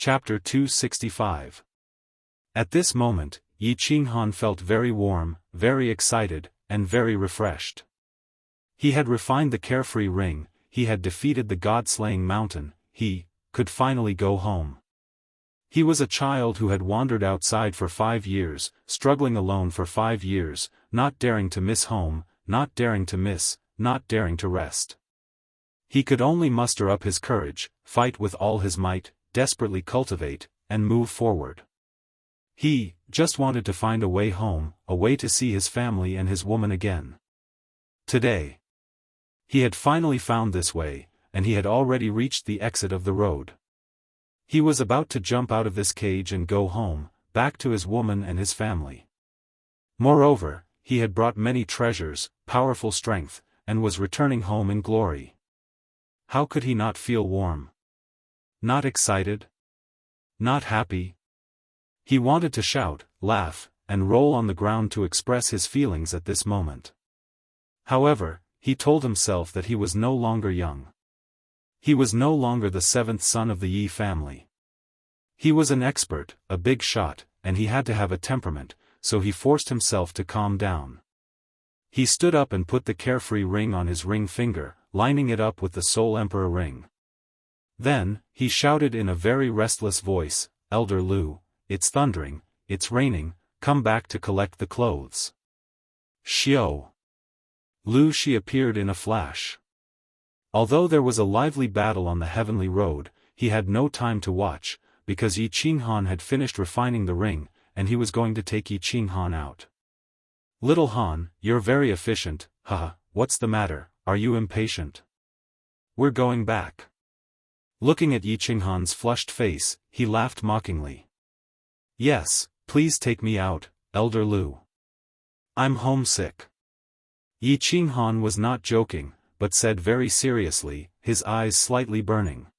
Chapter 265. At this moment, Yi Qinghan felt very warm, very excited, and very refreshed. He had refined the carefree ring, he had defeated the god-slaying mountain, he could finally go home. He was a child who had wandered outside for 5 years, struggling alone for 5 years, not daring to miss home, not daring to miss, not daring to rest. He could only muster up his courage, fight with all his might, desperately cultivate, and move forward. He just wanted to find a way home, a way to see his family and his woman again. Today, he had finally found this way, and he had already reached the exit of the road. He was about to jump out of this cage and go home, back to his woman and his family. Moreover, he had brought many treasures, powerful strength, and was returning home in glory. How could he not feel warm? Not excited? Not happy? He wanted to shout, laugh, and roll on the ground to express his feelings at this moment. However, he told himself that he was no longer young. He was no longer the 7th son of the Yi family. He was an expert, a big shot, and he had to have a temperament, so he forced himself to calm down. He stood up and put the carefree ring on his ring finger, lining it up with the Soul Emperor ring. Then, he shouted in a very restless voice, "Elder Lu, it's thundering, it's raining, come back to collect the clothes." Xiao. Lu Shi appeared in a flash. Although there was a lively battle on the heavenly road, he had no time to watch, because Yi Qinghan had finished refining the ring, and he was going to take Yi Qinghan out. "Little Han, you're very efficient, haha, what's the matter, are you impatient?" "We're going back." Looking at Yi Qinghan's flushed face, he laughed mockingly. "Yes, please take me out, Elder Lu. I'm homesick." Yi Qinghan was not joking, but said very seriously, his eyes slightly burning.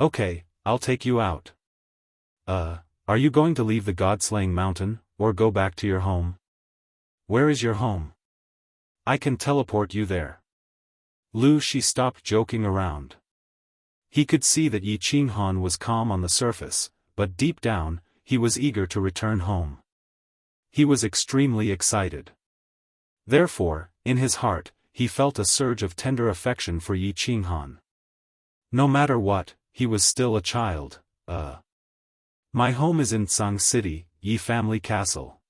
"Okay, I'll take you out." Are you going to leave the god-slaying mountain, or go back to your home?" "Where is your home?" "I can teleport you there." Lu Shi stopped joking around. He could see that Yi Qinghan was calm on the surface, but deep down, he was eager to return home. He was extremely excited. Therefore, in his heart, he felt a surge of tender affection for Yi Qinghan. No matter what, he was still a child. My home is in Tsang City, Yi family castle."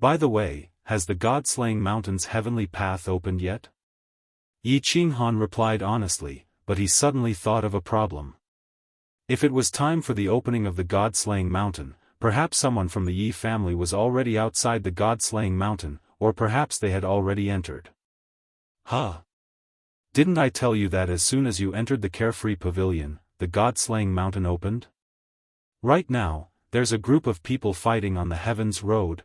By the way, has the god-slaying mountain's heavenly path opened yet?" Yi Qinghan replied honestly, but he suddenly thought of a problem. If it was time for the opening of the god-slaying mountain, perhaps someone from the Yi family was already outside the god-slaying mountain, or perhaps they had already entered. Didn't I tell you that as soon as you entered the carefree pavilion, the god-slaying mountain opened? Right now, there's a group of people fighting on the heavens road,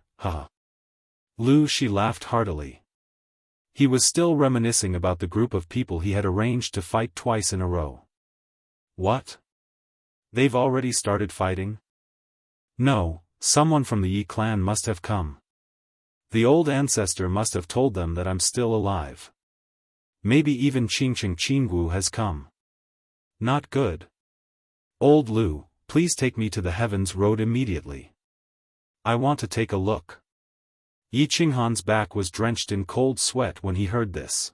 Lu Shi laughed heartily. He was still reminiscing about the group of people he had arranged to fight twice in a row. What? They've already started fighting? No, someone from the Yi clan must have come. The old ancestor must have told them that I'm still alive. Maybe even Jianghu has come. Not good. Old Lu, please take me to the heavens road immediately. I want to take a look. Yi Qinghan's back was drenched in cold sweat when he heard this.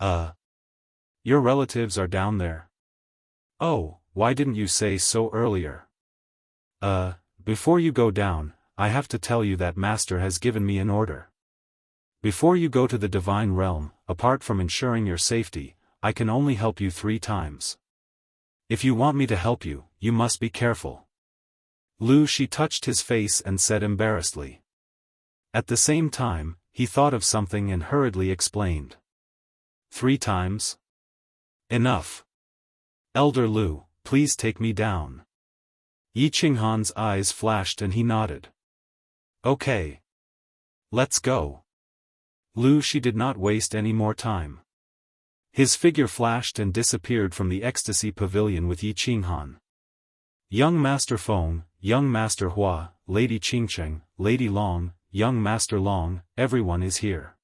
Your relatives are down there? Oh, why didn't you say so earlier? Before you go down, I have to tell you that Master has given me an order. Before you go to the divine realm, apart from ensuring your safety, I can only help you 3 times. If you want me to help you, you must be careful. Lu Shi touched his face and said embarrassedly. At the same time, he thought of something and hurriedly explained. 3 times? Enough. Elder Lu, please take me down. Yi Qinghan's eyes flashed and he nodded. Okay. Let's go. Lu Shi did not waste any more time. His figure flashed and disappeared from the ecstasy pavilion with Yi Qinghan. Young Master Feng, Young Master Hua, Lady Qingcheng, Lady Long, Young Master Long, everyone is here.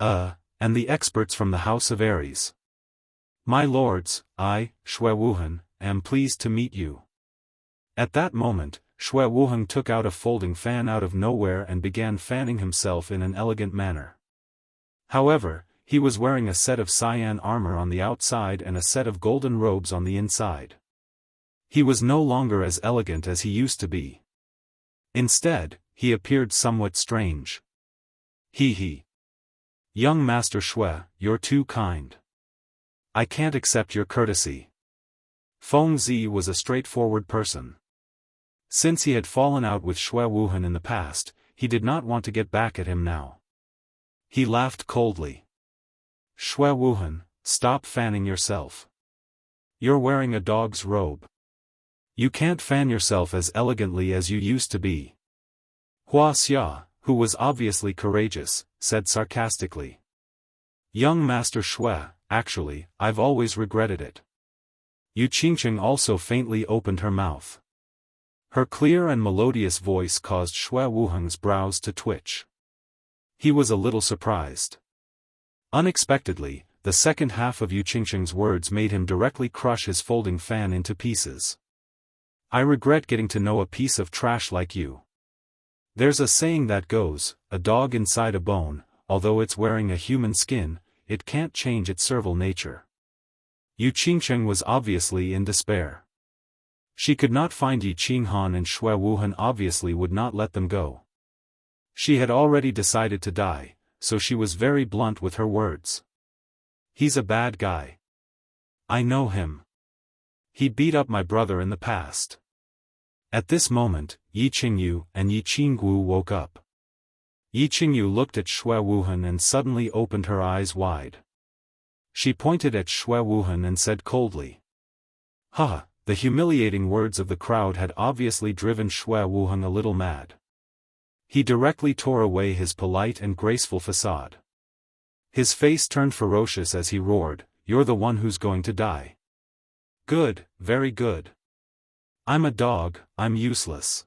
And the experts from the House of Aries. My lords, I, Shui Wuhan, am pleased to meet you." At that moment, Xue Wuheng took out a folding fan out of nowhere and began fanning himself in an elegant manner. However, he was wearing a set of cyan armor on the outside and a set of golden robes on the inside. He was no longer as elegant as he used to be. Instead, he appeared somewhat strange. He. "Young Master Xue, you're too kind. I can't accept your courtesy." Feng Zi was a straightforward person. Since he had fallen out with Xue Wuhan in the past, he did not want to get back at him now. He laughed coldly. "Xue Wuhan, stop fanning yourself. You're wearing a dog's robe. You can't fan yourself as elegantly as you used to be." Hua Xia, who was obviously courageous, said sarcastically. "Young Master Xue, actually, I've always regretted it." Yu Qingqing also faintly opened her mouth. Her clear and melodious voice caused Xue Wuheng's brows to twitch. He was a little surprised. Unexpectedly, the second half of Yu Qingqing's words made him directly crush his folding fan into pieces. "I regret getting to know a piece of trash like you. There's a saying that goes, a dog inside a bone, although it's wearing a human skin, it can't change its servile nature." Yu Qingqing was obviously in despair. She could not find Yi Qinghan, and Xue Wuhan obviously would not let them go. She had already decided to die, so she was very blunt with her words. "He's a bad guy. I know him. He beat up my brother in the past." At this moment, Yi Qingyu and Yi Qinggu woke up. Yi Qingyu looked at Xue Wuhan and suddenly opened her eyes wide. She pointed at Xue Wuhan and said coldly. "Ha!" The humiliating words of the crowd had obviously driven Xue Wuhan a little mad. He directly tore away his polite and graceful facade. His face turned ferocious as he roared, "You're the one who's going to die. Good, very good. I'm a dog, I'm useless.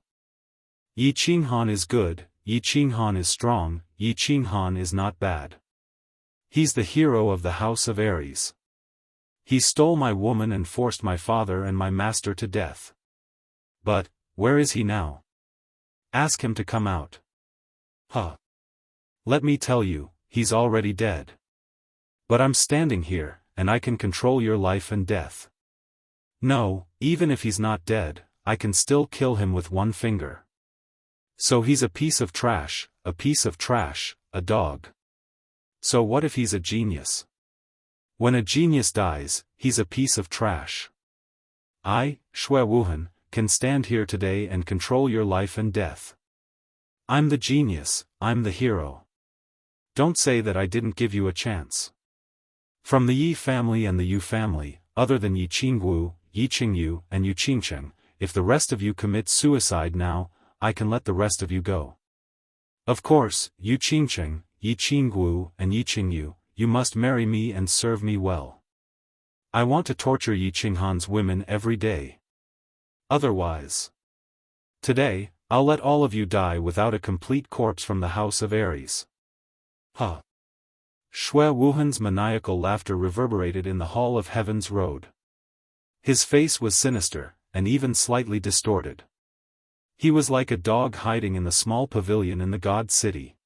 Yi Qinghan is good, Yi Qinghan is strong, Yi Qinghan is not bad. He's the hero of the House of Aries. He stole my woman and forced my father and my master to death. But, where is he now? Ask him to come out." "Huh. Let me tell you, he's already dead. But I'm standing here, and I can control your life and death. No, even if he's not dead, I can still kill him with one finger. So he's a piece of trash, a dog. So what if he's a genius? When a genius dies, he's a piece of trash. I, Xue Wuhan, can stand here today and control your life and death. I'm the genius, I'm the hero. Don't say that I didn't give you a chance. From the Yi family and the Yu family, other than Yi Qinggu, Yi Qingyu, and Yu Qingqing, if the rest of you commit suicide now, I can let the rest of you go. Of course, Yu Qingqing, Yi Qinggu, and Yi Qingyu, you must marry me and serve me well. I want to torture Yi Qinghan's women every day. Otherwise, today, I'll let all of you die without a complete corpse from the House of Aries." Huh. Xue Wuhan's maniacal laughter reverberated in the Hall of Heaven's Road. His face was sinister, and even slightly distorted. He was like a dog hiding in the small pavilion in the God City.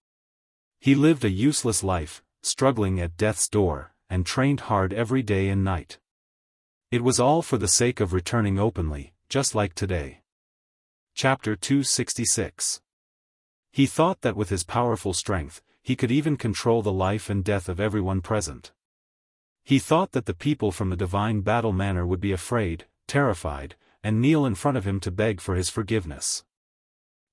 He lived a useless life, struggling at death's door, and trained hard every day and night. It was all for the sake of returning openly, just like today. Chapter 266. He thought that with his powerful strength, he could even control the life and death of everyone present. He thought that the people from the Divine Battle Manor would be afraid, terrified, and kneel in front of him to beg for his forgiveness.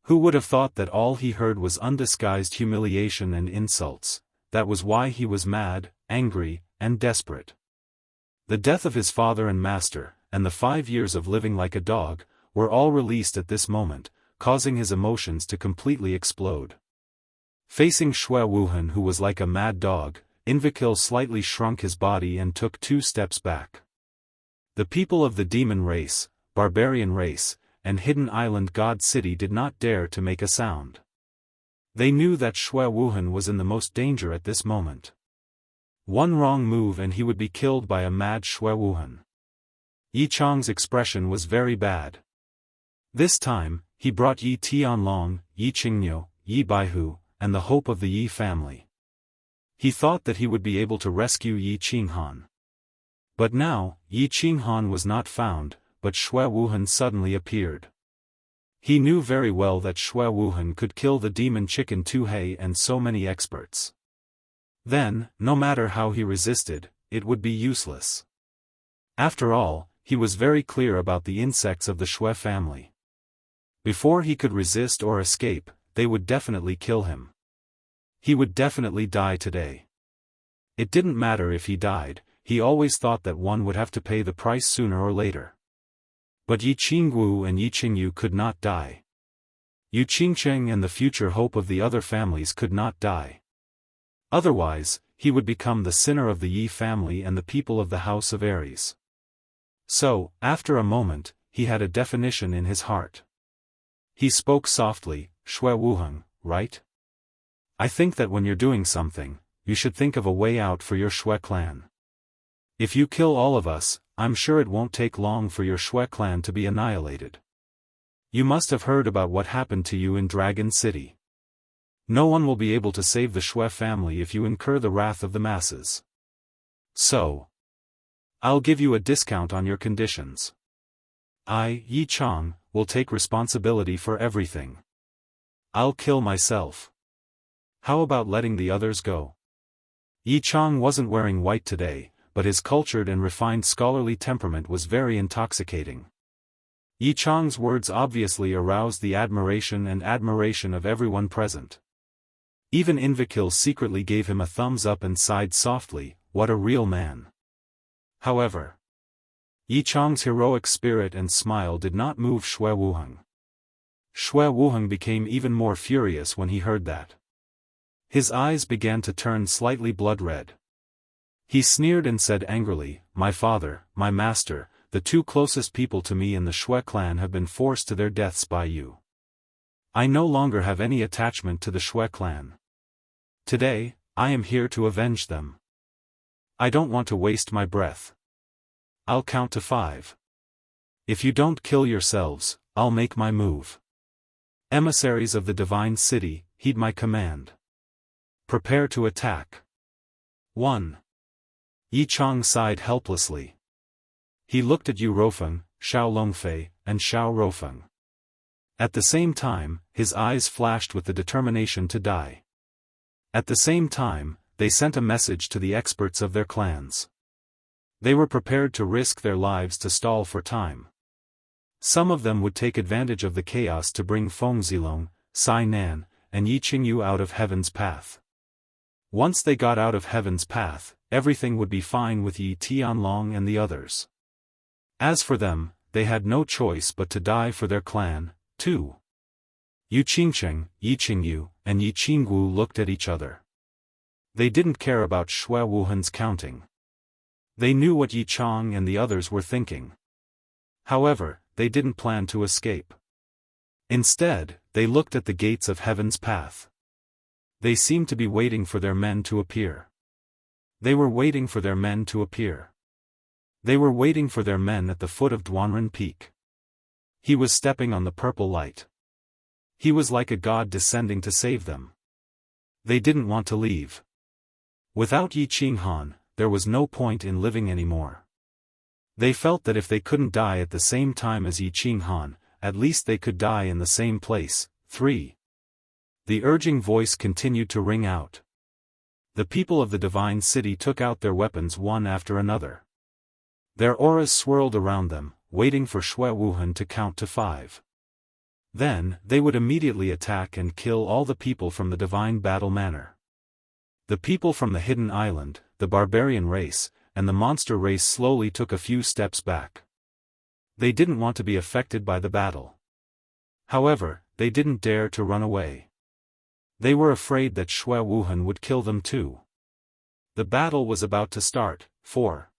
Who would have thought that all he heard was undisguised humiliation and insults? That was why he was mad, angry, and desperate. The death of his father and master, and the 5 years of living like a dog, were all released at this moment, causing his emotions to completely explode. Facing Xue Wuhan, who was like a mad dog, Invakil slightly shrunk his body and took 2 steps back. The people of the demon race, barbarian race, and Hidden Island God City did not dare to make a sound. They knew that Xue Wuhan was in the most danger at this moment. One wrong move and he would be killed by a mad Xue Wuhan. Yi Chang's expression was very bad. This time, he brought Yi Tianlong, Yi Qingniu, Yi Baihu, and the hope of the Yi family. He thought that he would be able to rescue Yi Qinghan. But now, Yi Qinghan was not found, but Xue Wuhan suddenly appeared. He knew very well that Xue Wuhan could kill the demon chicken Tuhei and so many experts. Then, no matter how he resisted, it would be useless. After all, he was very clear about the insects of the Xue family. Before he could resist or escape, they would definitely kill him. He would definitely die today. It didn't matter if he died, he always thought that one would have to pay the price sooner or later. But Yi Qingwu and Yi Qingyu could not die. Yu Qingcheng and the future hope of the other families could not die. Otherwise, he would become the sinner of the Yi family and the people of the House of Aries. So, after a moment, he had a definition in his heart. He spoke softly, Xue Wuheng, right? I think that when you're doing something, you should think of a way out for your Xue clan. If you kill all of us, I'm sure it won't take long for your Xue clan to be annihilated. You must have heard about what happened to you in Dragon City. No one will be able to save the Xue family if you incur the wrath of the masses. So, I'll give you a discount on your conditions. I, Yi Chang, will take responsibility for everything. I'll kill myself. How about letting the others go? Yi Chang wasn't wearing white today, but his cultured and refined scholarly temperament was very intoxicating. Yi Chang's words obviously aroused the admiration of everyone present. Even Invekil secretly gave him a thumbs up and sighed softly, what a real man. However, Yi Chang's heroic spirit and smile did not move Xue Wuheng. Xue Wuheng became even more furious when he heard that. His eyes began to turn slightly blood-red. He sneered and said angrily, my father, my master, the two closest people to me in the Xue clan have been forced to their deaths by you. I no longer have any attachment to the Xue clan. Today, I am here to avenge them. I don't want to waste my breath. I'll count to 5. If you don't kill yourselves, I'll make my move. Emissaries of the Divine City, heed my command. Prepare to attack. 1. Yi Chang sighed helplessly. He looked at Yu Rofeng, Xiao Longfei, and Xiao Rofeng. At the same time, his eyes flashed with the determination to die. At the same time, they sent a message to the experts of their clans. They were prepared to risk their lives to stall for time. Some of them would take advantage of the chaos to bring Feng Zilong, Sai Nan, and Yi Qingyu out of heaven's path. Once they got out of heaven's path, everything would be fine with Yi Tianlong and the others. As for them, they had no choice but to die for their clan, too. Yu Qingcheng, Yi Qingyu, and Yi Qingwu looked at each other. They didn't care about Xue Wuhen's counting. They knew what Yi Chang and the others were thinking. However, they didn't plan to escape. Instead, they looked at the gates of heaven's path. They seemed to be waiting for their men to appear. They were waiting for their men to appear. They were waiting for their men at the foot of Duanren Peak. He was stepping on the purple light. He was like a god descending to save them. They didn't want to leave. Without Yi Qinghan, there was no point in living anymore. They felt that if they couldn't die at the same time as Yi Qinghan, at least they could die in the same place. 3. The urging voice continued to ring out. The people of the Divine City took out their weapons one after another. Their auras swirled around them, waiting for Xue Wuhen to count to 5. Then, they would immediately attack and kill all the people from the Divine Battle Manor. The people from the Hidden Island, the barbarian race, and the monster race slowly took a few steps back. They didn't want to be affected by the battle. However, they didn't dare to run away. They were afraid that Xue Wuhen would kill them too. The battle was about to start. 4.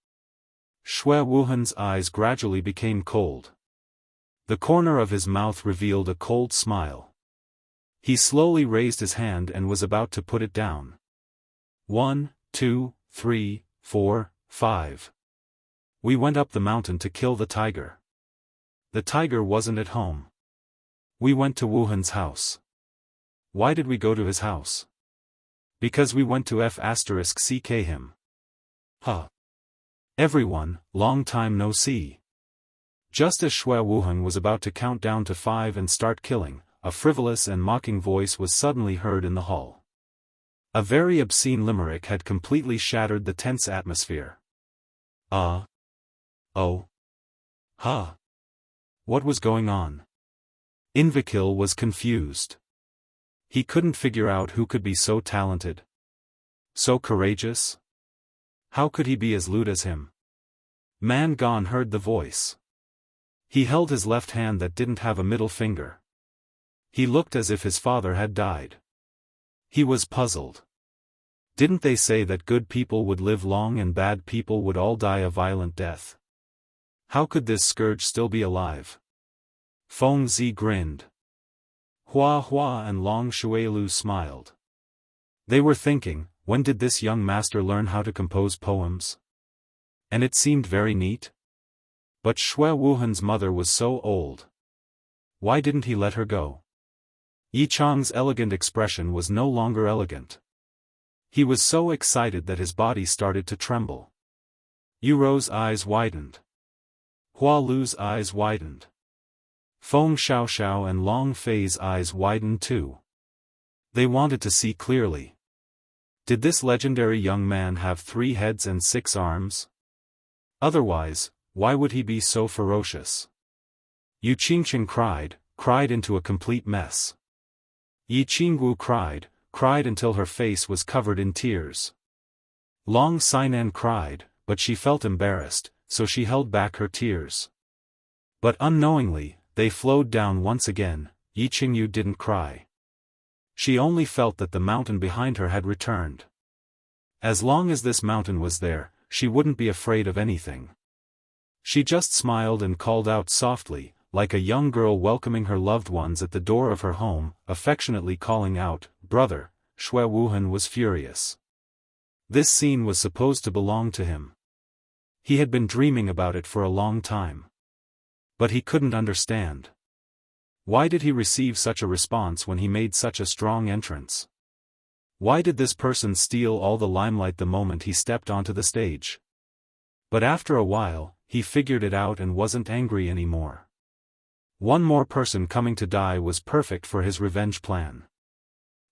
Xue Wuhen's eyes gradually became cold. The corner of his mouth revealed a cold smile. He slowly raised his hand and was about to put it down. 1, 2, 3, 4, 5. We went up the mountain to kill the tiger. The tiger wasn't at home. We went to Wuhan's house. Why did we go to his house? Because we went to f*ck him. Huh. Everyone, long time no see. Just as Shui Wuhan was about to count down to 5 and start killing, a frivolous and mocking voice was suddenly heard in the hall. A very obscene limerick had completely shattered the tense atmosphere. Oh. Ha. What was going on? Invakil was confused. He couldn't figure out who could be so talented. So courageous? How could he be as lewd as him? Man Gon heard the voice. He held his left hand that didn't have a middle finger. He looked as if his father had died. He was puzzled. Didn't they say that good people would live long and bad people would all die a violent death? How could this scourge still be alive? Feng Zi grinned. Hua Hua and Long Shuilu smiled. They were thinking, when did this young master learn how to compose poems? And it seemed very neat. But Shui Wuhan's mother was so old. Why didn't he let her go? Yi Chang's elegant expression was no longer elegant. He was so excited that his body started to tremble. Yu Rou's eyes widened. Hua Lu's eyes widened. Feng Xiaoxiao and Long Fei's eyes widened too. They wanted to see clearly. Did this legendary young man have 3 heads and 6 arms? Otherwise, why would he be so ferocious? Yu Qingqing cried into a complete mess. Yi Qingwu cried until her face was covered in tears. Long Sainan cried, but she felt embarrassed, so she held back her tears. But unknowingly, they flowed down once again. Yi Qingyu didn't cry. She only felt that the mountain behind her had returned. As long as this mountain was there, she wouldn't be afraid of anything. She just smiled and called out softly, like a young girl welcoming her loved ones at the door of her home, affectionately calling out, "Brother." Shui Wuhan was furious. This scene was supposed to belong to him. He had been dreaming about it for a long time. But he couldn't understand. Why did he receive such a response when he made such a strong entrance? Why did this person steal all the limelight the moment he stepped onto the stage? But after a while, he figured it out and wasn't angry anymore. One more person coming to die was perfect for his revenge plan.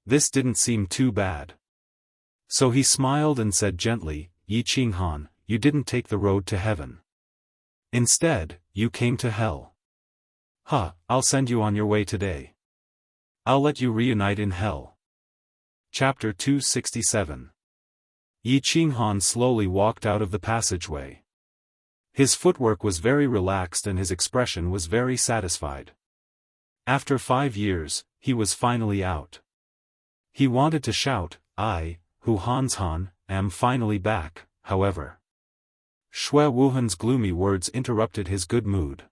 This didn't seem too bad. So he smiled and said gently, "Yi Qinghan, you didn't take the road to heaven. Instead, you came to hell. I'll send you on your way today. I'll let you reunite in hell." Chapter 267. Yi Qinghan slowly walked out of the passageway. His footwork was very relaxed and his expression was very satisfied. After 5 years, he was finally out. He wanted to shout, "I, Hu Hanshan, am finally back," however. Shui Wuhan's gloomy words interrupted his good mood.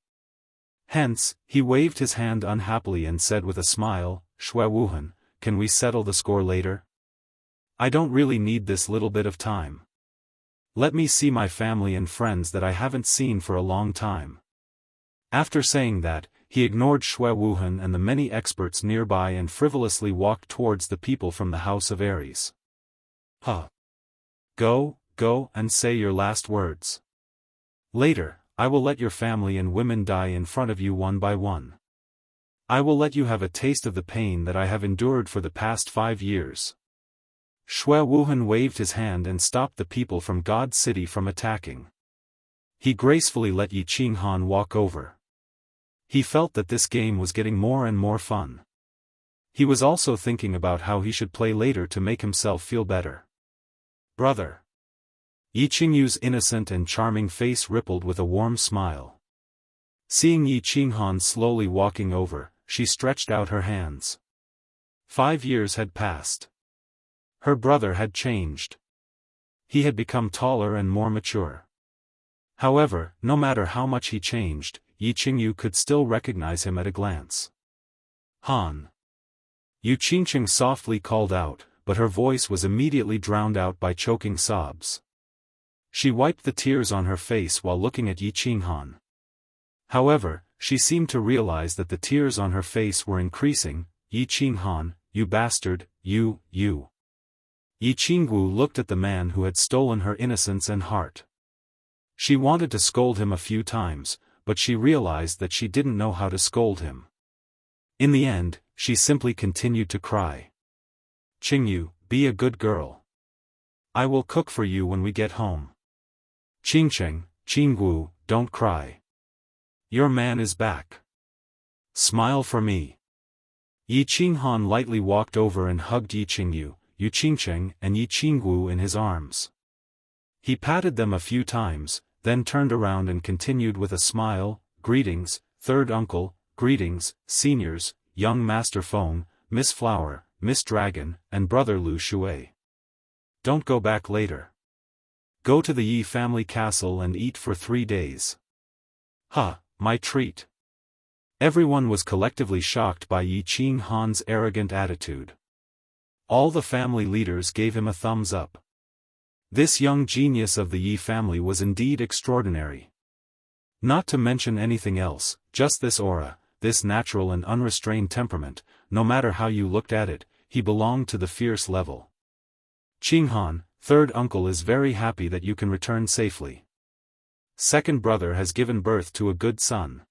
Hence, he waved his hand unhappily and said with a smile, "Shui Wuhan, can we settle the score later? I don't really need this little bit of time. Let me see my family and friends that I haven't seen for a long time." After saying that, he ignored Shui Wuhan and the many experts nearby and frivolously walked towards the people from the House of Aries. Go, and say your last words. Later, I will let your family and women die in front of you one by one. I will let you have a taste of the pain that I have endured for the past 5 years. Shui Wuhan waved his hand and stopped the people from God's city from attacking. He gracefully let Yi Qinghan walk over. He felt that this game was getting more and more fun. He was also thinking about how he should play later to make himself feel better. "Brother." Yi Qingyu's innocent and charming face rippled with a warm smile. Seeing Yi Qinghan slowly walking over, she stretched out her hands. 5 years had passed. Her brother had changed. He had become taller and more mature. However, no matter how much he changed, Yi Qingyu could still recognize him at a glance. "Han." Yu Qingqing softly called out, but her voice was immediately drowned out by choking sobs. She wiped the tears on her face while looking at Yi Qinghan. However, she seemed to realize that the tears on her face were increasing. Yi Qinghan, you bastard, you. Yi Qingwu looked at the man who had stolen her innocence and heart. She wanted to scold him a few times, but she realized that she didn't know how to scold him. In the end, she simply continued to cry. Qingyu, be a good girl. I will cook for you when we get home. Qingcheng, Qingwu, don't cry. Your man is back. Smile for me. Yi Qinghan lightly walked over and hugged Yi Qingyu, Yu Qingcheng and Yi Qingwu in his arms. He patted them a few times, then turned around and continued with a smile, greetings, third uncle, greetings, seniors, young Master Feng, Miss Flower, Miss Dragon, and brother Lu Shui. Don't go back later. Go to the Yi family castle and eat for 3 days. Ha, my treat. Everyone was collectively shocked by Yi Qinghan's arrogant attitude. All the family leaders gave him a thumbs up. This young genius of the Yi family was indeed extraordinary. Not to mention anything else, just this aura, this natural and unrestrained temperament, no matter how you looked at it, he belonged to the fierce level. Qinghan, third uncle is very happy that you can return safely. Second brother has given birth to a good son.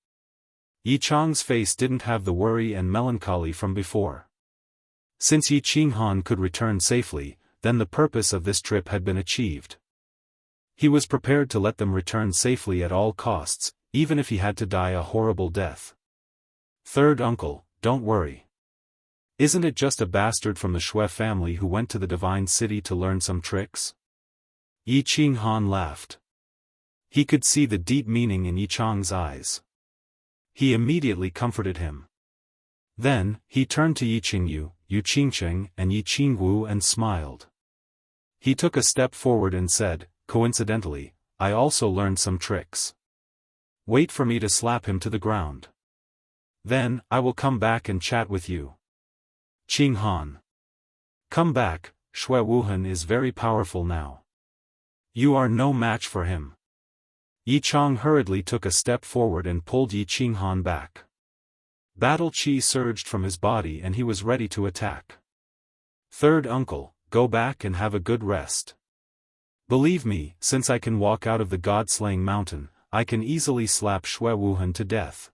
Yi Chang's face didn't have the worry and melancholy from before. Since Yi Qinghan could return safely, then the purpose of this trip had been achieved. He was prepared to let them return safely at all costs, even if he had to die a horrible death. Third uncle, don't worry. Isn't it just a bastard from the Shui family who went to the divine city to learn some tricks? Yi Qinghan laughed. He could see the deep meaning in Yi Chang's eyes. He immediately comforted him. Then, he turned to Yi Qingyu, Yu Qingcheng and Yi Qingwu and smiled. He took a step forward and said, coincidentally, I also learned some tricks. Wait for me to slap him to the ground. Then, I will come back and chat with you. Qinghan. Come back, Shui Wuhan is very powerful now. You are no match for him. Yi Chang hurriedly took a step forward and pulled Yi Qinghan back. Battle chi surged from his body and he was ready to attack. Third uncle, go back and have a good rest. Believe me, since I can walk out of the god-slaying mountain, I can easily slap Shui Wuhan to death.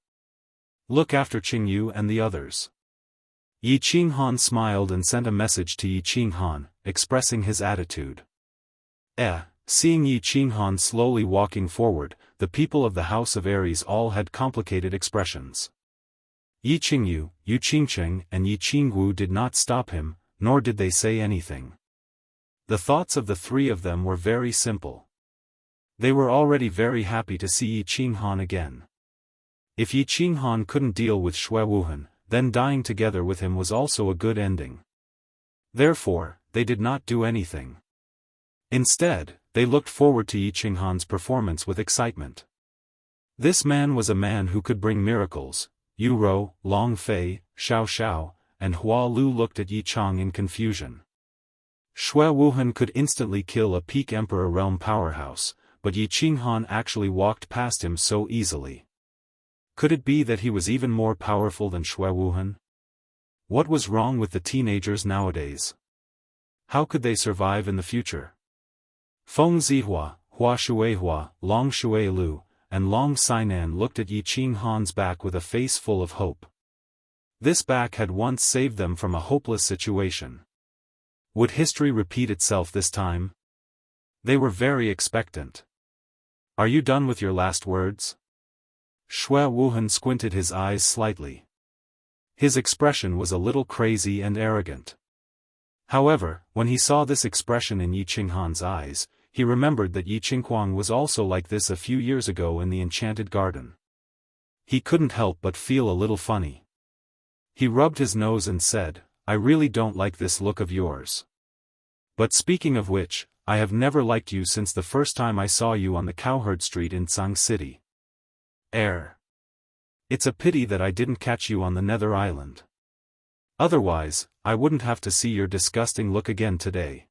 Look after Qingyu and the others. Yi Qinghan smiled and sent a message to Yi Qinghan, expressing his attitude. Seeing Yi Qinghan slowly walking forward, the people of the House of Aries all had complicated expressions. Yi Qingyu, Yu Qingcheng and Yi Qingwu did not stop him, nor did they say anything. The thoughts of the three of them were very simple. They were already very happy to see Yi Qinghan again. If Yi Qinghan couldn't deal with Shui Wuhan, then dying together with him was also a good ending. Therefore, they did not do anything. Instead, they looked forward to Yi Qinghan's performance with excitement. This man was a man who could bring miracles. Yu Rou, Long Fei, Xiao Xiao, and Hua Lu looked at Yi Chang in confusion. Shui Wuhan could instantly kill a peak Emperor realm powerhouse, but Yi Qinghan actually walked past him so easily. Could it be that he was even more powerful than Shui Wuhan? What was wrong with the teenagers nowadays? How could they survive in the future? Feng Zihua, Hua Shuihua, Long Shui Lu, and Long Sainan looked at Yi Qinghan's back with a face full of hope. This back had once saved them from a hopeless situation. Would history repeat itself this time? They were very expectant. Are you done with your last words? Shui Wuhan squinted his eyes slightly. His expression was a little crazy and arrogant. However, when he saw this expression in Yi Qinghan's eyes, he remembered that Yi Qinghuang was also like this a few years ago in the Enchanted Garden. He couldn't help but feel a little funny. He rubbed his nose and said, I really don't like this look of yours. But speaking of which, I have never liked you since the first time I saw you on the Cowherd Street in Tsang City. It's a pity that I didn't catch you on the Nether Island. Otherwise, I wouldn't have to see your disgusting look again today.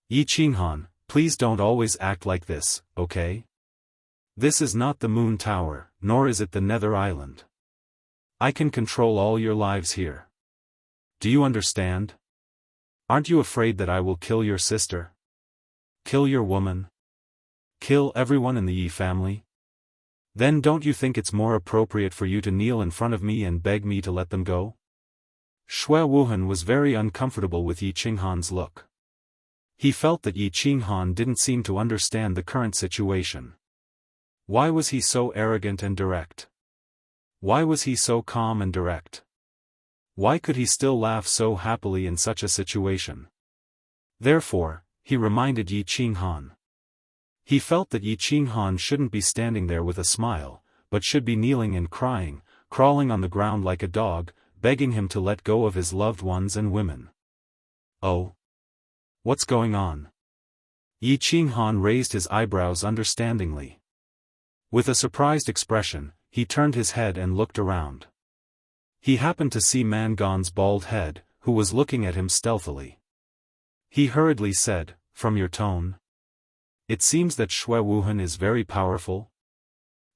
Yi Qinghan, Please don't always act like this, okay? This is not the Moon Tower, nor is it the Nether Island. I can control all your lives here. Do you understand? Aren't you afraid that I will kill your sister? Kill your woman? Kill everyone in the Yi family? Then don't you think it's more appropriate for you to kneel in front of me and beg me to let them go? Shui Wuhan was very uncomfortable with Yi Qinghan's look. He felt that Yi Qinghan didn't seem to understand the current situation. Why was he so arrogant and direct? Why was he so calm and direct? Why could he still laugh so happily in such a situation? Therefore, he reminded Yi Qinghan. He felt that Yi Qinghan shouldn't be standing there with a smile, but should be kneeling and crying, crawling on the ground like a dog, begging him to let go of his loved ones and women. Oh? What's going on? Yi Qinghan raised his eyebrows understandingly. With a surprised expression, he turned his head and looked around. He happened to see Man Gon's bald head, who was looking at him stealthily. He hurriedly said, "From your tone, it seems that Shui Wuhan is very powerful.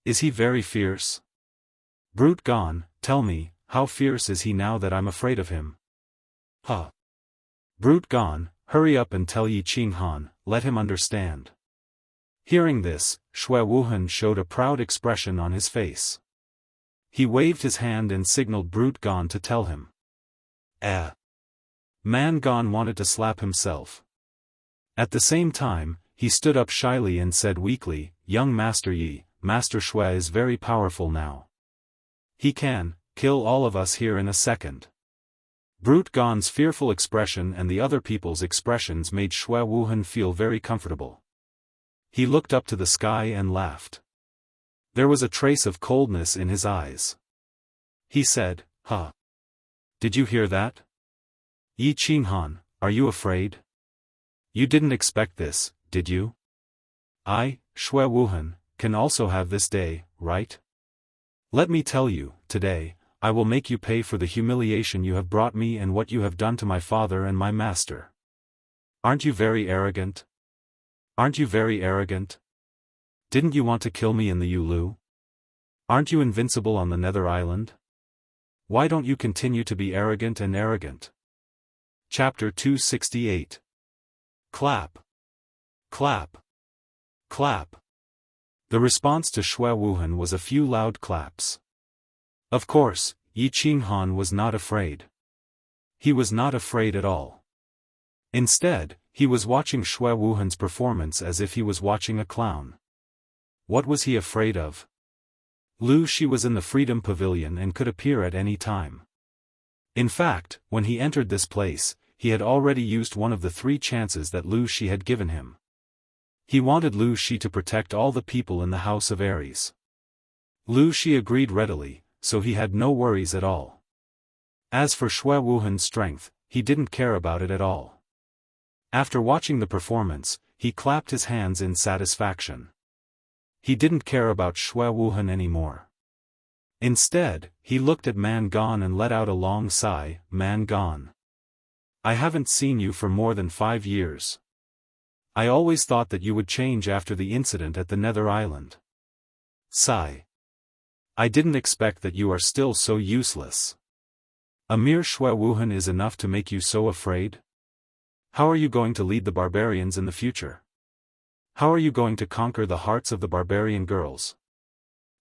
Is he very fierce? Brute Gon, tell me, how fierce is he now that I'm afraid of him?" Huh. Brute Gon, hurry up and tell Yi Qinghan, let him understand. Hearing this, Shui Wuhan showed a proud expression on his face. He waved his hand and signaled Brute Gon to tell him. Man Gon wanted to slap himself. At the same time, he stood up shyly and said weakly, "Young Master Yi, Master Shui is very powerful now. He can kill all of us here in a second." Brute Gon's fearful expression and the other people's expressions made Shui Wuhan feel very comfortable. He looked up to the sky and laughed. There was a trace of coldness in his eyes. He said, "Huh. Did you hear that? Yi Qinghan, are you afraid? You didn't expect this, did you? I, Shui Wuhan, can also have this day, right? Let me tell you, today, I will make you pay for the humiliation you have brought me and what you have done to my father and my master. Aren't you very arrogant? Aren't you very arrogant? Didn't you want to kill me in the Yulu? Aren't you invincible on the Nether Island? Why don't you continue to be arrogant and arrogant?" Chapter 268. Clap. Clap. Clap. The response to Shui Wuhan was a few loud claps. Of course, Yi Qinghan was not afraid. He was not afraid at all. Instead, he was watching Shui Wuhan's performance as if he was watching a clown. What was he afraid of? Lu Shi was in the Freedom Pavilion and could appear at any time. In fact, when he entered this place, he had already used one of the 3 chances that Lu Shi had given him. He wanted Lu Shi to protect all the people in the House of Aries. Lu Shi agreed readily, so he had no worries at all. As for Shui Wuhan's strength, he didn't care about it at all. After watching the performance, he clapped his hands in satisfaction. He didn't care about Shui Wuhan anymore. Instead, he looked at Man Gon and let out a long sigh. "Man Gon, I haven't seen you for more than 5 years. I always thought that you would change after the incident at the Nether Island. Sigh. I didn't expect that you are still so useless. A mere Shui Wuhan is enough to make you so afraid? How are you going to lead the barbarians in the future? How are you going to conquer the hearts of the barbarian girls?"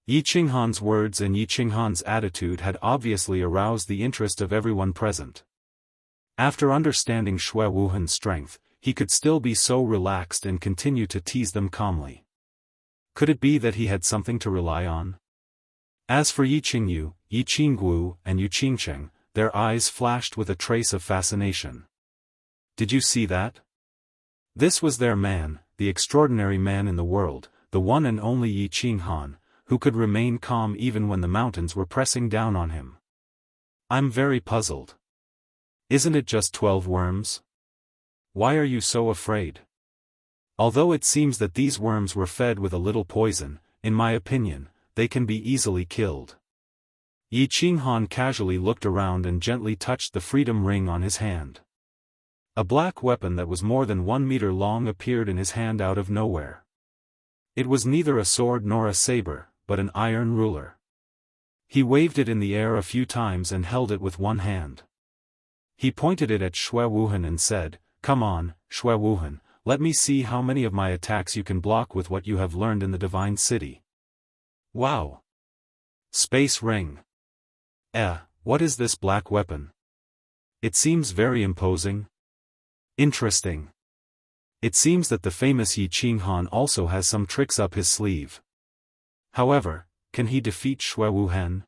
Yi Qinghan's words and Yi Qinghan's attitude had obviously aroused the interest of everyone present. After understanding Shui Wuhan's strength, he could still be so relaxed and continue to tease them calmly. Could it be that he had something to rely on? As for Yi Qingyu, Yi Qingguo, and Yu Qingcheng, their eyes flashed with a trace of fascination. Did you see that? This was their man, the extraordinary man in the world, the one and only Yi Qinghan, who could remain calm even when the mountains were pressing down on him. I'm very puzzled. Isn't it just 12 worms? Why are you so afraid? Although it seems that these worms were fed with a little poison, in my opinion, they can be easily killed. Yi Qinghan casually looked around and gently touched the freedom ring on his hand. A black weapon that was more than 1 meter long appeared in his hand out of nowhere. It was neither a sword nor a saber, but an iron ruler. He waved it in the air a few times and held it with one hand. He pointed it at Xue Wuhan and said, "Come on, Xue Wuhan, let me see how many of my attacks you can block with what you have learned in the Divine City." Wow! Space ring. What is this black weapon? It seems very imposing. Interesting. It seems that the famous Yi Qinghan also has some tricks up his sleeve. However, can he defeat Xue Wuhan?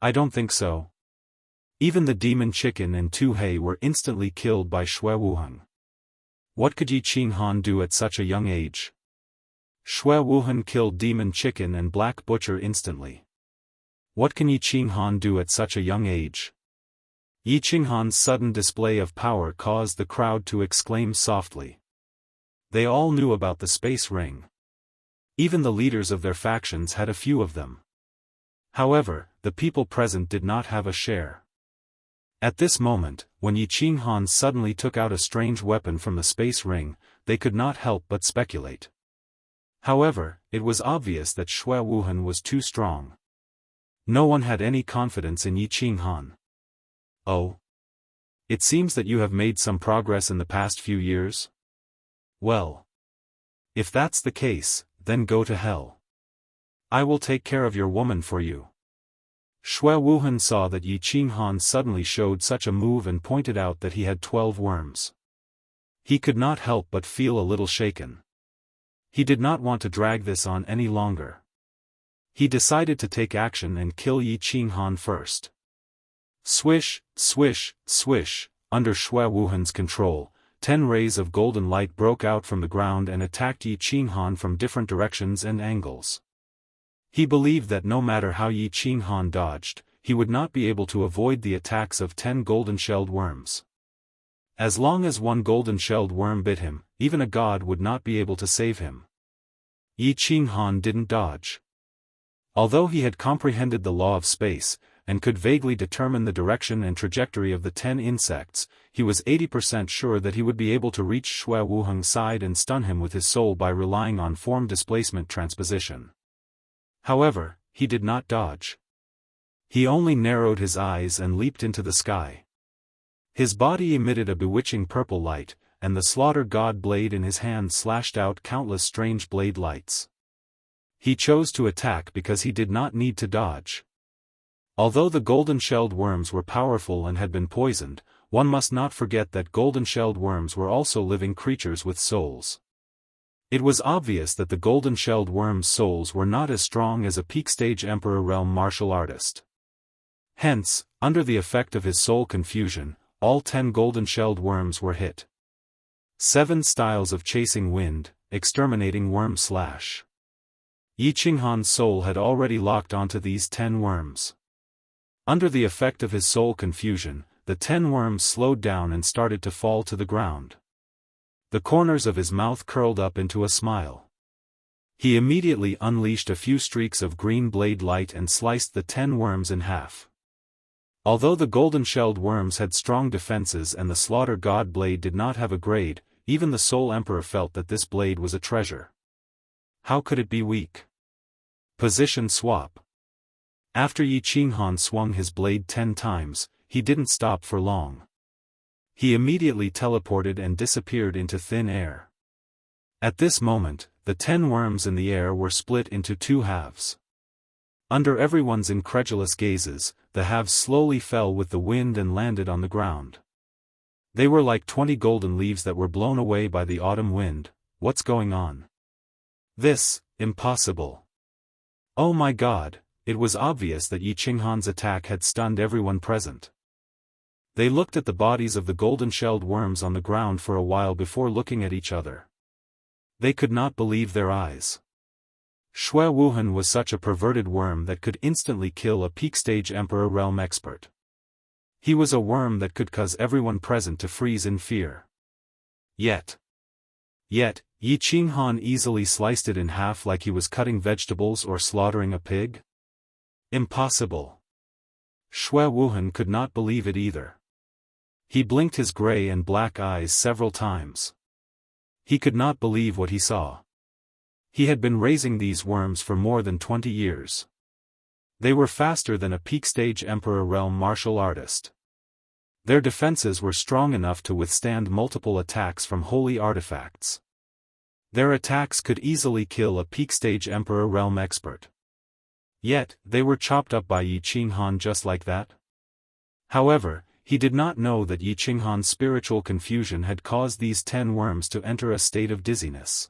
I don't think so. Even the demon chicken and Tu Hei were instantly killed by Xue Wuhan. What could Yi Qinghan do at such a young age? Xue Wuhan killed demon chicken and black butcher instantly. What can Yi Qinghan do at such a young age? Yi Qinghan's sudden display of power caused the crowd to exclaim softly. They all knew about the space ring. Even the leaders of their factions had a few of them. However, the people present did not have a share. At this moment, when Yi Qinghan suddenly took out a strange weapon from the space ring, they could not help but speculate. However, it was obvious that Xue Wuhan was too strong. No one had any confidence in Yi Qinghan. Oh? It seems that you have made some progress in the past few years? Well. If that's the case, then go to hell. I will take care of your woman for you. Xue Wuhan saw that Yi Qinghan suddenly showed such a move and pointed out that he had 12 worms. He could not help but feel a little shaken. He did not want to drag this on any longer. He decided to take action and kill Yi Qinghan first. Swish, swish, swish, under Xue Wuhan's control, 10 rays of golden light broke out from the ground and attacked Yi Qinghan from different directions and angles. He believed that no matter how Yi Qinghan dodged, he would not be able to avoid the attacks of 10 golden-shelled worms. As long as one golden-shelled worm bit him, even a god would not be able to save him. Yi Qinghan didn't dodge. Although he had comprehended the law of space, and could vaguely determine the direction and trajectory of the 10 insects, he was 80% sure that he would be able to reach Xue Wuhan's side and stun him with his soul by relying on form displacement transposition. However, he did not dodge. He only narrowed his eyes and leaped into the sky. His body emitted a bewitching purple light, and the slaughter god blade in his hand slashed out countless strange blade lights. He chose to attack because he did not need to dodge. Although the golden-shelled worms were powerful and had been poisoned, one must not forget that golden-shelled worms were also living creatures with souls. It was obvious that the golden-shelled worms' souls were not as strong as a peak-stage Emperor realm martial artist. Hence, under the effect of his soul confusion, all 10 golden-shelled worms were hit. 7 styles of chasing wind, exterminating worm slash. Yi Qinghan's soul had already locked onto these 10 worms. Under the effect of his soul confusion, the 10 worms slowed down and started to fall to the ground. The corners of his mouth curled up into a smile. He immediately unleashed a few streaks of green blade light and sliced the 10 worms in half. Although the golden-shelled worms had strong defenses and the slaughter god blade did not have a grade, even the Soul Emperor felt that this blade was a treasure. How could it be weak? Position swap. After Yi Qinghan swung his blade 10 times, he didn't stop for long. He immediately teleported and disappeared into thin air. At this moment, the 10 worms in the air were split into 2 halves. Under everyone's incredulous gazes, the halves slowly fell with the wind and landed on the ground. They were like 20 golden leaves that were blown away by the autumn wind. What's going on? This, impossible. Oh my god, it was obvious that Yi Qinghan's attack had stunned everyone present. They looked at the bodies of the golden-shelled worms on the ground for a while before looking at each other. They could not believe their eyes. Xue Wuhan was such a perverted worm that could instantly kill a peak-stage Emperor realm expert. He was a worm that could cause everyone present to freeze in fear. Yet, Yi Qinghan easily sliced it in half like he was cutting vegetables or slaughtering a pig? Impossible. Xue Wuhan could not believe it either. He blinked his gray and black eyes several times. He could not believe what he saw. He had been raising these worms for more than 20 years. They were faster than a peak-stage Emperor realm martial artist. Their defenses were strong enough to withstand multiple attacks from holy artifacts. Their attacks could easily kill a peak-stage Emperor realm expert. Yet, they were chopped up by Yi Qinghan just like that. However, he did not know that Yi Qinghan's spiritual confusion had caused these 10 worms to enter a state of dizziness.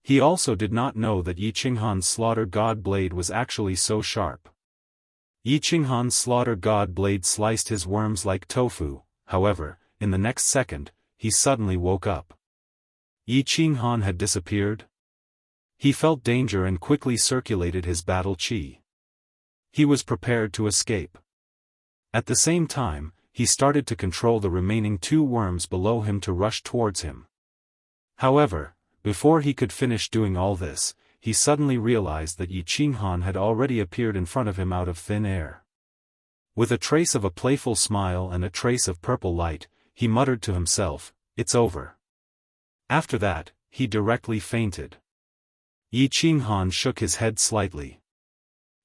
He also did not know that Yi Qinghan's slaughter god blade was actually so sharp. Yi Qinghan's slaughter god blade sliced his worms like tofu. However, in the next second, he suddenly woke up. Yi Qinghan had disappeared. He felt danger and quickly circulated his battle chi. He was prepared to escape. At the same time, he started to control the remaining 2 worms below him to rush towards him. However, before he could finish doing all this, he suddenly realized that Yi Qinghan had already appeared in front of him out of thin air. With a trace of a playful smile and a trace of purple light, he muttered to himself, "It's over." After that, he directly fainted. Yi Qinghan shook his head slightly.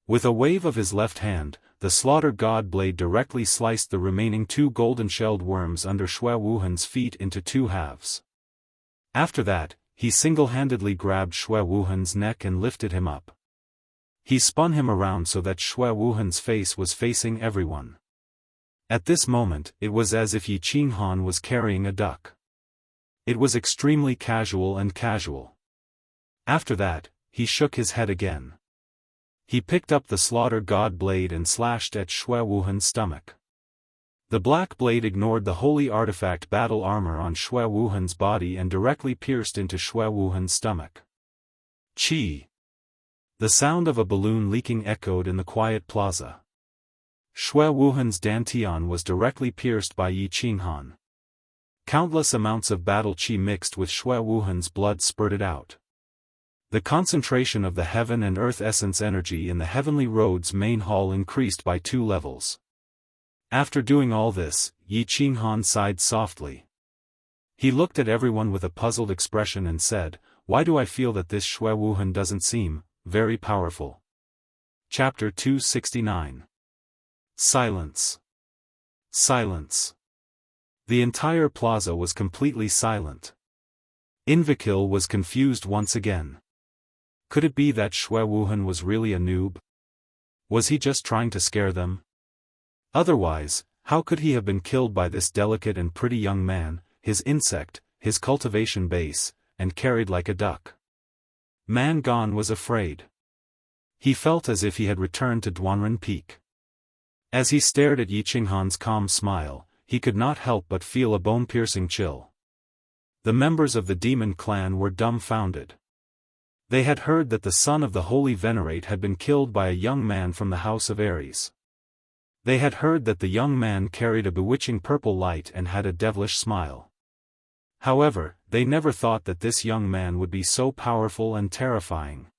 With a wave of his left hand, the slaughter god blade directly sliced the remaining 2 golden-shelled worms under Xue Wuhan's feet into 2 halves. After that, he single-handedly grabbed Xue Wuhan's neck and lifted him up. He spun him around so that Xue Wuhan's face was facing everyone. At this moment, it was as if Yi Qinghan was carrying a duck. It was extremely casual and casual. After that, he shook his head again. He picked up the slaughter god blade and slashed at Xue Wuhan's stomach. The black blade ignored the holy artifact battle armor on Xue Wuhan's body and directly pierced into Xue Wuhan's stomach. Chi! The sound of a balloon leaking echoed in the quiet plaza. Xue Wuhan's dantian was directly pierced by Yi Qinghan. Countless amounts of battle chi mixed with Xue Wuhan's blood spurted out. The concentration of the heaven and earth essence energy in the Heavenly Road's main hall increased by 2 levels. After doing all this, Yi Qinghan sighed softly. He looked at everyone with a puzzled expression and said, "Why do I feel that this Xue Wuhan doesn't seem very powerful?" Chapter 269. Silence. Silence. The entire plaza was completely silent. Invakil was confused once again. Could it be that Xue Wuhan was really a noob? Was he just trying to scare them? Otherwise, how could he have been killed by this delicate and pretty young man, his insect, his cultivation base, and carried like a duck? Man Gan was afraid. He felt as if he had returned to Duanren Peak. As he stared at Yi Qinghan's calm smile, he could not help but feel a bone-piercing chill. The members of the demon clan were dumbfounded. They had heard that the son of the Holy Venerate had been killed by a young man from the House of Aries. They had heard that the young man carried a bewitching purple light and had a devilish smile. However, they never thought that this young man would be so powerful and terrifying.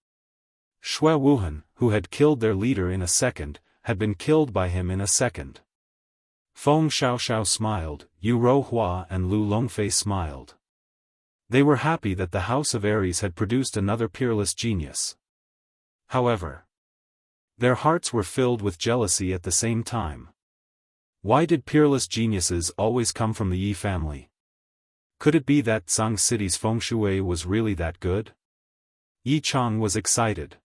Xue Wuhan, who had killed their leader in a second, had been killed by him in a second. Feng Xiaoxiao smiled, Yu Rohua and Lu Longfei smiled. They were happy that the House of Aries had produced another peerless genius. However, their hearts were filled with jealousy at the same time. Why did peerless geniuses always come from the Yi family? Could it be that Zhang City's feng shui was really that good? Yi Chang was excited.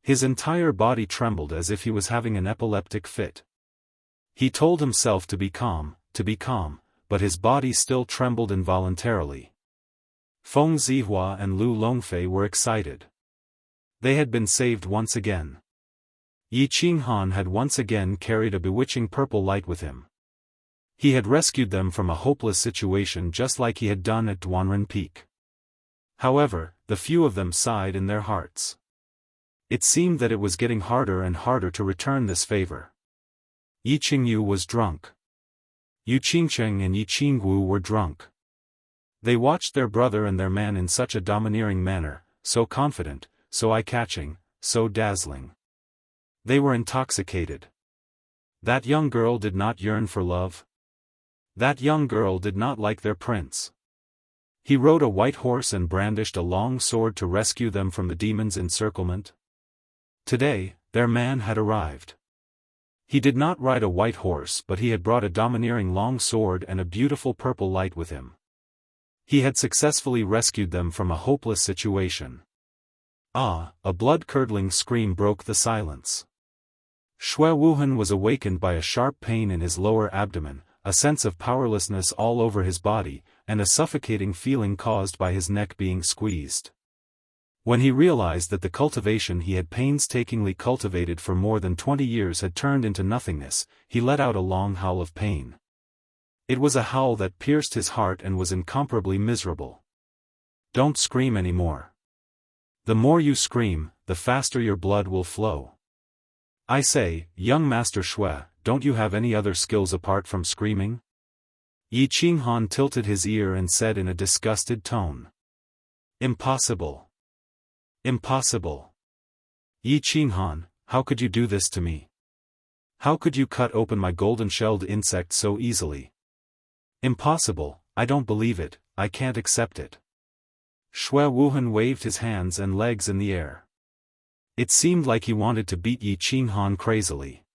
His entire body trembled as if he was having an epileptic fit. He told himself to be calm, but his body still trembled involuntarily. Feng Zihua and Lu Longfei were excited. They had been saved once again. Yi Qinghan had once again carried a bewitching purple light with him. He had rescued them from a hopeless situation just like he had done at Duanren Peak. However, the few of them sighed in their hearts. It seemed that it was getting harder and harder to return this favor. Yi Qingyu was drunk. Yu Qingcheng and Yi Qingwu were drunk. They watched their brother and their man in such a domineering manner, so confident, so eye-catching, so dazzling. They were intoxicated. That young girl did not yearn for love. That young girl did not like their prince. He rode a white horse and brandished a long sword to rescue them from the demon's encirclement. Today, their man had arrived. He did not ride a white horse, but he had brought a domineering long sword and a beautiful purple light with him. He had successfully rescued them from a hopeless situation. Ah! A blood-curdling scream broke the silence. Xue Wuhan was awakened by a sharp pain in his lower abdomen, a sense of powerlessness all over his body, and a suffocating feeling caused by his neck being squeezed. When he realized that the cultivation he had painstakingly cultivated for more than 20 years had turned into nothingness, he let out a long howl of pain. It was a howl that pierced his heart and was incomparably miserable. Don't scream anymore. The more you scream, the faster your blood will flow. I say, young Master Xue, don't you have any other skills apart from screaming? Yi Qinghan tilted his ear and said in a disgusted tone. Impossible. Impossible. Yi Qinghan, how could you do this to me? How could you cut open my golden-shelled insect so easily? Impossible, I don't believe it, I can't accept it. Xue Wuhan waved his hands and legs in the air. It seemed like he wanted to beat Yi Qinghan crazily.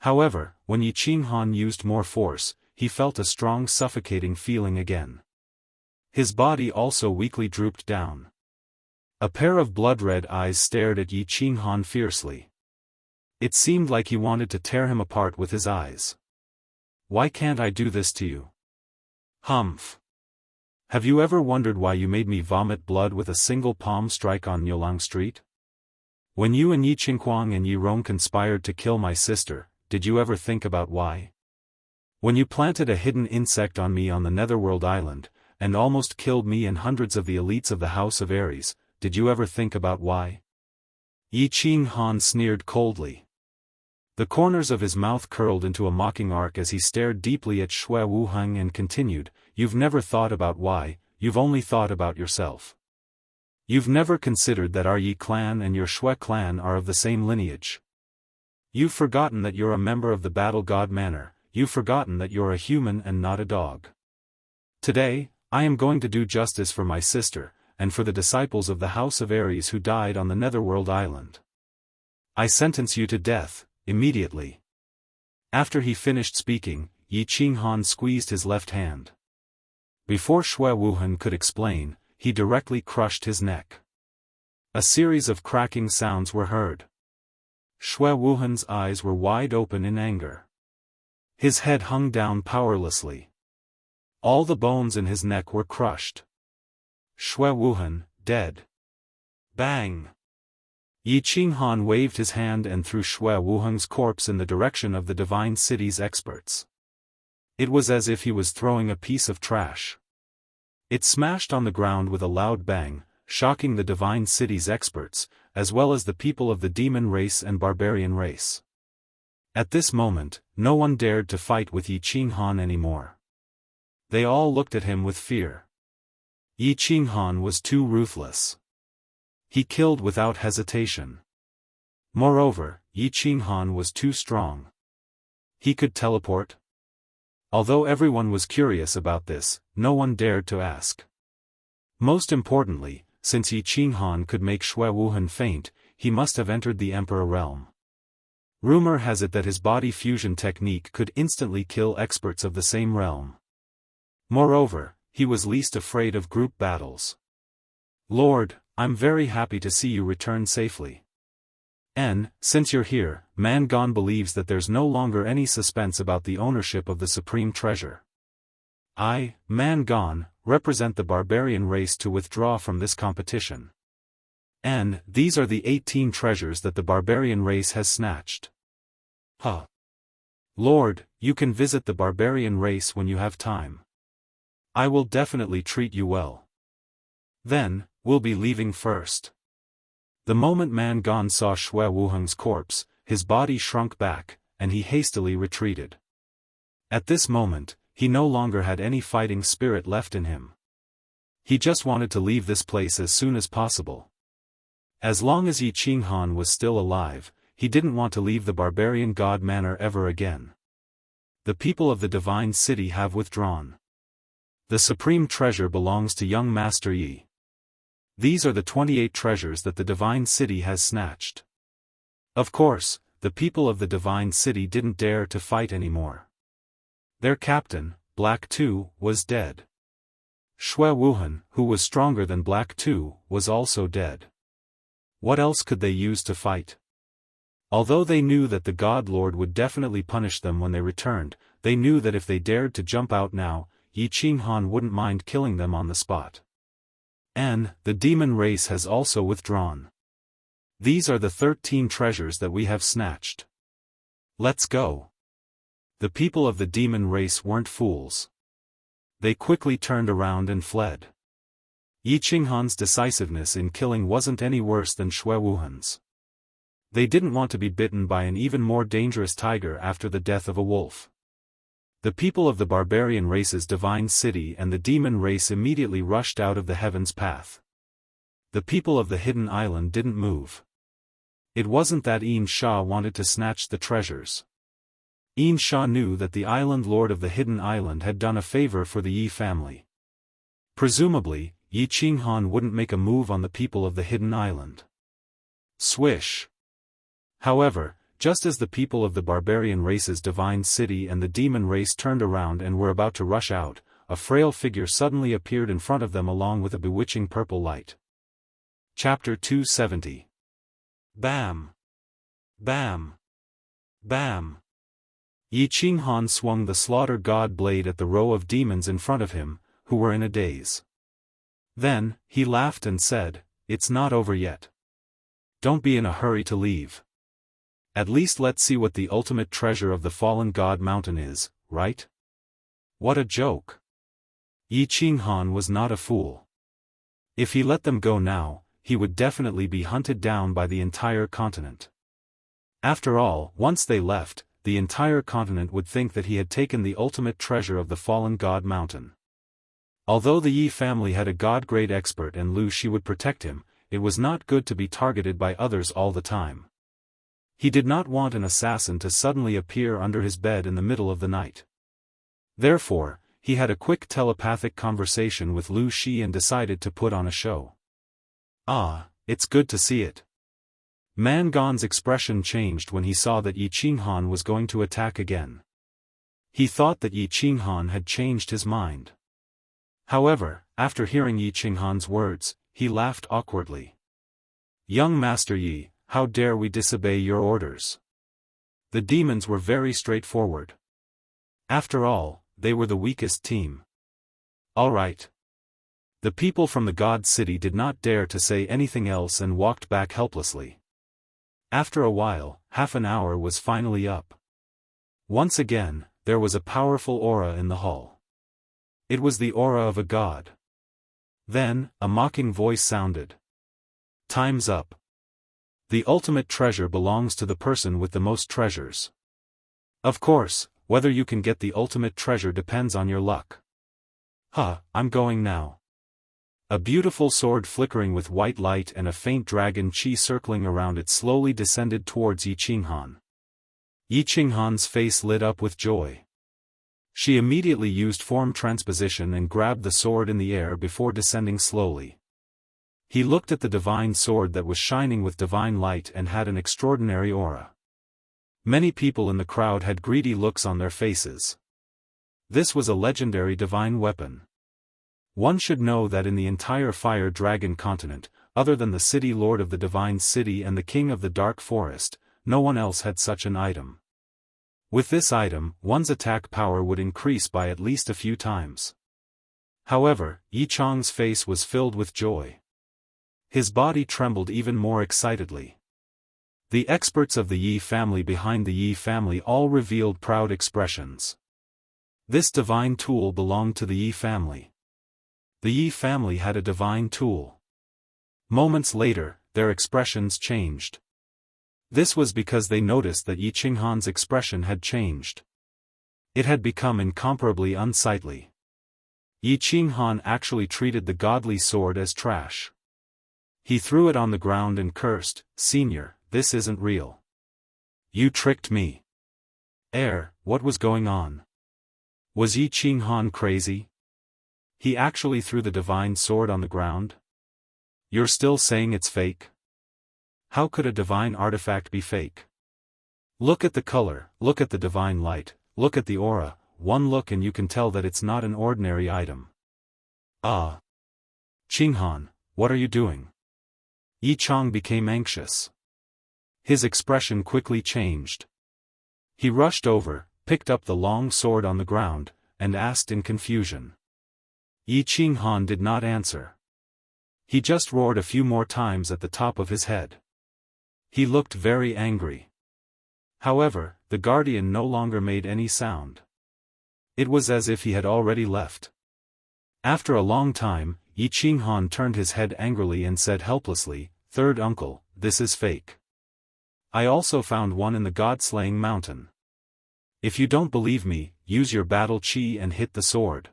However, when Yi Qinghan used more force, he felt a strong suffocating feeling again. His body also weakly drooped down. A pair of blood-red eyes stared at Yi Qinghan fiercely. It seemed like he wanted to tear him apart with his eyes. Why can't I do this to you? Humph. Have you ever wondered why you made me vomit blood with a single palm strike on Niulang Street? When you and Yi Qinghuang and Yi Rong conspired to kill my sister, did you ever think about why? When you planted a hidden insect on me on the Netherworld Island, and almost killed me and hundreds of the elites of the House of Ares, did you ever think about why? Yi Qinghan sneered coldly. The corners of his mouth curled into a mocking arc as he stared deeply at Xue Wuhan and continued, You've never thought about why, you've only thought about yourself. You've never considered that our Yi clan and your Xue clan are of the same lineage. You've forgotten that you're a member of the Battle God Manor, you've forgotten that you're a human and not a dog. Today, I am going to do justice for my sister, and for the disciples of the House of Ares who died on the Netherworld Island. I sentence you to death, immediately. After he finished speaking, Yi Qinghan squeezed his left hand. Before Xue Wuhan could explain, he directly crushed his neck. A series of cracking sounds were heard. Xue Wuhan's eyes were wide open in anger. His head hung down powerlessly. All the bones in his neck were crushed. Xue Wuhan, dead. Bang! Yi Qinghan waved his hand and threw Xue Wuhan's corpse in the direction of the Divine City's experts. It was as if he was throwing a piece of trash. It smashed on the ground with a loud bang, shocking the Divine City's experts, as well as the people of the demon race and barbarian race. At this moment, no one dared to fight with Yi Qinghan anymore. They all looked at him with fear. Yi Qinghan was too ruthless. He killed without hesitation. Moreover, Yi Qinghan was too strong. He could teleport. Although everyone was curious about this, no one dared to ask. Most importantly, since Yi Qinghan could make Xue Wuhan faint, he must have entered the Emperor realm. Rumor has it that his body fusion technique could instantly kill experts of the same realm. Moreover, he was least afraid of group battles. Lord, I'm very happy to see you return safely. And, since you're here, Man Gone believes that there's no longer any suspense about the ownership of the supreme treasure. I, Man Gone, represent the barbarian race to withdraw from this competition. And, these are the 18 treasures that the barbarian race has snatched. Huh. Lord, you can visit the barbarian race when you have time. I will definitely treat you well. Then, we'll be leaving first. The moment Man Gone saw Xue Wuhan's corpse, his body shrunk back, and he hastily retreated. At this moment, he no longer had any fighting spirit left in him. He just wanted to leave this place as soon as possible. As long as Yi Qinghan was still alive, he didn't want to leave the barbarian god manor ever again. The people of the divine city have withdrawn. The supreme treasure belongs to young Master Yi. These are the 28 treasures that the divine city has snatched. Of course, the people of the divine city didn't dare to fight anymore. Their captain, Black 2, was dead. Xue Wuhan, who was stronger than Black 2, was also dead. What else could they use to fight? Although they knew that the God Lord would definitely punish them when they returned, they knew that if they dared to jump out now, Yi Qinghan wouldn't mind killing them on the spot. And, the demon race has also withdrawn. These are the 13 treasures that we have snatched. Let's go. The people of the demon race weren't fools. They quickly turned around and fled. Yi Qinghan's decisiveness in killing wasn't any worse than Xue Wuhan's. They didn't want to be bitten by an even more dangerous tiger after the death of a wolf. The people of the barbarian race's divine city and the demon race immediately rushed out of the heaven's path. The people of the hidden island didn't move. It wasn't that Yin Sha wanted to snatch the treasures. Yin Sha knew that the island lord of the hidden island had done a favor for the Yi family. Presumably, Yi Qinghan wouldn't make a move on the people of the hidden island. Swish. However, just as the people of the barbarian race's divine city and the demon race turned around and were about to rush out, a frail figure suddenly appeared in front of them along with a bewitching purple light. Chapter 270. Bam! Bam! Bam! Yi Qinghan swung the slaughter god blade at the row of demons in front of him, who were in a daze. Then, he laughed and said, "It's not over yet. Don't be in a hurry to leave. At least let's see what the ultimate treasure of the fallen god mountain is, right?" What a joke. Yi Qinghan was not a fool. If he let them go now, he would definitely be hunted down by the entire continent. After all, once they left, the entire continent would think that he had taken the ultimate treasure of the fallen god mountain. Although the Yi family had a god-grade expert and Lu Shi would protect him, it was not good to be targeted by others all the time. He did not want an assassin to suddenly appear under his bed in the middle of the night. Therefore, he had a quick telepathic conversation with Lu Shi and decided to put on a show. "Ah, it's good to see it." Man Gon's expression changed when he saw that Yi Qinghan was going to attack again. He thought that Yi Qinghan had changed his mind. However, after hearing Yi Qinghan's words, he laughed awkwardly. "Young Master Yi, how dare we disobey your orders?" The demons were very straightforward. After all, they were the weakest team. All right. The people from the God City did not dare to say anything else and walked back helplessly. After a while, half an hour was finally up. Once again, there was a powerful aura in the hall. It was the aura of a god. Then, a mocking voice sounded. "Time's up. The ultimate treasure belongs to the person with the most treasures. Of course, whether you can get the ultimate treasure depends on your luck. I'm going now." A beautiful sword flickering with white light and a faint dragon chi circling around it slowly descended towards Yi Qinghan. Yi Qinghan's face lit up with joy. She immediately used form transposition and grabbed the sword in the air before descending slowly. He looked at the divine sword that was shining with divine light and had an extraordinary aura. Many people in the crowd had greedy looks on their faces. This was a legendary divine weapon. One should know that in the entire Fire Dragon continent, other than the city lord of the divine city and the king of the dark forest, no one else had such an item. With this item, one's attack power would increase by at least a few times. However, Yi Chang's face was filled with joy. His body trembled even more excitedly. The experts of the Yi family behind the Yi family all revealed proud expressions. This divine tool belonged to the Yi family. The Yi family had a divine tool. Moments later, their expressions changed. This was because they noticed that Yi Qinghan's expression had changed. It had become incomparably unsightly. Yi Qinghan actually treated the godly sword as trash. He threw it on the ground and cursed, "Senior, this isn't real. You tricked me. what was going on? Was Yi Qinghan crazy? He actually threw the divine sword on the ground? You're still saying it's fake? How could a divine artifact be fake? Look at the color, look at the divine light, look at the aura, one look and you can tell that it's not an ordinary item. Ah! Qinghan, what are you doing? Yi Chang became anxious. His expression quickly changed. He rushed over, picked up the long sword on the ground, and asked in confusion. Yi Qinghan did not answer. He just roared a few more times at the top of his head. He looked very angry. However, the guardian no longer made any sound. It was as if he had already left. After a long time, Yi Qinghan turned his head angrily and said helplessly, "Third uncle, this is fake. I also found one in the god-slaying mountain. If you don't believe me, use your battle chi and hit the sword."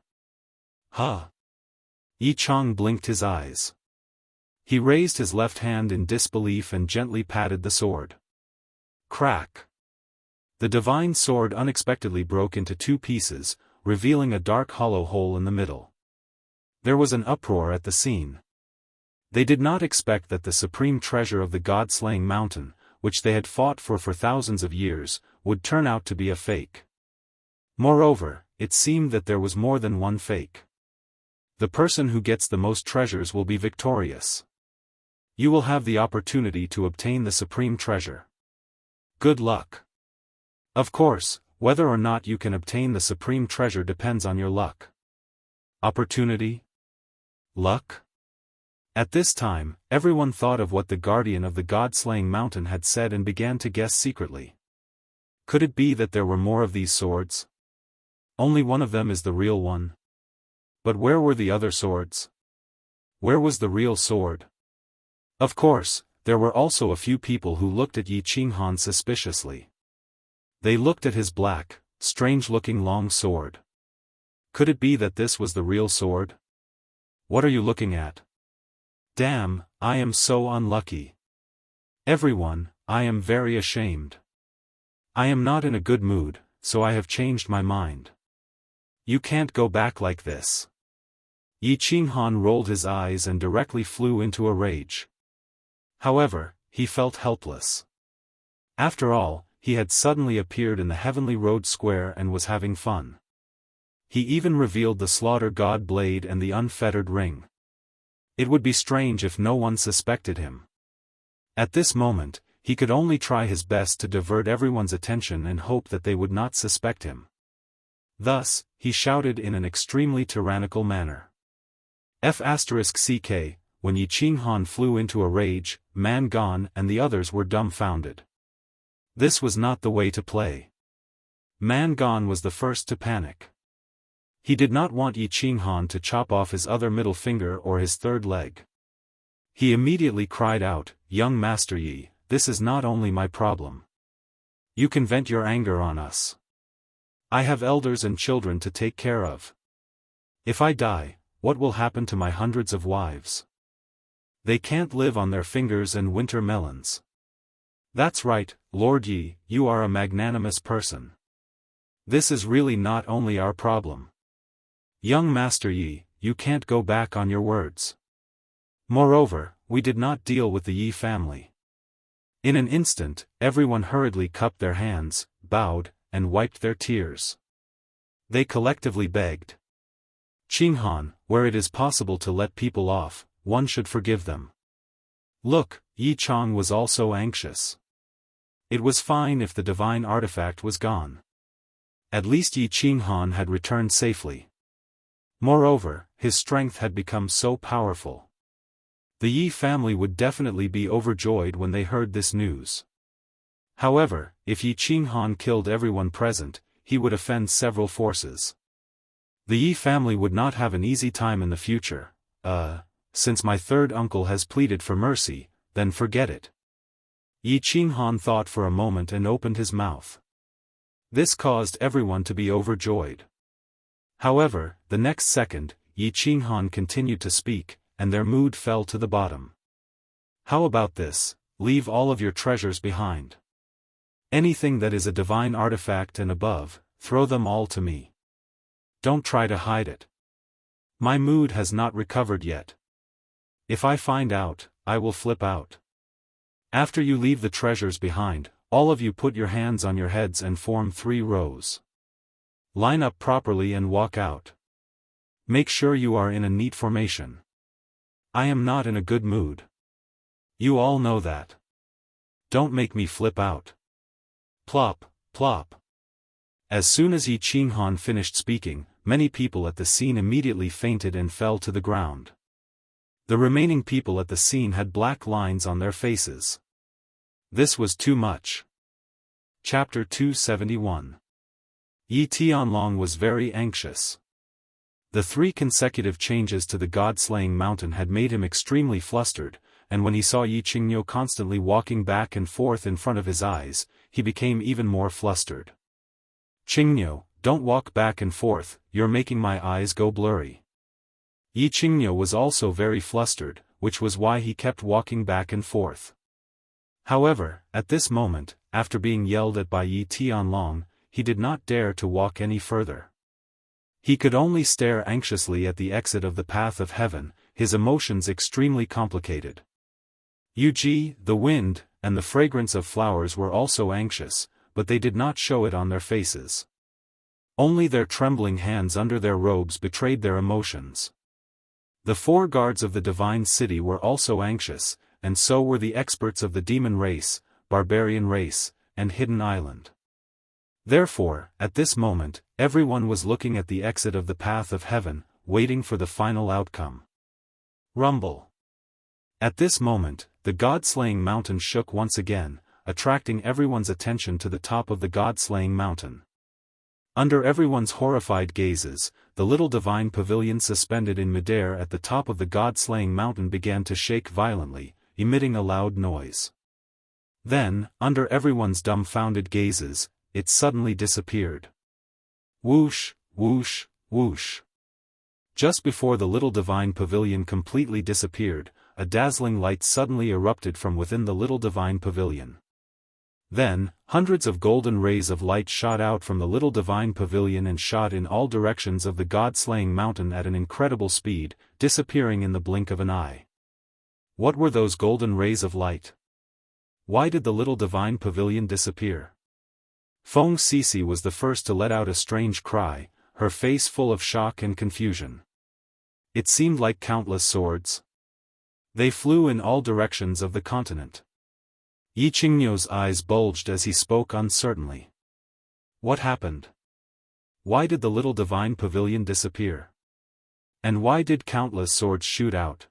Huh? Yi Chang blinked his eyes. He raised his left hand in disbelief and gently patted the sword. Crack! The divine sword unexpectedly broke into two pieces, revealing a dark hollow hole in the middle. There was an uproar at the scene. They did not expect that the supreme treasure of the god-slaying mountain, which they had fought for thousands of years, would turn out to be a fake. Moreover, it seemed that there was more than one fake. The person who gets the most treasures will be victorious. You will have the opportunity to obtain the supreme treasure. Good luck. Of course, whether or not you can obtain the supreme treasure depends on your luck. Opportunity? Luck? At this time, everyone thought of what the guardian of the god-slaying mountain had said and began to guess secretly. Could it be that there were more of these swords? Only one of them is the real one. But where were the other swords? Where was the real sword? Of course, there were also a few people who looked at Yi Qinghan suspiciously. They looked at his black, strange-looking long sword. Could it be that this was the real sword? What are you looking at? Damn, I am so unlucky. Everyone, I am very ashamed. I am not in a good mood, so I have changed my mind. You can't go back like this. Yi Qinghan rolled his eyes and directly flew into a rage. However, he felt helpless. After all, he had suddenly appeared in the heavenly road square and was having fun. He even revealed the slaughter god blade and the unfettered ring. It would be strange if no one suspected him. At this moment, he could only try his best to divert everyone's attention and hope that they would not suspect him. Thus, he shouted in an extremely tyrannical manner. F***ck, when Yi Qinghan flew into a rage, Man Gan and the others were dumbfounded. This was not the way to play. Man Gan was the first to panic. He did not want Yi Qinghan to chop off his other middle finger or his third leg. He immediately cried out, "Young Master Yi, this is not only my problem. You can vent your anger on us. I have elders and children to take care of. If I die, what will happen to my hundreds of wives? They can't live on their fingers and winter melons." That's right, Lord Yi, you are a magnanimous person. This is really not only our problem. Young Master Yi, you can't go back on your words. Moreover, we did not deal with the Yi family. In an instant, everyone hurriedly cupped their hands, bowed, and wiped their tears. They collectively begged. Qinghan, where it is possible to let people off, one should forgive them. Look, Yi Chang was also anxious. It was fine if the divine artifact was gone. At least Yi Qinghan had returned safely. Moreover, his strength had become so powerful. The Yi family would definitely be overjoyed when they heard this news. However, if Yi Qinghan killed everyone present, he would offend several forces. The Yi family would not have an easy time in the future. Since my third uncle has pleaded for mercy, then forget it. Yi Qinghan thought for a moment and opened his mouth. This caused everyone to be overjoyed. However, the next second, Yi Qinghan continued to speak, and their mood fell to the bottom. How about this? Leave all of your treasures behind. Anything that is a divine artifact and above, throw them all to me. Don't try to hide it. My mood has not recovered yet. If I find out, I will flip out. After you leave the treasures behind, all of you put your hands on your heads and form 3 rows. Line up properly and walk out. Make sure you are in a neat formation. I am not in a good mood. You all know that. Don't make me flip out. Plop, plop. As soon as Yi Qinghan finished speaking, many people at the scene immediately fainted and fell to the ground. The remaining people at the scene had black lines on their faces. This was too much. Chapter 271. Yi Tianlong was very anxious. The 3 consecutive changes to the god-slaying mountain had made him extremely flustered, and when he saw Yi Qingniu constantly walking back and forth in front of his eyes, he became even more flustered. Qingniu, don't walk back and forth, you're making my eyes go blurry. Yi Qingniu was also very flustered, which was why he kept walking back and forth. However, at this moment, after being yelled at by Yi Tianlong, he did not dare to walk any further. He could only stare anxiously at the exit of the path of heaven, his emotions extremely complicated. Yuji, the wind, and the fragrance of flowers were also anxious, but they did not show it on their faces. Only their trembling hands under their robes betrayed their emotions. The 4 guards of the divine city were also anxious, and so were the experts of the demon race, barbarian race, and hidden island. Therefore, at this moment, everyone was looking at the exit of the path of heaven, waiting for the final outcome. Rumble. At this moment, the god-slaying mountain shook once again, attracting everyone's attention to the top of the god-slaying mountain. Under everyone's horrified gazes, the little divine pavilion suspended in midair at the top of the god-slaying mountain began to shake violently, emitting a loud noise. Then, under everyone's dumbfounded gazes, it suddenly disappeared. Whoosh, whoosh, whoosh. Just before the little divine pavilion completely disappeared, a dazzling light suddenly erupted from within the little divine pavilion. Then, hundreds of golden rays of light shot out from the little divine pavilion and shot in all directions of the god-slaying mountain at an incredible speed, disappearing in the blink of an eye. What were those golden rays of light? Why did the little divine pavilion disappear? Feng Sisi was the first to let out a strange cry, her face full of shock and confusion. It seemed like countless swords. They flew in all directions of the continent. Yi Qingniu's eyes bulged as he spoke uncertainly. What happened? Why did the little divine pavilion disappear? And why did countless swords shoot out?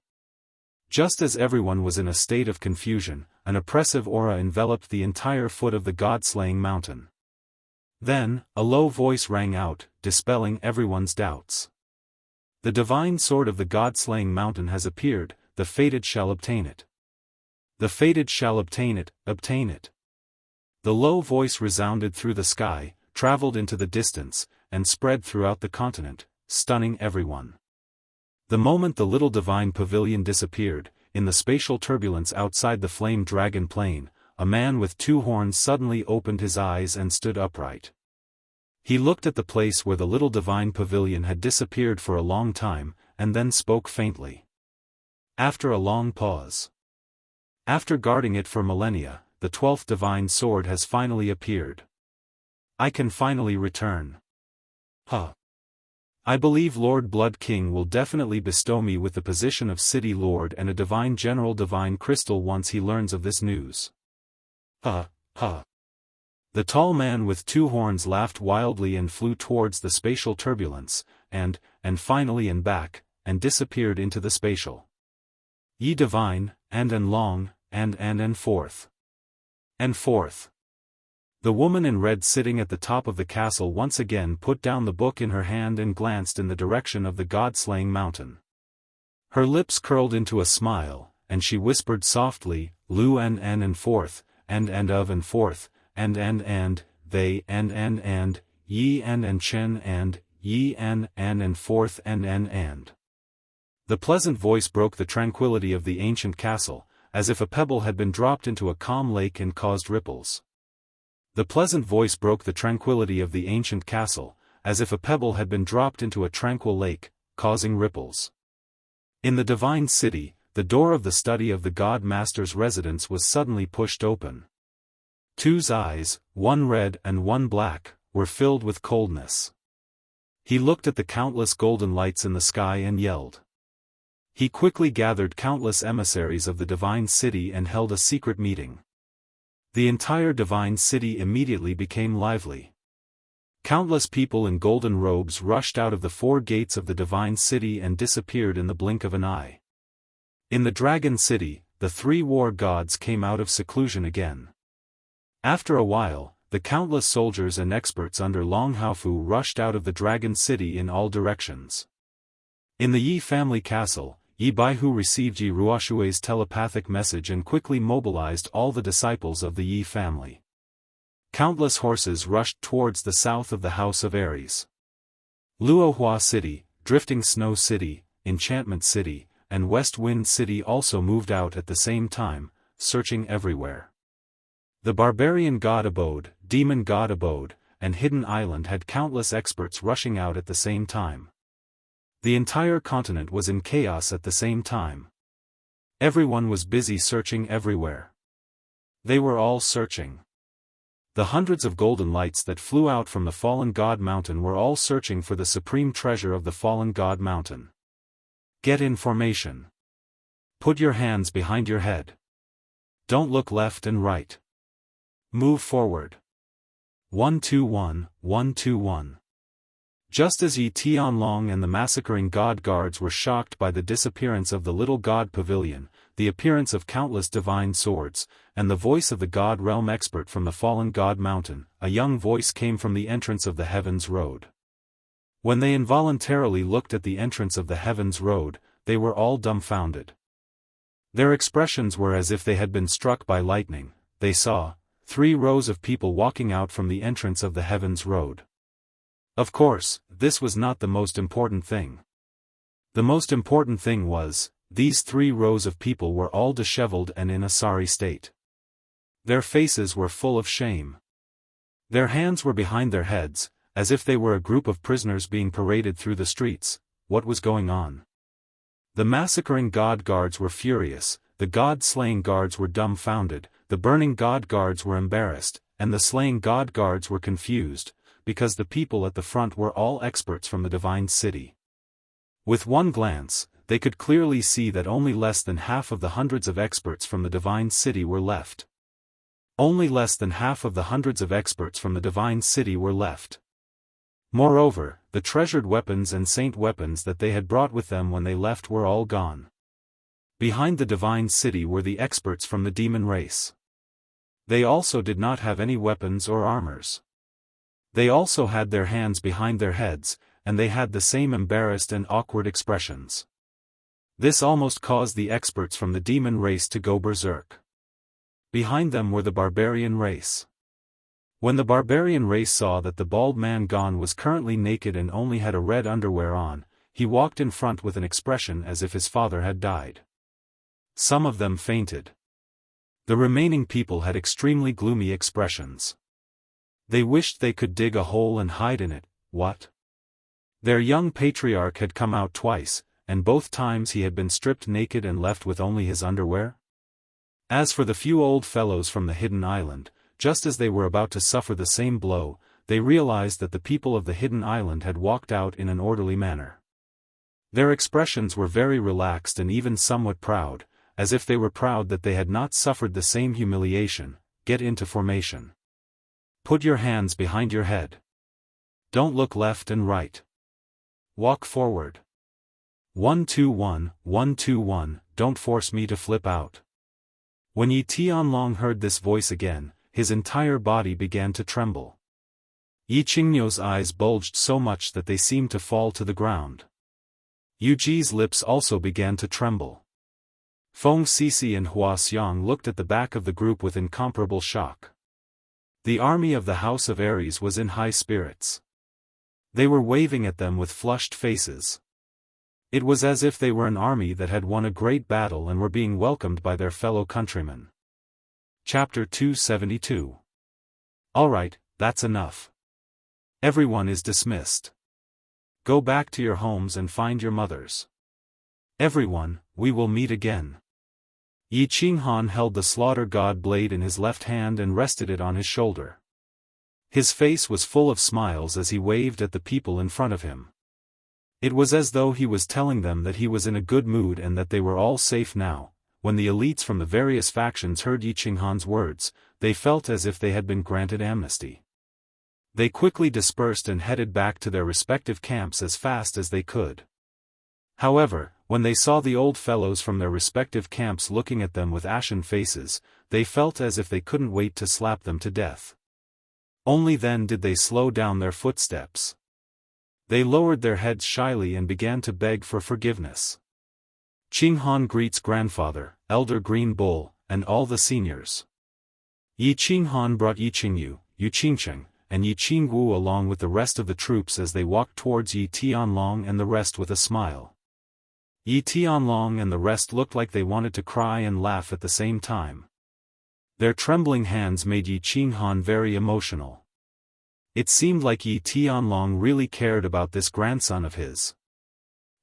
Just as everyone was in a state of confusion, an oppressive aura enveloped the entire foot of the god-slaying mountain. Then, a low voice rang out, dispelling everyone's doubts. The divine sword of the god-slaying mountain has appeared, the fated shall obtain it. The fated shall obtain it, obtain it. The low voice resounded through the sky, traveled into the distance, and spread throughout the continent, stunning everyone. The moment the little divine pavilion disappeared, in the spatial turbulence outside the flame dragon plane, a man with 2 horns suddenly opened his eyes and stood upright. He looked at the place where the little divine pavilion had disappeared for a long time, and then spoke faintly. After a long pause. After guarding it for millennia, the 12th divine sword has finally appeared. I can finally return. I believe Lord Blood King will definitely bestow me with the position of City Lord and a divine general divine crystal once he learns of this news. The tall man with 2 horns laughed wildly and flew towards the spatial turbulence, and finally and back, and disappeared into the spatial. Ye divine, and long, and forth. And forth. The woman in red sitting at the top of the castle once again put down the book in her hand and glanced in the direction of the god-slaying mountain. Her lips curled into a smile, and she whispered softly, Lu and forth, and of and forth, and they and ye and chen and ye and forth and. The pleasant voice broke the tranquility of the ancient castle, as if a pebble had been dropped into a calm lake and caused ripples. The pleasant voice broke the tranquility of the ancient castle, as if a pebble had been dropped into a tranquil lake, causing ripples. In the divine city, the door of the study of the God Master's residence was suddenly pushed open. Tu's eyes, one red and one black, were filled with coldness. He looked at the countless golden lights in the sky and yelled. He quickly gathered countless emissaries of the divine city and held a secret meeting. The entire divine city immediately became lively. Countless people in golden robes rushed out of the 4 gates of the divine city and disappeared in the blink of an eye. In the dragon city, the 3 war gods came out of seclusion again. After a while, the countless soldiers and experts under Long Haofu rushed out of the dragon city in all directions. In the Yi family castle, Yi Baihu received Yi Ruoshui's telepathic message and quickly mobilized all the disciples of the Yi family. Countless horses rushed towards the south of the House of Aries. Luohua City, Drifting Snow City, Enchantment City, and West Wind City also moved out at the same time, searching everywhere. The Barbarian God Abode, Demon God Abode, and Hidden Island had countless experts rushing out at the same time. The entire continent was in chaos at the same time. Everyone was busy searching everywhere. They were all searching. The hundreds of golden lights that flew out from the fallen God Mountain were all searching for the supreme treasure of the fallen God Mountain. Get in formation. Put your hands behind your head. Don't look left and right. Move forward. 1-2-1, 1-2-1. Just as Yi Tianlong and the massacring God guards were shocked by the disappearance of the little God pavilion, the appearance of countless divine swords, and the voice of the God realm expert from the fallen God Mountain, a young voice came from the entrance of the Heavens Road. When they involuntarily looked at the entrance of the Heavens Road, they were all dumbfounded. Their expressions were as if they had been struck by lightning. They saw 3 rows of people walking out from the entrance of the Heavens Road. Of course, this was not the most important thing. The most important thing was, these 3 rows of people were all disheveled and in a sorry state. Their faces were full of shame. Their hands were behind their heads, as if they were a group of prisoners being paraded through the streets. What was going on? The massacring God guards were furious, the God-slaying guards were dumbfounded, the burning God guards were embarrassed, and the slaying God guards were confused, because the people at the front were all experts from the divine city. With one glance, they could clearly see that only less than half of the hundreds of experts from the divine city were left. Only less than half of the hundreds of experts from the divine city were left. Moreover, the treasured weapons and saint weapons that they had brought with them when they left were all gone. Behind the divine city were the experts from the demon race. They also did not have any weapons or armors. They also had their hands behind their heads, and they had the same embarrassed and awkward expressions. This almost caused the experts from the demon race to go berserk. Behind them were the barbarian race. When the barbarian race saw that the bald man gone was currently naked and only had a red underwear on, he walked in front with an expression as if his father had died. Some of them fainted. The remaining people had extremely gloomy expressions. They wished they could dig a hole and hide in it. What? Their young patriarch had come out twice, and both times he had been stripped naked and left with only his underwear? As for the few old fellows from the Hidden Island, just as they were about to suffer the same blow, they realized that the people of the Hidden Island had walked out in an orderly manner. Their expressions were very relaxed and even somewhat proud, as if they were proud that they had not suffered the same humiliation. Get into formation. Put your hands behind your head. Don't look left and right. Walk forward. 1-2-1, 1-2-1, don't force me to flip out. When Yi Tianlong heard this voice again, his entire body began to tremble. Yi Qingnou's eyes bulged so much that they seemed to fall to the ground. Yu Ji's lips also began to tremble. Feng Sisi and Hua Xiang looked at the back of the group with incomparable shock. The army of the House of Aries was in high spirits. They were waving at them with flushed faces. It was as if they were an army that had won a great battle and were being welcomed by their fellow countrymen. Chapter 272. Alright, that's enough. Everyone is dismissed. Go back to your homes and find your mothers. Everyone, we will meet again. Yi Qinghan held the slaughter god blade in his left hand and rested it on his shoulder. His face was full of smiles as he waved at the people in front of him. It was as though he was telling them that he was in a good mood and that they were all safe now. When the elites from the various factions heard Yi Qinghan's words, they felt as if they had been granted amnesty. They quickly dispersed and headed back to their respective camps as fast as they could. However, when they saw the old fellows from their respective camps looking at them with ashen faces, they felt as if they couldn't wait to slap them to death. Only then did they slow down their footsteps. They lowered their heads shyly and began to beg for forgiveness. Qinghan greets grandfather, elder Green Bull, and all the seniors. Yi Qinghan brought Yi Qingyu, Yu Qingcheng, and Yi Qingwu along with the rest of the troops as they walked towards Yi Tianlong and the rest with a smile. Yi Tianlong and the rest looked like they wanted to cry and laugh at the same time. Their trembling hands made Yi Qinghan very emotional. It seemed like Yi Tianlong really cared about this grandson of his.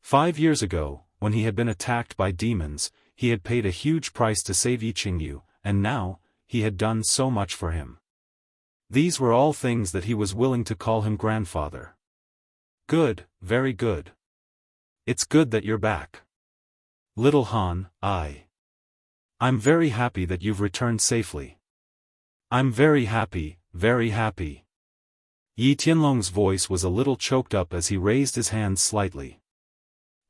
5 years ago, when he had been attacked by demons, he had paid a huge price to save Yi Qingyu, and now, he had done so much for him. These were all things that he was willing to call him grandfather. Good, very good. It's good that you're back. Little Han, I'm very happy that you've returned safely. I'm very happy, very happy. Yi Tianlong's voice was a little choked up as he raised his hands slightly.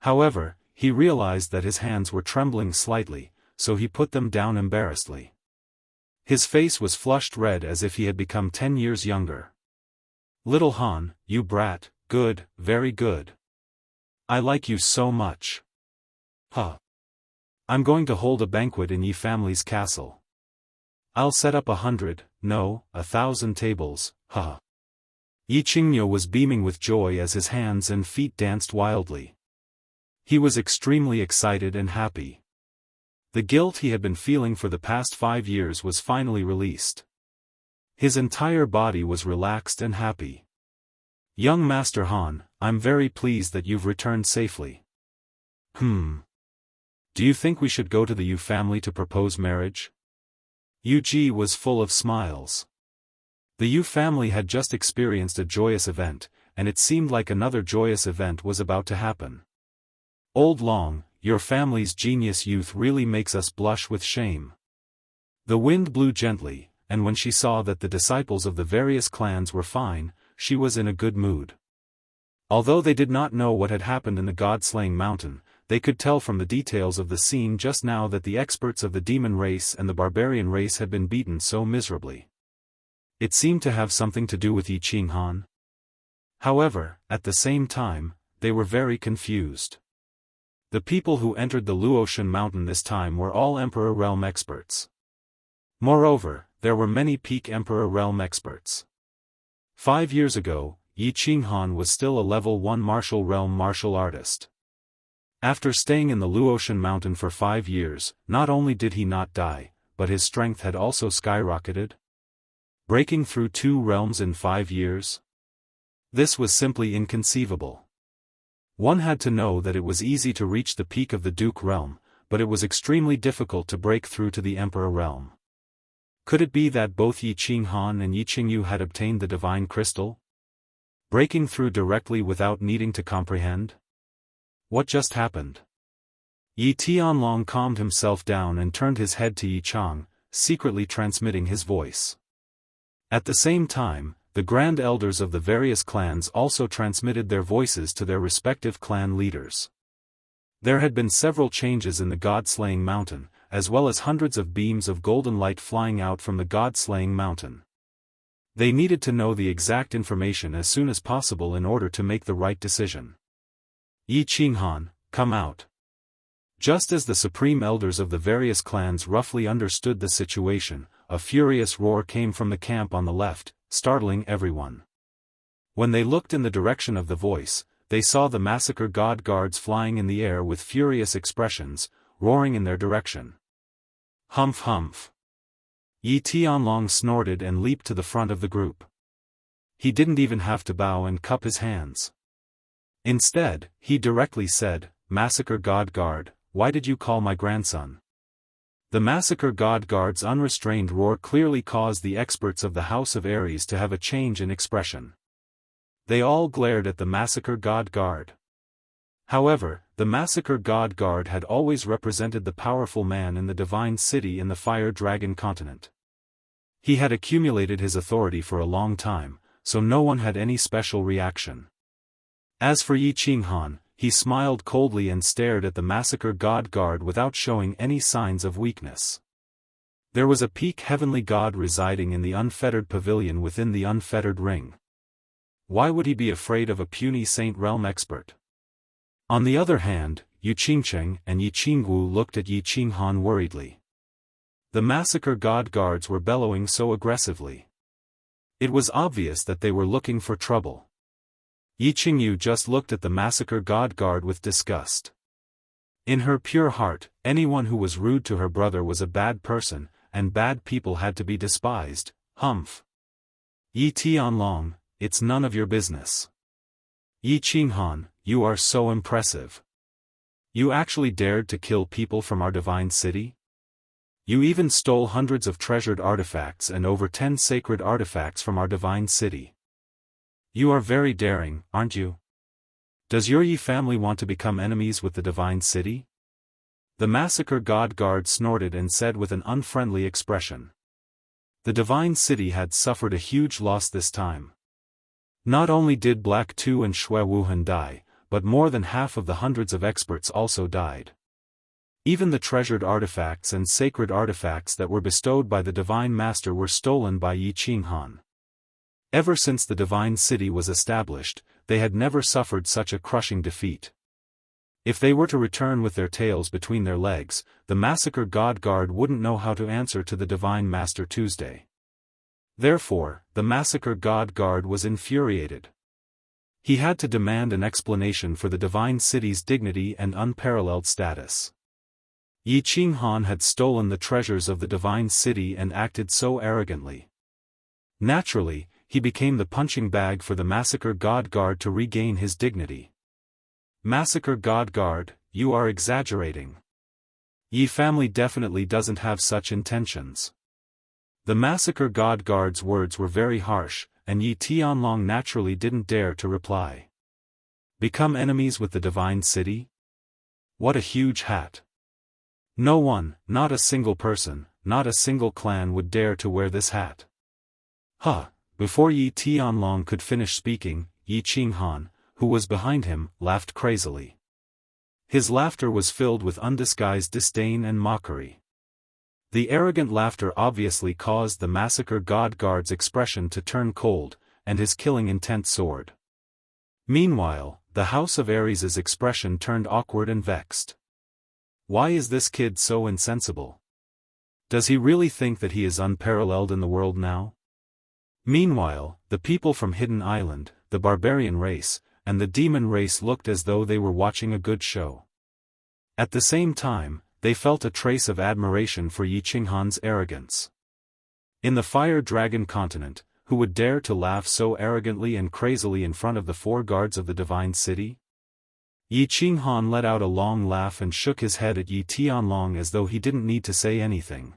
However, he realized that his hands were trembling slightly, so he put them down embarrassedly. His face was flushed red as if he had become 10 years younger. Little Han, you brat, good, very good. I like you so much. I'm going to hold a banquet in Yi family's castle. I'll set up 100, no, 1,000 tables, Yi Qingyu was beaming with joy as his hands and feet danced wildly. He was extremely excited and happy. The guilt he had been feeling for the past 5 years was finally released. His entire body was relaxed and happy. Young Master Han, I'm very pleased that you've returned safely. Do you think we should go to the Yu family to propose marriage? Yu Ji was full of smiles. The Yu family had just experienced a joyous event, and it seemed like another joyous event was about to happen. Old Long, your family's genius youth really makes us blush with shame. The wind blew gently, and when she saw that the disciples of the various clans were fine, she was in a good mood. Although they did not know what had happened in the God-slaying mountain, they could tell from the details of the scene just now that the experts of the demon race and the barbarian race had been beaten so miserably. It seemed to have something to do with Yi Qinghan. However, at the same time, they were very confused. The people who entered the Luotian mountain this time were all Emperor Realm experts. Moreover, there were many peak Emperor Realm experts. 5 years ago, Yi Qinghan was still a level 1 martial realm martial artist. After staying in the Luotian mountain for 5 years, not only did he not die, but his strength had also skyrocketed. Breaking through 2 realms in 5 years? This was simply inconceivable. One had to know that it was easy to reach the peak of the Duke realm, but it was extremely difficult to break through to the Emperor realm. Could it be that both Yi Qinghan and Yi Qingyu had obtained the divine crystal? Breaking through directly without needing to comprehend? What just happened? Yi Tianlong calmed himself down and turned his head to Yi Chang, secretly transmitting his voice. At the same time, the grand elders of the various clans also transmitted their voices to their respective clan leaders. There had been several changes in the God-slaying mountain, as well as hundreds of beams of golden light flying out from the God-slaying mountain. They needed to know the exact information as soon as possible in order to make the right decision. Yi Qinghan, come out. Just as the supreme elders of the various clans roughly understood the situation, a furious roar came from the camp on the left, startling everyone. When they looked in the direction of the voice, they saw the massacre god guards flying in the air with furious expressions, roaring in their direction. Humph humph. Yi Tianlong snorted and leaped to the front of the group. He didn't even have to bow and cup his hands. Instead, he directly said, "Massacre God Guard, why did you call my grandson?" The Massacre God Guard's unrestrained roar clearly caused the experts of the House of Aries to have a change in expression. They all glared at the Massacre God Guard. However, the Massacre God Guard had always represented the powerful man in the divine city in the Fire Dragon continent. He had accumulated his authority for a long time, so no one had any special reaction. As for Yi Qinghan, he smiled coldly and stared at the Massacre God Guard without showing any signs of weakness. There was a peak heavenly god residing in the unfettered pavilion within the unfettered ring. Why would he be afraid of a puny Saint Realm expert? On the other hand, Yu Qingcheng and Yi Qingwu looked at Yi Qinghan worriedly. The Massacre God Guards were bellowing so aggressively. It was obvious that they were looking for trouble. Yi Qingyu just looked at the Massacre God Guard with disgust. In her pure heart, anyone who was rude to her brother was a bad person, and bad people had to be despised. Humph. Yi Tianlong, it's none of your business. Yi Qinghan, you are so impressive. You actually dared to kill people from our divine city? You even stole hundreds of treasured artifacts and over 10 sacred artifacts from our divine city. You are very daring, aren't you? Does your Yi family want to become enemies with the divine city? The Massacre God Guard snorted and said with an unfriendly expression. The divine city had suffered a huge loss this time. Not only did Black Tu and Shui Wuhan die, but more than half of the hundreds of experts also died. Even the treasured artifacts and sacred artifacts that were bestowed by the Divine Master were stolen by Yi Qinghan. Ever since the Divine City was established, they had never suffered such a crushing defeat. If they were to return with their tails between their legs, the Massacre God Guard wouldn't know how to answer to the Divine Master Tuesday. Therefore, the Massacre God Guard was infuriated. He had to demand an explanation for the Divine City's dignity and unparalleled status. Yi Qinghan had stolen the treasures of the Divine City and acted so arrogantly. Naturally, he became the punching bag for the Massacre God Guard to regain his dignity. Massacre God Guard, you are exaggerating. Yi family definitely doesn't have such intentions. The Massacre God Guard's words were very harsh, and Yi Tianlong naturally didn't dare to reply. Become enemies with the Divine City? What a huge hat. No one, not a single person, not a single clan would dare to wear this hat. Huh, before Yi Tianlong could finish speaking, Yi Qinghan, who was behind him, laughed crazily. His laughter was filled with undisguised disdain and mockery. The arrogant laughter obviously caused the Massacre God Guard's expression to turn cold, and his killing intent soared. Meanwhile, the House of Aries' expression turned awkward and vexed. Why is this kid so insensible? Does he really think that he is unparalleled in the world now? Meanwhile, the people from Hidden Island, the barbarian race, and the demon race looked as though they were watching a good show. At the same time, they felt a trace of admiration for Yi Qinghan's arrogance. In the Fire Dragon continent, who would dare to laugh so arrogantly and crazily in front of the 4 guards of the Divine City? Yi Qinghan let out a long laugh and shook his head at Yi Tianlong as though he didn't need to say anything.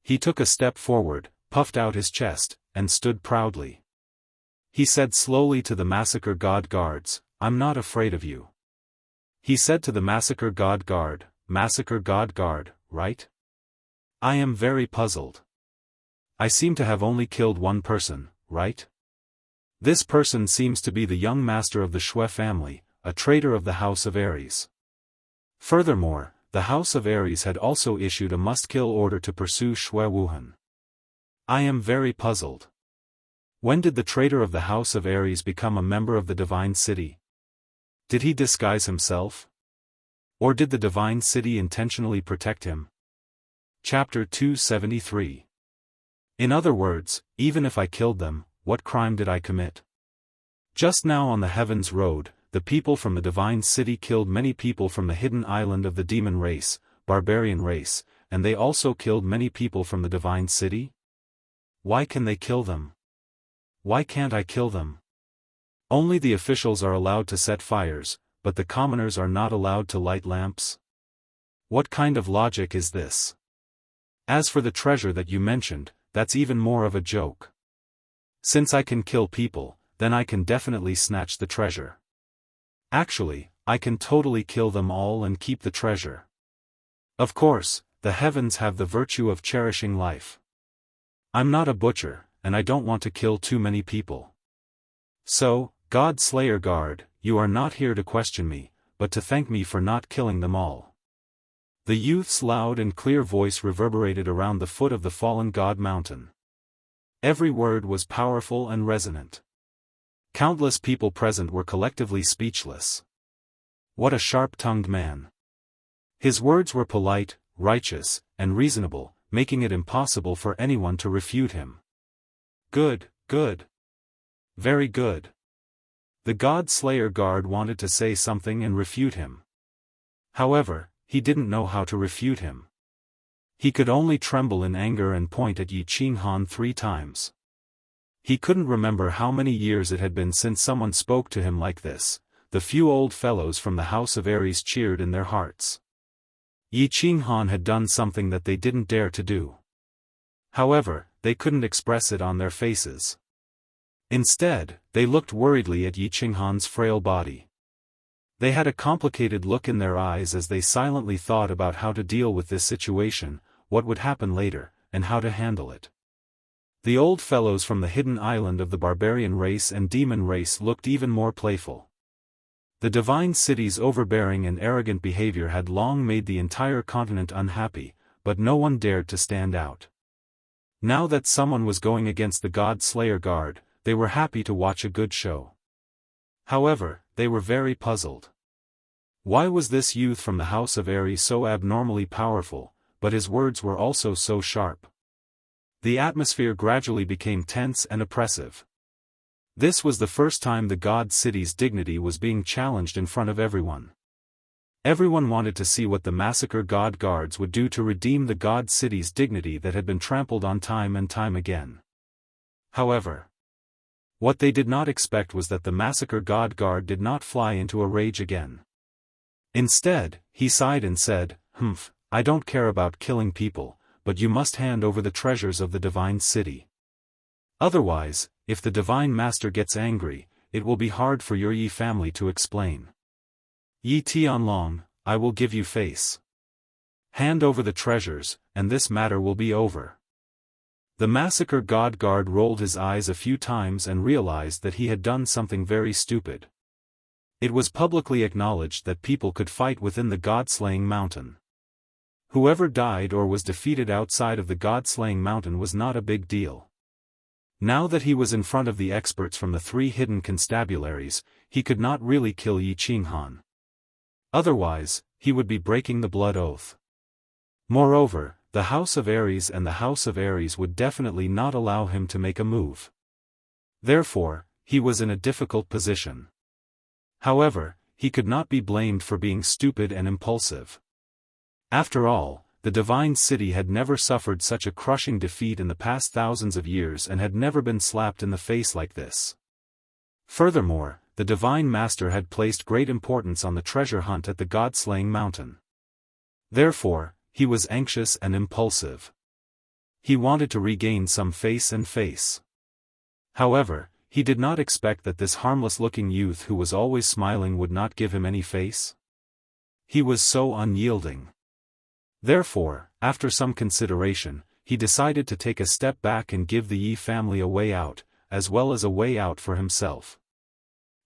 He took a step forward, puffed out his chest, and stood proudly. He said slowly to the Massacre God Guards, "I'm not afraid of you." He said to the Massacre God Guard, "Massacre God Guard, right? I am very puzzled. I seem to have only killed one person, right? This person seems to be the young master of the Shui family, a traitor of the House of Aries. Furthermore, the House of Aries had also issued a must-kill order to pursue Shui Wuhan. I am very puzzled. When did the traitor of the House of Aries become a member of the Divine City? Did he disguise himself? Or did the Divine City intentionally protect him? Chapter 273. In other words, even if I killed them, what crime did I commit? Just now on the Heavens Road, the people from the Divine City killed many people from the Hidden Island of the Demon race, Barbarian race, and they also killed many people from the divine city? Why can they kill them? Why can't I kill them? Only the officials are allowed to set fires, but the commoners are not allowed to light lamps? What kind of logic is this? As for the treasure that you mentioned, that's even more of a joke. Since I can kill people, then I can definitely snatch the treasure. Actually, I can totally kill them all and keep the treasure. Of course, the heavens have the virtue of cherishing life. I'm not a butcher, and I don't want to kill too many people. So, God Slayer Guard, you are not here to question me, but to thank me for not killing them all. The youth's loud and clear voice reverberated around the foot of the fallen god mountain. Every word was powerful and resonant. Countless people present were collectively speechless. What a sharp-tongued man. His words were polite, righteous, and reasonable, making it impossible for anyone to refute him. Good, good. Very good. The God Slayer Guard wanted to say something and refute him. However, he didn't know how to refute him. He could only tremble in anger and point at Yi Qinghan 3 times. He couldn't remember how many years it had been since someone spoke to him like this. The few old fellows from the House of Aries cheered in their hearts. Yi Qinghan had done something that they didn't dare to do. However, they couldn't express it on their faces. Instead, they looked worriedly at Yi Qinghan's frail body. They had a complicated look in their eyes as they silently thought about how to deal with this situation, what would happen later, and how to handle it. The old fellows from the hidden island of the barbarian race and demon race looked even more playful. The divine city's overbearing and arrogant behavior had long made the entire continent unhappy, but no one dared to stand out. Now that someone was going against the God Slayer Guard, they were happy to watch a good show. However, they were very puzzled. Why was this youth from the House of Aries so abnormally powerful, but his words were also so sharp? The atmosphere gradually became tense and oppressive. This was the first time the God City's dignity was being challenged in front of everyone. Everyone wanted to see what the Massacre God Guards would do to redeem the God City's dignity that had been trampled on time and time again. However, what they did not expect was that the Massacre God Guard did not fly into a rage again. Instead, he sighed and said, I don't care about killing people, but you must hand over the treasures of the divine city. Otherwise, if the divine master gets angry, it will be hard for your Yi family to explain. Yi Tianlong, I will give you face. Hand over the treasures, and this matter will be over. The Massacre God Guard rolled his eyes a few times and realized that he had done something very stupid. It was publicly acknowledged that people could fight within the God-slaying mountain. Whoever died or was defeated outside of the God-slaying mountain was not a big deal. Now that he was in front of the experts from the 3 hidden constabularies, he could not really kill Yi Qinghan. Otherwise, he would be breaking the blood oath. Moreover, the House of Aries and the House of Aries would definitely not allow him to make a move. Therefore, he was in a difficult position. However, he could not be blamed for being stupid and impulsive. After all, the divine city had never suffered such a crushing defeat in the past thousands of years and had never been slapped in the face like this. Furthermore, the divine master had placed great importance on the treasure hunt at the God-slaying mountain. Therefore, he was anxious and impulsive. He wanted to regain some face. However, he did not expect that this harmless-looking youth who was always smiling would not give him any face. He was so unyielding. Therefore, after some consideration, he decided to take a step back and give the Yi family a way out, as well as a way out for himself.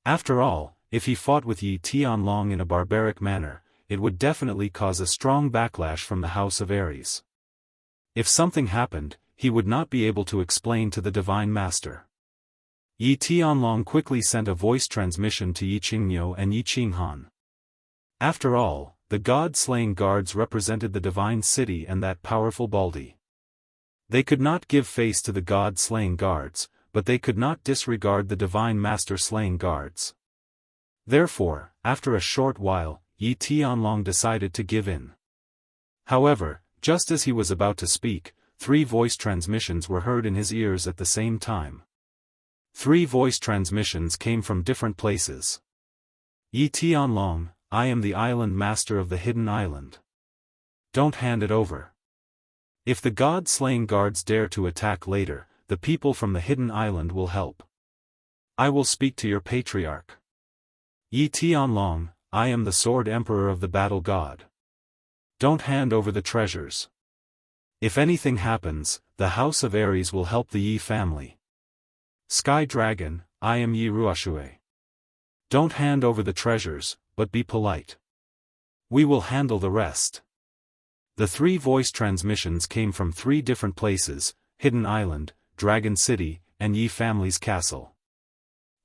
After all, if he fought with Yi Tianlong in a barbaric manner, it would definitely cause a strong backlash from the House of Aries. If something happened, he would not be able to explain to the Divine Master. Yi Tianlong quickly sent a voice transmission to Yi Qingniu and Yi Qinghan. After all, the God-slaying guards represented the divine city and that powerful Baldi. They could not give face to the God-slaying guards, but they could not disregard the divine master-slaying guards. Therefore, after a short while, Yi Tianlong decided to give in. However, just as he was about to speak, 3 voice transmissions were heard in his ears at the same time. 3 voice transmissions came from different places. Yi Tianlong, I am the island master of the hidden island. Don't hand it over. If the god-slaying guards dare to attack later, the people from the hidden island will help. I will speak to your patriarch. Yi Tianlong, I am the sword emperor of the battle god. Don't hand over the treasures. If anything happens, the house of Aries will help the Yi family. Sky Dragon, I am Yi Ruoxue. Don't hand over the treasures, but be polite. We will handle the rest. The 3 voice transmissions came from 3 different places: Hidden Island, Dragon City, and Yi family's castle.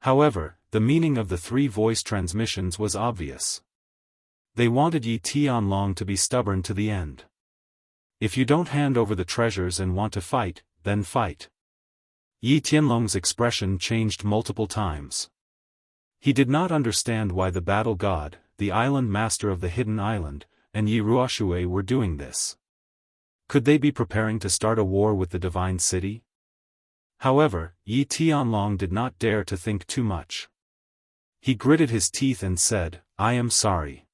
However, the meaning of the 3 voice transmissions was obvious. They wanted Yi Tianlong to be stubborn to the end. If you don't hand over the treasures and want to fight, then fight. Yi Tianlong's expression changed multiple times. He did not understand why the battle god, the island master of the hidden island, and Yi Ruoxue were doing this. Could they be preparing to start a war with the divine city? However, Yi Tianlong did not dare to think too much. He gritted his teeth and said, I am sorry.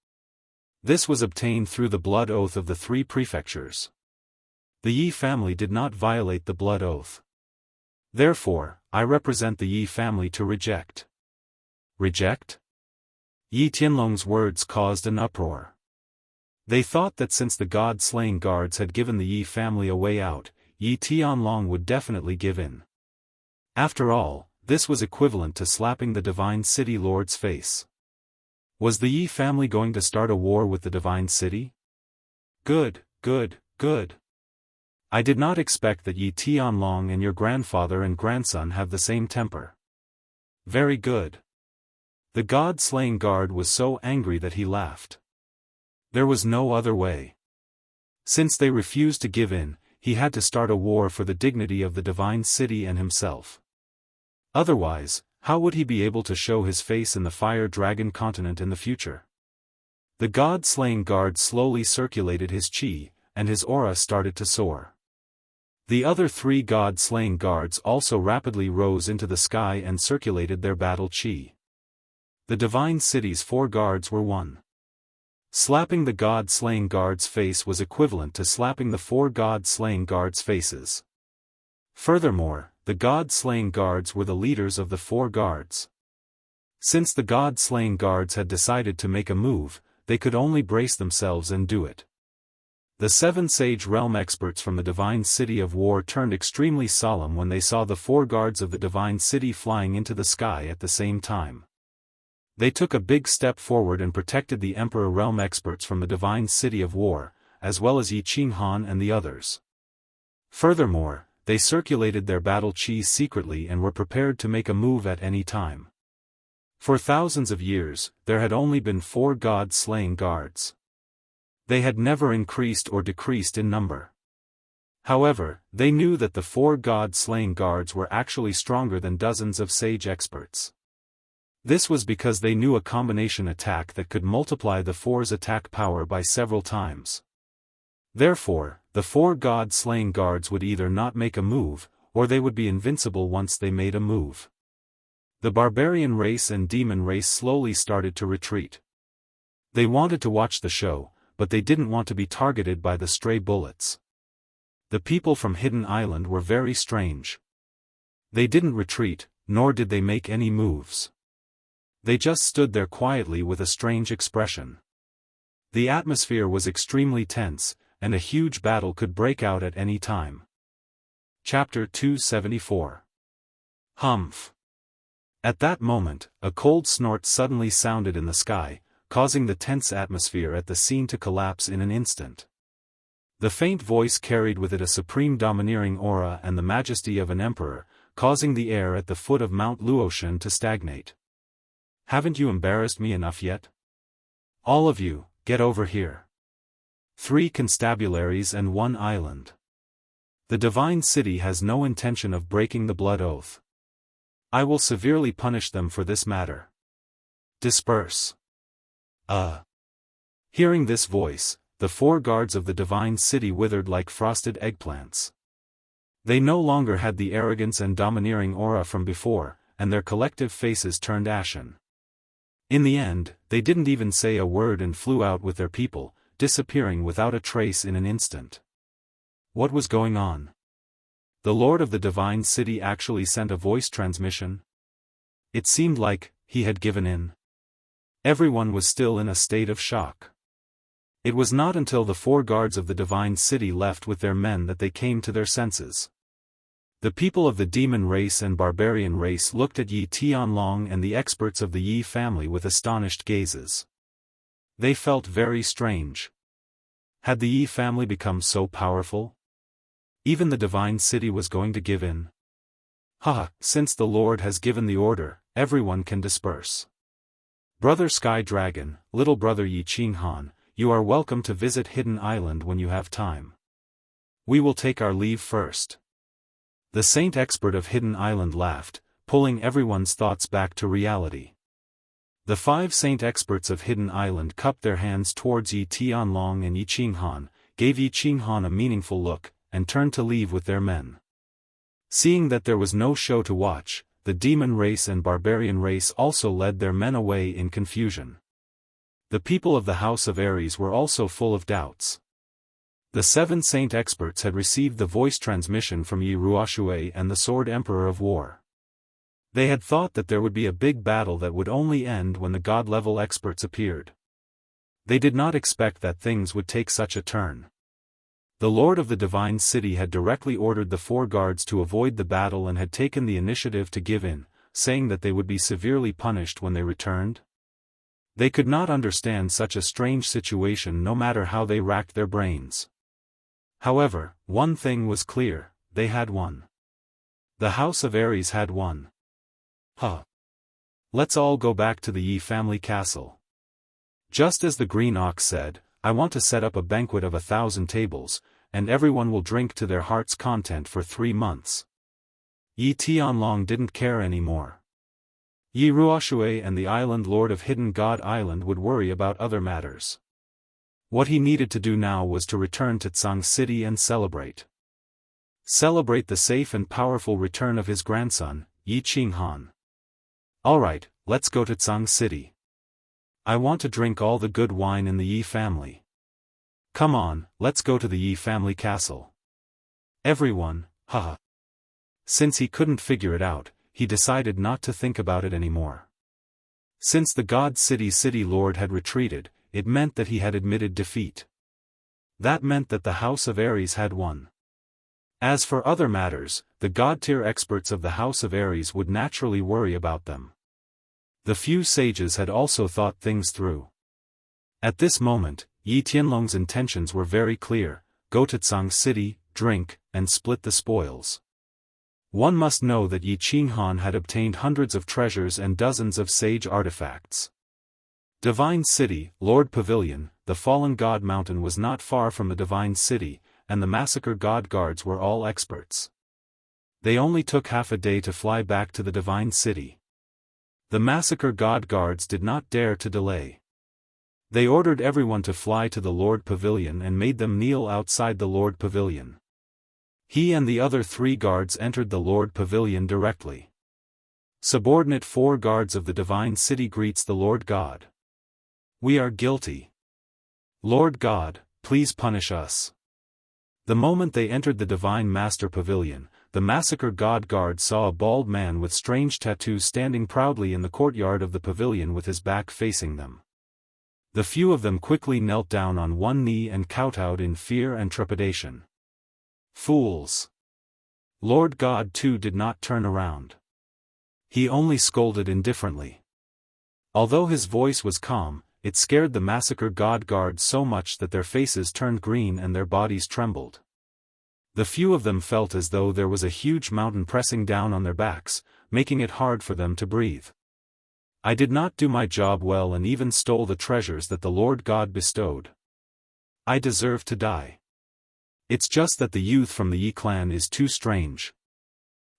This was obtained through the blood oath of the 3 prefectures. The Yi family did not violate the blood oath. Therefore, I represent the Yi family to reject. Reject? Yi Tianlong's words caused an uproar. They thought that since the god-slaying guards had given the Yi family a way out, Yi Tianlong would definitely give in. After all, this was equivalent to slapping the divine city lord's face. Was the Yi family going to start a war with the divine city? Good, good, good. I did not expect that Yi Tianlong and your grandfather and grandson have the same temper. Very good. The god-slaying guard was so angry that he laughed. There was no other way. Since they refused to give in, he had to start a war for the dignity of the divine city and himself. Otherwise, how would he be able to show his face in the fire dragon continent in the future? The god-slaying guard slowly circulated his chi, and his aura started to soar. The other 3 god-slaying guards also rapidly rose into the sky and circulated their battle chi. The divine city's 4 guards were one. Slapping the god-slaying guard's face was equivalent to slapping the 4 god-slaying guards' faces. Furthermore, the god-slaying guards were the leaders of the 4 guards. Since the god-slaying guards had decided to make a move, they could only brace themselves and do it. The 7 Sage Realm experts from the Divine City of War turned extremely solemn when they saw the 4 guards of the Divine City flying into the sky at the same time. They took a big step forward and protected the Emperor Realm experts from the Divine City of War, as well as Yi Qinghan and the others. Furthermore, they circulated their battle chi secretly and were prepared to make a move at any time. For thousands of years, there had only been 4 god-slaying guards. They had never increased or decreased in number. However, they knew that the 4 god-slaying guards were actually stronger than dozens of sage experts. This was because they knew a combination attack that could multiply the 4's attack power by several times. Therefore, the 4 god-slaying guards would either not make a move, or they would be invincible once they made a move. The barbarian race and demon race slowly started to retreat. They wanted to watch the show, but they didn't want to be targeted by the stray bullets. The people from Hidden Island were very strange. They didn't retreat, nor did they make any moves. They just stood there quietly with a strange expression. The atmosphere was extremely tense, and a huge battle could break out at any time. Chapter 274. Humph. At that moment, a cold snort suddenly sounded in the sky, causing the tense atmosphere at the scene to collapse in an instant. The faint voice carried with it a supreme domineering aura and the majesty of an emperor, causing the air at the foot of Mount Luotian to stagnate. Haven't you embarrassed me enough yet? All of you, get over here. 3 constabularies and 1 island. The divine city has no intention of breaking the blood oath. I will severely punish them for this matter. Disperse. Hearing this voice, the 4 guards of the divine city withered like frosted eggplants. They no longer had the arrogance and domineering aura from before, and their collective faces turned ashen. In the end, they didn't even say a word and flew out with their people, disappearing without a trace in an instant. What was going on? The Lord of the Divine City actually sent a voice transmission? It seemed like he had given in. Everyone was still in a state of shock. It was not until the 4 guards of the Divine City left with their men that they came to their senses. The people of the demon race and barbarian race looked at Yi Tianlong and the experts of the Yi family with astonished gazes. They felt very strange. Had the Yi family become so powerful? Even the Divine City was going to give in. Haha, since the Lord has given the order, everyone can disperse. Brother Sky Dragon, little brother Yi Qinghan, you are welcome to visit Hidden Island when you have time. We will take our leave first. The saint expert of Hidden Island laughed, pulling everyone's thoughts back to reality. The 5 saint experts of Hidden Island cupped their hands towards Yi Tianlong and Yi Qinghan, gave Yi Qinghan a meaningful look, and turned to leave with their men. Seeing that there was no show to watch, the demon race and barbarian race also led their men away in confusion. The people of the House of Aries were also full of doubts. The 7 saint experts had received the voice transmission from Yi Ruoxue and the Sword Emperor of War. They had thought that there would be a big battle that would only end when the god-level experts appeared. They did not expect that things would take such a turn. The Lord of the Divine City had directly ordered the 4 guards to avoid the battle and had taken the initiative to give in, saying that they would be severely punished when they returned. They could not understand such a strange situation no matter how they racked their brains. However, one thing was clear, they had won. The House of Aries had won. Let's all go back to the Yi family castle. Just as the Green Ox said, I want to set up a banquet of 1,000 tables, and everyone will drink to their heart's content for 3 months. Yi Tianlong didn't care anymore. Yi Ruoxue and the island lord of Hidden God Island would worry about other matters. What he needed to do now was to return to Tsang City and celebrate. Celebrate the safe and powerful return of his grandson, Yi Qinghan. Alright, let's go to Tsang City. I want to drink all the good wine in the Yi family. Come on, let's go to the Yi family castle. Everyone, haha. Since he couldn't figure it out, he decided not to think about it anymore. Since the God City Lord had retreated, it meant that he had admitted defeat. That meant that the House of Aries had won. As for other matters, the god-tier experts of the House of Aries would naturally worry about them. The few sages had also thought things through. At this moment, Yi Tianlong's intentions were very clear: go to Tsang City, drink, and split the spoils. One must know that Yi Qinghan had obtained hundreds of treasures and dozens of sage artifacts. Divine City, Lord Pavilion, the fallen god mountain was not far from the Divine City, and the massacre god guards were all experts. They only took half a day to fly back to the Divine City. The massacre god guards did not dare to delay. They ordered everyone to fly to the Lord Pavilion and made them kneel outside the Lord Pavilion. He and the other 3 guards entered the Lord Pavilion directly. Subordinate 4 guards of the Divine City greets the Lord God. We are guilty. Lord God, please punish us. The moment they entered the Divine Master Pavilion, the massacre god guard saw a bald man with strange tattoos standing proudly in the courtyard of the pavilion with his back facing them. The few of them quickly knelt down on one knee and kowtowed in fear and trepidation. Fools! Lord God too did not turn around. He only scolded indifferently. Although his voice was calm, it scared the massacre god guards so much that their faces turned green and their bodies trembled. The few of them felt as though there was a huge mountain pressing down on their backs, making it hard for them to breathe. I did not do my job well and even stole the treasures that the Lord God bestowed. I deserve to die. It's just that the youth from the Yi clan is too strange.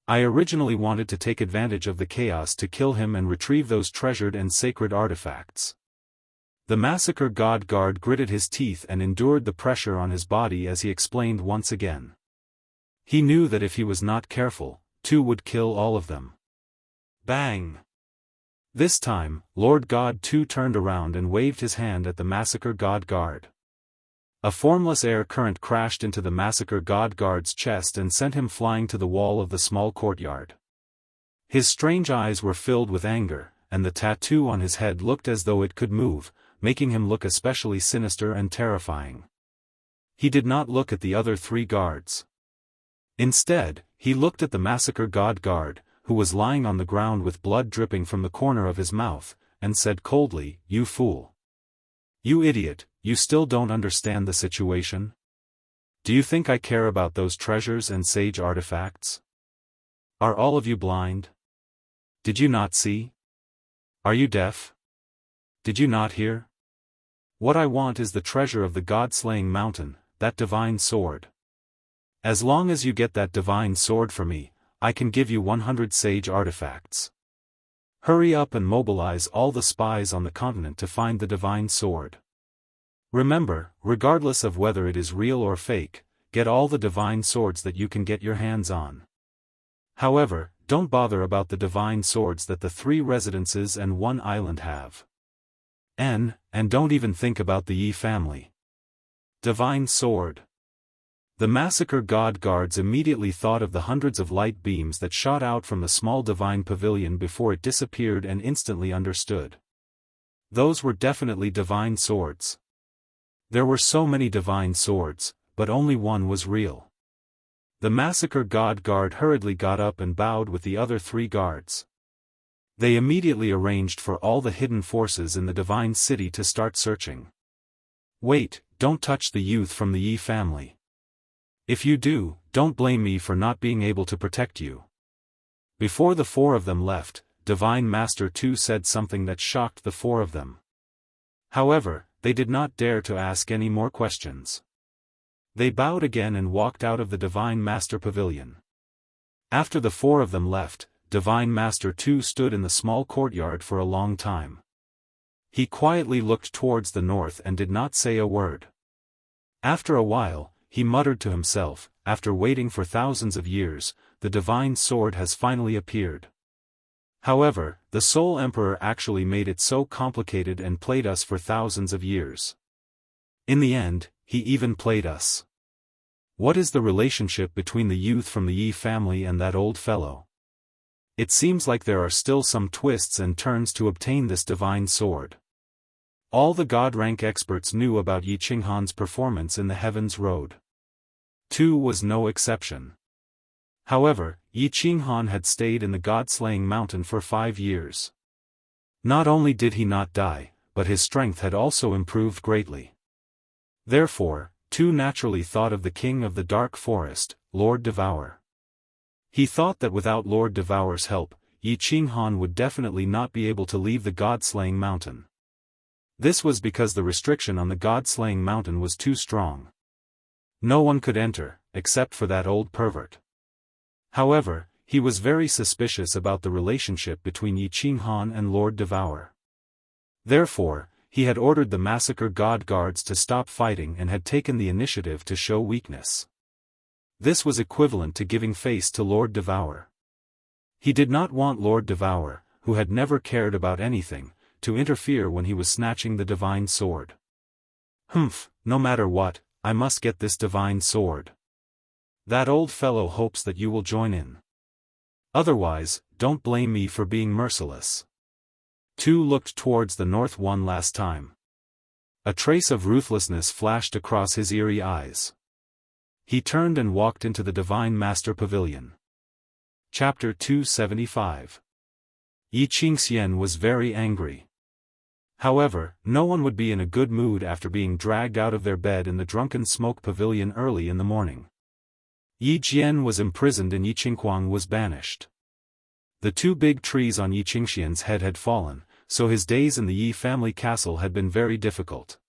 I originally wanted to take advantage of the chaos to kill him and retrieve those treasured and sacred artifacts. The massacre god guard gritted his teeth and endured the pressure on his body as he explained once again. He knew that if he was not careful, two would kill all of them. Bang! This time, Lord God 2 turned around and waved his hand at the massacre god guard. A formless air current crashed into the massacre god guard's chest and sent him flying to the wall of the small courtyard. His strange eyes were filled with anger, and the tattoo on his head looked as though it could move, making him look especially sinister and terrifying. He did not look at the other 3 guards. Instead, he looked at the massacre god guard, who was lying on the ground with blood dripping from the corner of his mouth, and said coldly, "You fool. You idiot, you still don't understand the situation? Do you think I care about those treasures and sage artifacts? Are all of you blind? Did you not see? Are you deaf? Did you not hear? What I want is the treasure of the god-slaying mountain, that divine sword. As long as you get that divine sword for me, I can give you 100 sage artifacts. Hurry up and mobilize all the spies on the continent to find the divine sword. Remember, regardless of whether it is real or fake, get all the divine swords that you can get your hands on. However, don't bother about the divine swords that the 3 residences and 1 island have. And don't even think about the Yi family. Divine sword. The massacre god guards immediately thought of the hundreds of light beams that shot out from the small divine pavilion before it disappeared and instantly understood. Those were definitely divine swords. There were so many divine swords, but only one was real. The massacre god guard hurriedly got up and bowed with the other 3 guards. They immediately arranged for all the hidden forces in the divine city to start searching. Wait, don't touch the youth from the Yi family. If you do, don't blame me for not being able to protect you. Before the 4 of them left, Divine Master 2 said something that shocked the 4 of them. However, they did not dare to ask any more questions. They bowed again and walked out of the Divine Master Pavilion. After the 4 of them left, Divine Master 2 stood in the small courtyard for a long time. He quietly looked towards the north and did not say a word. After a while, he muttered to himself, after waiting for thousands of years, the divine sword has finally appeared. However, the Soul Emperor actually made it so complicated and played us for thousands of years. In the end, he even played us. What is the relationship between the youth from the Yi family and that old fellow? It seems like there are still some twists and turns to obtain this divine sword. All the god-rank experts knew about Yi Qinghan's performance in the Heaven's Road. 2 was no exception. However, Yi Qinghan had stayed in the god-slaying mountain for 5 years. Not only did he not die, but his strength had also improved greatly. Therefore, 2 naturally thought of the king of the dark forest, Lord Devour. He thought that without Lord Devour's help, Yi Qinghan would definitely not be able to leave the god-slaying mountain. This was because the restriction on the god-slaying mountain was too strong. No one could enter, except for that old pervert. However, he was very suspicious about the relationship between Yi Qinghan and Lord Devour. Therefore, he had ordered the massacre god guards to stop fighting and had taken the initiative to show weakness. This was equivalent to giving face to Lord Devour. He did not want Lord Devour, who had never cared about anything, to interfere when he was snatching the divine sword. No matter what, I must get this divine sword. That old fellow hopes that you will join in. Otherwise, don't blame me for being merciless. 2 looked towards the north one last time. A trace of ruthlessness flashed across his eerie eyes. He turned and walked into the Divine Master Pavilion. Chapter 275. Yi Qingxian was very angry. However, no one would be in a good mood after being dragged out of their bed in the drunken smoke pavilion early in the morning. Yi Jian was imprisoned and Yi Qinghuang was banished. The 2 big trees on Yi Qingxian's head had fallen, so his days in the Yi family castle had been very difficult.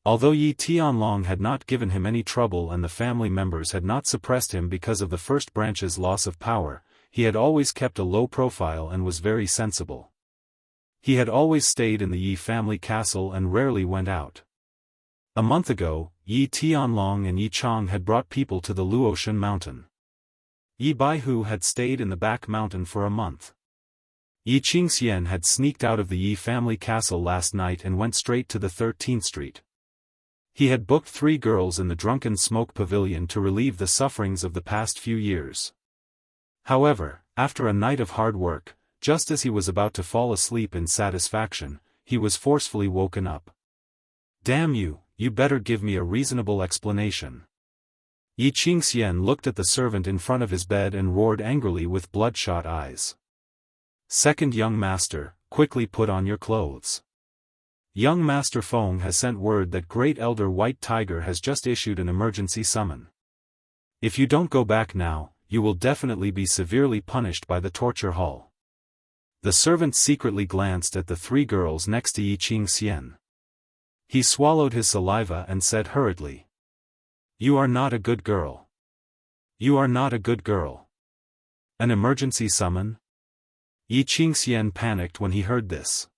Although Yi Tianlong had not given him any trouble and the family members had not suppressed him because of the first branch's loss of power, he had always kept a low profile and was very sensible. He had always stayed in the Yi family castle and rarely went out. A month ago, Yi Tianlong and Yi Chang had brought people to the Luotian mountain. Yi Baihu had stayed in the back mountain for a month. Yi Qingxian had sneaked out of the Yi family castle last night and went straight to the 13th Street. He had booked 3 girls in the drunken smoke pavilion to relieve the sufferings of the past few years. However, after a night of hard work, just as he was about to fall asleep in satisfaction, he was forcefully woken up. "Damn you, you better give me a reasonable explanation." Yi Qingxian looked at the servant in front of his bed and roared angrily with bloodshot eyes. "Second young master, quickly put on your clothes. Young Master Feng has sent word that Great Elder White Tiger has just issued an emergency summon. If you don't go back now, you will definitely be severely punished by the torture hall." The servant secretly glanced at the 3 girls next to Yi Qingxian. He swallowed his saliva and said hurriedly, "You are not a good girl. You are not a good girl." An emergency summon? Yi Qingxian panicked when he heard this.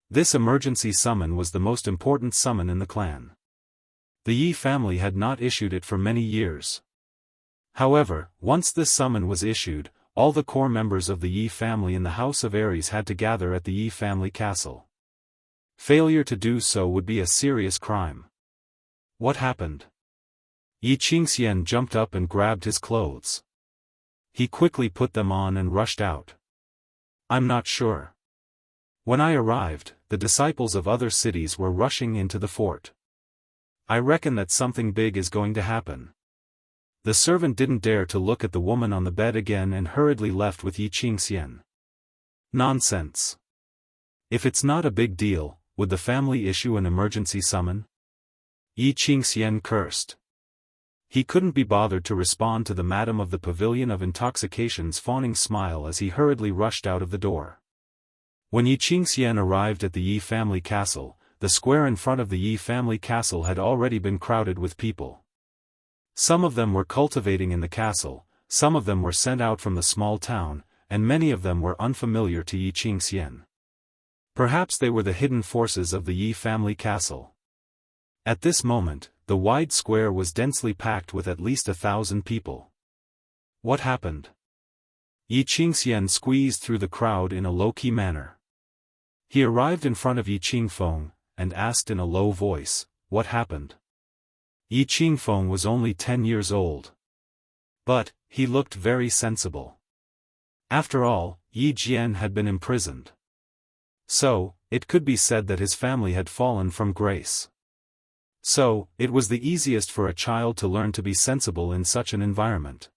This emergency summon was the most important summon in the clan. The Yi family had not issued it for many years. However, once this summon was issued, all the core members of the Yi family in the House of Aries had to gather at the Yi family castle. Failure to do so would be a serious crime. What happened? Yi Qingxian jumped up and grabbed his clothes. He quickly put them on and rushed out. "I'm not sure. When I arrived, the disciples of other cities were rushing into the fort. I reckon that something big is going to happen." The servant didn't dare to look at the woman on the bed again and hurriedly left with Yi Qingxian. Nonsense. If it's not a big deal, would the family issue an emergency summon? Yi Qingxian cursed. He couldn't be bothered to respond to the Madam of the Pavilion of Intoxication's fawning smile as he hurriedly rushed out of the door. When Yi Qingxian arrived at the Yi family castle, the square in front of the Yi family castle had already been crowded with people. Some of them were cultivating in the castle, some of them were sent out from the small town, and many of them were unfamiliar to Yi Qingxian. Perhaps they were the hidden forces of the Yi family castle. At this moment, the wide square was densely packed with at least 1,000 people. What happened? Yi Qingxian squeezed through the crowd in a low-key manner. He arrived in front of Yi Qingfeng, and asked in a low voice, "What happened?" Yi Qingfeng was only 10 years old. But, he looked very sensible. After all, Yi Jian had been imprisoned. So, it could be said that his family had fallen from grace. So, it was the easiest for a child to learn to be sensible in such an environment.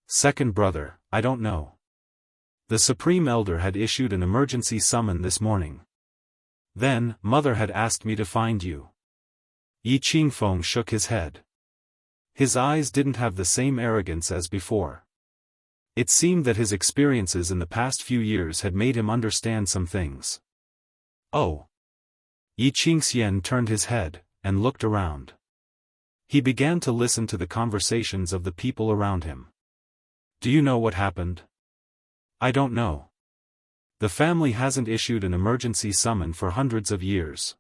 "Second brother, I don't know. The Supreme Elder had issued an emergency summon this morning. Then, Mother had asked me to find you." Yi Qingfeng shook his head. His eyes didn't have the same arrogance as before. It seemed that his experiences in the past few years had made him understand some things. "Oh." Yi Qingxian turned his head, and looked around. He began to listen to the conversations of the people around him. "Do you know what happened?" "I don't know. The family hasn't issued an emergency summon for hundreds of years.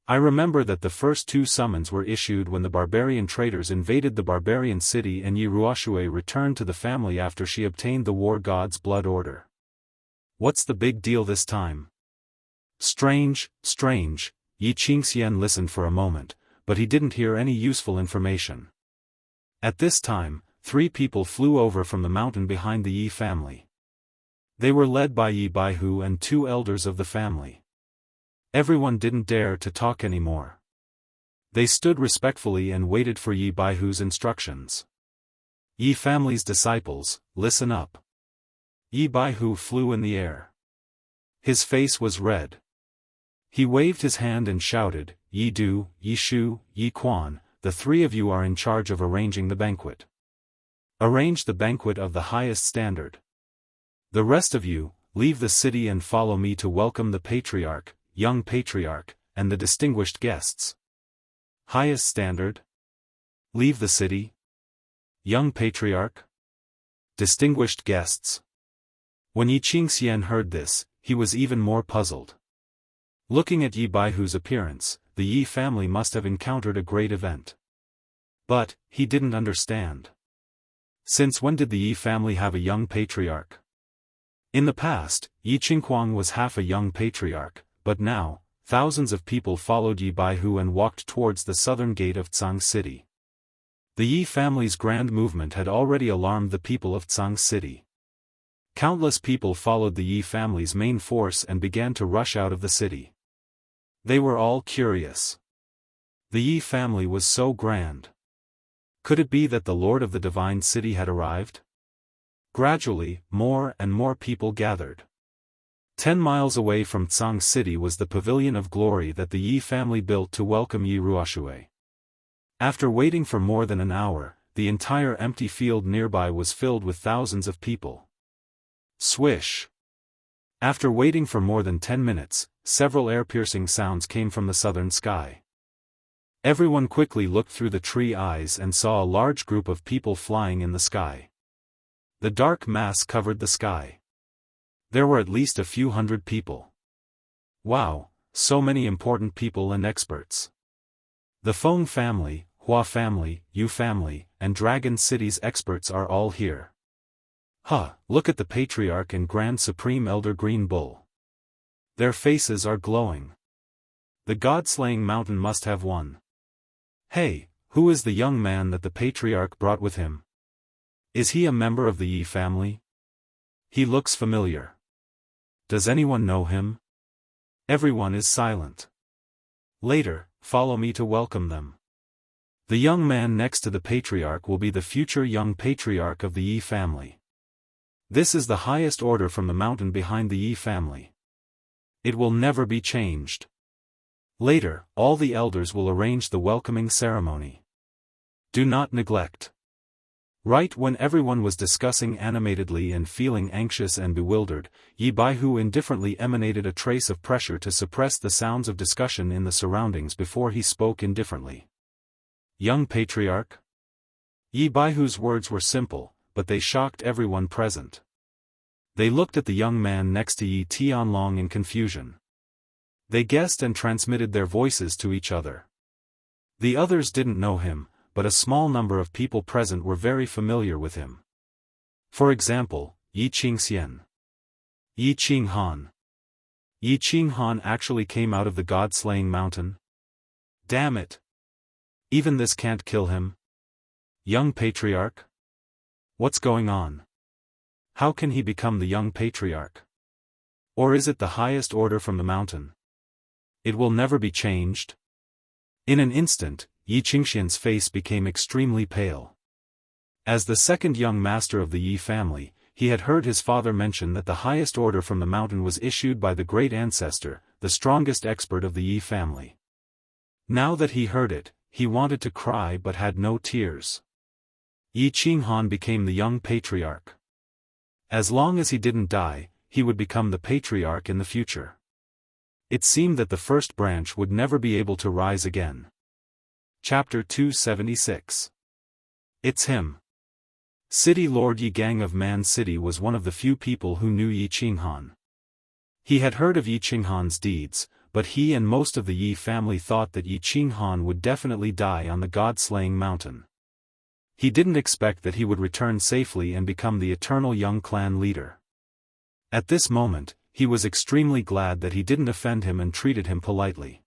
I remember that the first 2 summons were issued when the barbarian traders invaded the barbarian city and Yi Ruoxue returned to the family after she obtained the war god's blood order. What's the big deal this time?" Strange. Yi Qingxian listened for a moment, but he didn't hear any useful information. At this time, 3 people flew over from the mountain behind the Yi family. They were led by Yi Baihu and 2 elders of the family. Everyone didn't dare to talk anymore. They stood respectfully and waited for Yi Baihu's instructions. "Yi family's disciples, listen up." Yi Baihu flew in the air. His face was red. He waved his hand and shouted, "Yi Du, Yi Shu, Yi Quan, the 3 of you are in charge of arranging the banquet. Arrange the banquet of the highest standard. The rest of you, leave the city and follow me to welcome the patriarch, young patriarch, and the distinguished guests." Highest standard? Leave the city? Young patriarch? Distinguished guests? When Yi Qingxian heard this, he was even more puzzled. Looking at Yi Baihu's appearance, the Yi family must have encountered a great event. But, he didn't understand. Since when did the Yi family have a young patriarch? In the past, Yi Qinghuang was half a young patriarch, but now, thousands of people followed Yi Baihu and walked towards the southern gate of Tsang City. The Yi family's grand movement had already alarmed the people of Tsang City. Countless people followed the Yi family's main force and began to rush out of the city. They were all curious. The Yi family was so grand. Could it be that the Lord of the Divine City had arrived? Gradually, more and more people gathered. 10 miles away from Tsang City was the Pavilion of Glory that the Yi family built to welcome Yi Ruoxue. After waiting for more than an hour, the entire empty field nearby was filled with thousands of people. Swish! After waiting for more than 10 minutes, several air-piercing sounds came from the southern sky. Everyone quickly looked through the tree eyes and saw a large group of people flying in the sky. The dark mass covered the sky. There were at least a few hundred people. Wow, so many important people and experts. The Feng family, Hua family, Yu family, and Dragon City's experts are all here. Look at the Patriarch and Grand Supreme Elder Green Bull. Their faces are glowing. The God-slaying mountain must have won. Hey, who is the young man that the Patriarch brought with him? Is he a member of the Yi family? He looks familiar. Does anyone know him? Everyone is silent. Later, follow me to welcome them. The young man next to the Patriarch will be the future young Patriarch of the Yi family. This is the highest order from the mountain behind the Yi family. It will never be changed. Later, all the elders will arrange the welcoming ceremony. Do not neglect. Right when everyone was discussing animatedly and feeling anxious and bewildered, Yi Baihu indifferently emanated a trace of pressure to suppress the sounds of discussion in the surroundings before he spoke indifferently. Young Patriarch? Yi Baihu's words were simple, but they shocked everyone present. They looked at the young man next to Yi Tianlong in confusion. They guessed and transmitted their voices to each other. The others didn't know him, but a small number of people present were very familiar with him. For example, Yi Qingxian. Yi Qinghan. Yi Qinghan actually came out of the God-slaying mountain? Damn it! Even this can't kill him? Young Patriarch? What's going on? How can he become the young Patriarch? Or is it the highest order from the mountain? It will never be changed? In an instant, Yi Qingxian's face became extremely pale. As the second young master of the Yi family, he had heard his father mention that the highest order from the mountain was issued by the great ancestor, the strongest expert of the Yi family. Now that he heard it, he wanted to cry but had no tears. Yi Qinghan became the young Patriarch. As long as he didn't die, he would become the Patriarch in the future. It seemed that the first branch would never be able to rise again. Chapter 276. It's him. City Lord Yi Gang of Man City was one of the few people who knew Yi Qinghan. He had heard of Yi Qinghan's deeds, but he and most of the Yi family thought that Yi Qinghan would definitely die on the God-slaying mountain. He didn't expect that he would return safely and become the eternal young clan leader. At this moment, he was extremely glad that he didn't offend him and treated him politely.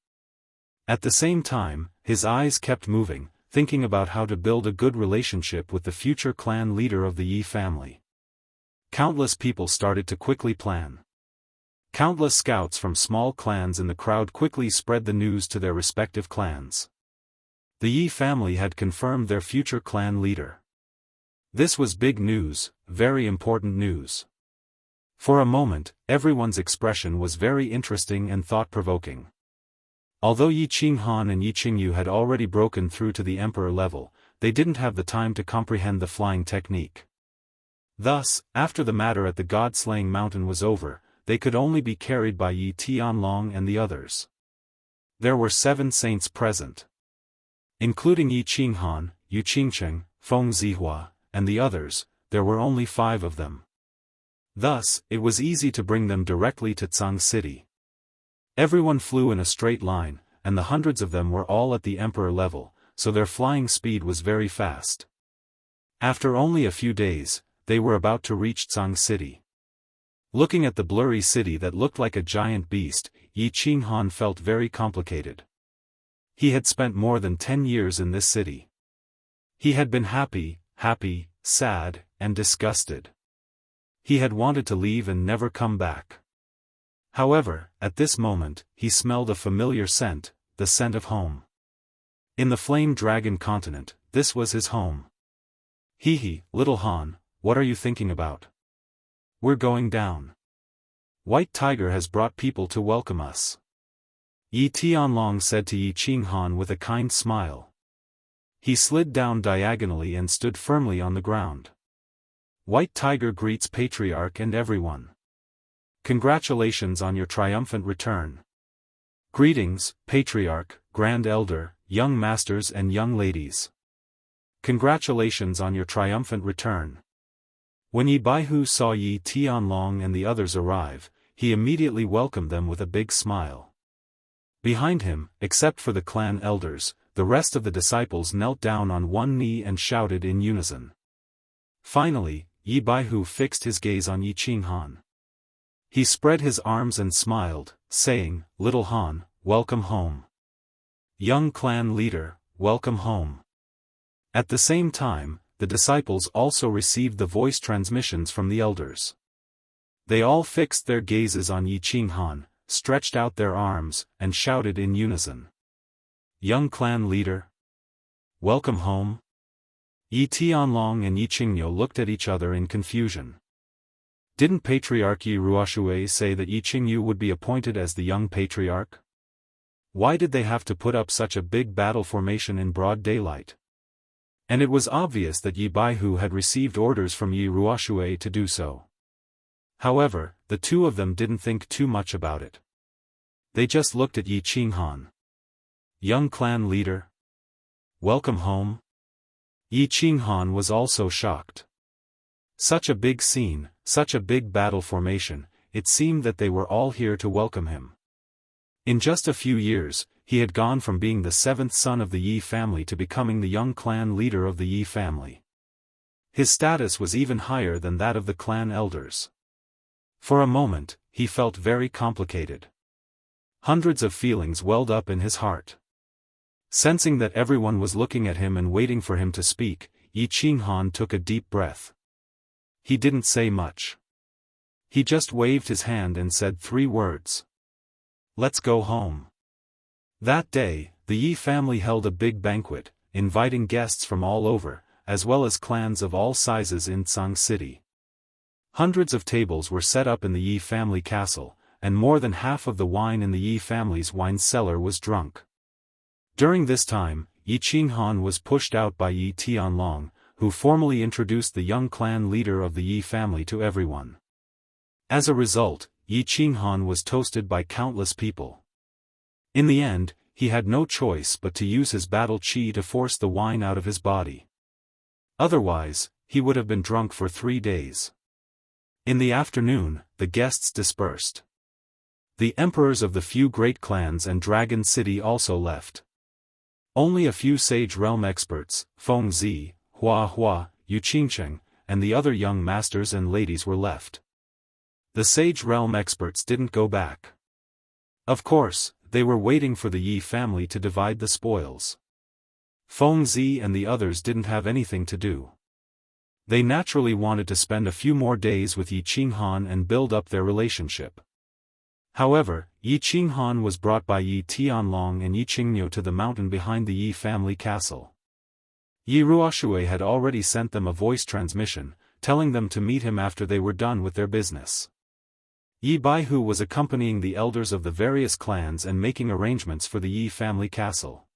At the same time, his eyes kept moving, thinking about how to build a good relationship with the future clan leader of the Yi family. Countless people started to quickly plan. Countless scouts from small clans in the crowd quickly spread the news to their respective clans. The Yi family had confirmed their future clan leader. This was big news, very important news. For a moment, everyone's expression was very interesting and thought-provoking. Although Yi Qinghan and Yi Qingyu had already broken through to the emperor level, they didn't have the time to comprehend the flying technique. Thus, after the matter at the God-slaying mountain was over, they could only be carried by Yi Tianlong and the others. There were 7 saints present. Including Yi Qinghan, Yu Qingcheng, Feng Zihua, and the others, there were only 5 of them. Thus, it was easy to bring them directly to Tsang City. Everyone flew in a straight line, and the hundreds of them were all at the emperor level, so their flying speed was very fast. After only a few days, they were about to reach Tsang City. Looking at the blurry city that looked like a giant beast, Yi Qinghan felt very complicated. He had spent more than 10 years in this city. He had been happy, sad, and disgusted. He had wanted to leave and never come back. However, at this moment, he smelled a familiar scent, the scent of home. In the Flame Dragon continent, this was his home. Hee, little Han, what are you thinking about? We're going down. White Tiger has brought people to welcome us. Yi Tianlong said to Yi Qinghan with a kind smile. He slid down diagonally and stood firmly on the ground. White Tiger greets Patriarch and everyone. Congratulations on your triumphant return. Greetings, Patriarch, Grand Elder, young masters and young ladies. Congratulations on your triumphant return. When Yi Baihu saw Yi Tianlong and the others arrive, he immediately welcomed them with a big smile. Behind him, except for the clan elders, the rest of the disciples knelt down on one knee and shouted in unison. Finally, Yi Baihu fixed his gaze on Yi Qinghan. He spread his arms and smiled, saying, Little Han, welcome home. Young clan leader, welcome home. At the same time, the disciples also received the voice transmissions from the elders. They all fixed their gazes on Yi Qinghan, stretched out their arms, and shouted in unison. Young clan leader. Welcome home. Yi Tianlong and Yi Qingniu looked at each other in confusion. Didn't Patriarch Yi Ruoshui say that Yi Qingyu would be appointed as the young patriarch? Why did they have to put up such a big battle formation in broad daylight? And it was obvious that Yi Baihu had received orders from Yi Ruoshui to do so. However, the two of them didn't think too much about it. They just looked at Yi Qinghan. Young clan leader. Welcome home. Yi Qinghan was also shocked. Such a big scene, such a big battle formation, it seemed that they were all here to welcome him. In just a few years, he had gone from being the seventh son of the Yi family to becoming the young clan leader of the Yi family. His status was even higher than that of the clan elders. For a moment, he felt very complicated. Hundreds of feelings welled up in his heart. Sensing that everyone was looking at him and waiting for him to speak, Yi Qinghan took a deep breath. He didn't say much. He just waved his hand and said 3 words. Let's go home. That day, the Yi family held a big banquet, inviting guests from all over, as well as clans of all sizes in Tsang City. Hundreds of tables were set up in the Yi family castle, and more than half of the wine in the Yi family's wine cellar was drunk. During this time, Yi Qinghan was pushed out by Yi Tianlong, who formally introduced the young clan leader of the Yi family to everyone. As a result, Yi Qinghan was toasted by countless people. In the end, he had no choice but to use his battle chi to force the wine out of his body. Otherwise, he would have been drunk for 3 days. In the afternoon, the guests dispersed. The emperors of the few great clans and Dragon City also left. Only a few Sage Realm experts, Feng Zi, Hua, Yu Qingcheng, and the other young masters and ladies were left. The Sage Realm experts didn't go back. Of course, they were waiting for the Yi family to divide the spoils. Feng Zi and the others didn't have anything to do. They naturally wanted to spend a few more days with Yi Qinghan and build up their relationship. However, Yi Qinghan was brought by Yi Tianlong and Yi Qingniu to the mountain behind the Yi family castle. Yi Ruoshui had already sent them a voice transmission, telling them to meet him after they were done with their business. Yi Baihu was accompanying the elders of the various clans and making arrangements for the Yi family castle.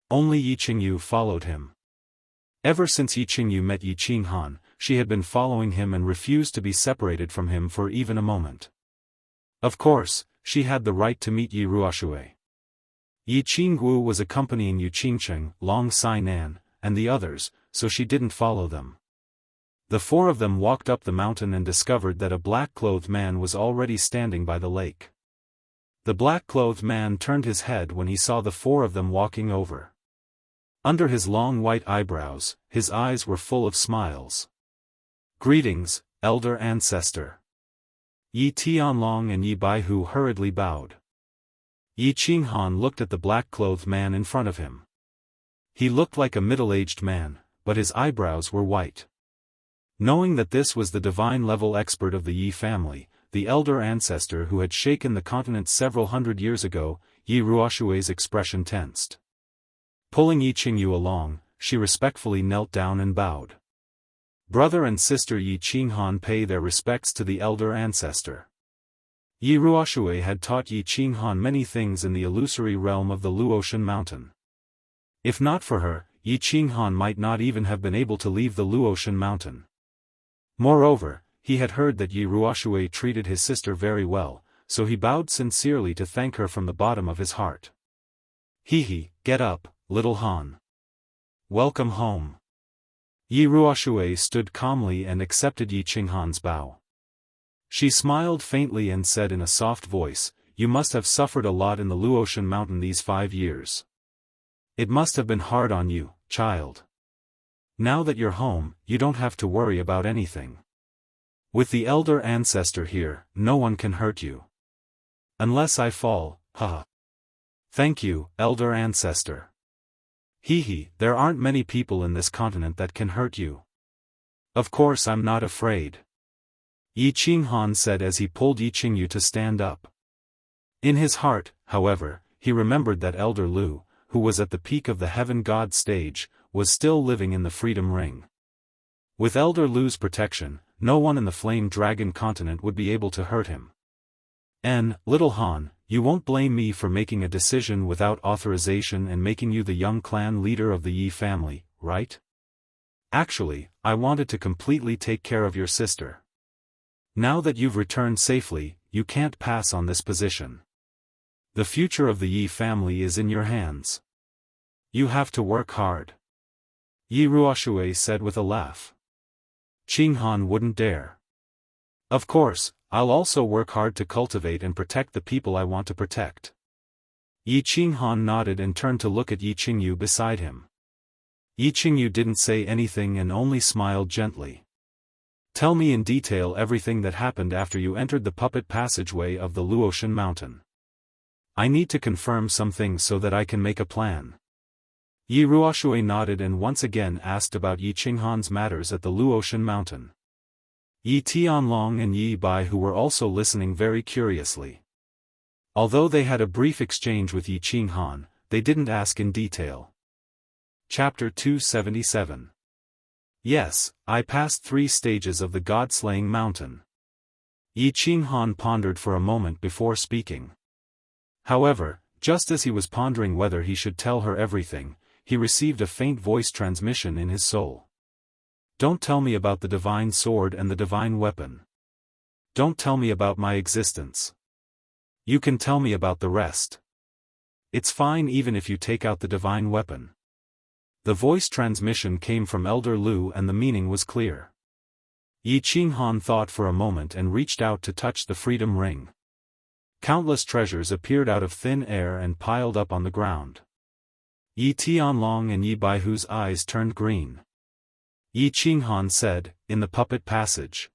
Only Yi Qingyu followed him. Ever since Yi Qingyu met Yi Qinghan, she had been following him and refused to be separated from him for even a moment. Of course, she had the right to meet Yi Ruoshui. Yi Qinggu was accompanying Yu Qingcheng, Long Sainan, and the others, so she didn't follow them. The four of them walked up the mountain and discovered that a black-clothed man was already standing by the lake. The black-clothed man turned his head when he saw the four of them walking over. Under his long white eyebrows, his eyes were full of smiles. "Greetings, elder ancestor." Yi Tianlong and Yi Baihu hurriedly bowed. Yi Qinghan looked at the black-clothed man in front of him. He looked like a middle-aged man, but his eyebrows were white. Knowing that this was the divine-level expert of the Yi family, the elder ancestor who had shaken the continent several hundred years ago, Yi Ruoshui's expression tensed. Pulling Yi Qingyu along, she respectfully knelt down and bowed. Brother and sister Yi Qinghan pay their respects to the elder ancestor. Yi Ruoshui had taught Yi Qinghan many things in the illusory realm of the Luotian mountain. If not for her, Yi Qinghan might not even have been able to leave the Luotian mountain. Moreover, he had heard that Yi Ruoshui treated his sister very well, so he bowed sincerely to thank her from the bottom of his heart. "He, get up, little Han. Welcome home." Yi Ruoshui stood calmly and accepted Yi Qinghan's bow. She smiled faintly and said in a soft voice, "You must have suffered a lot in the Luotian mountain these 5 years. It must have been hard on you, child. Now that you're home, you don't have to worry about anything. With the elder ancestor here, no one can hurt you. Unless I fall, haha. Thank you, elder ancestor. There aren't many people in this continent that can hurt you. Of course I'm not afraid." Yi Qinghan said as he pulled Yi Qingyu to stand up. In his heart, however, he remembered that Elder Lu, who was at the peak of the Heaven God stage, was still living in the Freedom Ring. With Elder Lu's protection, no one in the Flame Dragon continent would be able to hurt him. Little Han, you won't blame me for making a decision without authorization and making you the young clan leader of the Yi family, right? Actually, I wanted to completely take care of your sister. Now that you've returned safely, you can't pass on this position. The future of the Yi family is in your hands. You have to work hard. Yi Ruoshui said with a laugh. Qinghan wouldn't dare. Of course, I'll also work hard to cultivate and protect the people I want to protect. Yi Qinghan nodded and turned to look at Yi Qingyu beside him. Yi Qingyu didn't say anything and only smiled gently. Tell me in detail everything that happened after you entered the puppet passageway of the Luotian mountain. I need to confirm some things so that I can make a plan. Yi Ruoshui nodded and once again asked about Yi Qinghan's matters at the Luotian mountain. Yi Tianlong and Yi Baihu were also listening very curiously. Although they had a brief exchange with Yi Qinghan, they didn't ask in detail. Chapter 277. Yes, I passed 3 stages of the God-slaying mountain. Yi Qinghan pondered for a moment before speaking. However, just as he was pondering whether he should tell her everything, he received a faint voice transmission in his soul. Don't tell me about the divine sword and the divine weapon. Don't tell me about my existence. You can tell me about the rest. It's fine even if you take out the divine weapon. The voice transmission came from Elder Lu and the meaning was clear. Yi Qinghan thought for a moment and reached out to touch the freedom ring. Countless treasures appeared out of thin air and piled up on the ground. Yi Tianlong and Yi Baihu's eyes turned green. Yi Qinghan said, in the puppet passage.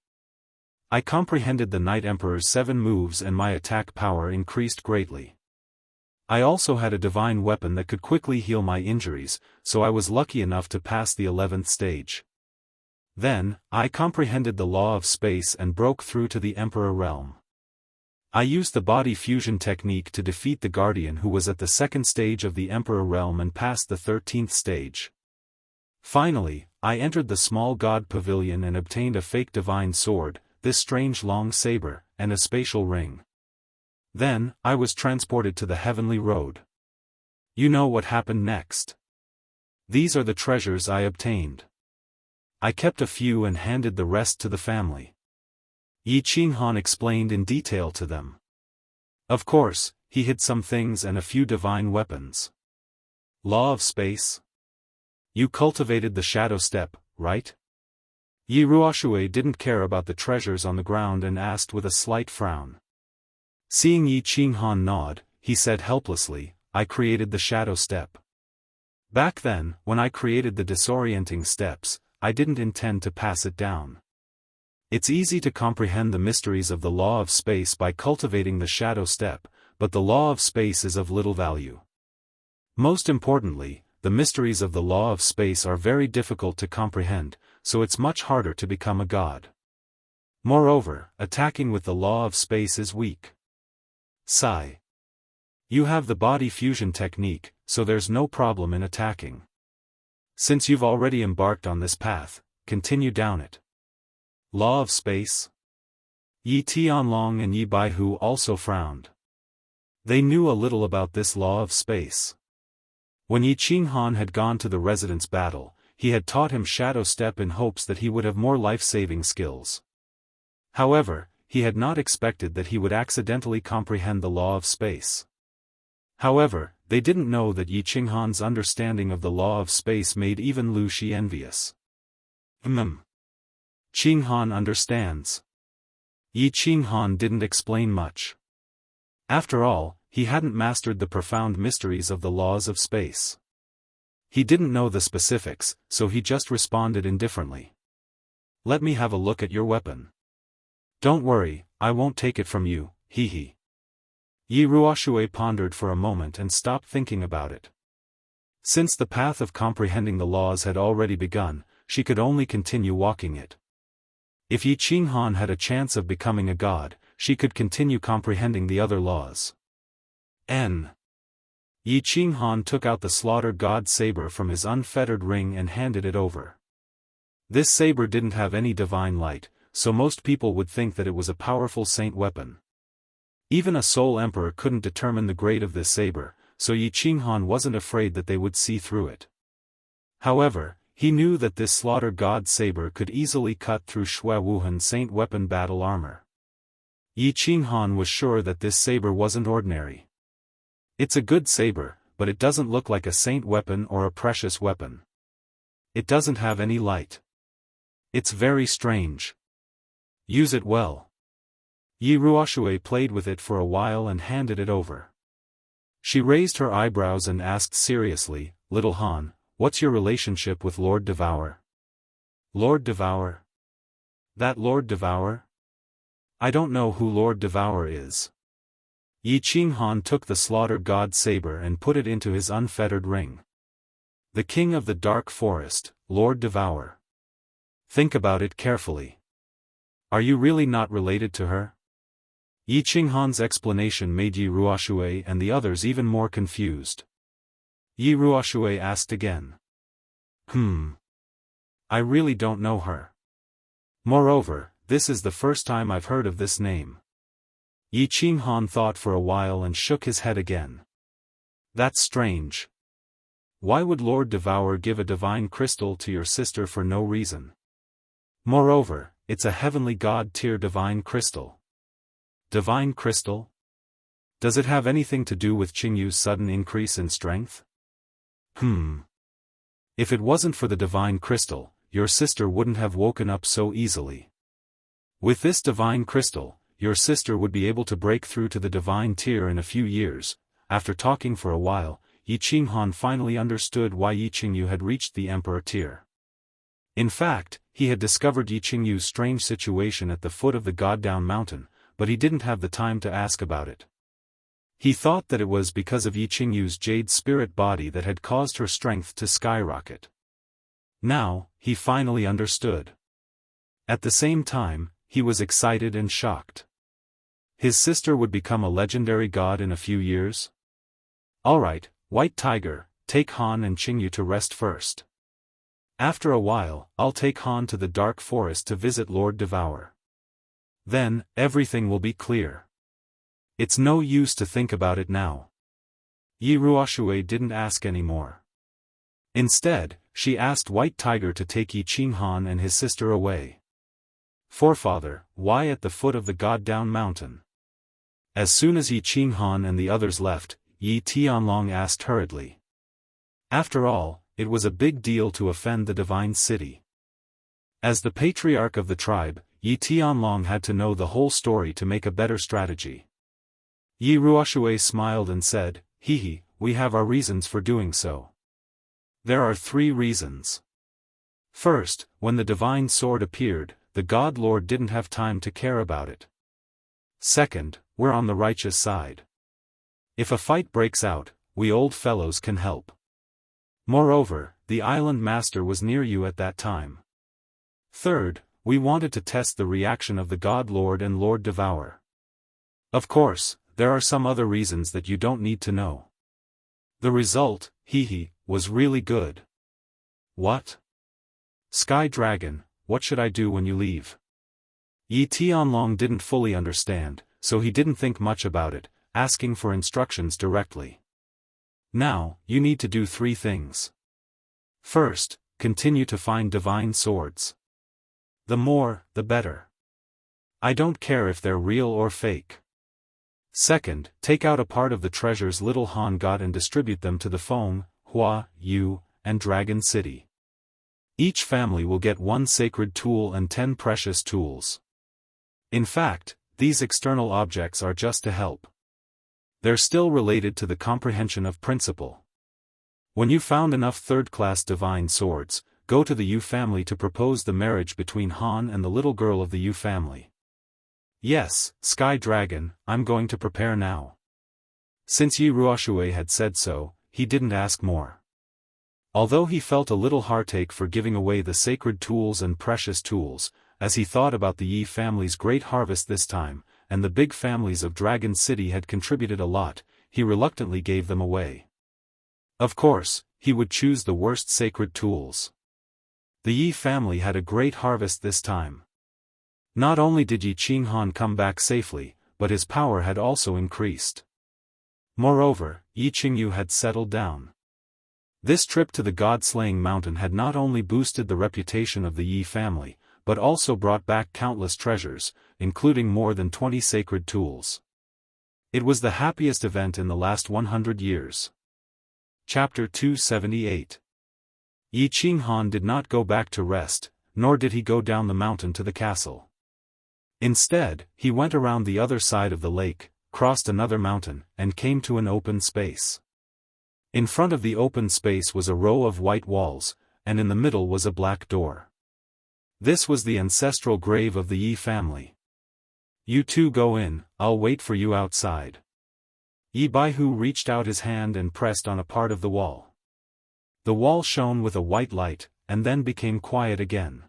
I comprehended the Night Emperor's 7 moves and my attack power increased greatly. I also had a divine weapon that could quickly heal my injuries, so I was lucky enough to pass the 11th stage. Then, I comprehended the law of space and broke through to the Emperor realm. I used the body fusion technique to defeat the Guardian who was at the 2nd stage of the Emperor realm and passed the 13th stage. Finally, I entered the small god pavilion and obtained a fake divine sword, this strange long saber, and a spatial ring. Then, I was transported to the heavenly road. You know what happened next. These are the treasures I obtained. I kept a few and handed the rest to the family. Yi Qinghan explained in detail to them. Of course, he hid some things and a few divine weapons. Law of space? You cultivated the shadow step, right? Yi Ruoxue didn't care about the treasures on the ground and asked with a slight frown. Seeing Yi Qinghan nod, he said helplessly, I created the shadow step. Back then, when I created the disorienting steps, I didn't intend to pass it down. It's easy to comprehend the mysteries of the law of space by cultivating the shadow step, but the law of space is of little value. Most importantly, the mysteries of the law of space are very difficult to comprehend, so it's much harder to become a god. Moreover, attacking with the law of space is weak. Sigh. You have the body fusion technique, so there's no problem in attacking. Since you've already embarked on this path, continue down it. Law of space? Yi Tianlong and Yi Baihu also frowned. They knew a little about this law of space. When Yi Qinghan had gone to the residence battle, he had taught him shadow step in hopes that he would have more life-saving skills. However, he had not expected that he would accidentally comprehend the law of space. However, they didn't know that Yi Qinghan's understanding of the law of space made even Lu Shi envious. Qinghan understands. Yi Qinghan didn't explain much. After all, he hadn't mastered the profound mysteries of the laws of space. He didn't know the specifics, so he just responded indifferently. Let me have a look at your weapon. Don't worry, I won't take it from you, hee. Yi Ruoxue pondered for a moment and stopped thinking about it. Since the path of comprehending the laws had already begun, she could only continue walking it. If Yi Qinghan had a chance of becoming a god, she could continue comprehending the other laws. Yi Qinghan took out the slaughter god saber from his unfettered ring and handed it over. This saber didn't have any divine light, so most people would think that it was a powerful saint weapon. Even a soul emperor couldn't determine the grade of this saber, so Yi Qinghan wasn't afraid that they would see through it. However, he knew that this slaughter god saber could easily cut through Shui Wuhan saint weapon battle armor. Yi Qinghan was sure that this saber wasn't ordinary. It's a good saber, but it doesn't look like a saint weapon or a precious weapon. It doesn't have any light. It's very strange. Use it well. Yi Ruoxue played with it for a while and handed it over. She raised her eyebrows and asked seriously, Little Han, what's your relationship with Lord Devour? Lord Devour? That Lord Devour? I don't know who Lord Devour is. Yi Qinghan took the slaughter god saber and put it into his unfettered ring. The king of the dark forest, Lord Devour. Think about it carefully. Are you really not related to her? Yi Qinghan's explanation made Yi Ruoxue and the others even more confused. Yi Ruoxue asked again. I really don't know her. Moreover, this is the first time I've heard of this name. Yi Qinghan thought for a while and shook his head again. That's strange. Why would Lord Devour give a divine crystal to your sister for no reason? Moreover, it's a heavenly god-tier divine crystal. Divine crystal? Does it have anything to do with Qingyu's sudden increase in strength? If it wasn't for the divine crystal, your sister wouldn't have woken up so easily. With this divine crystal, your sister would be able to break through to the divine tier in a few years. After talking for a while, Yi Qinghan finally understood why Yi Qingyu had reached the emperor tier. In fact, he had discovered Yi Qingyu's strange situation at the foot of the God-Down mountain, but he didn't have the time to ask about it. He thought that it was because of Yi Qingyu's jade spirit body that had caused her strength to skyrocket. Now, he finally understood. At the same time, he was excited and shocked. His sister would become a legendary god in a few years? Alright, White Tiger, take Han and Qingyu to rest first. After a while, I'll take Han to the dark forest to visit Lord Devour. Then, everything will be clear. It's no use to think about it now. Yi Ruoxue didn't ask any more. Instead, she asked White Tiger to take Yi Qinghan and his sister away. Forefather, why at the foot of the God-Down mountain? As soon as Yi Qinghan and the others left, Yi Tianlong asked hurriedly. After all, it was a big deal to offend the divine city. As the patriarch of the tribe, Yi Tianlong had to know the whole story to make a better strategy. Yi Ruoshui smiled and said, "Hehe, we have our reasons for doing so. There are 3 reasons. First, when the divine sword appeared, the God Lord didn't have time to care about it. Second, we're on the righteous side. If a fight breaks out, we old fellows can help. Moreover, the island master was near you at that time. Third, we wanted to test the reaction of the God Lord and Lord Devour. Of course, there are some other reasons that you don't need to know. The result, was really good." "What? Sky Dragon, what should I do when you leave?" Yi Tianlong didn't fully understand, so he didn't think much about it, asking for instructions directly. "Now, you need to do 3 things. First, continue to find divine swords. The more, the better. I don't care if they're real or fake. Second, take out a part of the treasures little Han got and distribute them to the Feng, Hua, Yu, and Dragon City. Each family will get 1 sacred tool and 10 precious tools. In fact, these external objects are just to help. They're still related to the comprehension of principle. When you found enough 3rd-class divine swords, go to the Yu family to propose the marriage between Han and the little girl of the Yu family." "Yes, Sky Dragon, I'm going to prepare now." Since Yi Ruoshui had said so, he didn't ask more. Although he felt a little heartache for giving away the sacred tools and precious tools, as he thought about the Yi family's great harvest this time, and the big families of Dragon City had contributed a lot, he reluctantly gave them away. Of course, he would choose the worst sacred tools. The Yi family had a great harvest this time. Not only did Yi Qinghan come back safely, but his power had also increased. Moreover, Yi Qingyu had settled down. This trip to the God-slaying mountain had not only boosted the reputation of the Yi family, but also brought back countless treasures, including more than 20 sacred tools. It was the happiest event in the last 100 years. Chapter 278. Yi Qinghan did not go back to rest, nor did he go down the mountain to the castle. Instead, he went around the other side of the lake, crossed another mountain, and came to an open space. In front of the open space was a row of white walls, and in the middle was a black door. This was the ancestral grave of the Yi family. "You two go in, I'll wait for you outside." Yi Baihu reached out his hand and pressed on a part of the wall. The wall shone with a white light, and then became quiet again.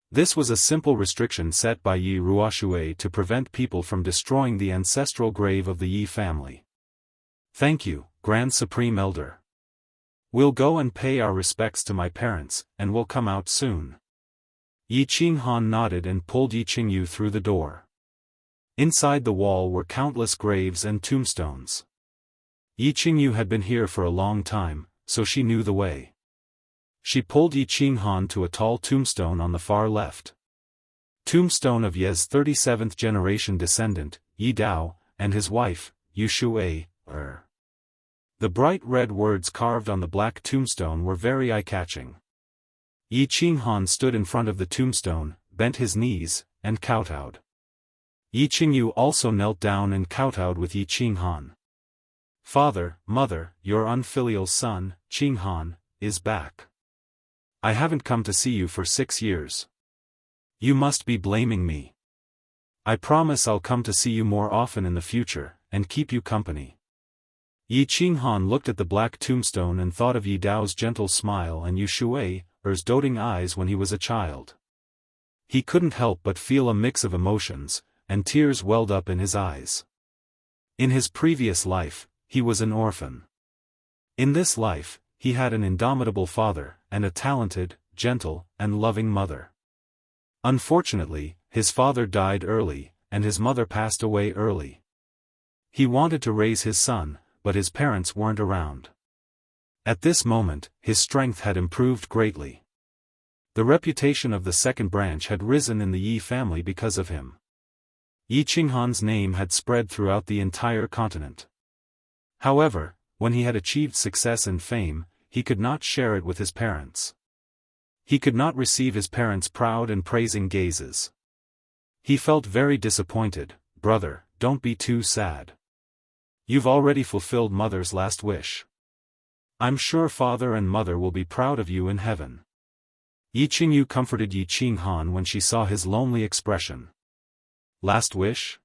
This was a simple restriction set by Yi Ruoshui to prevent people from destroying the ancestral grave of the Yi family. "Thank you, Grand Supreme Elder. We'll go and pay our respects to my parents, and we'll come out soon." Yi Qinghan nodded and pulled Yi Qingyu through the door. Inside the wall were countless graves and tombstones. Yi Qingyu had been here for a long time, so she knew the way. She pulled Yi Qinghan to a tall tombstone on the far left. Tombstone of Ye's 37th generation descendant, Yi Dao, and his wife, Yu Shui. The bright red words carved on the black tombstone were very eye-catching. Yi Qinghan stood in front of the tombstone, bent his knees, and kowtowed. Yi Qingyu also knelt down and kowtowed with Yi Qinghan. "Father, Mother, your unfilial son, Qinghan, is back. I haven't come to see you for 6 years. You must be blaming me. I promise I'll come to see you more often in the future, and keep you company." Yi Qinghan looked at the black tombstone and thought of Yi Dao's gentle smile and Yu Shui's doting eyes when he was a child. He couldn't help but feel a mix of emotions, and tears welled up in his eyes. In his previous life, he was an orphan. In this life, he had an indomitable father, and a talented, gentle, and loving mother. Unfortunately, his father died early, and his mother passed away early. He wanted to raise his son, but his parents weren't around. At this moment, his strength had improved greatly. The reputation of the second branch had risen in the Yi family because of him. Yi Qinghan's name had spread throughout the entire continent. However, when he had achieved success and fame, he could not share it with his parents. He could not receive his parents' proud and praising gazes. He felt very disappointed. Brother, don't be too sad. You've already fulfilled mother's last wish. I'm sure father and mother will be proud of you in heaven. Yi Qingyu comforted Yi Qinghan when she saw his lonely expression. Last wish?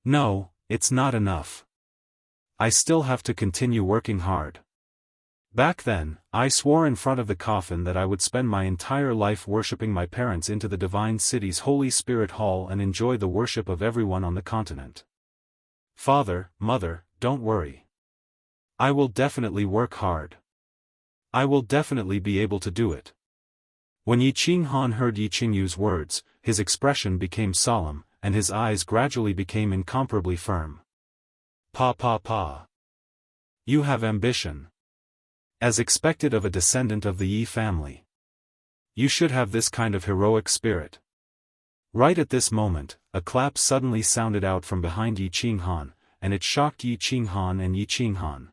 No, it's not enough. I still have to continue working hard. Back then, I swore in front of the coffin that I would spend my entire life worshipping my parents into the divine city's Holy Spirit Hall and enjoy the worship of everyone on the continent. Father, mother, don't worry. I will definitely work hard. I will definitely be able to do it. When Yi Qinghan heard Yi Qingyu's words, his expression became solemn, and his eyes gradually became incomparably firm. Pa. You have ambition. As expected of a descendant of the Yi family. You should have this kind of heroic spirit. Right at this moment, a clap suddenly sounded out from behind Yi Qinghan, and it shocked Yi Qinghan and Yi Qinghan.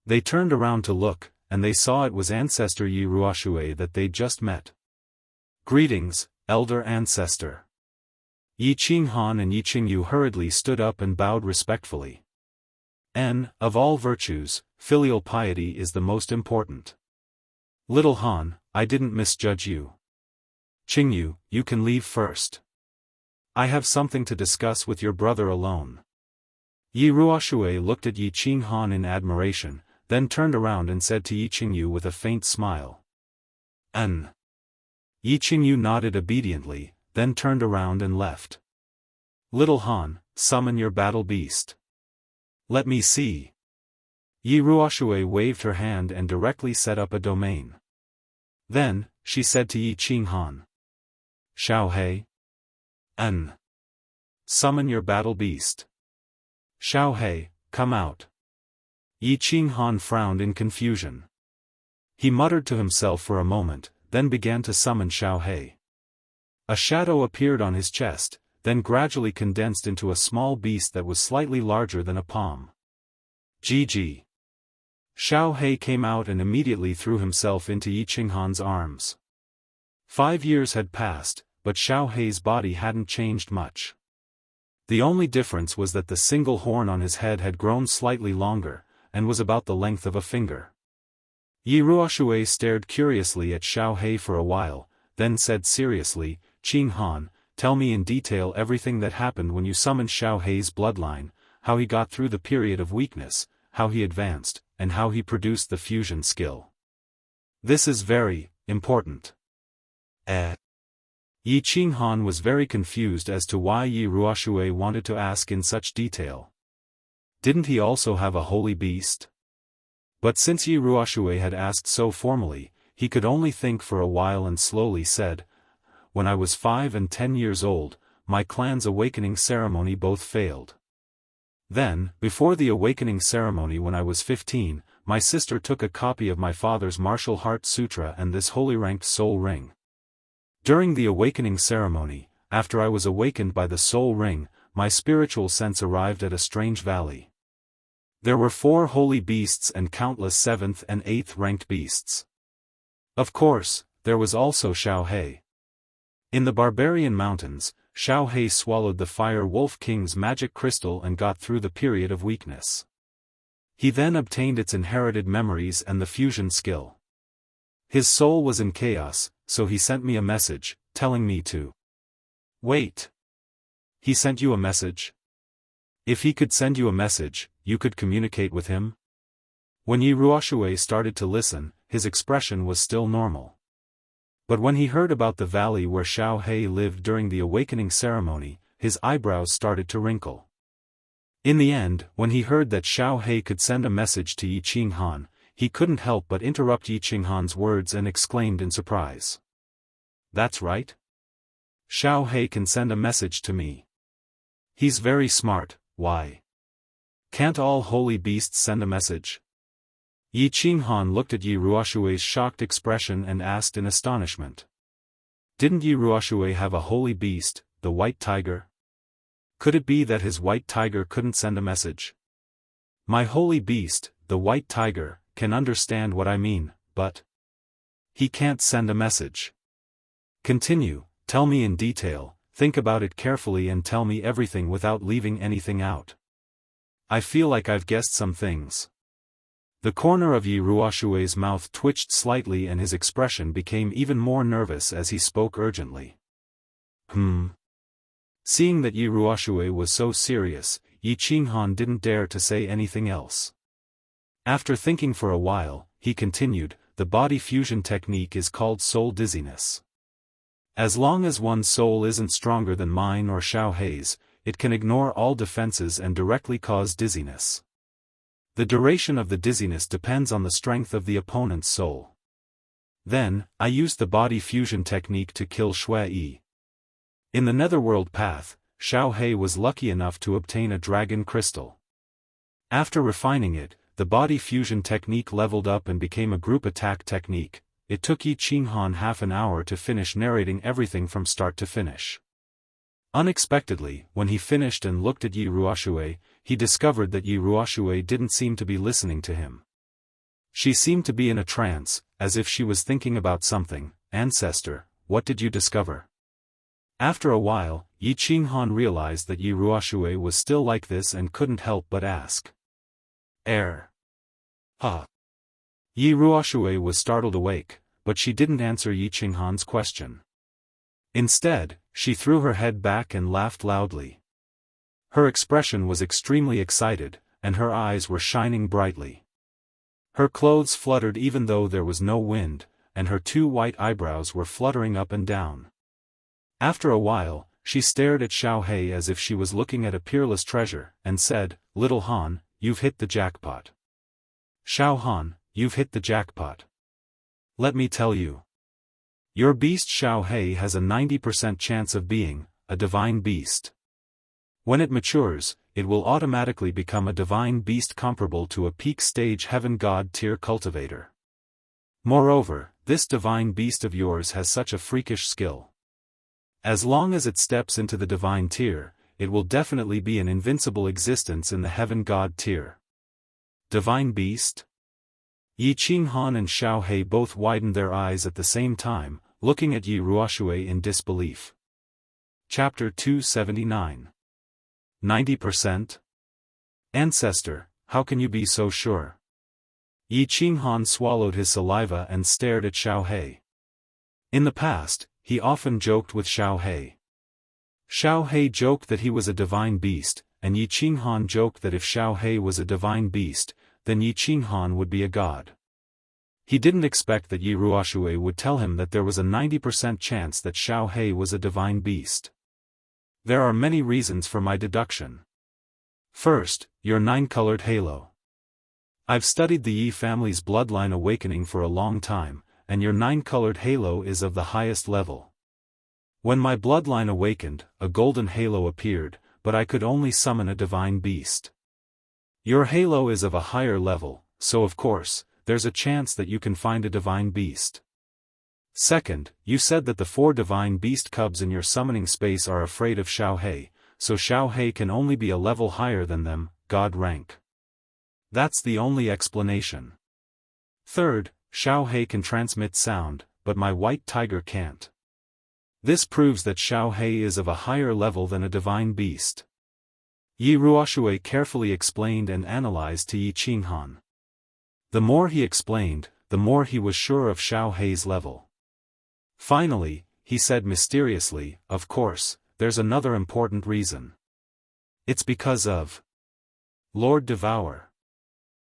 They turned around to look, and they saw it was ancestor Yi Ruoxue that they'd just met. Greetings, elder ancestor. Yi Qinghan and Yi Qingyu hurriedly stood up and bowed respectfully. Of all virtues, filial piety is the most important. Little Han, I didn't misjudge you. Qingyu, you can leave first. I have something to discuss with your brother alone. Yi Ruoxue looked at Yi Qinghan in admiration, then turned around and said to Yi Qingyu with a faint smile. Yi Qingyu nodded obediently, then turned around and left. Little Han, summon your battle beast. Let me see. Yi Ruoxue waved her hand and directly set up a domain. Then, she said to Yi Qinghan. Xiaohei. Summon your battle beast. Xiaohei, come out. Yi Qinghan frowned in confusion. He muttered to himself for a moment, then began to summon Xiaohei. A shadow appeared on his chest, then gradually condensed into a small beast that was slightly larger than a palm. GG. Xiaohei came out and immediately threw himself into Yi Qinghan's arms. 5 years had passed, but Xiaohei's body hadn't changed much. The only difference was that the single horn on his head had grown slightly longer, and was about the length of a finger. Yi Ruoxue stared curiously at Xiaohei for a while, then said seriously, Qinghan, tell me in detail everything that happened when you summoned Xiaohei's bloodline, how he got through the period of weakness, how he advanced, and how he produced the fusion skill. This is very important. Yi Qinghan was very confused as to why Yi Ruoxue wanted to ask in such detail. Didn't he also have a holy beast? But since Yi Ruoxue had asked so formally, he could only think for a while and slowly said, When I was 5 and 10 years old, my clan's awakening ceremony both failed. Then, before the awakening ceremony when I was 15, my sister took a copy of my father's martial heart sutra and this holy ranked soul ring. During the awakening ceremony, after I was awakened by the soul ring, my spiritual sense arrived at a strange valley. There were 4 holy beasts and countless 7th and 8th ranked beasts. Of course, there was also Xiaohei. In the barbarian mountains, Xiaohei swallowed the Fire Wolf King's magic crystal and got through the period of weakness. He then obtained its inherited memories and the fusion skill. His soul was in chaos, so he sent me a message, telling me to wait. He sent you a message? If he could send you a message, you could communicate with him? When Yi Ruoxue started to listen, his expression was still normal. But when he heard about the valley where Xiaohei lived during the awakening ceremony, his eyebrows started to wrinkle. In the end, when he heard that Xiaohei could send a message to Yi Qinghan, he couldn't help but interrupt Yi Qinghan's words and exclaimed in surprise. That's right. Xiaohei can send a message to me. He's very smart. Why? Can't all holy beasts send a message? Yi Qinghan looked at Yi Ruoxue's shocked expression and asked in astonishment. Didn't Yi Ruoxue have a holy beast, the white tiger? Could it be that his white tiger couldn't send a message? My holy beast, the white tiger, can understand what I mean, but He can't send a message. Continue, tell me in detail, think about it carefully and tell me everything without leaving anything out. I feel like I've guessed some things. The corner of Yi Ruoshui's mouth twitched slightly and his expression became even more nervous as he spoke urgently. Seeing that Yi Ruoshui was so serious, Yi Qinghan didn't dare to say anything else. After thinking for a while, he continued, the body fusion technique is called soul dizziness. As long as one's soul isn't stronger than mine or Xiao Hei's, it can ignore all defenses and directly cause dizziness. The duration of the dizziness depends on the strength of the opponent's soul. Then, I used the body fusion technique to kill Shui Yi. In the Netherworld path, Xiao Hei was lucky enough to obtain a dragon crystal. After refining it, the body fusion technique leveled up and became a group attack technique. It took Yi Qinghan half an hour to finish narrating everything from start to finish. Unexpectedly, when he finished and looked at Yi Ruoshui, he discovered that Yi Ruoshui didn't seem to be listening to him. She seemed to be in a trance, as if she was thinking about something. Ancestor, what did you discover? After a while, Yi Qinghan realized that Yi Ruoshui was still like this and couldn't help but ask. Yi Ruoshui was startled awake, but she didn't answer Yi Qinghan's question. Instead, she threw her head back and laughed loudly. Her expression was extremely excited, and her eyes were shining brightly. Her clothes fluttered even though there was no wind, and her 2 white eyebrows were fluttering up and down. After a while, she stared at Xiao Hei as if she was looking at a peerless treasure, and said, Little Han, you've hit the jackpot. Xiao Han, you've hit the jackpot. Let me tell you. Your beast Xiao Hei has a 90% chance of being a divine beast. When it matures, it will automatically become a divine beast comparable to a peak stage heaven god tier cultivator. Moreover, this divine beast of yours has such a freakish skill. As long as it steps into the divine tier, it will definitely be an invincible existence in the heaven god tier. Divine beast? Yi Qinghan and Xiao Hei both widened their eyes at the same time, looking at Yi Ruoshui in disbelief. Chapter 279. 90%? Ancestor, how can you be so sure? Yi Qinghan swallowed his saliva and stared at Xiao Hei. In the past, he often joked with Xiao Hei. Xiao Hei joked that he was a divine beast, and Yi Qinghan joked that if Xiao Hei was a divine beast, then Yi Qinghan would be a god. He didn't expect that Yi Ruoshui would tell him that there was a 90% chance that Xiao Hei was a divine beast. There are many reasons for my deduction. First, your 9-colored halo. I've studied the Yi family's bloodline awakening for a long time, and your 9-colored halo is of the highest level. When my bloodline awakened, a golden halo appeared, but I could only summon a divine beast. Your halo is of a higher level, so of course, there's a chance that you can find a divine beast. Second, you said that the 4 divine beast cubs in your summoning space are afraid of Xiao Hei, so Xiao Hei can only be a level higher than them, god rank. That's the only explanation. Third, Xiao Hei can transmit sound, but my white tiger can't. This proves that Xiao Hei is of a higher level than a divine beast. Yi Ruoshui carefully explained and analyzed to Yi Qinghan. The more he explained, the more he was sure of Xiao Hei's level. Finally, he said mysteriously, of course, there's another important reason. It's because of Lord Devour.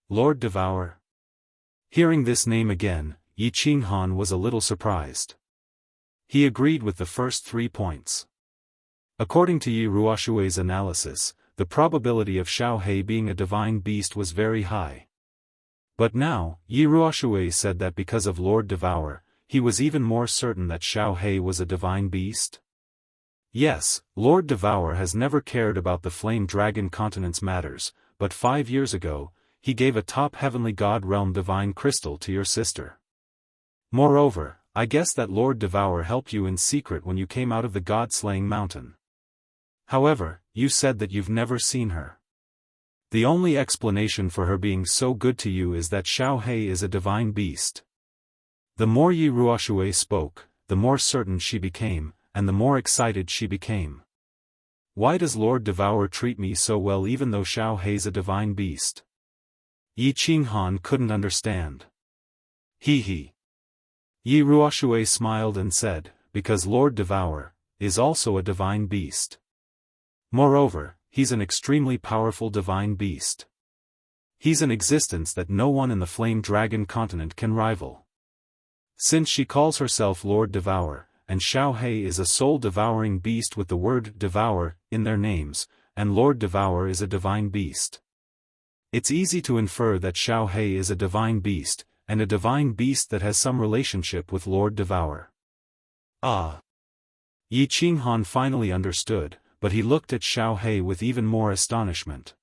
Lord Devour? Hearing this name again, Yi Qinghan was a little surprised. He agreed with the first 3 points. According to Yi Ruoshui's analysis, the probability of Xiao Hei being a divine beast was very high. But now, Yi Ruoshui said that because of Lord Devour, he was even more certain that Xiao Hei was a divine beast? Yes, Lord Devour has never cared about the Flame Dragon Continent's matters, but 5 years ago, he gave a top heavenly god realm divine crystal to your sister. Moreover, I guess that Lord Devour helped you in secret when you came out of the god-slaying mountain. However, you said that you've never seen her. The only explanation for her being so good to you is that Xiao Hei is a divine beast. The more Yi Ruoxue spoke, the more certain she became, and the more excited she became. Why does Lord Devourer treat me so well even though Xiao Hei's a divine beast? Yi Qinghan couldn't understand. He. Yi Ruoxue smiled and said, because Lord Devourer is also a divine beast. Moreover, he's an extremely powerful divine beast. He's an existence that no one in the Flame Dragon continent can rival. Since she calls herself Lord Devourer, and Xiao Hei is a soul-devouring beast with the word devour in their names, and Lord Devourer is a divine beast. It's easy to infer that Xiao Hei is a divine beast, and a divine beast that has some relationship with Lord Devourer. Ah! Yi Qinghan finally understood, but he looked at Xiao Hei with even more astonishment.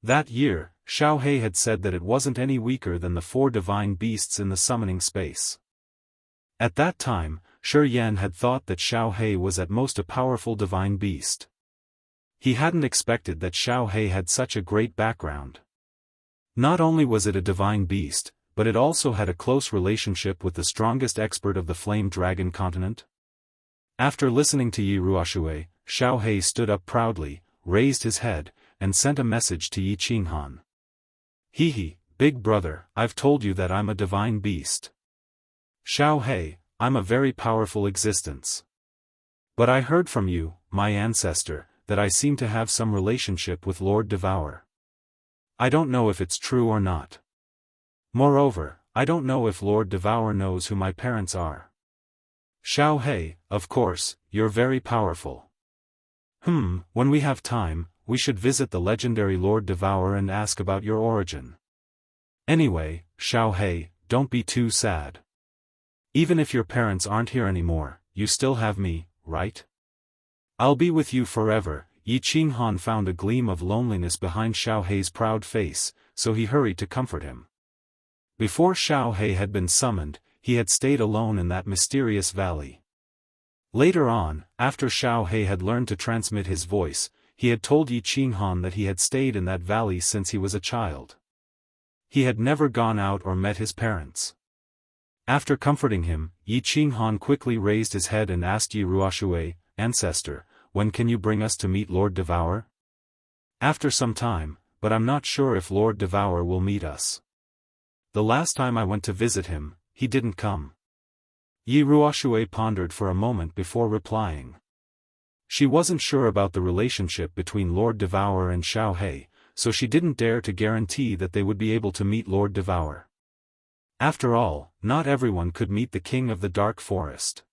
That year, Xiao Hei had said that it wasn't any weaker than the 4 divine beasts in the summoning space. At that time, Shi Yan had thought that Xiao Hei was at most a powerful divine beast. He hadn't expected that Xiao Hei had such a great background. Not only was it a divine beast, but it also had a close relationship with the strongest expert of the Flame Dragon continent. After listening to Yi Ruoxue, Xiao Hei stood up proudly, raised his head, and sent a message to Yi Qinghan. He, big brother, I've told you that I'm a divine beast. Xiao Hei, I'm a very powerful existence. But I heard from you, my ancestor, that I seem to have some relationship with Lord Devourer. I don't know if it's true or not. Moreover, I don't know if Lord Devourer knows who my parents are. Xiao Hei, of course, you're very powerful. When we have time, we should visit the legendary Lord Devourer and ask about your origin. Anyway, Xiao Hei, don't be too sad. Even if your parents aren't here anymore, you still have me, right? I'll be with you forever. Yi Qinghan found a gleam of loneliness behind Xiao Hei's proud face, so he hurried to comfort him. Before Xiao Hei had been summoned, he had stayed alone in that mysterious valley. Later on, after Xiao Hei had learned to transmit his voice, he had told Yi Qinghan that he had stayed in that valley since he was a child. He had never gone out or met his parents. After comforting him, Yi Qinghan quickly raised his head and asked Yi Ruoxue, Ancestor, when can you bring us to meet Lord Devourer? After some time, but I'm not sure if Lord Devourer will meet us. The last time I went to visit him, he didn't come. Yi Ruoxue pondered for a moment before replying. She wasn't sure about the relationship between Lord Devourer and Xiao Hei, so she didn't dare to guarantee that they would be able to meet Lord Devourer. After all, not everyone could meet the King of the Dark Forest.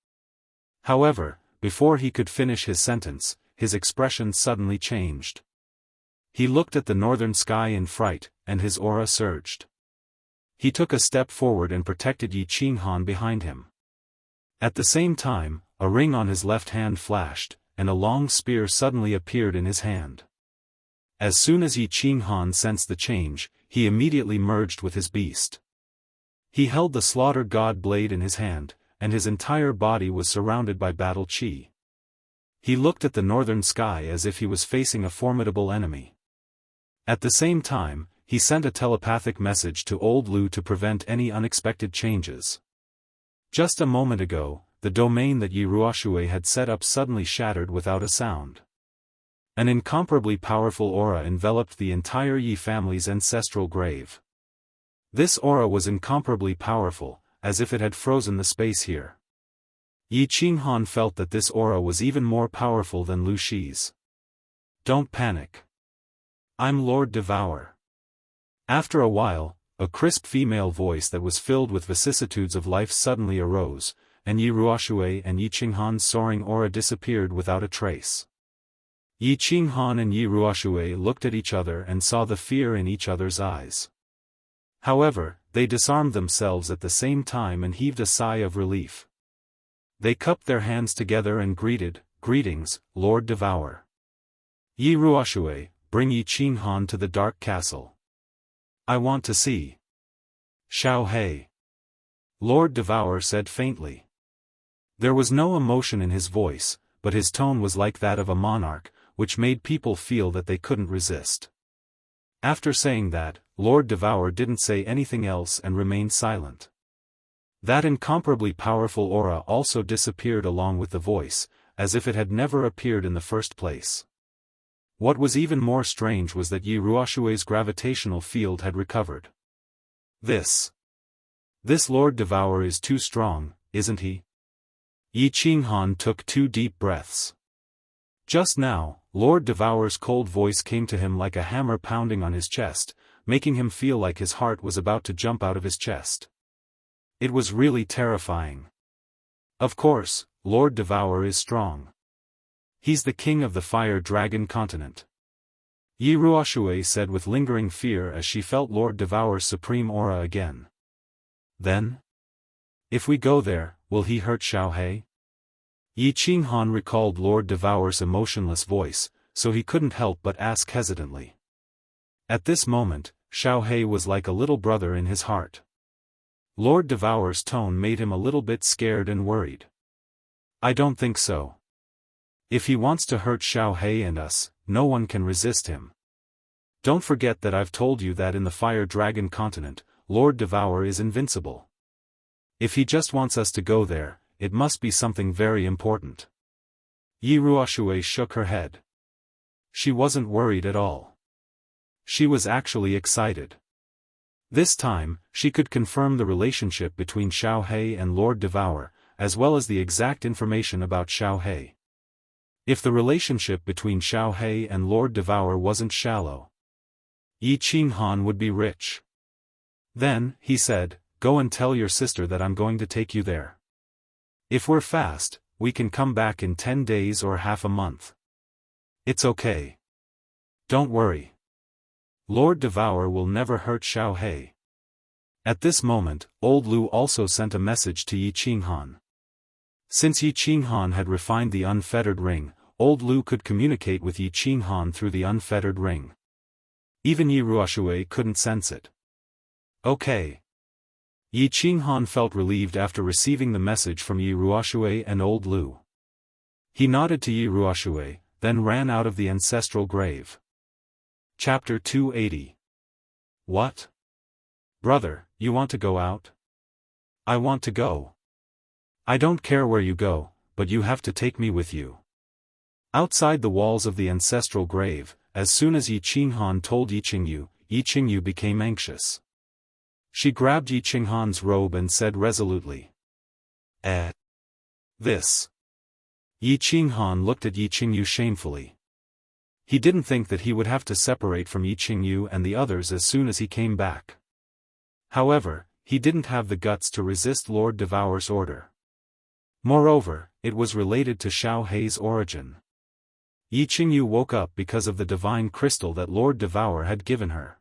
However, before he could finish his sentence, his expression suddenly changed. He looked at the northern sky in fright, and his aura surged. He took a step forward and protected Yi Qinghan behind him. At the same time, a ring on his left hand flashed, and a long spear suddenly appeared in his hand. As soon as Yi Qinghan sensed the change, he immediately merged with his beast. He held the Slaughter God blade in his hand, and his entire body was surrounded by battle chi. He looked at the northern sky as if he was facing a formidable enemy. At the same time, he sent a telepathic message to Old Lu to prevent any unexpected changes. Just a moment ago, the domain that Yi Ruoxue had set up suddenly shattered without a sound. An incomparably powerful aura enveloped the entire Yi family's ancestral grave. This aura was incomparably powerful, as if it had frozen the space here. Yi Qinghan felt that this aura was even more powerful than Lu Shi's. Don't panic. I'm Lord Devourer. After a while, a crisp female voice that was filled with vicissitudes of life suddenly arose, and Yi Ruoxue and Yi Qinghan's soaring aura disappeared without a trace. Yi Qinghan and Yi Ruoxue looked at each other and saw the fear in each other's eyes. However, they disarmed themselves at the same time and heaved a sigh of relief. They cupped their hands together and greeted, "Greetings, Lord Devourer." Yi Ruoxue, bring Yi Qinghan to the Dark Castle. I want to see Xiao Hei. Lord Devourer said faintly. There was no emotion in his voice, but his tone was like that of a monarch, which made people feel that they couldn't resist. After saying that, Lord Devourer didn't say anything else and remained silent. That incomparably powerful aura also disappeared along with the voice, as if it had never appeared in the first place. What was even more strange was that Yi Ruoshui's gravitational field had recovered. This Lord Devourer is too strong, isn't he? Yi Qinghan took 2 deep breaths. Just now, Lord Devourer's cold voice came to him like a hammer pounding on his chest, making him feel like his heart was about to jump out of his chest. It was really terrifying. Of course, Lord Devourer is strong. He's the king of the Fire Dragon continent. Yi Ruoshui said with lingering fear as she felt Lord Devourer's supreme aura again. Then? If we go there, will he hurt Xiaohei? Yi Qinghan recalled Lord Devourer's emotionless voice, so he couldn't help but ask hesitantly. At this moment, Xiaohei was like a little brother in his heart. Lord Devourer's tone made him a little bit scared and worried. I don't think so. If he wants to hurt Xiaohei and us, no one can resist him. Don't forget that I've told you that in the Fire Dragon continent, Lord Devourer is invincible. If he just wants us to go there, it must be something very important. Yi Ruoshui shook her head. She wasn't worried at all. She was actually excited. This time, she could confirm the relationship between Xiaohei and Lord Devourer, as well as the exact information about Xiaohei. If the relationship between Xiaohei and Lord Devourer wasn't shallow, Yi Qinghan would be rich. Then, he said, go and tell your sister that I'm going to take you there. If we're fast, we can come back in 10 days or half a month. It's okay. Don't worry. Lord Devourer will never hurt Xiaohei. At this moment, Old Lu also sent a message to Yi Qinghan. Since Yi Qinghan had refined the unfettered ring, Old Lu could communicate with Yi Qinghan through the unfettered ring. Even Yi Ruoshui couldn't sense it. Okay. Yi Qinghan felt relieved after receiving the message from Yi Ruoshui and Old Lu. He nodded to Yi Ruoshui, then ran out of the ancestral grave. Chapter 280. What? Brother, you want to go out? I want to go. I don't care where you go, but you have to take me with you. Outside the walls of the ancestral grave, as soon as Yi Qinghan told Yi Qingyu became anxious. She grabbed Yi Qinghan's robe and said resolutely. This. Yi Qinghan looked at Yi Qingyu shamefully. He didn't think that he would have to separate from Yi Qingyu and the others as soon as he came back. However, he didn't have the guts to resist Lord Devourer's order. Moreover, it was related to Xiaohei's origin. Yi Qingyu woke up because of the divine crystal that Lord Devourer had given her.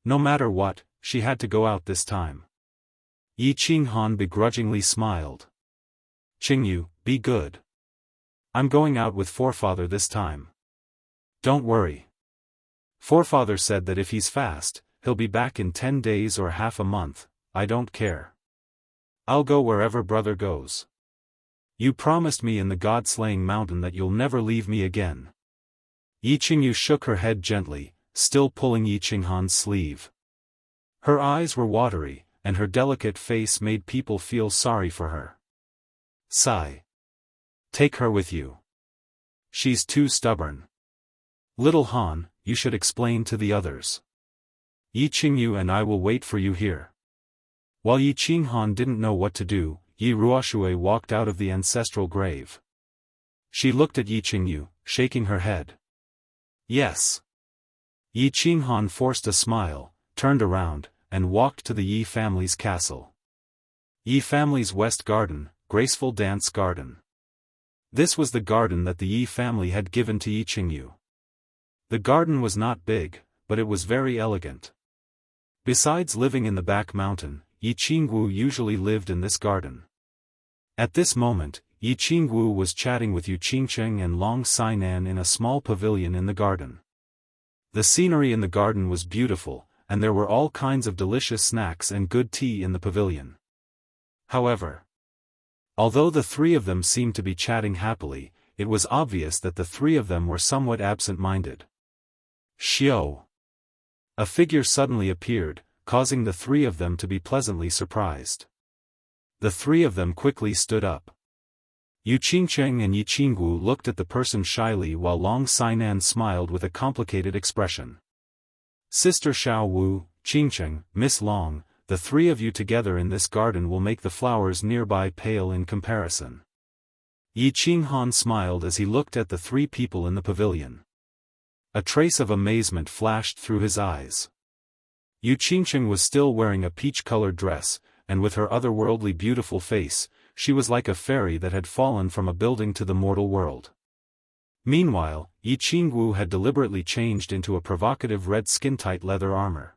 No matter what, she had to go out this time. Yi Qinghan begrudgingly smiled. Qingyu, be good. I'm going out with Forefather this time. Don't worry. Forefather said that if he's fast, he'll be back in 10 days or half a month. I don't care. I'll go wherever brother goes. You promised me in the God-slaying mountain that you'll never leave me again. Yi Qingyu shook her head gently, still pulling Yi Qinghan's sleeve. Her eyes were watery, and her delicate face made people feel sorry for her. Sigh. Take her with you. She's too stubborn. Little Han, you should explain to the others. Yi Qingyu and I will wait for you here. While Yi Qinghan didn't know what to do, Yi Ruoshui walked out of the ancestral grave. She looked at Yi Qingyu, shaking her head. Yes. Yi Qinghan forced a smile, turned around, and walked to the Yi family's castle. Yi family's west garden, graceful dance garden. This was the garden that the Yi family had given to Yi Qingyu. The garden was not big, but it was very elegant. Besides living in the back mountain, Yi Qingyu usually lived in this garden. At this moment, Yi Qingyu was chatting with Yu Qingcheng and Long Sainan in a small pavilion in the garden. The scenery in the garden was beautiful, and there were all kinds of delicious snacks and good tea in the pavilion. However, although the three of them seemed to be chatting happily, it was obvious that the three of them were somewhat absent-minded. Xiao. A figure suddenly appeared, causing the three of them to be pleasantly surprised. The three of them quickly stood up. Yu Qingcheng and Yi Qingwu looked at the person shyly while Long Sainan smiled with a complicated expression. Sister Xiao Wu, Qingcheng, Miss Long, the three of you together in this garden will make the flowers nearby pale in comparison. Yi Qinghan smiled as he looked at the three people in the pavilion. A trace of amazement flashed through his eyes. Yu Qingcheng was still wearing a peach-colored dress, and with her otherworldly beautiful face, she was like a fairy that had fallen from a building to the mortal world. Meanwhile, Yi Qingwu had deliberately changed into a provocative red skin-tight leather armor.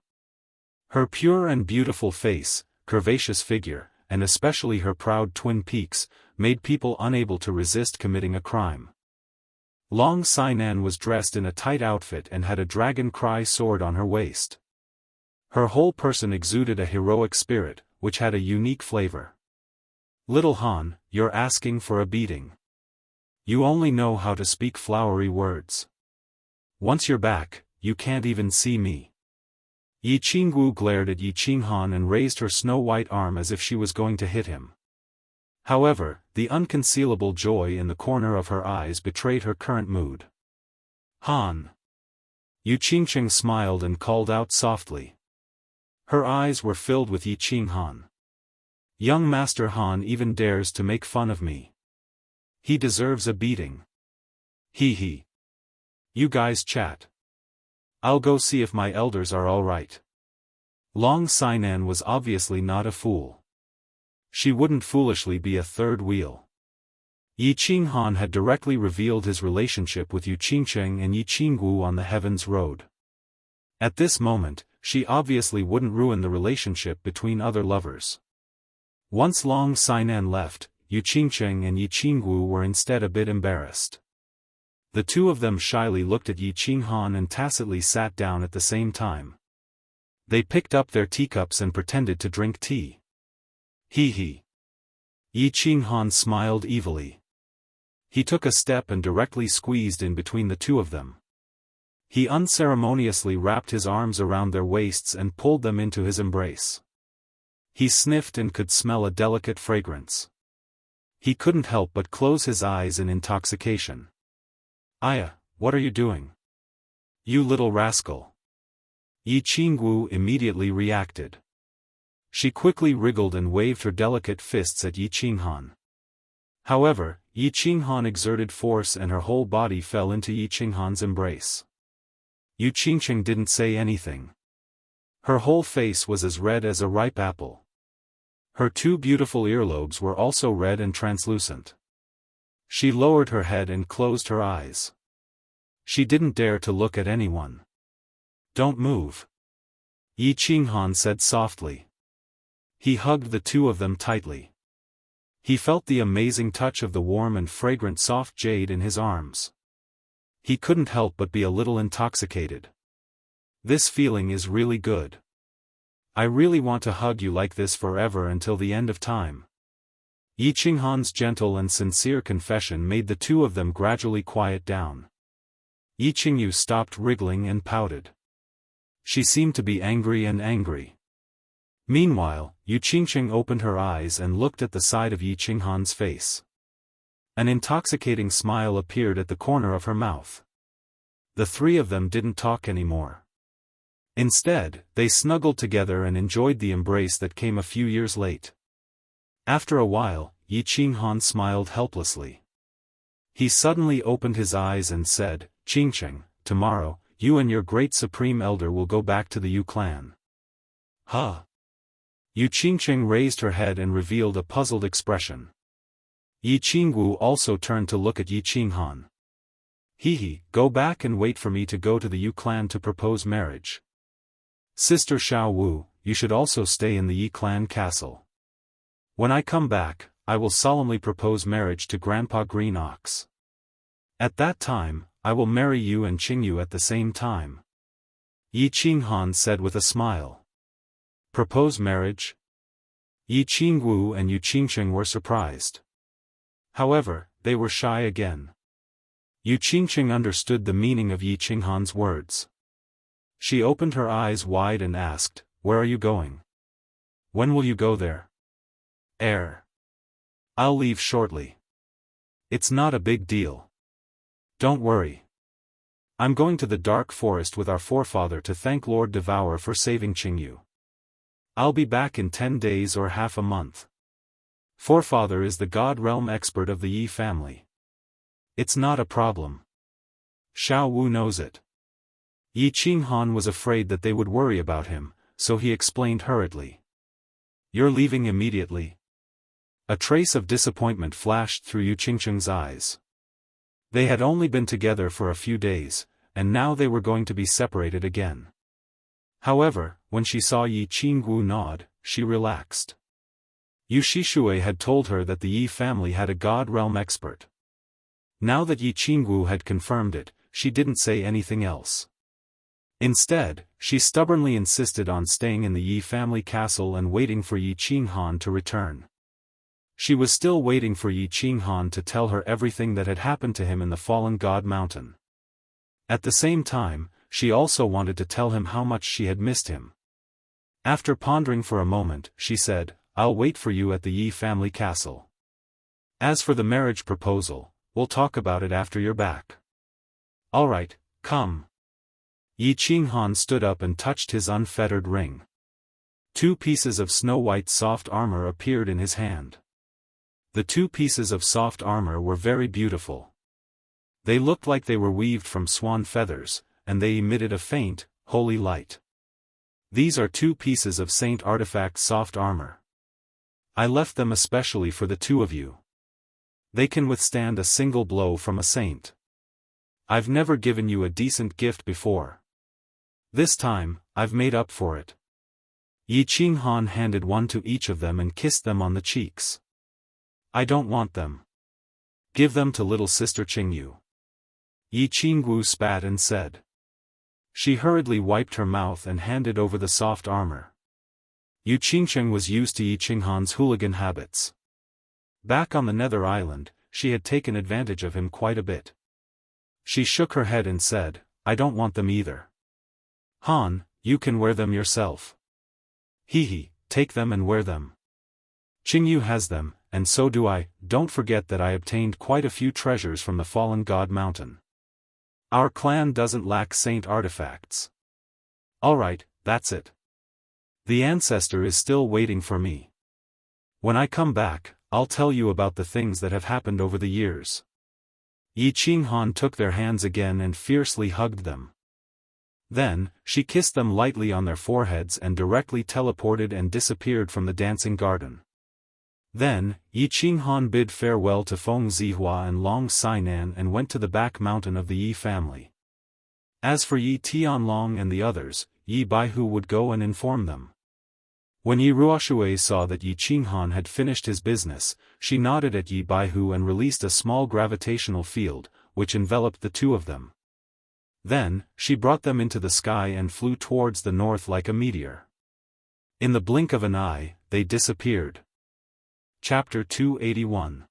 Her pure and beautiful face, curvaceous figure, and especially her proud twin peaks, made people unable to resist committing a crime. Long Sainan was dressed in a tight outfit and had a dragon cry sword on her waist. Her whole person exuded a heroic spirit, which had a unique flavor. Little Han, you're asking for a beating. You only know how to speak flowery words. Once you're back, you can't even see me. Yi Qingwu glared at Yi Qinghan and raised her snow-white arm as if she was going to hit him. However, the unconcealable joy in the corner of her eyes betrayed her current mood. Han. Yu Qingcheng smiled and called out softly. Her eyes were filled with Yi Qinghan. Young Master Han even dares to make fun of me. He deserves a beating. Hee hee. You guys chat. I'll go see if my elders are all right. Long Sainan was obviously not a fool. She wouldn't foolishly be a third wheel. Yi Qinghan had directly revealed his relationship with Yu Qingcheng and Yi Qingwu on the Heaven's Road. At this moment, she obviously wouldn't ruin the relationship between other lovers. Once Long Sainan left, Yu Qingcheng and Yi Qingwu were instead a bit embarrassed. The two of them shyly looked at Yi Qinghan and tacitly sat down at the same time. They picked up their teacups and pretended to drink tea. Hee hee. Yi Qinghan smiled evilly. He took a step and directly squeezed in between the two of them. He unceremoniously wrapped his arms around their waists and pulled them into his embrace. He sniffed and could smell a delicate fragrance. He couldn't help but close his eyes in intoxication. Aya, what are you doing? You little rascal. Yi Qingwu immediately reacted. She quickly wriggled and waved her delicate fists at Yi Qinghan. However, Yi Qinghan exerted force and her whole body fell into Yi Qinghan's embrace. Yu Qingcheng didn't say anything. Her whole face was as red as a ripe apple. Her two beautiful earlobes were also red and translucent. She lowered her head and closed her eyes. She didn't dare to look at anyone. Don't move. Yi Qinghan said softly. He hugged the two of them tightly. He felt the amazing touch of the warm and fragrant soft jade in his arms. He couldn't help but be a little intoxicated. This feeling is really good. I really want to hug you like this forever until the end of time. Yi Qinghan's gentle and sincere confession made the two of them gradually quiet down. Yi Qingyu stopped wriggling and pouted. She seemed to be angry. Meanwhile, Yu Qingcheng opened her eyes and looked at the side of Yi Qinghan's face. An intoxicating smile appeared at the corner of her mouth. The three of them didn't talk anymore. Instead, they snuggled together and enjoyed the embrace that came a few years late. After a while, Yi Qinghan smiled helplessly. He suddenly opened his eyes and said, Qingcheng, tomorrow, you and your great supreme elder will go back to the Yu clan. Huh? Yu Qingcheng raised her head and revealed a puzzled expression. Yi Qingwu also turned to look at Yi Qinghan. Hee hee, go back and wait for me to go to the Yu clan to propose marriage. Sister Xiao Wu, you should also stay in the Yi clan castle. When I come back, I will solemnly propose marriage to Grandpa Green Ox. At that time, I will marry you and Qingyu at the same time. Yi Qinghan said with a smile. Propose marriage? Yi Qingwu and Yu Qingcheng were surprised. However, they were shy again. Yu Qingcheng understood the meaning of Yi Qinghan's words. She opened her eyes wide and asked, Where are you going? When will you go there? I'll leave shortly. It's not a big deal. Don't worry. I'm going to the dark forest with our forefather to thank Lord Devour for saving Qingyu. I'll be back in 10 days or half a month. Forefather is the God realm expert of the Yi family. It's not a problem. Xiao Wu knows it. Yi Qinghan was afraid that they would worry about him, so he explained hurriedly. You're leaving immediately? A trace of disappointment flashed through Yu Qingcheng's eyes. They had only been together for a few days, and now they were going to be separated again. However, when she saw Yi Qingwu nod, she relaxed. Yu Shishui had told her that the Yi family had a God realm expert. Now that Yi Qingwu had confirmed it, she didn't say anything else. Instead, she stubbornly insisted on staying in the Yi family castle and waiting for Yi Qinghan to return. She was still waiting for Yi Qinghan to tell her everything that had happened to him in the Fallen God Mountain. At the same time, she also wanted to tell him how much she had missed him. After pondering for a moment, she said, I'll wait for you at the Yi family castle. As for the marriage proposal, we'll talk about it after you're back. Alright, come. Yi Qinghan stood up and touched his unfettered ring. 2 pieces of snow-white soft armor appeared in his hand. The 2 pieces of soft armor were very beautiful. They looked like they were weaved from swan feathers, and they emitted a faint, holy light. These are 2 pieces of Saint Artifact soft armor. I left them especially for the 2 of you. They can withstand a single blow from a saint. I've never given you a decent gift before. This time, I've made up for it. Yi Qinghan handed one to each of them and kissed them on the cheeks. I don't want them. Give them to little sister Qingyu. Yi Qingwu spat and said. She hurriedly wiped her mouth and handed over the soft armor. Yu Qingcheng was used to Yi Qinghan's hooligan habits. Back on the Nether Island, she had taken advantage of him quite a bit. She shook her head and said, I don't want them either. Han, you can wear them yourself. Hee, take them and wear them. Qingyu has them, and so do I. Don't forget that I obtained quite a few treasures from the Fallen God Mountain. Our clan doesn't lack saint artifacts. Alright, that's it. The ancestor is still waiting for me. When I come back, I'll tell you about the things that have happened over the years. Yi Qinghan took their hands again and fiercely hugged them. Then, she kissed them lightly on their foreheads and directly teleported and disappeared from the dancing garden. Then, Yi Qinghan bid farewell to Feng Zihua and Long Sainan and went to the back mountain of the Yi family. As for Yi Tianlong and the others, Yi Baihu would go and inform them. When Yi Ruoshui saw that Yi Qinghan had finished his business, she nodded at Yi Baihu and released a small gravitational field, which enveloped the 2 of them. Then, she brought them into the sky and flew towards the north like a meteor. In the blink of an eye, they disappeared. Chapter 281.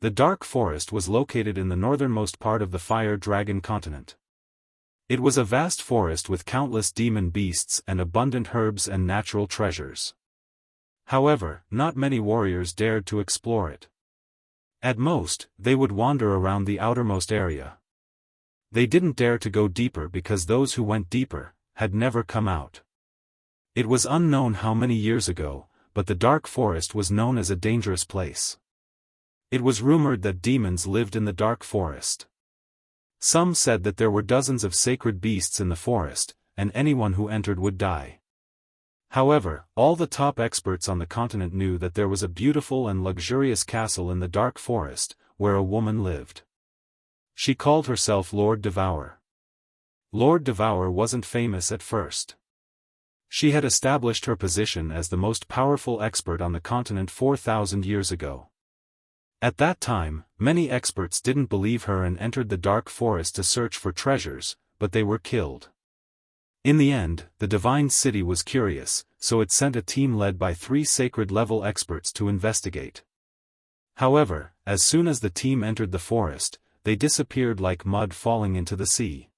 The Dark Forest was located in the northernmost part of the Fire Dragon continent. It was a vast forest with countless demon beasts and abundant herbs and natural treasures. However, not many warriors dared to explore it. At most, they would wander around the outermost area. They didn't dare to go deeper because those who went deeper had never come out. It was unknown how many years ago, but the Dark Forest was known as a dangerous place. It was rumored that demons lived in the Dark Forest. Some said that there were dozens of sacred beasts in the forest, and anyone who entered would die. However, all the top experts on the continent knew that there was a beautiful and luxurious castle in the Dark Forest, where a woman lived. She called herself Lord Devour. Lord Devour wasn't famous at first. She had established her position as the most powerful expert on the continent 4,000 years ago. At that time, many experts didn't believe her and entered the Dark Forest to search for treasures, but they were killed. In the end, the Divine City was curious, so it sent a team led by 3 sacred-level experts to investigate. However, as soon as the team entered the forest, they disappeared like mud falling into the sea.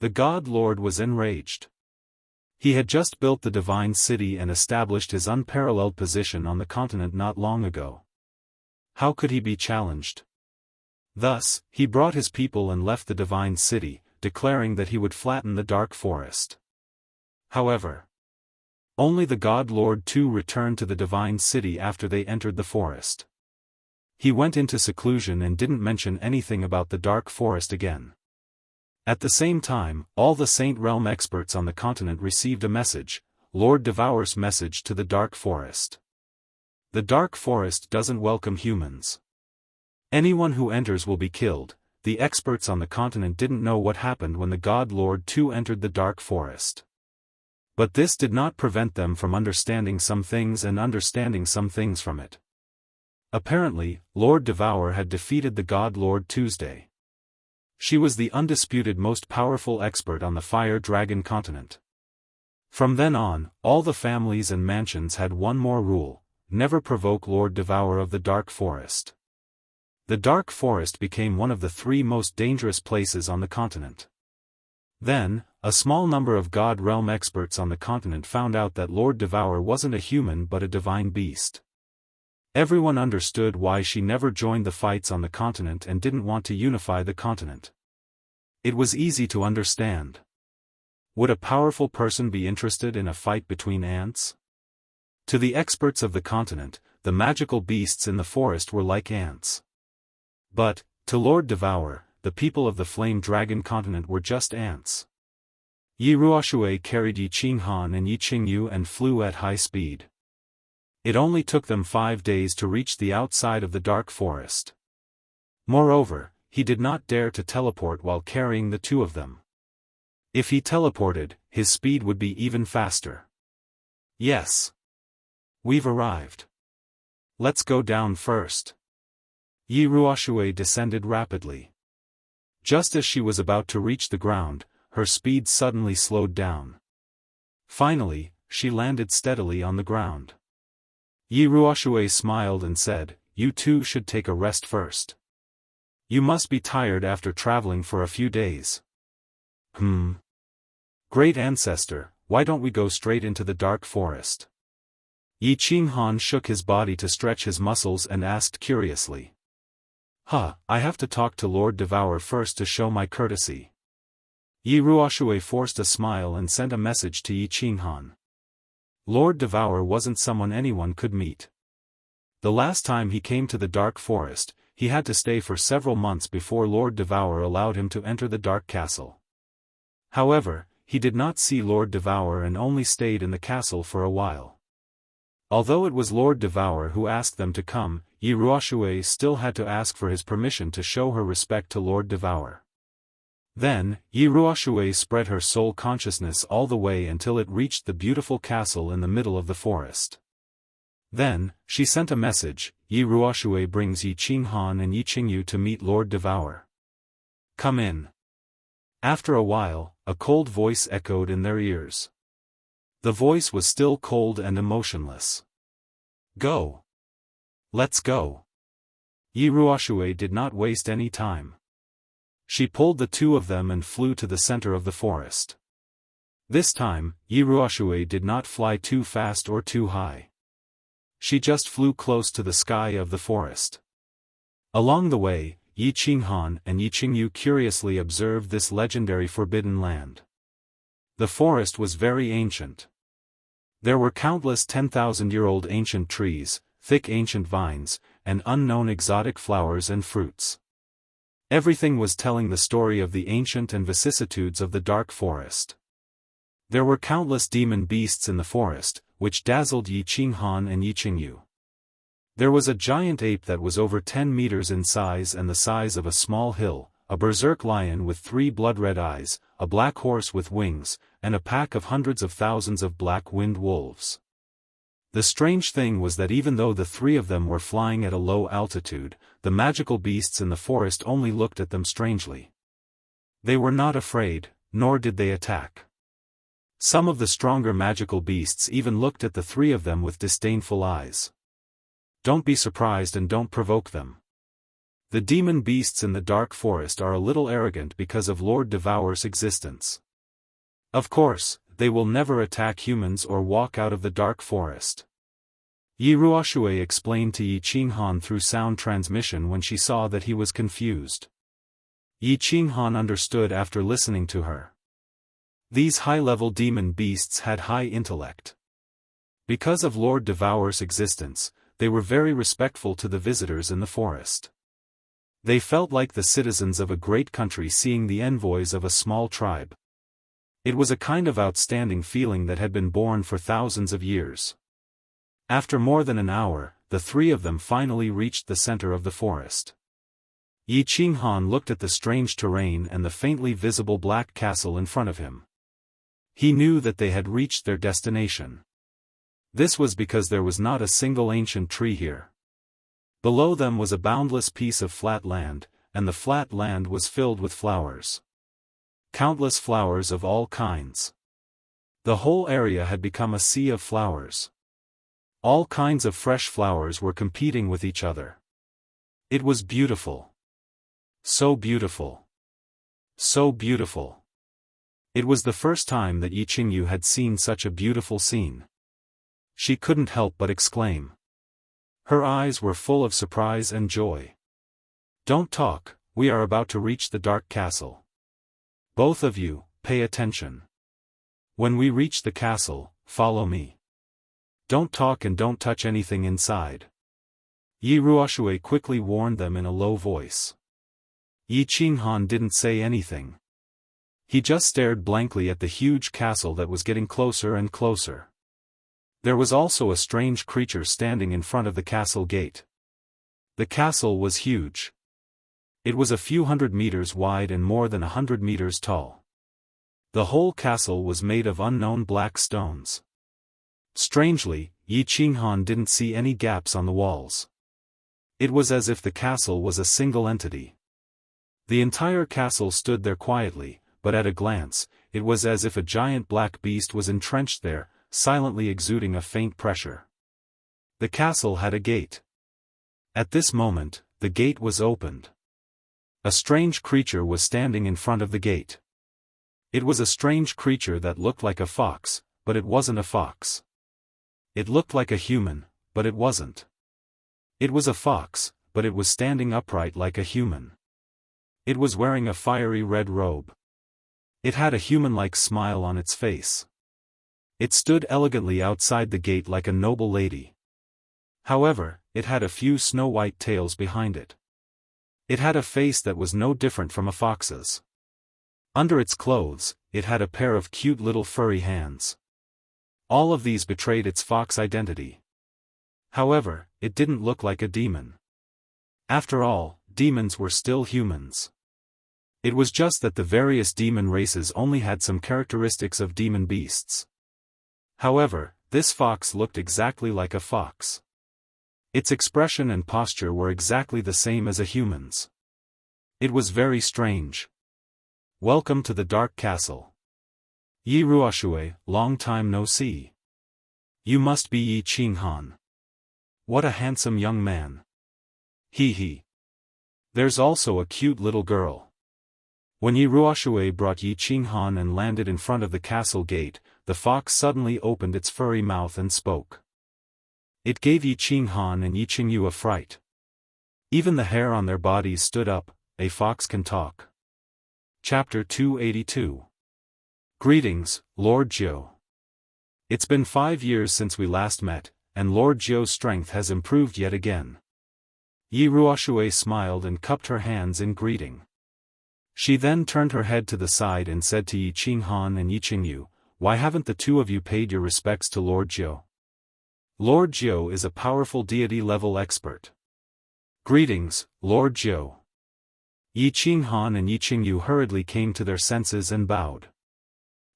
The God Lord was enraged. He had just built the divine city and established his unparalleled position on the continent not long ago. How could he be challenged? Thus, he brought his people and left the divine city, declaring that he would flatten the dark forest. However, only the God Lord too returned to the divine city after they entered the forest. He went into seclusion and didn't mention anything about the dark forest again. At the same time, all the Saint Realm experts on the continent received a message, Lord Devour's message to the dark forest. The dark forest doesn't welcome humans. Anyone who enters will be killed. The experts on the continent didn't know what happened when the God Lord too entered the dark forest. But this did not prevent them from understanding some things and understanding some things from it. Apparently, Lord Devour had defeated the God Lord Tuesday. She was the undisputed most powerful expert on the Fire Dragon continent. From then on, all the families and mansions had one more rule: never provoke Lord Devour of the Dark Forest. The Dark Forest became one of the 3 most dangerous places on the continent. Then, a small number of God Realm experts on the continent found out that Lord Devour wasn't a human but a divine beast. Everyone understood why she never joined the fights on the continent and didn't want to unify the continent. It was easy to understand. Would a powerful person be interested in a fight between ants? To the experts of the continent, the magical beasts in the forest were like ants. But, to Lord Devour, the people of the Flame Dragon continent were just ants. Yi Ruoshui carried Yi Qinghan and Yi Qingyu and flew at high speed. It only took them 5 days to reach the outside of the dark forest. Moreover, he did not dare to teleport while carrying the 2 of them. If he teleported, his speed would be even faster. Yes. We've arrived. Let's go down first. Yi Ruoshui descended rapidly. Just as she was about to reach the ground, her speed suddenly slowed down. Finally, she landed steadily on the ground. Yi Ruoshui smiled and said, "You two should take a rest first. You must be tired after traveling for a few days." Great ancestor, why don't we go straight into the dark forest? Yi Qinghan shook his body to stretch his muscles and asked curiously. I have to talk to Lord Devour first to show my courtesy. Yi Ruoshui forced a smile and sent a message to Yi Qinghan. Lord Devour wasn't someone anyone could meet. The last time he came to the dark forest, he had to stay for several months before Lord Devour allowed him to enter the dark castle. However, he did not see Lord Devour and only stayed in the castle for a while. Although it was Lord Devour who asked them to come, Yi Ruoshui still had to ask for his permission to show her respect to Lord Devour. Then, Yi Ruoshui spread her soul consciousness all the way until it reached the beautiful castle in the middle of the forest. Then, she sent a message, Yi Ruoshui brings Yi Qinghan and Yi Qingyu to meet Lord Devour. Come in. After a while, a cold voice echoed in their ears. The voice was still cold and emotionless. Go. Let's go. Yi Ruoshui did not waste any time. She pulled the 2 of them and flew to the center of the forest. This time, Yi Ruoshui did not fly too fast or too high. She just flew close to the sky of the forest. Along the way, Yi Qinghan and Yi Qingyu curiously observed this legendary forbidden land. The forest was very ancient. There were countless 10,000-year-old ancient trees, thick ancient vines, and unknown exotic flowers and fruits. Everything was telling the story of the ancient and vicissitudes of the dark forest. There were countless demon beasts in the forest, which dazzled Yi Qinghan and Yi Qingyu. There was a giant ape that was over 10 meters in size and the size of a small hill, a berserk lion with 3 blood-red eyes, a black horse with wings, and a pack of hundreds of thousands of black-winged wolves. The strange thing was that even though the 3 of them were flying at a low altitude, the magical beasts in the forest only looked at them strangely. They were not afraid, nor did they attack. Some of the stronger magical beasts even looked at the 3 of them with disdainful eyes. Don't be surprised and don't provoke them. The demon beasts in the dark forest are a little arrogant because of Lord Devour's existence. Of course, they will never attack humans or walk out of the dark forest. Yi Ruoshui explained to Yi Qinghan through sound transmission when she saw that he was confused. Yi Qinghan understood after listening to her. These high-level demon beasts had high intellect. Because of Lord Devourer's existence, they were very respectful to the visitors in the forest. They felt like the citizens of a great country seeing the envoys of a small tribe. It was a kind of outstanding feeling that had been born for thousands of years. After more than an hour, the three of them finally reached the center of the forest. Yi Qinghan looked at the strange terrain and the faintly visible black castle in front of him. He knew that they had reached their destination. This was because there was not a single ancient tree here. Below them was a boundless piece of flat land, and the flat land was filled with flowers. Countless flowers of all kinds. The whole area had become a sea of flowers. All kinds of fresh flowers were competing with each other. It was beautiful. So beautiful. So beautiful. It was the first time that Yi Qingyu had seen such a beautiful scene. She couldn't help but exclaim. Her eyes were full of surprise and joy. Don't talk, we are about to reach the dark castle. Both of you, pay attention. When we reach the castle, follow me. Don't talk and don't touch anything inside. Yi Ruoshui quickly warned them in a low voice. Yi Qinghan didn't say anything. He just stared blankly at the huge castle that was getting closer and closer. There was also a strange creature standing in front of the castle gate. The castle was huge. It was a few hundred meters wide and more than 100 meters tall. The whole castle was made of unknown black stones. Strangely, Yi Qinghan didn't see any gaps on the walls. It was as if the castle was a single entity. The entire castle stood there quietly, but at a glance, it was as if a giant black beast was entrenched there, silently exuding a faint pressure. The castle had a gate. At this moment, the gate was opened. A strange creature was standing in front of the gate. It was a strange creature that looked like a fox, but it wasn't a fox. It looked like a human, but it wasn't. It was a fox, but it was standing upright like a human. It was wearing a fiery red robe. It had a human-like smile on its face. It stood elegantly outside the gate like a noble lady. However, it had a few snow-white tails behind it. It had a face that was no different from a fox's. Under its clothes, it had a pair of cute little furry hands. All of these betrayed its fox identity. However, it didn't look like a demon. After all, demons were still humans. It was just that the various demon races only had some characteristics of demon beasts. However, this fox looked exactly like a fox. Its expression and posture were exactly the same as a human's. It was very strange. Welcome to the Dark Castle. Yi Ruoshui, long time no see. You must be Yi Qinghan. What a handsome young man. Hee hee. There's also a cute little girl. When Yi Ruoshui brought Yi Qinghan and landed in front of the castle gate, the fox suddenly opened its furry mouth and spoke. It gave Yi Qinghan and Yi Qingyu a fright. Even the hair on their bodies stood up. A fox can talk. Chapter 282. Greetings, Lord Jiu. It's been 5 years since we last met, and Lord Jiu's strength has improved yet again. Yi Ruoshui smiled and cupped her hands in greeting. She then turned her head to the side and said to Yi Qinghan and Yi Qingyu, why haven't the two of you paid your respects to Lord Jiu? Lord Jiu is a powerful deity-level expert. Greetings, Lord Jiu. Yi Qinghan and Yi Qingyu hurriedly came to their senses and bowed.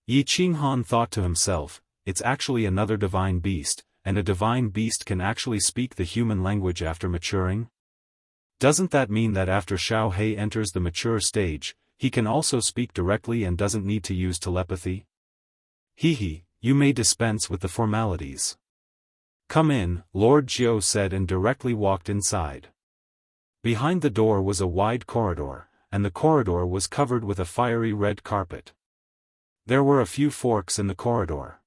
Yi Qinghan thought to himself, it's actually another divine beast, and a divine beast can actually speak the human language after maturing? Doesn't that mean that after Xiao Hei enters the mature stage, he can also speak directly and doesn't need to use telepathy? Hee hee, you may dispense with the formalities. Come in, Lord Jiu said and directly walked inside. Behind the door was a wide corridor, and the corridor was covered with a fiery red carpet. There were a few forks in the corridor.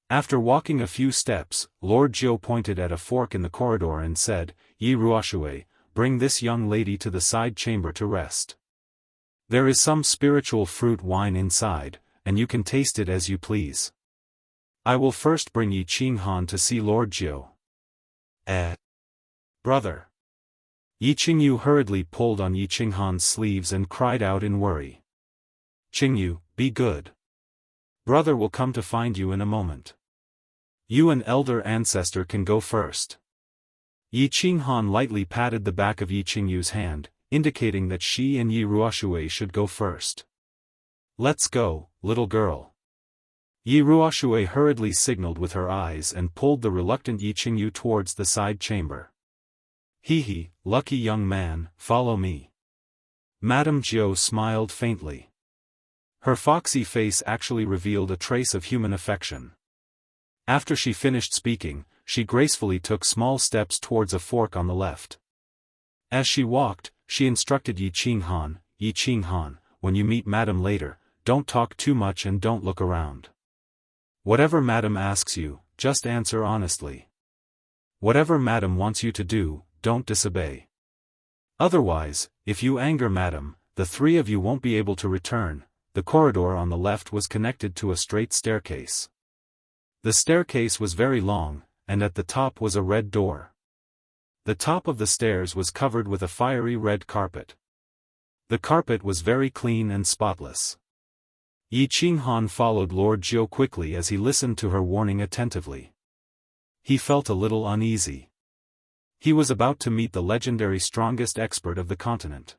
After walking a few steps, Lord Jiu pointed at a fork in the corridor and said, "Yi Ruoshui, bring this young lady to the side chamber to rest. There is some spiritual fruit wine inside, and you can taste it as you please. I will first bring Yi Qinghan to see Lord Jiu." Brother. Yi Qingyu hurriedly pulled on Yi Qinghan's sleeves and cried out in worry. "Qingyu, be good. Brother will come to find you in a moment. You and elder ancestor can go first." Yi Qinghan lightly patted the back of Yi Qingyu's hand, indicating that she and Yi Ruoshui should go first. "Let's go, little girl." Yi Ruoshui hurriedly signaled with her eyes and pulled the reluctant Yi Qingyu towards the side chamber. "Hee, lucky young man, follow me." Madame Jiu smiled faintly. Her foxy face actually revealed a trace of human affection. After she finished speaking, she gracefully took small steps towards a fork on the left. As she walked, she instructed Yi Qinghan, when you meet Madame later, don't talk too much and don't look around. Whatever Madame asks you, just answer honestly. Whatever Madame wants you to do, don't disobey. Otherwise, if you anger Madame, the three of you won't be able to return. The corridor on the left was connected to a straight staircase. The staircase was very long, and at the top was a red door. The top of the stairs was covered with a fiery red carpet. The carpet was very clean and spotless. Yi Qinghan followed Lord Jiu quickly as he listened to her warning attentively. He felt a little uneasy. He was about to meet the legendary strongest expert of the continent.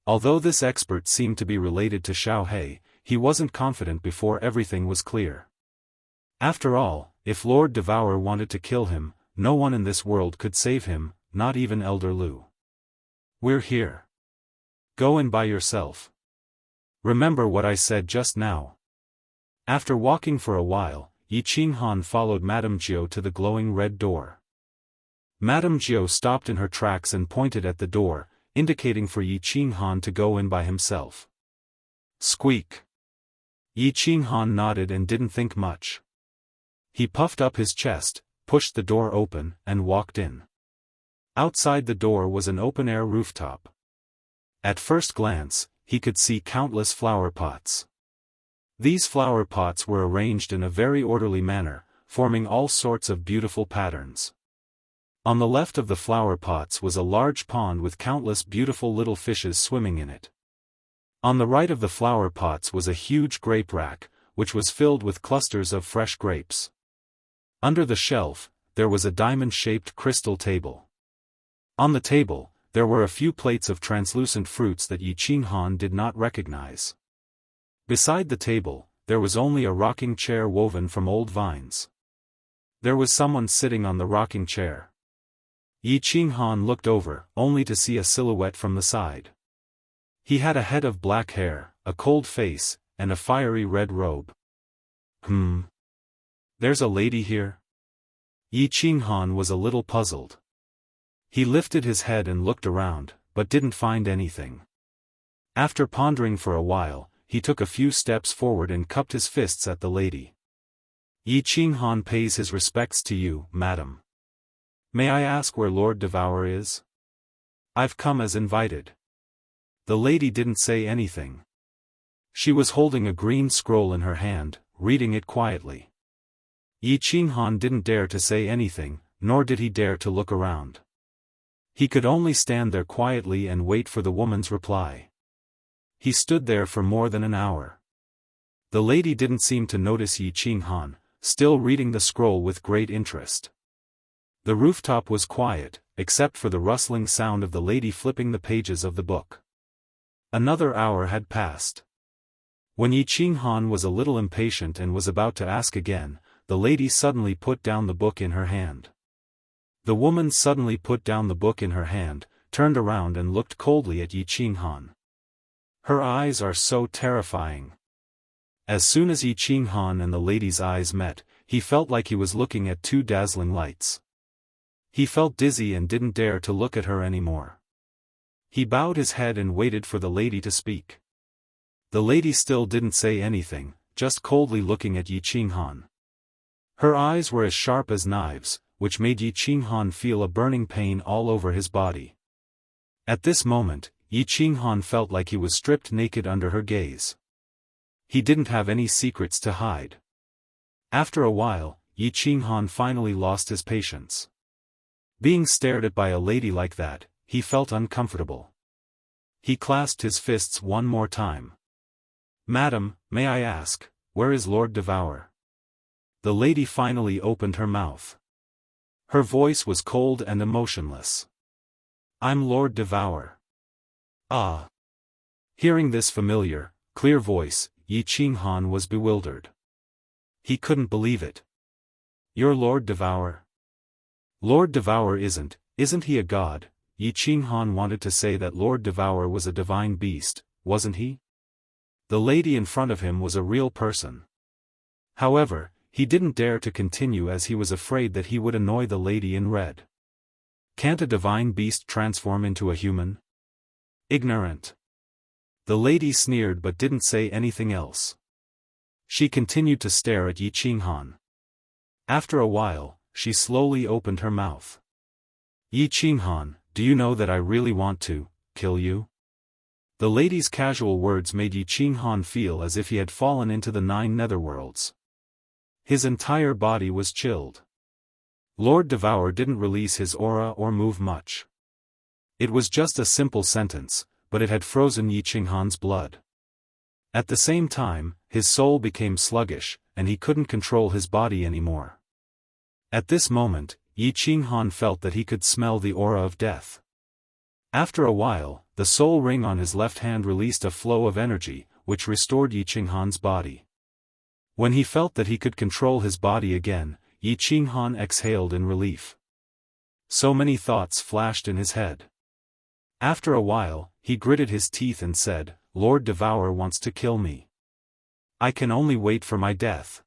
Although this expert seemed to be related to Xiao He, he wasn't confident before everything was clear. After all, if Lord Devourer wanted to kill him, no one in this world could save him, not even Elder Lu. "We're here. Go in by yourself. Remember what I said just now." After walking for a while, Yi Qinghan followed Madame Jiu to the glowing red door. Madame Jiu stopped in her tracks and pointed at the door, indicating for Yi Qinghan to go in by himself. Squeak. Yi Qinghan nodded and didn't think much. He puffed up his chest, pushed the door open, and walked in. Outside the door was an open-air rooftop. At first glance, he could see countless flower pots. These flower pots were arranged in a very orderly manner, forming all sorts of beautiful patterns. On the left of the flower pots was a large pond with countless beautiful little fishes swimming in it. On the right of the flower pots was a huge grape rack, which was filled with clusters of fresh grapes. Under the shelf, there was a diamond-shaped crystal table. On the table, there were a few plates of translucent fruits that Yi Qinghan did not recognize. Beside the table, there was only a rocking chair woven from old vines. There was someone sitting on the rocking chair. Yi Qinghan looked over, only to see a silhouette from the side. He had a head of black hair, a cold face, and a fiery red robe. There's a lady here? Yi Qinghan was a little puzzled. He lifted his head and looked around, but didn't find anything. After pondering for a while, he took a few steps forward and cupped his fists at the lady. "Yi Qinghan pays his respects to you, madam. May I ask where Lord Devourer is? I've come as invited." The lady didn't say anything. She was holding a green scroll in her hand, reading it quietly. Yi Qinghan didn't dare to say anything, nor did he dare to look around. He could only stand there quietly and wait for the woman's reply. He stood there for more than an hour. The lady didn't seem to notice Yi Qinghan, still reading the scroll with great interest. The rooftop was quiet, except for the rustling sound of the lady flipping the pages of the book. Another hour had passed. When Yi Qinghan was a little impatient and was about to ask again, the lady suddenly put down the book in her hand. The woman suddenly put down the book in her hand, turned around and looked coldly at Yi Qinghan. Her eyes are so terrifying. As soon as Yi Qinghan and the lady's eyes met, he felt like he was looking at two dazzling lights. He felt dizzy and didn't dare to look at her anymore. He bowed his head and waited for the lady to speak. The lady still didn't say anything, just coldly looking at Yi Qinghan. Her eyes were as sharp as knives, which made Yi Qinghan feel a burning pain all over his body. At this moment, Yi Qinghan felt like he was stripped naked under her gaze. He didn't have any secrets to hide. After a while, Yi Qinghan finally lost his patience. Being stared at by a lady like that, he felt uncomfortable. He clasped his fists one more time. "Madam, may I ask, where is Lord Devour?" The lady finally opened her mouth. Her voice was cold and emotionless. "I'm Lord Devour." Ah! Hearing this familiar, clear voice, Yi Qinghan was bewildered. He couldn't believe it. "You're Lord Devour?" "Lord Devour isn't he a god?" Yi Qinghan wanted to say that Lord Devour was a divine beast, wasn't he? The lady in front of him was a real person. However, he didn't dare to continue as he was afraid that he would annoy the lady in red. Can't a divine beast transform into a human? Ignorant. The lady sneered but didn't say anything else. She continued to stare at Yi Qinghan. After a while, she slowly opened her mouth. "Yi Qinghan, do you know that I really want to kill you?" The lady's casual words made Yi Qinghan feel as if he had fallen into the 9 netherworlds. His entire body was chilled. Lord Devour didn't release his aura or move much. It was just a simple sentence, but it had frozen Yi Qinghan's blood. At the same time, his soul became sluggish, and he couldn't control his body anymore. At this moment, Yi Qinghan felt that he could smell the aura of death. After a while, the soul ring on his left hand released a flow of energy, which restored Yi Qinghan's body. When he felt that he could control his body again, Yi Qinghan exhaled in relief. So many thoughts flashed in his head. After a while, he gritted his teeth and said, "Lord Devour wants to kill me. I can only wait for my death.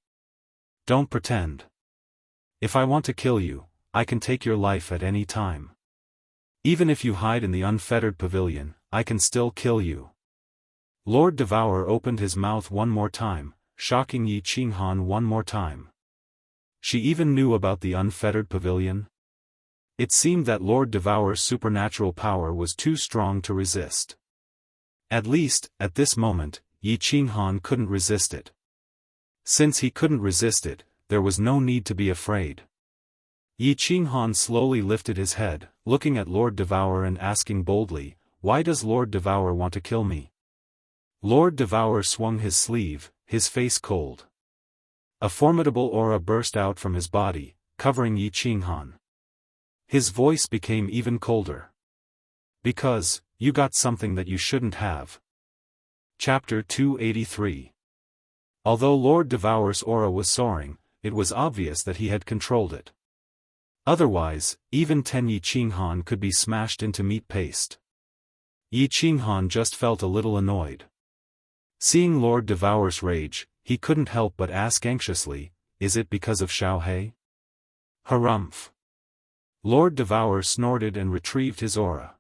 Don't pretend. If I want to kill you, I can take your life at any time. Even if you hide in the unfettered pavilion, I can still kill you." Lord Devour opened his mouth one more time, shocking Yi Qinghan one more time. She even knew about the unfettered pavilion? It seemed that Lord Devour's supernatural power was too strong to resist. At least, at this moment, Yi Qinghan couldn't resist it. Since he couldn't resist it, there was no need to be afraid. Yi Qinghan slowly lifted his head, looking at Lord Devour and asking boldly, "Why does Lord Devour want to kill me?" Lord Devour swung his sleeve, his face cold. A formidable aura burst out from his body, covering Yi Qinghan. His voice became even colder. "Because, you got something that you shouldn't have." Chapter 283. Although Lord Devour's aura was soaring, it was obvious that he had controlled it. Otherwise, even 10 Yi Qinghan could be smashed into meat paste. Yi Qinghan just felt a little annoyed. Seeing Lord Devour's rage, he couldn't help but ask anxiously, "Is it because of Xiaohei?" Harumph. Lord Devour snorted and retrieved his aura.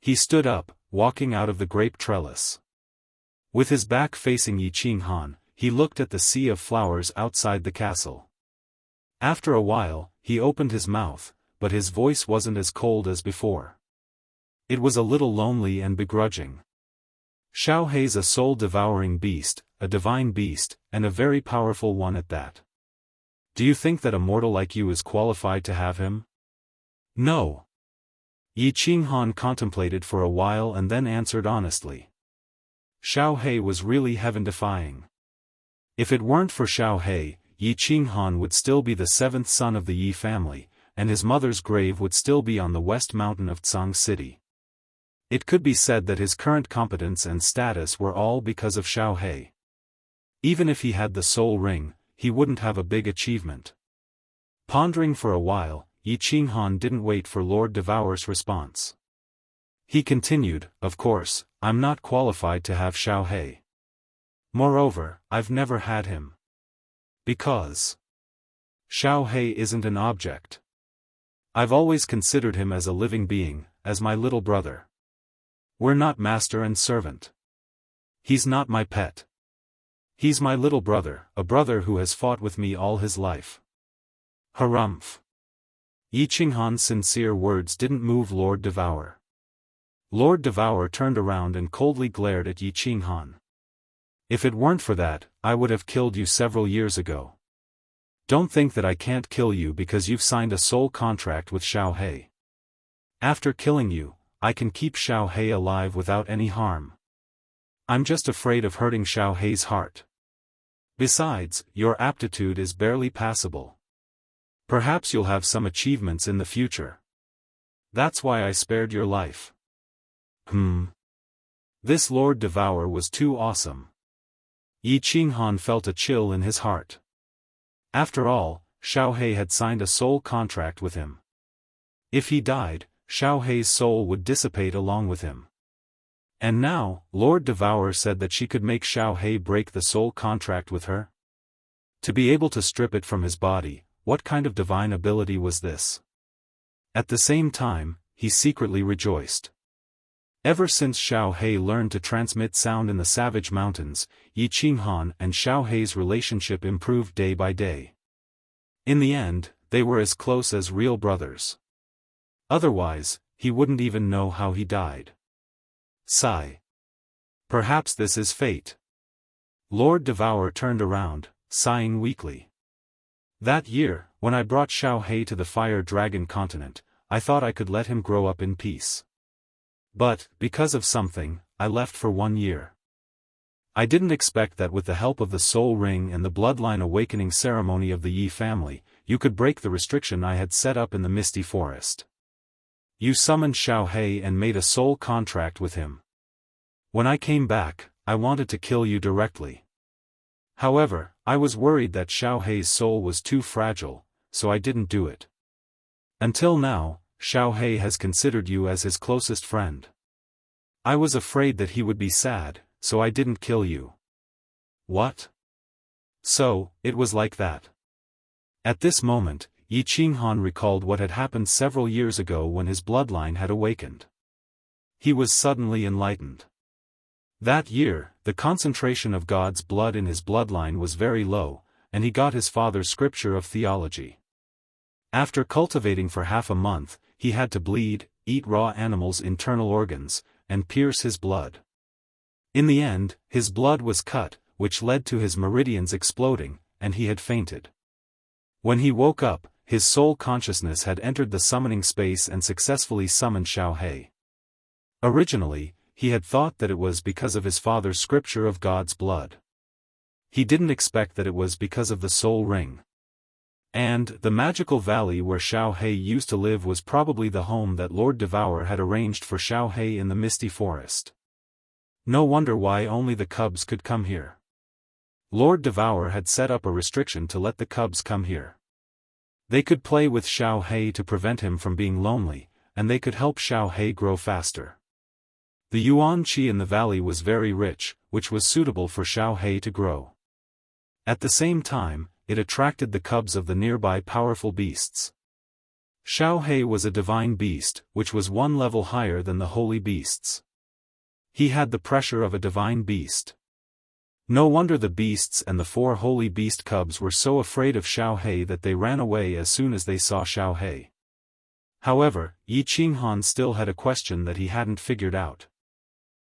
He stood up, walking out of the grape trellis. With his back facing Yi Qinghan, he looked at the sea of flowers outside the castle. After a while, he opened his mouth, but his voice wasn't as cold as before. It was a little lonely and begrudging. "Xiaohei's a soul-devouring beast, a divine beast, and a very powerful one at that. Do you think that a mortal like you is qualified to have him?" "No." Yi Qinghan contemplated for a while and then answered honestly. Xiaohei was really heaven-defying. If it weren't for Xiaohei, Yi Qinghan would still be the 7th son of the Yi family, and his mother's grave would still be on the west mountain of Tsang City. It could be said that his current competence and status were all because of Xiaohei. Even if he had the soul ring, he wouldn't have a big achievement. Pondering for a while, Yi Qinghan didn't wait for Lord Devour's response. He continued, "Of course, I'm not qualified to have Xiaohei. Moreover, I've never had him. Because Xiaohei isn't an object. I've always considered him as a living being, as my little brother. We're not master and servant. He's not my pet. He's my little brother, a brother who has fought with me all his life. Harumph. Yi Qinghan's sincere words didn't move Lord Devour. Lord Devour turned around and coldly glared at Yi Qinghan. If it weren't for that, I would have killed you several years ago. Don't think that I can't kill you because you've signed a soul contract with Xiao He. After killing you, I can keep Xiao He alive without any harm. I'm just afraid of hurting Xiao He's heart. Besides, your aptitude is barely passable. Perhaps you'll have some achievements in the future. That's why I spared your life. This Lord Devour was too awesome. Yi Qinghan felt a chill in his heart. After all, Xiao He had signed a soul contract with him. If he died, Xiao He's soul would dissipate along with him. And now, Lord Devour said that she could make Xiao He break the soul contract with her? To be able to strip it from his body, what kind of divine ability was this? At the same time, he secretly rejoiced. Ever since Xiao He learned to transmit sound in the Savage Mountains, Yi Qinghan and Xiao He's relationship improved day by day. In the end, they were as close as real brothers. Otherwise, he wouldn't even know how he died. Sigh. Perhaps this is fate. Lord Devour turned around, sighing weakly. That year, when I brought Xiao He to the Fire Dragon continent, I thought I could let him grow up in peace. But, because of something, I left for 1 year. I didn't expect that with the help of the Soul Ring and the Bloodline Awakening ceremony of the Yi family, you could break the restriction I had set up in the Misty Forest. You summoned Xiao He and made a soul contract with him. When I came back, I wanted to kill you directly. However, I was worried that Xiao He's soul was too fragile, so I didn't do it. Until now, Xiao He has considered you as his closest friend. I was afraid that he would be sad, so I didn't kill you. What? So, it was like that. At this moment, Yi Qinghan recalled what had happened several years ago when his bloodline had awakened. He was suddenly enlightened. That year, the concentration of God's blood in his bloodline was very low, and he got his father's scripture of theology. After cultivating for half a month, he had to bleed, eat raw animals' internal organs, and pierce his blood. In the end, his blood was cut, which led to his meridians exploding, and he had fainted. When he woke up, his soul consciousness had entered the summoning space and successfully summoned Xiao He. Originally, he had thought that it was because of his father's scripture of God's blood. He didn't expect that it was because of the soul ring. And the magical valley where Xiao He used to live was probably the home that Lord Devour had arranged for Xiao He in the Misty Forest. No wonder why only the cubs could come here. Lord Devour had set up a restriction to let the cubs come here. They could play with Xiao He to prevent him from being lonely, and they could help Xiao He grow faster. The yuan qi in the valley was very rich, which was suitable for Xiao He to grow. At the same time, it attracted the cubs of the nearby powerful beasts. Xiao He was a divine beast, which was 1 level higher than the holy beasts. He had the pressure of a divine beast. No wonder the beasts and the 4 holy beast cubs were so afraid of Xiao He that they ran away as soon as they saw Xiao He. However, Yi Qinghan still had a question that he hadn't figured out.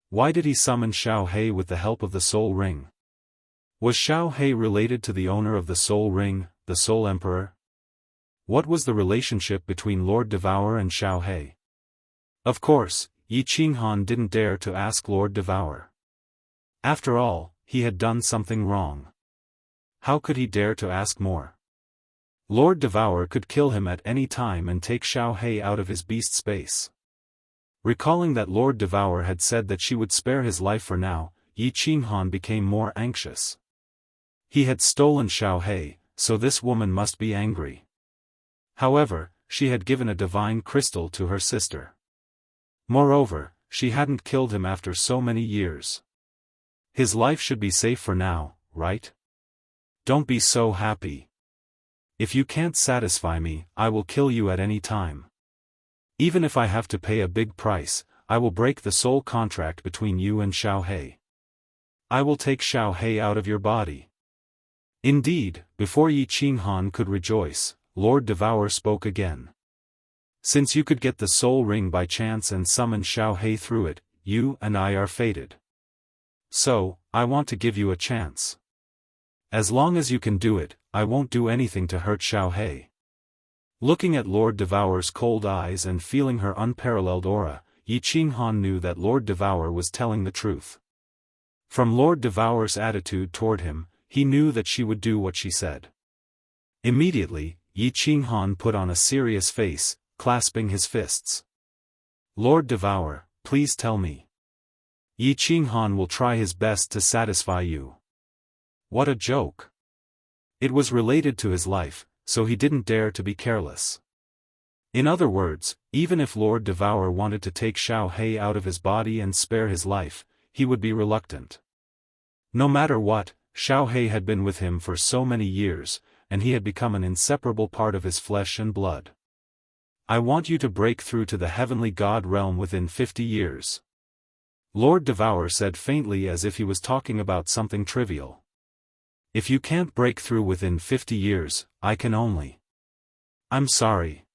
Why did he summon Xiao He with the help of the Soul Ring? Was Xiao He related to the owner of the Soul Ring, the Soul Emperor? What was the relationship between Lord Devour and Xiao He? Of course, Yi Qinghan didn't dare to ask Lord Devour. After all, he had done something wrong. How could he dare to ask more? Lord Devour could kill him at any time and take Xiao He out of his beast space. Recalling that Lord Devour had said that she would spare his life for now, Yi Qinghan became more anxious. He had stolen Xiao He, so this woman must be angry. However, she had given a divine crystal to her sister. Moreover, she hadn't killed him after so many years. His life should be safe for now, right? Don't be so happy. If you can't satisfy me, I will kill you at any time. Even if I have to pay a big price, I will break the soul contract between you and Xiao He. I will take Xiao He out of your body. Indeed, before Yi Qinghan could rejoice, Lord Devour spoke again. Since you could get the soul ring by chance and summon Xiao He through it, you and I are fated. So, I want to give you a chance. As long as you can do it, I won't do anything to hurt Xiao He. Looking at Lord Devour's cold eyes and feeling her unparalleled aura, Yi Qinghan knew that Lord Devour was telling the truth. From Lord Devour's attitude toward him, he knew that she would do what she said. Immediately, Yi Qinghan put on a serious face, clasping his fists. Lord Devour, please tell me. Yi Qinghan will try his best to satisfy you. What a joke. It was related to his life, so he didn't dare to be careless. In other words, even if Lord Devour wanted to take Xiao He out of his body and spare his life, he would be reluctant. No matter what, Xiao He had been with him for so many years, and he had become an inseparable part of his flesh and blood. I want you to break through to the heavenly god realm within 50 years. Lord Devour said faintly as if he was talking about something trivial. If you can't break through within 50 years, I can only. I'm sorry.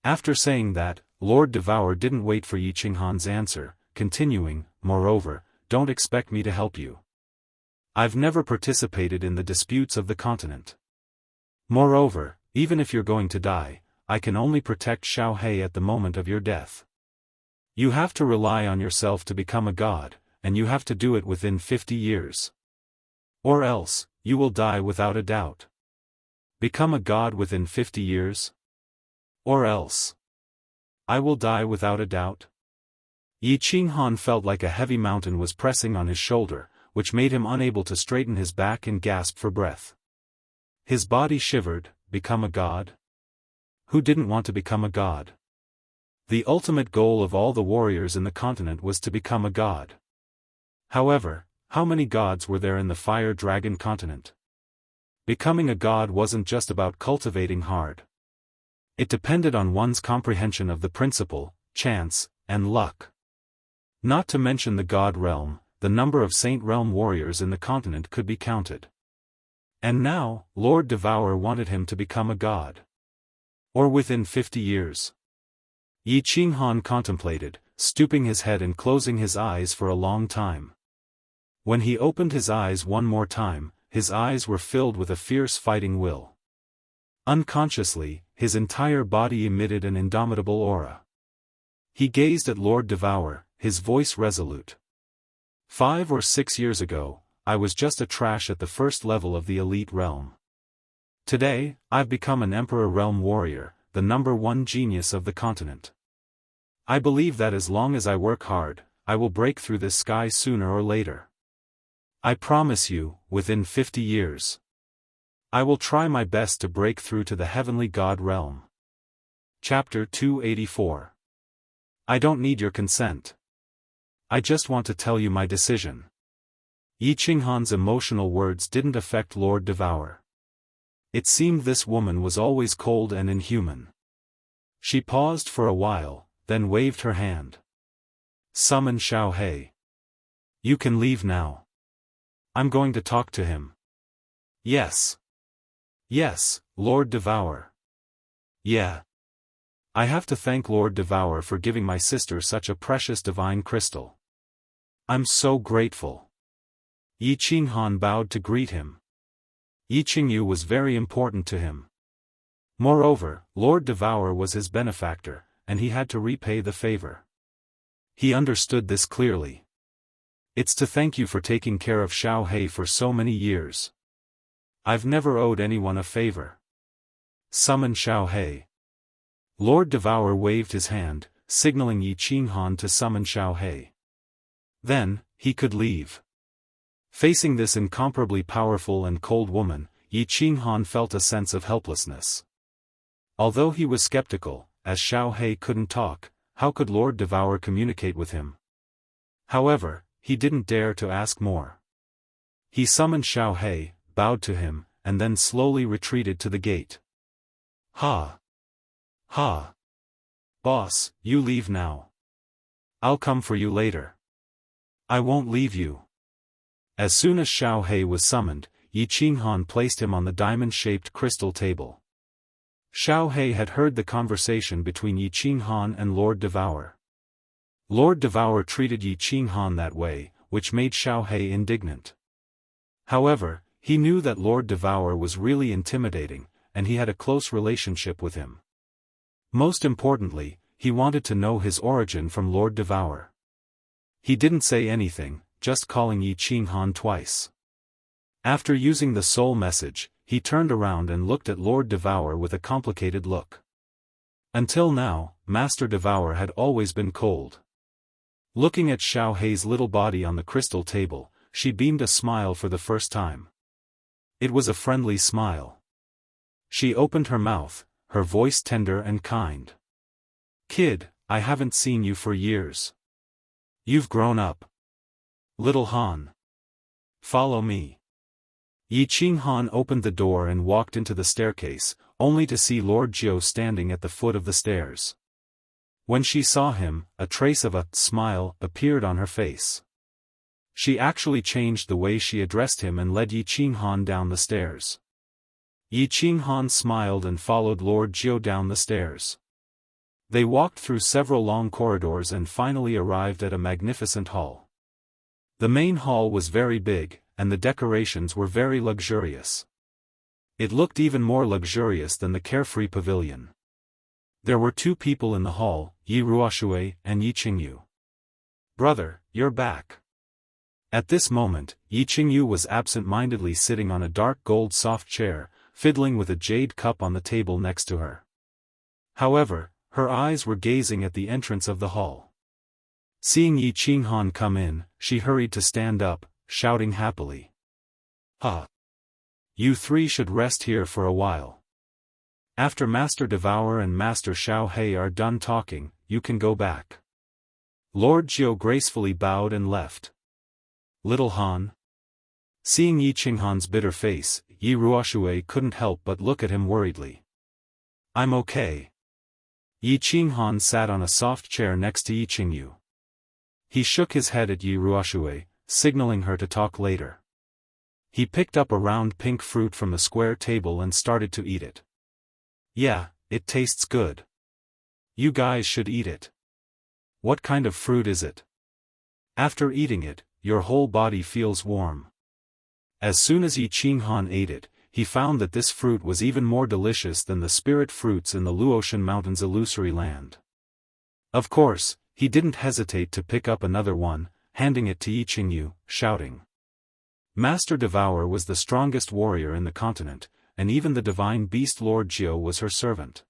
After saying that, Lord Devour didn't wait for Yi Qinghan's answer, continuing, moreover, don't expect me to help you. I've never participated in the disputes of the continent. Moreover, even if you're going to die, I can only protect Xiao He at the moment of your death. You have to rely on yourself to become a god, and you have to do it within 50 years. Or else, you will die without a doubt. Become a god within 50 years? Or else. I will die without a doubt. Yi Qinghan felt like a heavy mountain was pressing on his shoulder, which made him unable to straighten his back and gasp for breath. His body shivered. Become a god? Who didn't want to become a god? The ultimate goal of all the warriors in the continent was to become a god. However, how many gods were there in the Fire Dragon continent? Becoming a god wasn't just about cultivating hard. It depended on one's comprehension of the principle, chance, and luck. Not to mention the god realm, the number of Saint Realm warriors in the continent could be counted. And now, Lord Devour wanted him to become a god. Or within 50 years. Yi Qinghan contemplated, stooping his head and closing his eyes for a long time. When he opened his eyes one more time, his eyes were filled with a fierce fighting will. Unconsciously, his entire body emitted an indomitable aura. He gazed at Lord Devour, his voice resolute. 5 or 6 years ago, I was just a trash at the first level of the elite realm. Today, I've become an Emperor Realm warrior, the #1 genius of the continent. I believe that as long as I work hard, I will break through this sky sooner or later. I promise you, within 50 years. I will try my best to break through to the heavenly god realm. Chapter 284. I don't need your consent. I just want to tell you my decision. Yi Qinghan's emotional words didn't affect Lord Devour. It seemed this woman was always cold and inhuman. She paused for a while, then waved her hand. Summon Xiao He. You can leave now. I'm going to talk to him. Yes. Yes, Lord Devour. Yeah. I have to thank Lord Devour for giving my sister such a precious divine crystal. I'm so grateful. Yi Qinghan bowed to greet him. Yi Qingyu was very important to him. Moreover, Lord Devour was his benefactor, and he had to repay the favor. He understood this clearly. It's to thank you for taking care of Xiao He for so many years. I've never owed anyone a favor. Summon Xiao He. Lord Devour waved his hand, signaling Yi Qinghan to summon Xiao He. Then, he could leave. Facing this incomparably powerful and cold woman, Yi Qinghan felt a sense of helplessness. Although he was skeptical, as Xiao He couldn't talk, how could Lord Devour communicate with him? However, he didn't dare to ask more. He summoned Xiao He, bowed to him, and then slowly retreated to the gate. Ha! Ha! Boss, you leave now. I'll come for you later. I won't leave you. As soon as Xiao He was summoned, Yi Qinghan placed him on the diamond-shaped crystal table. Xiao He had heard the conversation between Yi Qinghan and Lord Devour. Lord Devour treated Yi Qinghan that way, which made Xiao He indignant. However, he knew that Lord Devour was really intimidating, and he had a close relationship with him. Most importantly, he wanted to know his origin from Lord Devour. He didn't say anything, just calling Yi Qinghan twice. After using the soul message, he turned around and looked at Lord Devour with a complicated look. Until now, Master Devour had always been cold. Looking at Xiao He's little body on the crystal table, she beamed a smile for the first time. It was a friendly smile. She opened her mouth, her voice tender and kind. "Kid, I haven't seen you for years. You've grown up. Little Han. Follow me." Yi Qinghan opened the door and walked into the staircase, only to see Lord Jiao standing at the foot of the stairs. When she saw him, a trace of a smile appeared on her face. She actually changed the way she addressed him and led Yi Qinghan down the stairs. Yi Qinghan smiled and followed Lord Jiao down the stairs. They walked through several long corridors and finally arrived at a magnificent hall. The main hall was very big, and the decorations were very luxurious. It looked even more luxurious than the carefree pavilion. There were two people in the hall, Yi Ruoshui and Yi Qingyu. "Brother, you're back." At this moment, Yi Qingyu was absent-mindedly sitting on a dark gold soft chair, fiddling with a jade cup on the table next to her. However, her eyes were gazing at the entrance of the hall. Seeing Yi Qinghan come in, she hurried to stand up, shouting happily. You three should rest here for a while. After Master Devour and Master Xiao He are done talking, you can go back." Lord Jiao gracefully bowed and left. "Little Han?" Seeing Yi Qinghan's bitter face, Yi Ruoshui couldn't help but look at him worriedly. "I'm okay." Yi Qinghan sat on a soft chair next to Yi Qingyu. He shook his head at Yi Ruoshui, signaling her to talk later. He picked up a round pink fruit from the square table and started to eat it. "Yeah, it tastes good. You guys should eat it." "What kind of fruit is it?" "After eating it, your whole body feels warm." As soon as Yi Qinghan ate it, he found that this fruit was even more delicious than the spirit fruits in the Luotian Mountains illusory land. Of course, he didn't hesitate to pick up another one, handing it to Yi Qingyu, shouting. Master Devour was the strongest warrior in the continent, and even the divine beast Lord Jiao was her servant.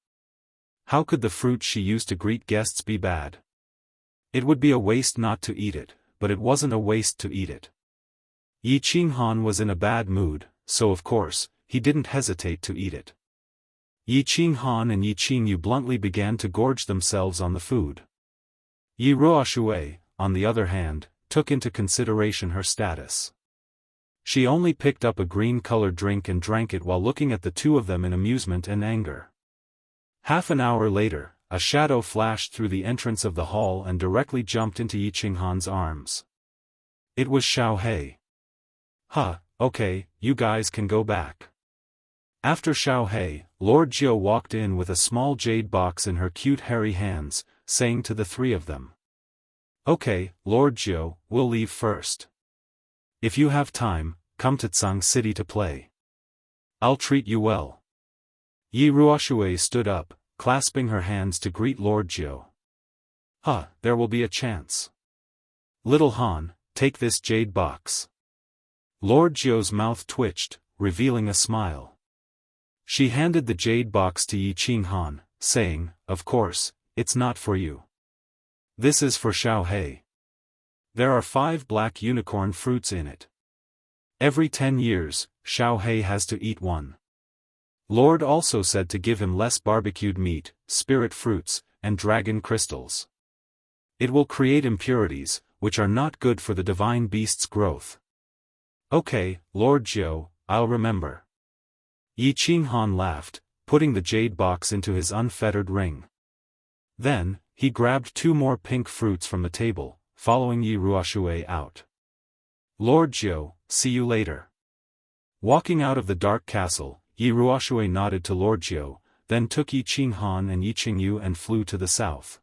How could the fruit she used to greet guests be bad? It would be a waste not to eat it, but it wasn't a waste to eat it. Yi Qinghan was in a bad mood, so of course, he didn't hesitate to eat it. Yi Qinghan and Yi Qingyu bluntly began to gorge themselves on the food. Yi Ruoshui, on the other hand, took into consideration her status. She only picked up a green-colored drink and drank it while looking at the two of them in amusement and anger. Half an hour later, a shadow flashed through the entrance of the hall and directly jumped into Yi Qinghan's arms. It was Xiao He. Okay, you guys can go back." After Xiao He, Lord Jiao walked in with a small jade box in her cute hairy hands, saying to the three of them. "Okay, Lord Jiao, we'll leave first. If you have time, come to Tsang City to play. I'll treat you well." Yi Ruoshui stood up, clasping her hands to greet Lord Jiao. There will be a chance. Little Han, take this jade box." Lord Jiao's mouth twitched, revealing a smile. She handed the jade box to Yi Qinghan, saying, "Of course, it's not for you. This is for Xiao He. There are 5 black unicorn fruits in it. Every 10 years, Xiao He has to eat one. Lord also said to give him less barbecued meat, spirit fruits, and dragon crystals. It will create impurities, which are not good for the divine beast's growth." "Okay, Lord Jiao, I'll remember." Yi Qinghan laughed, putting the jade box into his unfettered ring. Then, he grabbed 2 more pink fruits from the table, following Yi Ruoshui out. "Lord Jiao, see you later. Walking out of the dark castle, Yi Ruoshui nodded to Lord Jiu, then took Yi Qinghan and Yi Qingyu and flew to the south.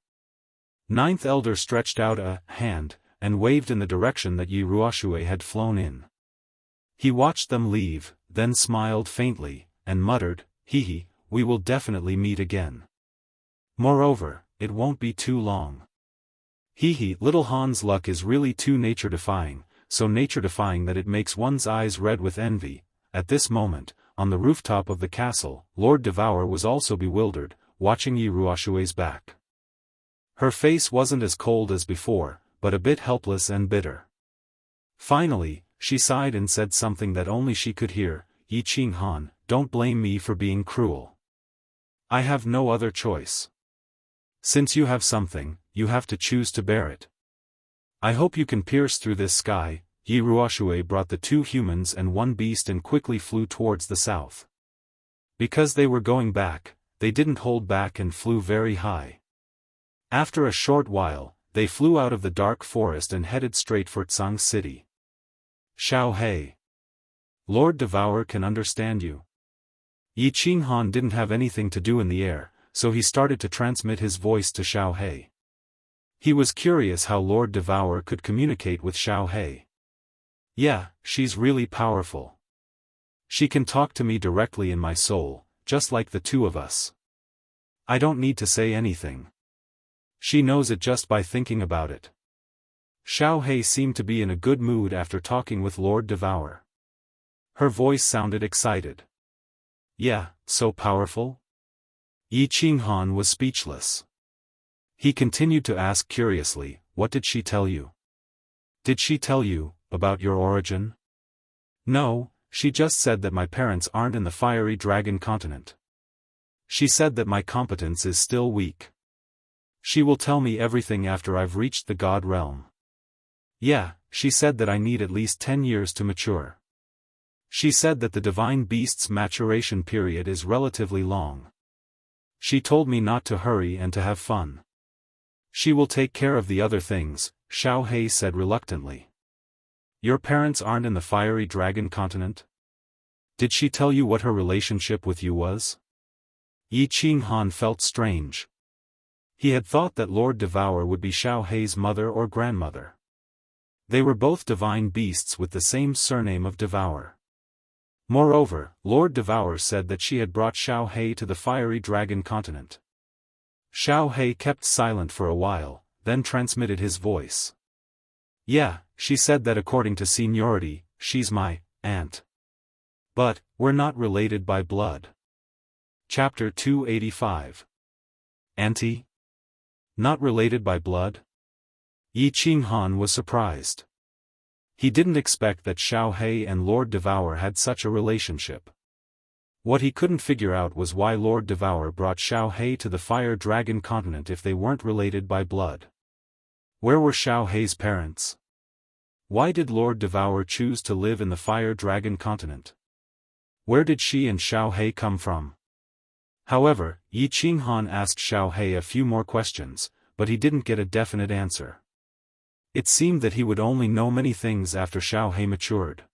Ninth Elder stretched out a hand, and waved in the direction that Yi Ruoshui had flown in. He watched them leave, then smiled faintly, and muttered, "Hee, we will definitely meet again. Moreover, it won't be too long." Little Han's luck is really too nature-defying, so nature-defying that it makes one's eyes red with envy. At this moment, on the rooftop of the castle, Lord Devour was also bewildered, watching Yi Ruoshui's back. Her face wasn't as cold as before, but a bit helpless and bitter. Finally, she sighed and said something that only she could hear, "Yi Qinghan, don't blame me for being cruel. I have no other choice. Since you have something, you have to choose to bear it. I hope you can pierce through this sky." Yi Ruoshui brought the 2 humans and 1 beast and quickly flew towards the south. Because they were going back, they didn't hold back and flew very high. After a short while, they flew out of the dark forest and headed straight for Tsang City. "Xiao Hei. Lord Devour can understand you." Yi Qinghan didn't have anything to do in the air, so he started to transmit his voice to Xiao Hei. He was curious how Lord Devour could communicate with Xiao Hei. "Yeah, she's really powerful. She can talk to me directly in my soul, just like the 2 of us. I don't need to say anything. She knows it just by thinking about it." Xiao Hei seemed to be in a good mood after talking with Lord Devour. Her voice sounded excited. "Yeah, so powerful?" Yi Qinghan was speechless. He continued to ask curiously, "What did she tell you? Did she tell you about your origin?" "No, she just said that my parents aren't in the fiery dragon continent. She said that my competence is still weak. She will tell me everything after I've reached the god realm. Yeah, she said that I need at least 10 years to mature. She said that the divine beast's maturation period is relatively long. She told me not to hurry and to have fun. She will take care of the other things," Xiao Hei said reluctantly. "Your parents aren't in the fiery dragon continent? Did she tell you what her relationship with you was?" Yi Qinghan felt strange. He had thought that Lord Devour would be Xiao Hei's mother or grandmother. They were both divine beasts with the same surname of Devour. Moreover, Lord Devour said that she had brought Xiao Hei to the fiery dragon continent. Xiao Hei kept silent for a while, then transmitted his voice. "Yeah, she said that according to seniority, she's my aunt. But, we're not related by blood." Chapter 285. Auntie? Not related by blood? Yi Qinghan was surprised. He didn't expect that Xiao Hei and Lord Devour had such a relationship. What he couldn't figure out was why Lord Devour brought Xiao Hei to the Fire Dragon continent if they weren't related by blood. Where were Xiao Hei's parents? Why did Lord Devour choose to live in the Fire Dragon continent? Where did she and Xiao Hei come from? However, Yi Qinghan asked Xiao Hei a few more questions, but he didn't get a definite answer. It seemed that he would only know many things after Xiao Hei matured.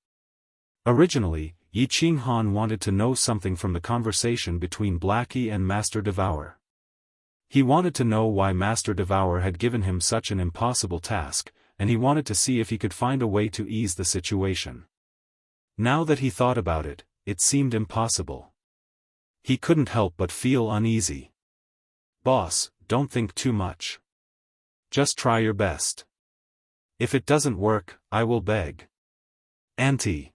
Originally, Yi Qinghan wanted to know something from the conversation between Blackie and Master Devour. He wanted to know why Master Devour had given him such an impossible task, and he wanted to see if he could find a way to ease the situation. Now that he thought about it, it seemed impossible. He couldn't help but feel uneasy. "Boss, don't think too much. Just try your best. If it doesn't work, I will beg. Auntie.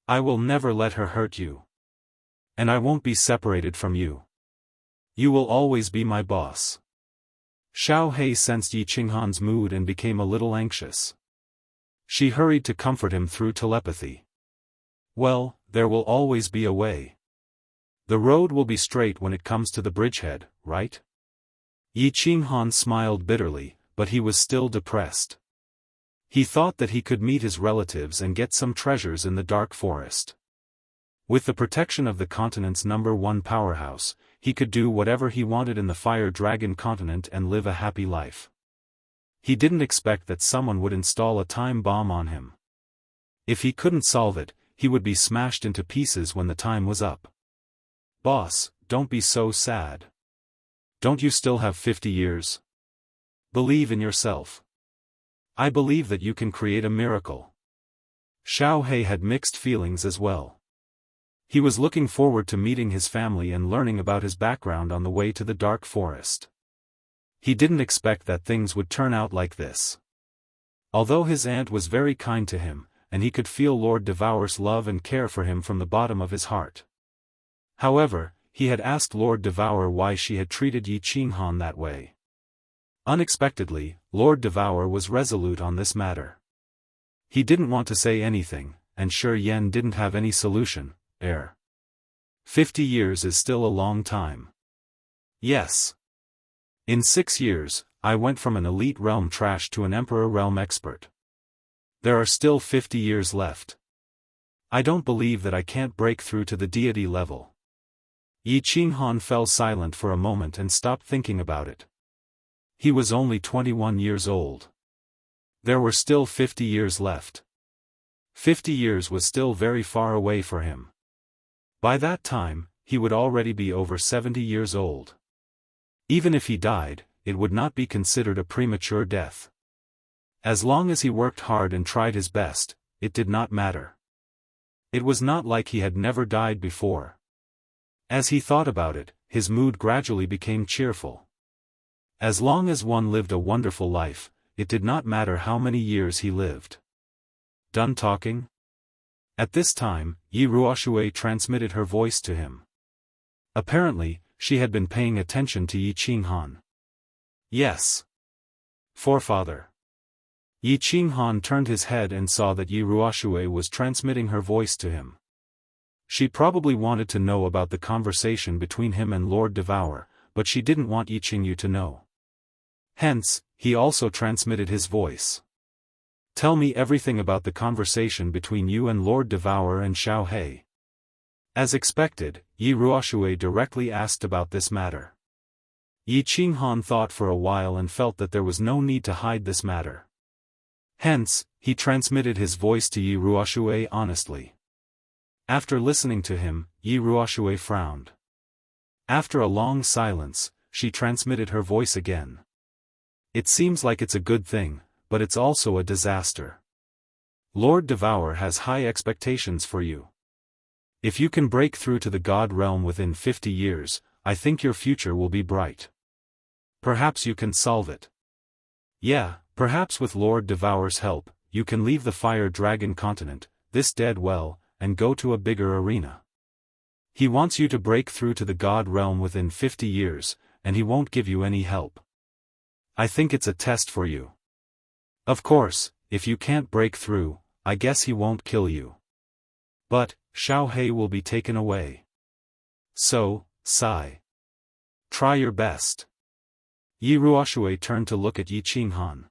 I will never let her hurt you. And I won't be separated from you. You will always be my boss." Xiao Hei sensed Yi Qinghan's mood and became a little anxious. She hurried to comfort him through telepathy. "Well, there will always be a way. The road will be straight when it comes to the bridgehead, right?" Yi Qinghan smiled bitterly, but he was still depressed. He thought that he could meet his relatives and get some treasures in the dark forest. With the protection of the continent's #1 powerhouse, he could do whatever he wanted in the Fire Dragon continent and live a happy life. He didn't expect that someone would install a time bomb on him. If he couldn't solve it, he would be smashed into pieces when the time was up. Boss, don't be so sad. Don't you still have 50 years? Believe in yourself. I believe that you can create a miracle. Xiao He had mixed feelings as well. He was looking forward to meeting his family and learning about his background on the way to the dark forest. He didn't expect that things would turn out like this. Although his aunt was very kind to him, and he could feel Lord Devour's love and care for him from the bottom of his heart. However, he had asked Lord Devour why she had treated Yi Qinghan that way. Unexpectedly, Lord Devour was resolute on this matter. He didn't want to say anything, and Shi Yan didn't have any solution. 50 years is still a long time. Yes. In 6 years, I went from an elite realm trash to an emperor realm expert. There are still 50 years left. I don't believe that I can't break through to the deity level. Yi Qinghan fell silent for a moment and stopped thinking about it. He was only 21 years old. There were still 50 years left. 50 years was still very far away for him. By that time, he would already be over 70 years old. Even if he died, it would not be considered a premature death. As long as he worked hard and tried his best, it did not matter. It was not like he had never died before. As he thought about it, his mood gradually became cheerful. As long as one lived a wonderful life, it did not matter how many years he lived. Done talking? At this time, Yi Ruoxue transmitted her voice to him. Apparently, she had been paying attention to Yi Qinghan. Yes. Forefather. Yi Qinghan turned his head and saw that Yi Ruoxue was transmitting her voice to him. She probably wanted to know about the conversation between him and Lord Devour, but she didn't want Yi Qingyu to know. Hence, he also transmitted his voice. Tell me everything about the conversation between you and Lord Devour and Xiao He. As expected, Yi Ruoxue directly asked about this matter. Yi Qinghan thought for a while and felt that there was no need to hide this matter. Hence, he transmitted his voice to Yi Ruoxue honestly. After listening to him, Yi Ruoxue frowned. After a long silence, she transmitted her voice again. It seems like it's a good thing, but it's also a disaster. Lord Devour has high expectations for you. If you can break through to the God realm within 50 years, I think your future will be bright. Perhaps you can solve it. Yeah, perhaps with Lord Devour's help, you can leave the Fire Dragon continent, this dead well, and go to a bigger arena. He wants you to break through to the God realm within 50 years, and he won't give you any help. I think it's a test for you. Of course, if you can't break through, I guess he won't kill you. But, Xiao He will be taken away. So, sigh. Try your best. Yi Ruoxue turned to look at Yi Qinghan.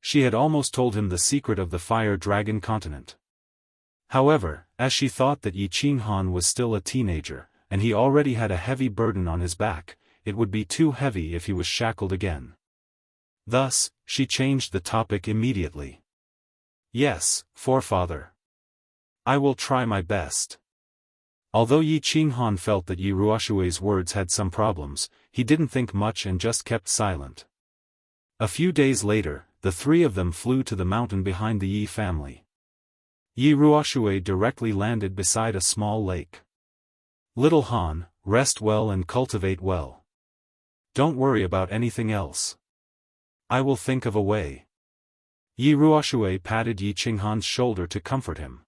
She had almost told him the secret of the Fire Dragon continent. However, as she thought that Yi Qinghan was still a teenager, and he already had a heavy burden on his back, it would be too heavy if he was shackled again. Thus, she changed the topic immediately. Yes, forefather. I will try my best. Although Yi Qinghan felt that Yi Ruoxue's words had some problems, he didn't think much and just kept silent. A few days later, the three of them flew to the mountain behind the Yi family. Yi Ruoxue directly landed beside a small lake. Little Han, rest well and cultivate well. Don't worry about anything else. I will think of a way. Yi Ruoxue patted Yi Qinghan's shoulder to comfort him.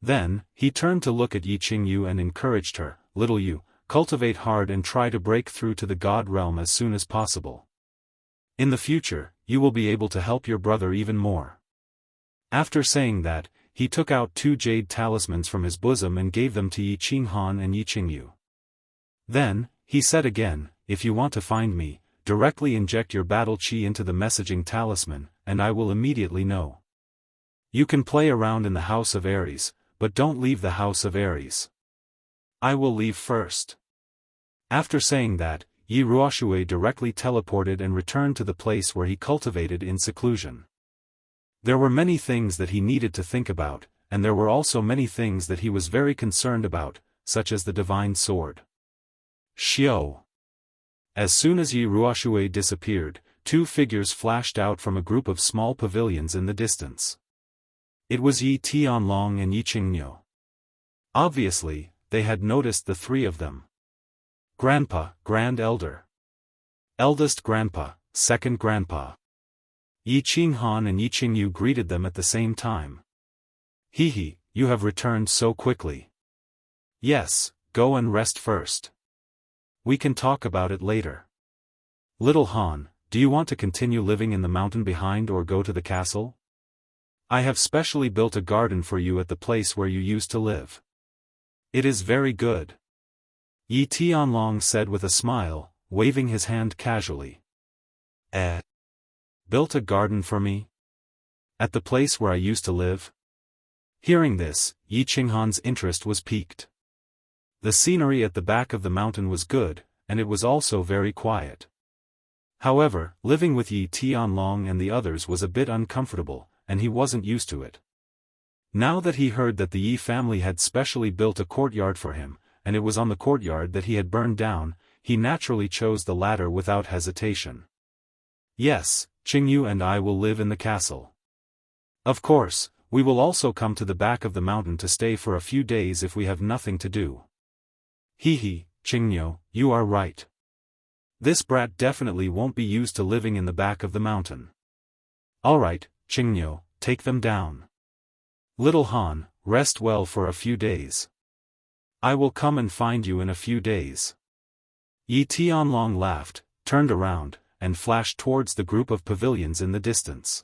Then, he turned to look at Yi Qingyu and encouraged her, little you, cultivate hard and try to break through to the God realm as soon as possible. In the future, you will be able to help your brother even more. After saying that, he took out 2 jade talismans from his bosom and gave them to Yi Qinghan and Yi Qingyu. Then, he said again, if you want to find me, directly inject your battle chi into the messaging talisman, and I will immediately know. You can play around in the House of Aries, but don't leave the House of Aries. I will leave first. After saying that, Yi Ruoxue directly teleported and returned to the place where he cultivated in seclusion. There were many things that he needed to think about, and there were also many things that he was very concerned about, such as the divine sword. Xiao. As soon as Yi Ruoshui disappeared, two figures flashed out from a group of small pavilions in the distance. It was Yi Tianlong and Yi Qingniu. Obviously, they had noticed the three of them. Grandpa, Grand Elder. Eldest Grandpa, Second Grandpa. Yi Qinghan and Yi Qingyu greeted them at the same time. He, you have returned so quickly. Yes, go and rest first. We can talk about it later. Little Han, do you want to continue living in the mountain behind or go to the castle? I have specially built a garden for you at the place where you used to live. It is very good. Yi Tianlong said with a smile, waving his hand casually. Built a garden for me? At the place where I used to live? Hearing this, Yi Qinghan's interest was piqued. The scenery at the back of the mountain was good, and it was also very quiet. However, living with Yi Tianlong and the others was a bit uncomfortable, and he wasn't used to it. Now that he heard that the Yi family had specially built a courtyard for him, and it was on the courtyard that he had burned down, he naturally chose the latter without hesitation. Yes, Qingyu and I will live in the castle. Of course, we will also come to the back of the mountain to stay for a few days if we have nothing to do. Qingyu, you are right. This brat definitely won't be used to living in the back of the mountain. Alright, Qingyu, take them down. Little Han, rest well for a few days. I will come and find you in a few days. Yi Tianlong laughed, turned around, and flashed towards the group of pavilions in the distance.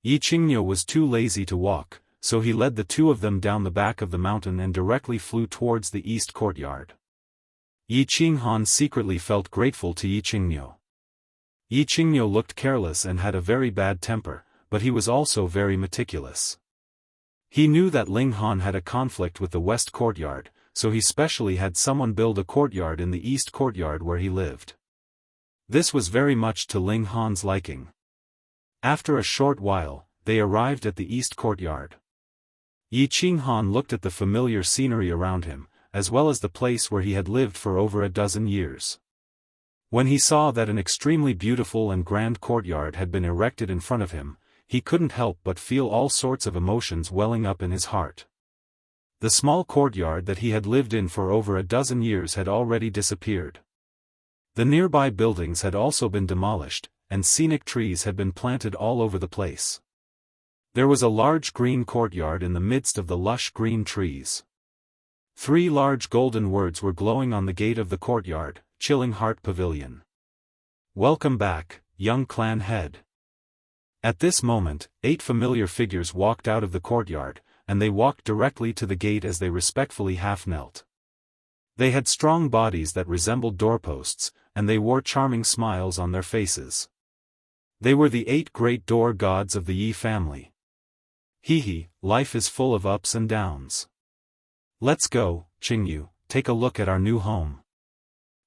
Yi Qingniu was too lazy to walk, so he led the two of them down the back of the mountain and directly flew towards the east courtyard. Yi Qinghan secretly felt grateful to Yi Qingniu. Yi Qingniu looked careless and had a very bad temper, but he was also very meticulous. He knew that Ling Han had a conflict with the west courtyard, so he specially had someone build a courtyard in the east courtyard where he lived. This was very much to Ling Han's liking. After a short while, they arrived at the east courtyard. Yi Qinghan looked at the familiar scenery around him, as well as the place where he had lived for over a dozen years. When he saw that an extremely beautiful and grand courtyard had been erected in front of him, he couldn't help but feel all sorts of emotions welling up in his heart. The small courtyard that he had lived in for over a dozen years had already disappeared. The nearby buildings had also been demolished, and scenic trees had been planted all over the place. There was a large green courtyard in the midst of the lush green trees. 3 large golden words were glowing on the gate of the courtyard, Chilling Heart Pavilion. Welcome back, young clan head. At this moment, 8 familiar figures walked out of the courtyard, and they walked directly to the gate as they respectfully half-knelt. They had strong bodies that resembled doorposts, and they wore charming smiles on their faces. They were the 8 great door gods of the Yi family. Life is full of ups and downs. Let's go, Qingyu, take a look at our new home.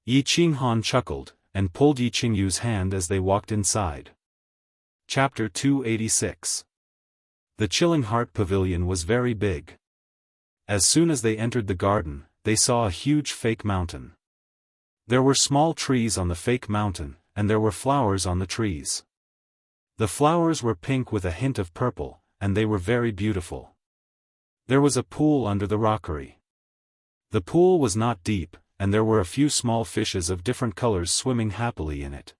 Yi Qinghan chuckled, and pulled Yi Qingyu's hand as they walked inside. Chapter 286. The Chilling Heart Pavilion was very big. As soon as they entered the garden, they saw a huge fake mountain. There were small trees on the fake mountain, and there were flowers on the trees. The flowers were pink with a hint of purple, and they were very beautiful. There was a pool under the rockery. The pool was not deep, and there were a few small fishes of different colors swimming happily in it.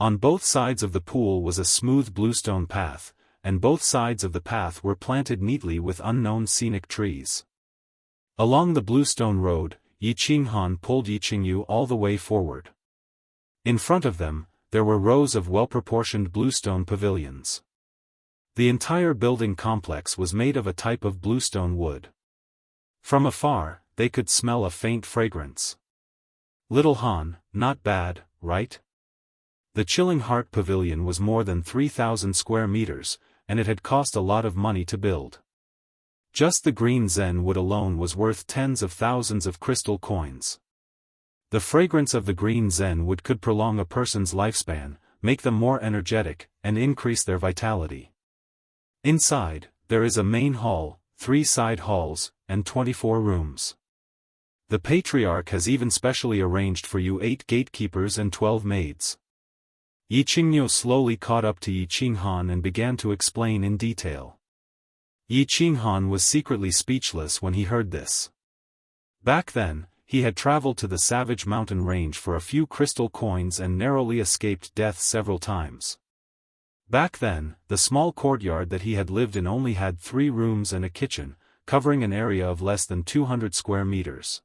On both sides of the pool was a smooth bluestone path, and both sides of the path were planted neatly with unknown scenic trees. Along the bluestone road, Yi Qinghan pulled Yi Qingyu all the way forward. In front of them, there were rows of well-proportioned bluestone pavilions. The entire building complex was made of a type of bluestone wood. From afar, they could smell a faint fragrance. Little Han, not bad, right? The Chilling Heart Pavilion was more than 3,000 square meters, and it had cost a lot of money to build. Just the green zen wood alone was worth tens of thousands of crystal coins. The fragrance of the green zen wood could prolong a person's lifespan, make them more energetic, and increase their vitality. Inside, there is a main hall, 3 side halls, and 24 rooms. The patriarch has even specially arranged for you 8 gatekeepers and 12 maids. Yi Qingniu slowly caught up to Yi Qinghan and began to explain in detail. Yi Qinghan was secretly speechless when he heard this. Back then, he had traveled to the savage mountain range for a few crystal coins and narrowly escaped death several times. Back then, the small courtyard that he had lived in only had 3 rooms and a kitchen, covering an area of less than 200 square meters.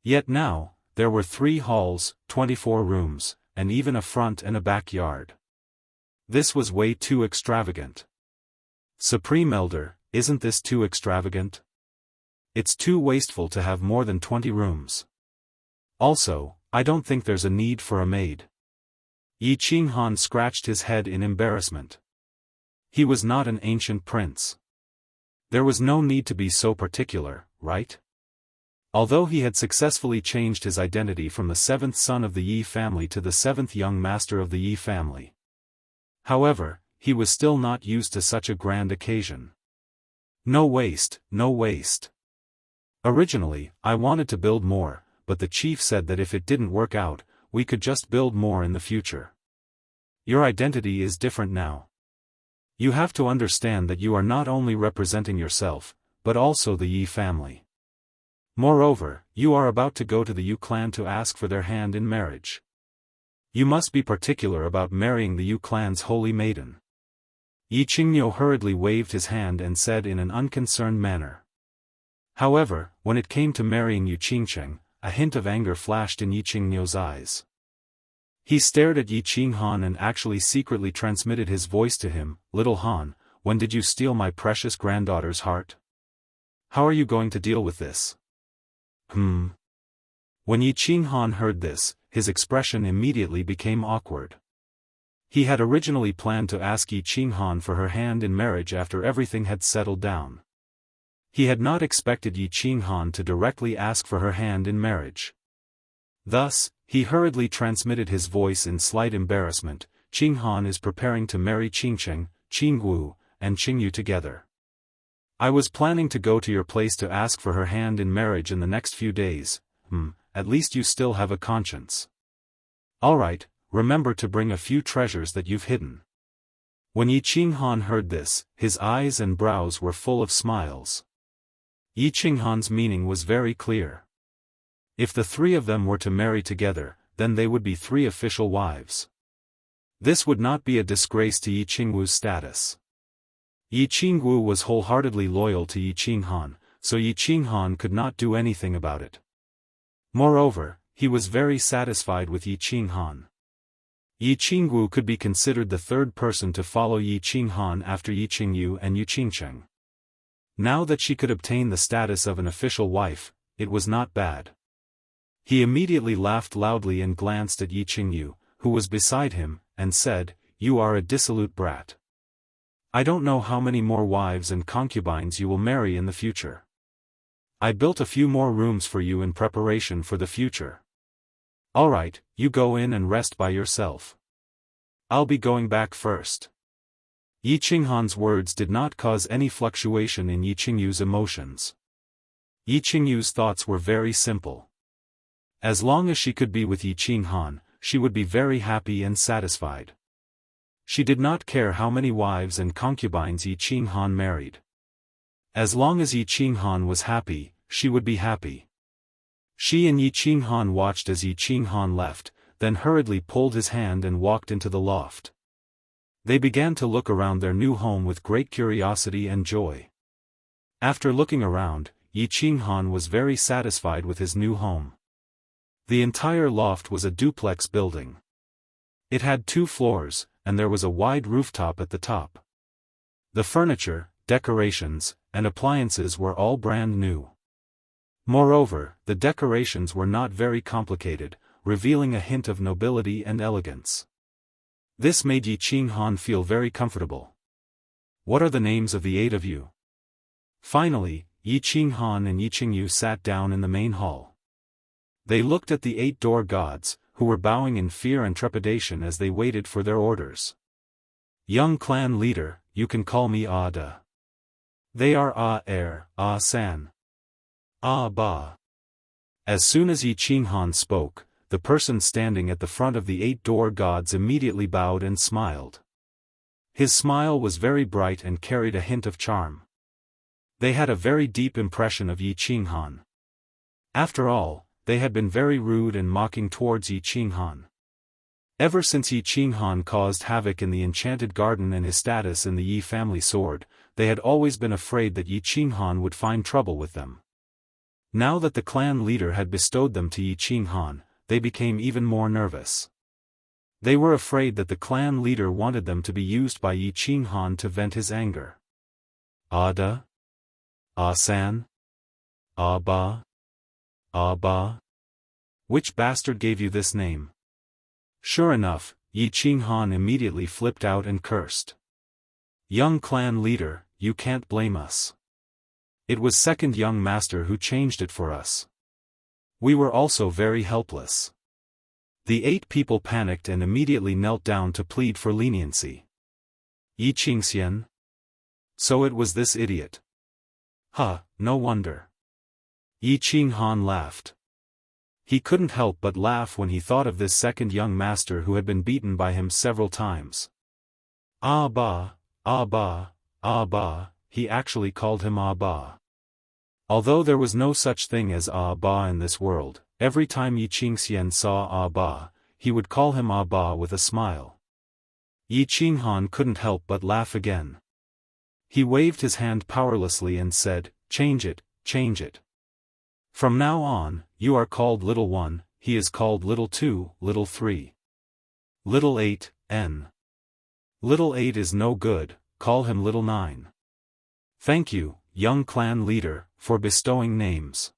Yet now, there were 3 halls, 24 rooms, and even a front and a backyard. This was way too extravagant. Supreme Elder, isn't this too extravagant? It's too wasteful to have more than 20 rooms. Also, I don't think there's a need for a maid. Yi Qinghan scratched his head in embarrassment. He was not an ancient prince. There was no need to be so particular, right? Although he had successfully changed his identity from the 7th son of the Yi family to the 7th young master of the Yi family. However, he was still not used to such a grand occasion. No waste, no waste. Originally, I wanted to build more, but the chief said that if it didn't work out, we could just build more in the future. Your identity is different now. You have to understand that you are not only representing yourself, but also the Yi family. Moreover, you are about to go to the Yu clan to ask for their hand in marriage. You must be particular about marrying the Yu clan's holy maiden. Yi Qingniu hurriedly waved his hand and said in an unconcerned manner. However, when it came to marrying Yu Qingcheng, a hint of anger flashed in Yi Qingniu's eyes. He stared at Yi Qinghan and actually secretly transmitted his voice to him, "Little Han, when did you steal my precious granddaughter's heart? How are you going to deal with this?" When Yi Qinghan heard this, his expression immediately became awkward. He had originally planned to ask Yi Qinghan for her hand in marriage after everything had settled down. He had not expected Yi Qinghan to directly ask for her hand in marriage. Thus, he hurriedly transmitted his voice in slight embarrassment. "Qinghan is preparing to marry Qingcheng, Jianghu, and Qingyu together. I was planning to go to your place to ask for her hand in marriage in the next few days. At least you still have a conscience. Alright, remember to bring a few treasures that you've hidden." When Yi Qinghan heard this, his eyes and brows were full of smiles. Yi Qinghan's meaning was very clear. If the 3 of them were to marry together, then they would be 3 official wives. This would not be a disgrace to Yi Qingwu's status. Yi Qingwu was wholeheartedly loyal to Yi Qinghan, so Yi Qinghan could not do anything about it. Moreover, he was very satisfied with Yi Qinghan. Yi Qingwu could be considered the 3rd person to follow Yi Qinghan after Yi Qingyu and Yu Qingcheng. Now that she could obtain the status of an official wife, it was not bad. He immediately laughed loudly and glanced at Yi Qingyu, who was beside him, and said, "You are a dissolute brat. I don't know how many more wives and concubines you will marry in the future. I built a few more rooms for you in preparation for the future. Alright, you go in and rest by yourself. I'll be going back first." Yi Qinghan's words did not cause any fluctuation in Yi Qingyu's emotions. Yi Qingyu's thoughts were very simple. As long as she could be with Yi Qinghan, she would be very happy and satisfied. She did not care how many wives and concubines Yi Qinghan married. As long as Yi Qinghan was happy, she would be happy. She and Yi Qinghan watched as Yi Qinghan left, then hurriedly pulled his hand and walked into the loft. They began to look around their new home with great curiosity and joy. After looking around, Yi Qinghan was very satisfied with his new home. The entire loft was a duplex building. It had 2 floors, and there was a wide rooftop at the top. The furniture, decorations, and appliances were all brand new. Moreover, the decorations were not very complicated, revealing a hint of nobility and elegance. This made Yi Qinghan feel very comfortable. "What are the names of the 8 of you?" Finally, Yi Qinghan and Yi Qingyu sat down in the main hall. They looked at the 8 door gods, who were bowing in fear and trepidation as they waited for their orders. "Young clan leader, you can call me Ada. They are San. Ba. As soon as Yi Qinghan spoke, the person standing at the front of the 8 door gods immediately bowed and smiled. His smile was very bright and carried a hint of charm. They had a very deep impression of Yi Qinghan. After all, they had been very rude and mocking towards Yi Qinghan. Ever since Yi Qinghan caused havoc in the enchanted garden and his status in the Yi family sword, they had always been afraid that Yi Qinghan would find trouble with them. Now that the clan leader had bestowed them to Yi Qinghan, they became even more nervous. They were afraid that the clan leader wanted them to be used by Yi Qinghan to vent his anger. Ada? San? Ba? Ba? Which bastard gave you this name? Sure enough, Yi Qinghan immediately flipped out and cursed. Young clan leader, you can't blame us. It was second young master who changed it for us. We were also very helpless. The 8 people panicked and immediately knelt down to plead for leniency. Yi Qingxian? So it was this idiot. No wonder. Yi Qinghan laughed. He couldn't help but laugh when he thought of this second young master who had been beaten by him several times. Ba, he actually called him Ba. Although there was no such thing as Ba in this world, every time Yi Qingxian saw Ba, he would call him Ba with a smile. Yi Qinghan couldn't help but laugh again. He waved his hand powerlessly and said, change it, change it. From now on, you are called Little One, he is called Little 2, Little 3. Little 8, N. Little 8 is no good, call him Little 9. Thank you, young clan leader, for bestowing names.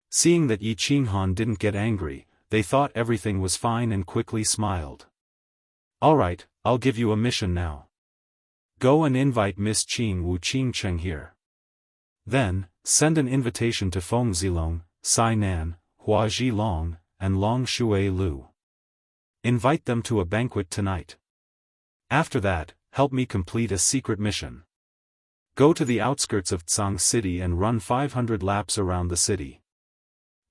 Seeing that Yi Qinghan didn't get angry, they thought everything was fine and quickly smiled. Alright, I'll give you a mission now. Go and invite Miss Qing Wu Qingcheng here. Then, send an invitation to Feng Zilong, Sai Nan, Hua Zhilong, and Long Shui Lu. Invite them to a banquet tonight. After that, help me complete a secret mission. Go to the outskirts of Tsang City and run 500 laps around the city.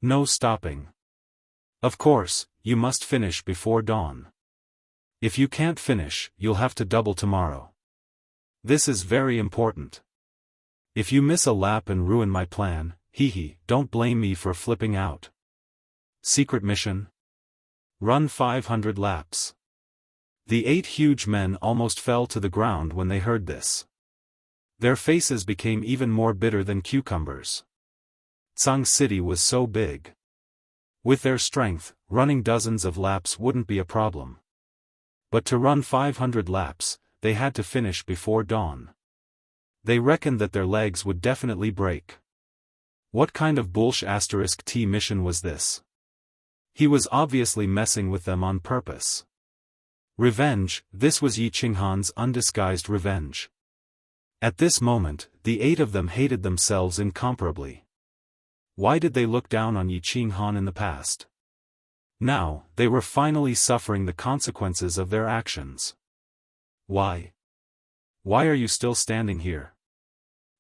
No stopping. Of course, you must finish before dawn. If you can't finish, you'll have to double tomorrow. This is very important. If you miss a lap and ruin my plan, don't blame me for flipping out. Secret mission? Run 500 laps. The 8 huge men almost fell to the ground when they heard this. Their faces became even more bitter than cucumbers. Tsang City was so big. With their strength, running dozens of laps wouldn't be a problem. But to run 500 laps, they had to finish before dawn. They reckoned that their legs would definitely break. What kind of bullsh*t mission was this? He was obviously messing with them on purpose. Revenge, this was Yi Qinghan's undisguised revenge. At this moment, the 8 of them hated themselves incomparably. Why did they look down on Yi Qinghan in the past? Now, they were finally suffering the consequences of their actions. Why? Why are you still standing here?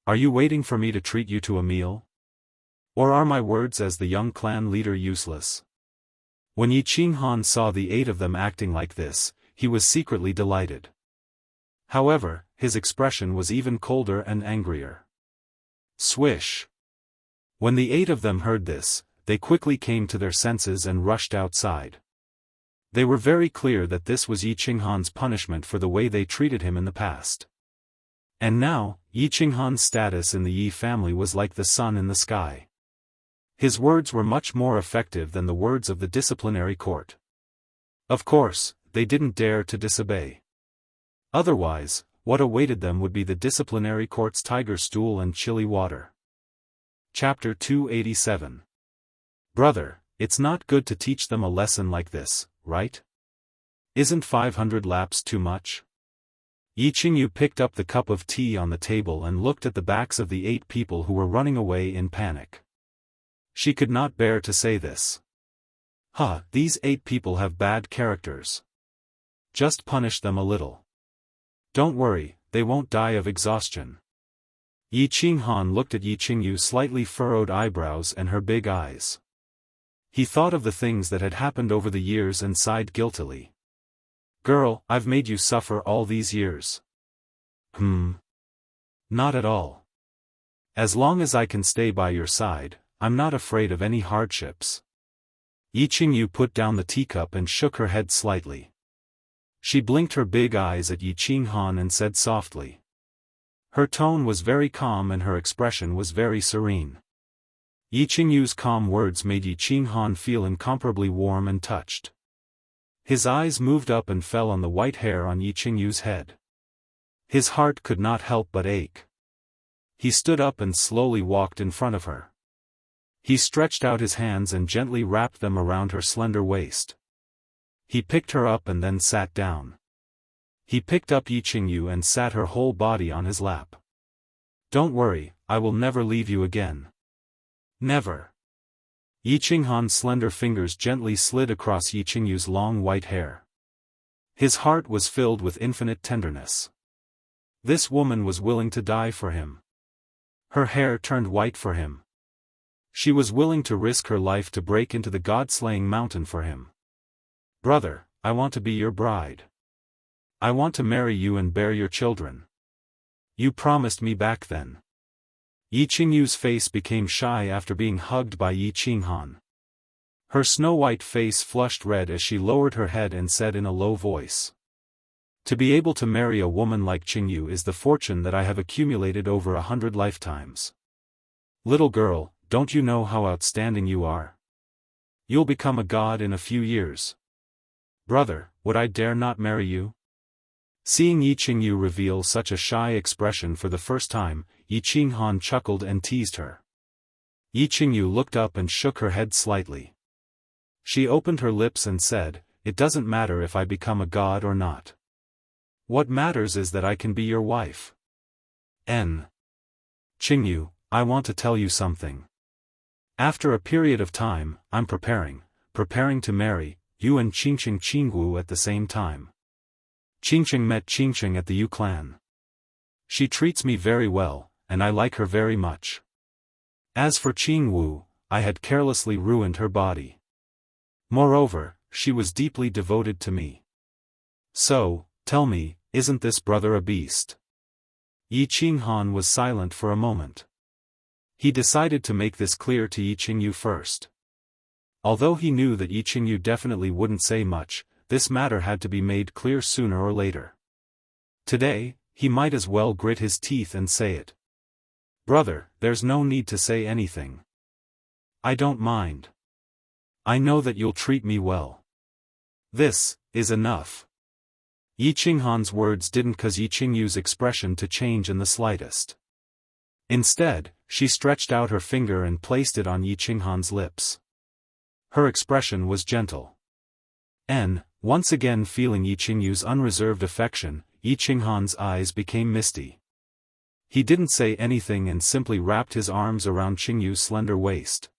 Are you waiting for me to treat you to a meal? Or are my words as the young clan leader useless? When Yi Qinghan saw the 8 of them acting like this, he was secretly delighted. However, his expression was even colder and angrier. Swish! When the 8 of them heard this, they quickly came to their senses and rushed outside. They were very clear that this was Yi Qinghan's punishment for the way they treated him in the past. And now, Yi Qinghan's status in the Yi family was like the sun in the sky. His words were much more effective than the words of the disciplinary court. Of course, they didn't dare to disobey. Otherwise, what awaited them would be the disciplinary court's tiger stool and chilly water. Chapter 287. Brother, it's not good to teach them a lesson like this, right? Isn't 500 laps too much? Yi Qingyu picked up the cup of tea on the table and looked at the backs of the 8 people who were running away in panic. She could not bear to say this. These 8 people have bad characters. Just punish them a little. Don't worry, they won't die of exhaustion. Yi Qinghan looked at Yi Qingyu's slightly furrowed eyebrows and her big eyes. He thought of the things that had happened over the years and sighed guiltily. Girl, I've made you suffer all these years. Not at all. As long as I can stay by your side, I'm not afraid of any hardships. Yi Qingyu put down the teacup and shook her head slightly. She blinked her big eyes at Yi Qinghan and said softly. Her tone was very calm and her expression was very serene. Yi Qingyu's calm words made Yi Qinghan feel incomparably warm and touched. His eyes moved up and fell on the white hair on Yi Qingyu's head. His heart could not help but ache. He stood up and slowly walked in front of her. He stretched out his hands and gently wrapped them around her slender waist. He picked her up and then sat down. He picked up Yi Qingyu and sat her whole body on his lap. Don't worry, I will never leave you again. Never. Yi Qinghan's slender fingers gently slid across Yi Qingyu's long white hair. His heart was filled with infinite tenderness. This woman was willing to die for him. Her hair turned white for him. She was willing to risk her life to break into the god-slaying mountain for him. Brother, I want to be your bride. I want to marry you and bear your children. You promised me back then. Yi Qingyu's face became shy after being hugged by Yi Qinghan. Her snow-white face flushed red as she lowered her head and said in a low voice. To be able to marry a woman like Qingyu is the fortune that I have accumulated over 100 lifetimes. Little girl, don't you know how outstanding you are? You'll become a god in a few years. Brother, would I dare not marry you? Seeing Yi Qingyu reveal such a shy expression for the first time, Yi Qinghan chuckled and teased her. Yi Qingyu looked up and shook her head slightly. She opened her lips and said, It doesn't matter if I become a god or not. What matters is that I can be your wife. Qingyu, I want to tell you something. After a period of time, I'm preparing to marry you and Qingqing Qingwu at the same time. Qingqing met Qingqing at the Yu clan. She treats me very well, and I like her very much. As for Qingwu, I had carelessly ruined her body. Moreover, she was deeply devoted to me. So, tell me, isn't this brother a beast? Yi Qinghan was silent for a moment. He decided to make this clear to Yi Qingyu first. Although he knew that Yi Qingyu definitely wouldn't say much, this matter had to be made clear sooner or later. Today, he might as well grit his teeth and say it. Brother, there's no need to say anything. I don't mind. I know that you'll treat me well. This is enough. Yi Qinghan's words didn't cause Yi Qingyu's expression to change in the slightest. Instead, she stretched out her finger and placed it on Yi Qinghan's lips. Her expression was gentle. Once again feeling Yi Qingyu's unreserved affection, Yi Qinghan's eyes became misty. He didn't say anything and simply wrapped his arms around Qingyu's slender waist.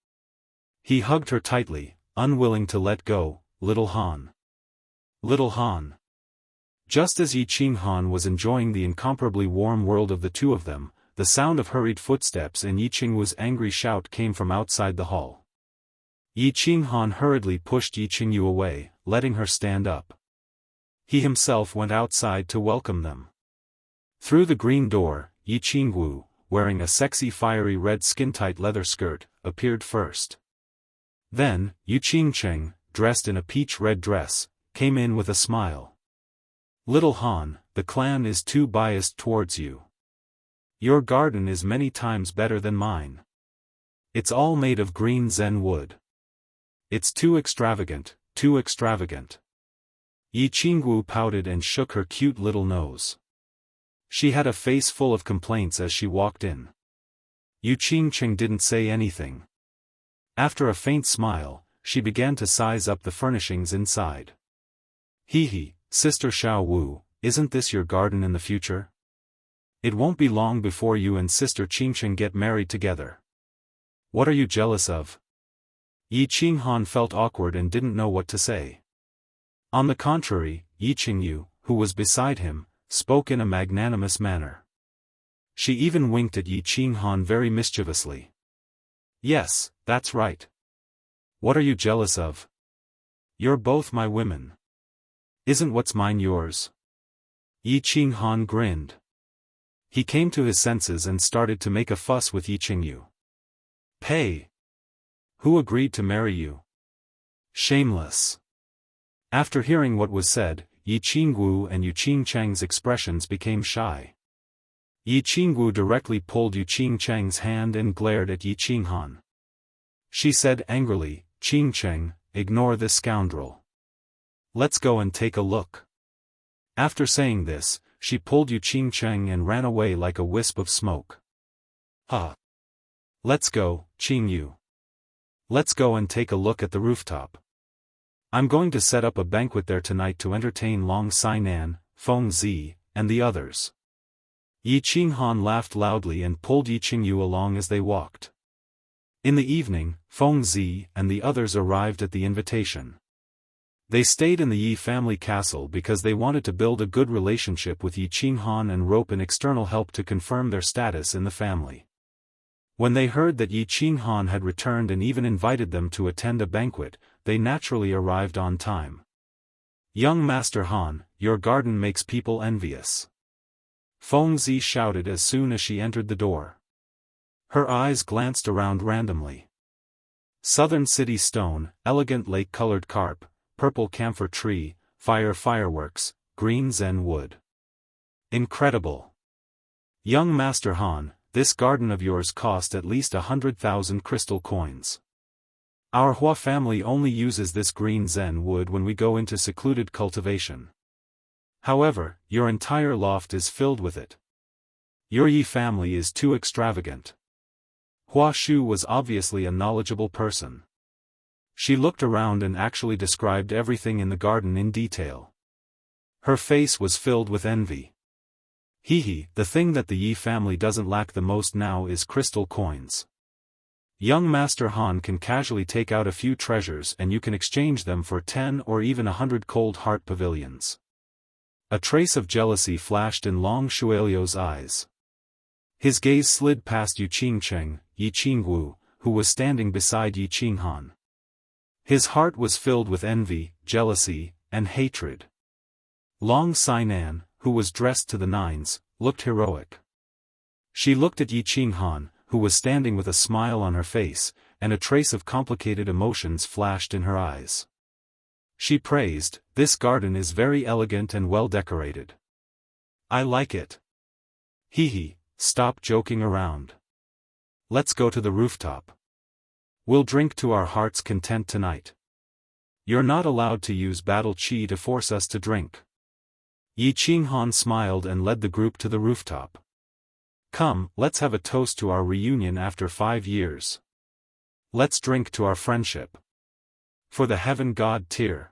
He hugged her tightly, unwilling to let go. Little Han. Little Han. Just as Yi Qinghan was enjoying the incomparably warm world of the two of them, the sound of hurried footsteps and Yi Qingwu's angry shout came from outside the hall. Yi Qinghan hurriedly pushed Yi Qingyu away, letting her stand up. He himself went outside to welcome them. Through the green door, Yi Qingwu, wearing a sexy fiery red skin-tight leather skirt, appeared first. Then, Yu Qingqing, dressed in a peach-red dress, came in with a smile. Little Han, the clan is too biased towards you. Your garden is many times better than mine. It's all made of green Zen wood. It's too extravagant, too extravagant. Yi Qingwu pouted and shook her cute little nose. She had a face full of complaints as she walked in. Yu Qingqing didn't say anything. After a faint smile, she began to size up the furnishings inside. Hee, Sister Xiao Wu, isn't this your garden in the future? It won't be long before you and Sister Qingqing get married together. What are you jealous of? Yi Qinghan felt awkward and didn't know what to say. On the contrary, Yi Qingyu, who was beside him, spoke in a magnanimous manner. She even winked at Yi Qinghan very mischievously. Yes, that's right. What are you jealous of? You're both my women. Isn't what's mine yours? Yi Qinghan grinned. He came to his senses and started to make a fuss with Yi Qingyu. Pay. Who agreed to marry you? Shameless. After hearing what was said, Yi Qingwu and Yu Qingcheng's expressions became shy. Yi Qingwu directly pulled Yu Qingcheng's hand and glared at Yi Qinghan. She said angrily, Qingcheng, ignore this scoundrel. Let's go and take a look. After saying this, she pulled Yu Qingcheng and ran away like a wisp of smoke. Let's go, Qingyu. Let's go and take a look at the rooftop. I'm going to set up a banquet there tonight to entertain Long Sainan, Feng Zi, and the others. Yi Qinghan laughed loudly and pulled Yi Qingyu along as they walked. In the evening, Feng Zi and the others arrived at the invitation. They stayed in the Yi family castle because they wanted to build a good relationship with Yi Qinghan and rope in external help to confirm their status in the family. When they heard that Yi Qinghan had returned and even invited them to attend a banquet, they naturally arrived on time. Young Master Han, your garden makes people envious. Feng Zi shouted as soon as she entered the door. Her eyes glanced around randomly. Southern city stone, elegant lake-colored carp, purple camphor tree, fireworks, green zen wood. Incredible. Young Master Han, this garden of yours cost at least 100,000 crystal coins. Our Hua family only uses this green zen wood when we go into secluded cultivation. However, your entire loft is filled with it. Your Yi family is too extravagant. Hua Shu was obviously a knowledgeable person. She looked around and actually described everything in the garden in detail. Her face was filled with envy. The thing that the Yi family doesn't lack the most now is crystal coins. Young Master Han can casually take out a few treasures and you can exchange them for 10 or even 100 cold heart pavilions. A trace of jealousy flashed in Long Shuelio's eyes. His gaze slid past Yu Qingcheng, Yi Qingwu, who was standing beside Yi Qinghan. His heart was filled with envy, jealousy, and hatred. Long Sainan, who was dressed to the nines, looked heroic. She looked at Yi Qinghan, who was standing with a smile on her face, and a trace of complicated emotions flashed in her eyes. She praised, this garden is very elegant and well decorated. I like it. Stop joking around. Let's go to the rooftop. We'll drink to our heart's content tonight. You're not allowed to use battle qi to force us to drink. Yi Qinghan smiled and led the group to the rooftop. Come, let's have a toast to our reunion after 5 years. Let's drink to our friendship. For the heaven god Tyr.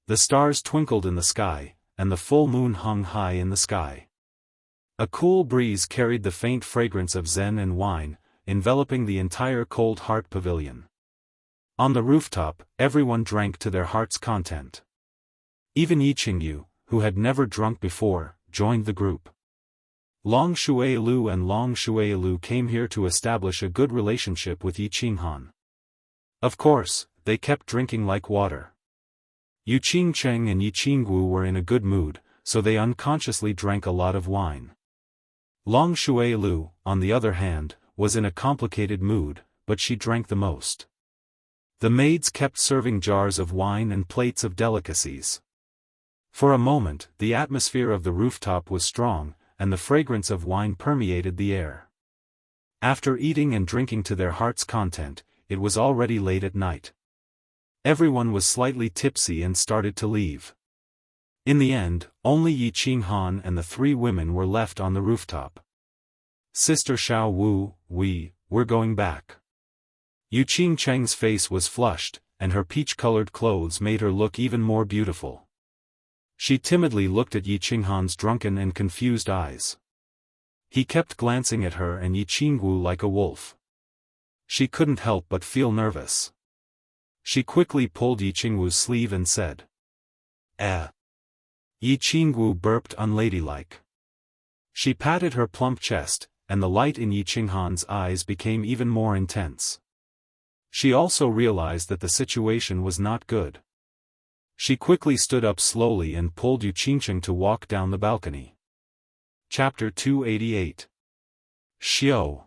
The stars twinkled in the sky, and the full moon hung high in the sky. A cool breeze carried the faint fragrance of zen and wine, enveloping the entire cold heart pavilion. On the rooftop, everyone drank to their heart's content. Even Yi Qingyu, who had never drunk before, joined the group. Long Shuailu and Long Shuailu came here to establish a good relationship with Yi Qinghan. Of course, they kept drinking like water. Yu Qingcheng and Yi Qingwu were in a good mood, so they unconsciously drank a lot of wine. Long Shuailu, on the other hand, was in a complicated mood, but she drank the most. The maids kept serving jars of wine and plates of delicacies. For a moment, the atmosphere of the rooftop was strong, and the fragrance of wine permeated the air. After eating and drinking to their heart's content, it was already late at night. Everyone was slightly tipsy and started to leave. In the end, only Yi Qinghan and the 3 women were left on the rooftop. Sister Xiao Wu, we're going back. Yu Qingcheng's face was flushed, and her peach-colored clothes made her look even more beautiful. She timidly looked at Yi Qinghan's drunken and confused eyes. He kept glancing at her and Yi Qingwu like a wolf. She couldn't help but feel nervous. She quickly pulled Yi Qingwu's sleeve and said, Yi Qingwu burped unladylike. She patted her plump chest, and the light in Yi Qinghan's eyes became even more intense. She also realized that the situation was not good. She quickly stood up slowly and pulled Yu Qingcheng to walk down the balcony. Chapter 288. Xiao.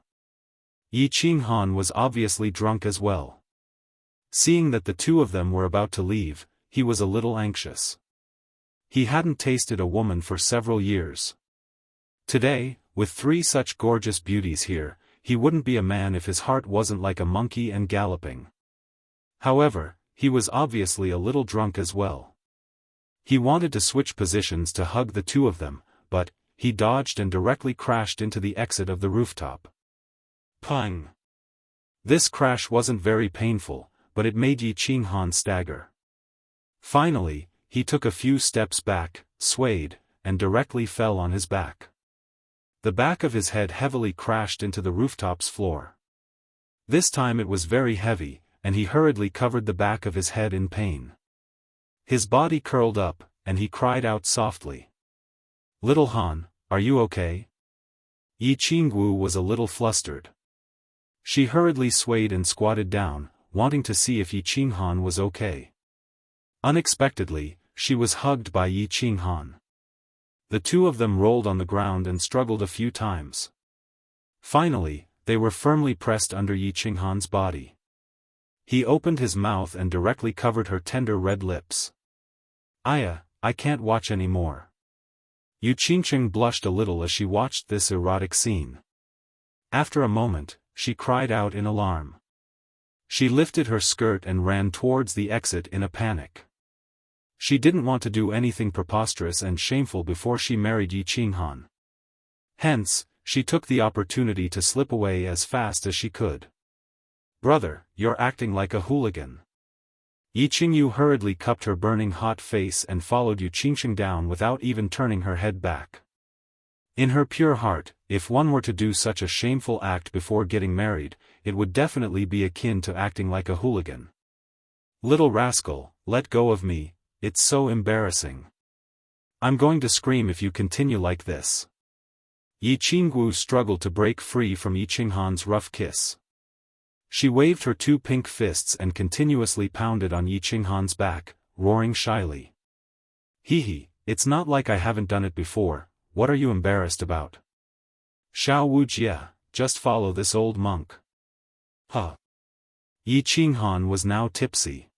Yi Qinghan was obviously drunk as well. Seeing that the two of them were about to leave, he was a little anxious. He hadn't tasted a woman for several years. Today, with three such gorgeous beauties here, he wouldn't be a man if his heart wasn't like a monkey and galloping. However, he was obviously a little drunk as well. He wanted to switch positions to hug the two of them, but he dodged and directly crashed into the exit of the rooftop. Pung! This crash wasn't very painful, but it made Yi Qinghan stagger. Finally, he took a few steps back, swayed, and directly fell on his back. The back of his head heavily crashed into the rooftop's floor. This time it was very heavy, and he hurriedly covered the back of his head in pain. His body curled up, and he cried out softly. "Little Han, are you okay?" Yi Qingwu was a little flustered. She hurriedly swayed and squatted down, wanting to see if Yi Qinghan was okay. Unexpectedly, she was hugged by Yi Qinghan. The two of them rolled on the ground and struggled a few times. Finally, they were firmly pressed under Yi Qinghan's body. He opened his mouth and directly covered her tender red lips. "Aya, I can't watch any more." Yu Qingcheng blushed a little as she watched this erotic scene. After a moment, she cried out in alarm. She lifted her skirt and ran towards the exit in a panic. She didn't want to do anything preposterous and shameful before she married Yi Qinghan. Hence, she took the opportunity to slip away as fast as she could. "Brother, you're acting like a hooligan." Yi Qingyu hurriedly cupped her burning hot face and followed Yu Qingcheng down without even turning her head back. In her pure heart, if one were to do such a shameful act before getting married, it would definitely be akin to acting like a hooligan. "Little rascal, let go of me, it's so embarrassing. I'm going to scream if you continue like this." Yi Qingwu struggled to break free from Yi Qinghan's rough kiss. She waved her two pink fists and continuously pounded on Yi Qinghan's back, roaring shyly. "Hee, it's not like I haven't done it before, what are you embarrassed about? Xiao Wujie, just follow this old monk." Huh. Yi Qinghan was now tipsy.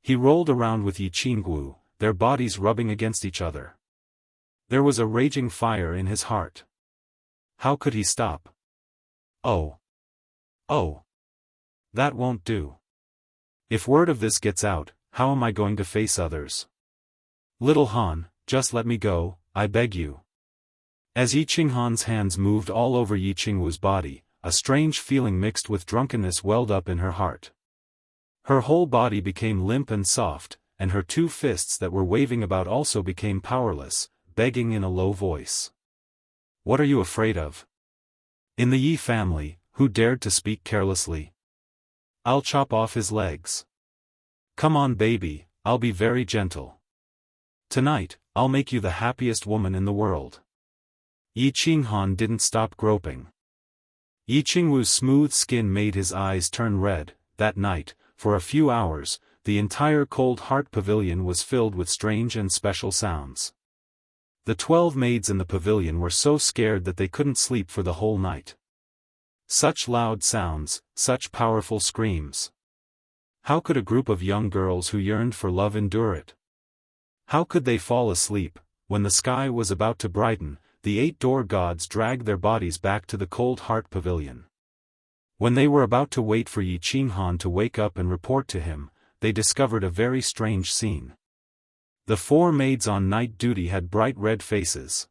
He rolled around with Yi Qingwu, their bodies rubbing against each other. There was a raging fire in his heart. How could he stop? Oh. That won't do. If word of this gets out, how am I going to face others? "Little Han, just let me go, I beg you." As Yi Qinghan's hands moved all over Yi Qingwu's body, a strange feeling mixed with drunkenness welled up in her heart. Her whole body became limp and soft, and her two fists that were waving about also became powerless, begging in a low voice. "What are you afraid of? In the Yi family, who dared to speak carelessly? I'll chop off his legs. Come on baby, I'll be very gentle. Tonight, I'll make you the happiest woman in the world." Yi Qinghan didn't stop groping. Yi Qingwu's smooth skin made his eyes turn red. That night, for a few hours, the entire Cold Heart Pavilion was filled with strange and special sounds. The 12 maids in the pavilion were so scared that they couldn't sleep for the whole night. Such loud sounds, such powerful screams. How could a group of young girls who yearned for love endure it? How could they fall asleep? When the sky was about to brighten, the 8 door gods dragged their bodies back to the Cold Heart Pavilion. When they were about to wait for Yi Qinghan to wake up and report to him, they discovered a very strange scene. The 4 maids on night duty had bright red faces.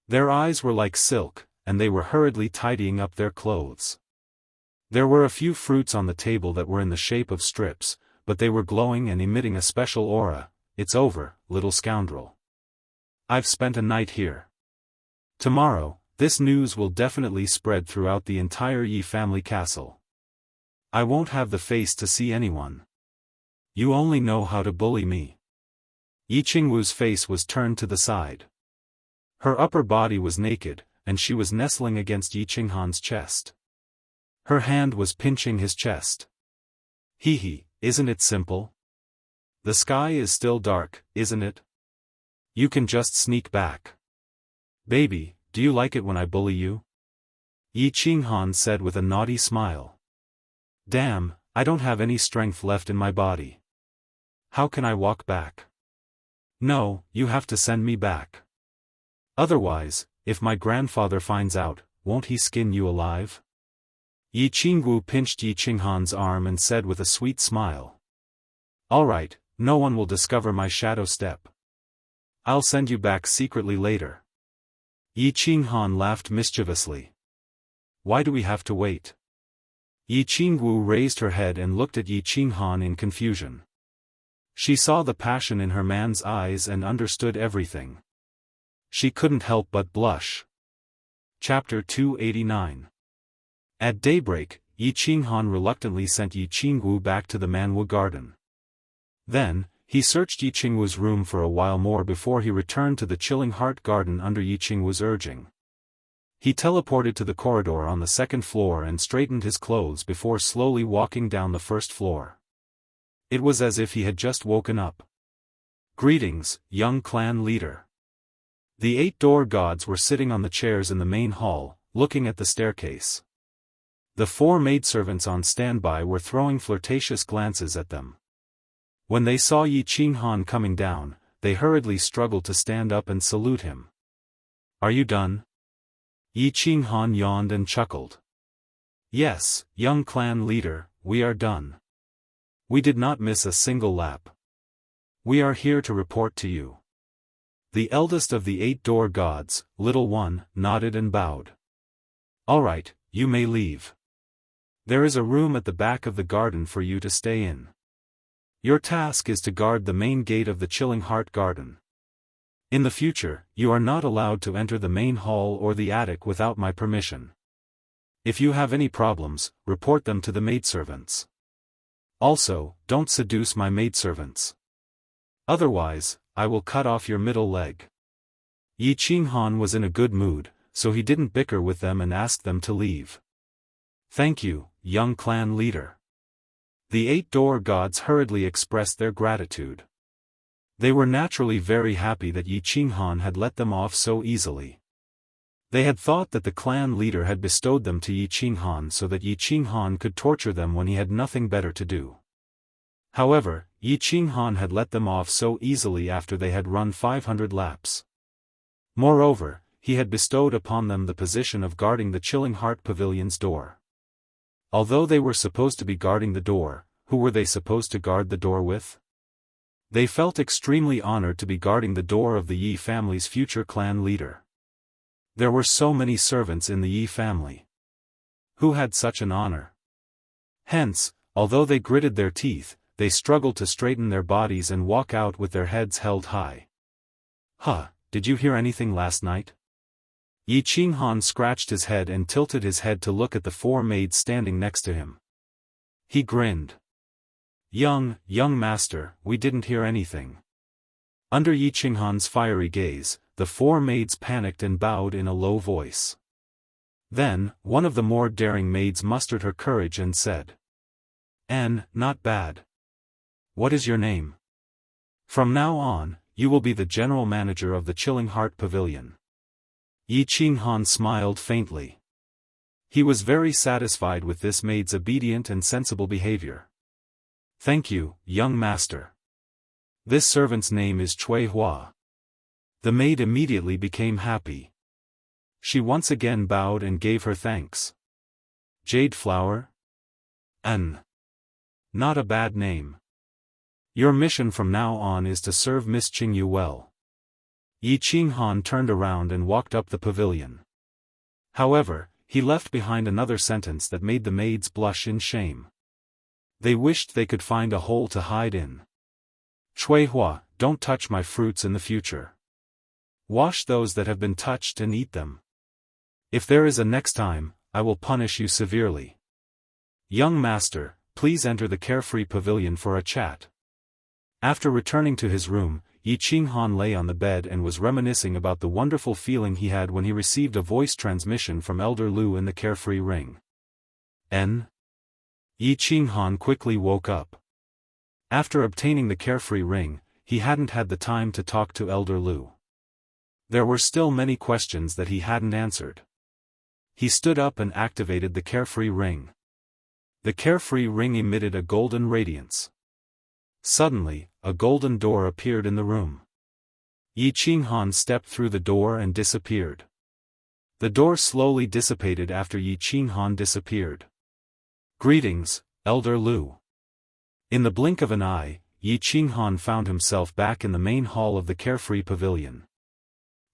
Their eyes were like silk, and they were hurriedly tidying up their clothes. There were a few fruits on the table that were in the shape of strips, but they were glowing and emitting a special aura. "It's over, little scoundrel. I've spent a night here. Tomorrow, this news will definitely spread throughout the entire Yi family castle. I won't have the face to see anyone. You only know how to bully me." Yi Qingwu's face was turned to the side. Her upper body was naked, and she was nestling against Yi Qinghan's chest. Her hand was pinching his chest. Hee, isn't it simple? The sky is still dark, isn't it? You can just sneak back. Baby, do you like it when I bully you? Yi Qinghan said with a naughty smile. Damn, I don't have any strength left in my body. How can I walk back? No, you have to send me back. Otherwise, if my grandfather finds out, won't he skin you alive? Yi Qingwu pinched Yi Qinghan's arm and said with a sweet smile. All right, no one will discover my shadow step. I'll send you back secretly later. Yi Qinghan laughed mischievously. Why do we have to wait? Yi Qingwu raised her head and looked at Yi Qinghan in confusion. She saw the passion in her man's eyes and understood everything. She couldn't help but blush. Chapter 289. At daybreak, Yi Qinghan reluctantly sent Yi Qingwu back to the Manwu garden. Then, he searched Yi Qingwu's room for a while more before he returned to the Chilling Heart garden under Yi Qingwu's urging. He teleported to the corridor on the second floor and straightened his clothes before slowly walking down the first floor. It was as if he had just woken up. Greetings, young clan leader. The 8 door gods were sitting on the chairs in the main hall, looking at the staircase. The 4 maidservants on standby were throwing flirtatious glances at them. When they saw Yi Qinghan coming down, they hurriedly struggled to stand up and salute him. Are you done? Yi Qinghan yawned and chuckled. Yes, young clan leader, we are done. We did not miss a single lap. We are here to report to you. The eldest of the 8 door gods, Little One, nodded and bowed. All right, you may leave. There is a room at the back of the garden for you to stay in. Your task is to guard the main gate of the Chilling Heart garden. In the future, you are not allowed to enter the main hall or the attic without my permission. If you have any problems, report them to the maidservants. Also, don't seduce my maidservants. Otherwise, I will cut off your middle leg. Yi Qinghan was in a good mood, so he didn't bicker with them and asked them to leave. Thank you, young clan leader. The 8 door gods hurriedly expressed their gratitude. They were naturally very happy that Yi Qinghan had let them off so easily. They had thought that the clan leader had bestowed them to Yi Qinghan so that Yi Qinghan could torture them when he had nothing better to do. However, Yi Qinghan had let them off so easily after they had run 500 laps. Moreover, he had bestowed upon them the position of guarding the Chilling Heart Pavilion's door. Although they were supposed to be guarding the door, who were they supposed to guard the door with? They felt extremely honored to be guarding the door of the Yi family's future clan leader. There were so many servants in the Yi family. Who had such an honor? Hence, although they gritted their teeth, they struggled to straighten their bodies and walk out with their heads held high. Huh, did you hear anything last night? Yi Qinghan scratched his head and tilted his head to look at the 4 maids standing next to him. He grinned. Young master, we didn't hear anything. Under Yi Qinghan's fiery gaze, the 4 maids panicked and bowed in a low voice. Then, one of the more daring maids mustered her courage and said. Not bad. What is your name? From now on, you will be the general manager of the Chilling Heart Pavilion. Yi Qinghan smiled faintly. He was very satisfied with this maid's obedient and sensible behavior. Thank you, young master. This servant's name is Cui Hua. The maid immediately became happy. She once again bowed and gave her thanks. Jade Flower? Not a bad name. Your mission from now on is to serve Miss Qingyu well. Yi Qinghan turned around and walked up the pavilion. However, he left behind another sentence that made the maids blush in shame. They wished they could find a hole to hide in. Cui Hua, don't touch my fruits in the future. Wash those that have been touched and eat them. If there is a next time, I will punish you severely. Young master, please enter the carefree pavilion for a chat. After returning to his room, Yi Qinghan lay on the bed and was reminiscing about the wonderful feeling he had when he received a voice transmission from Elder Lu in the Carefree Ring. Yi Qinghan quickly woke up. After obtaining the Carefree Ring, he hadn't had the time to talk to Elder Lu. There were still many questions that he hadn't answered. He stood up and activated the Carefree Ring. The Carefree Ring emitted a golden radiance. Suddenly, a golden door appeared in the room. Yi Qinghan stepped through the door and disappeared. The door slowly dissipated after Yi Qinghan disappeared. "Greetings, Elder Lu." In the blink of an eye, Yi Qinghan found himself back in the main hall of the Carefree Pavilion.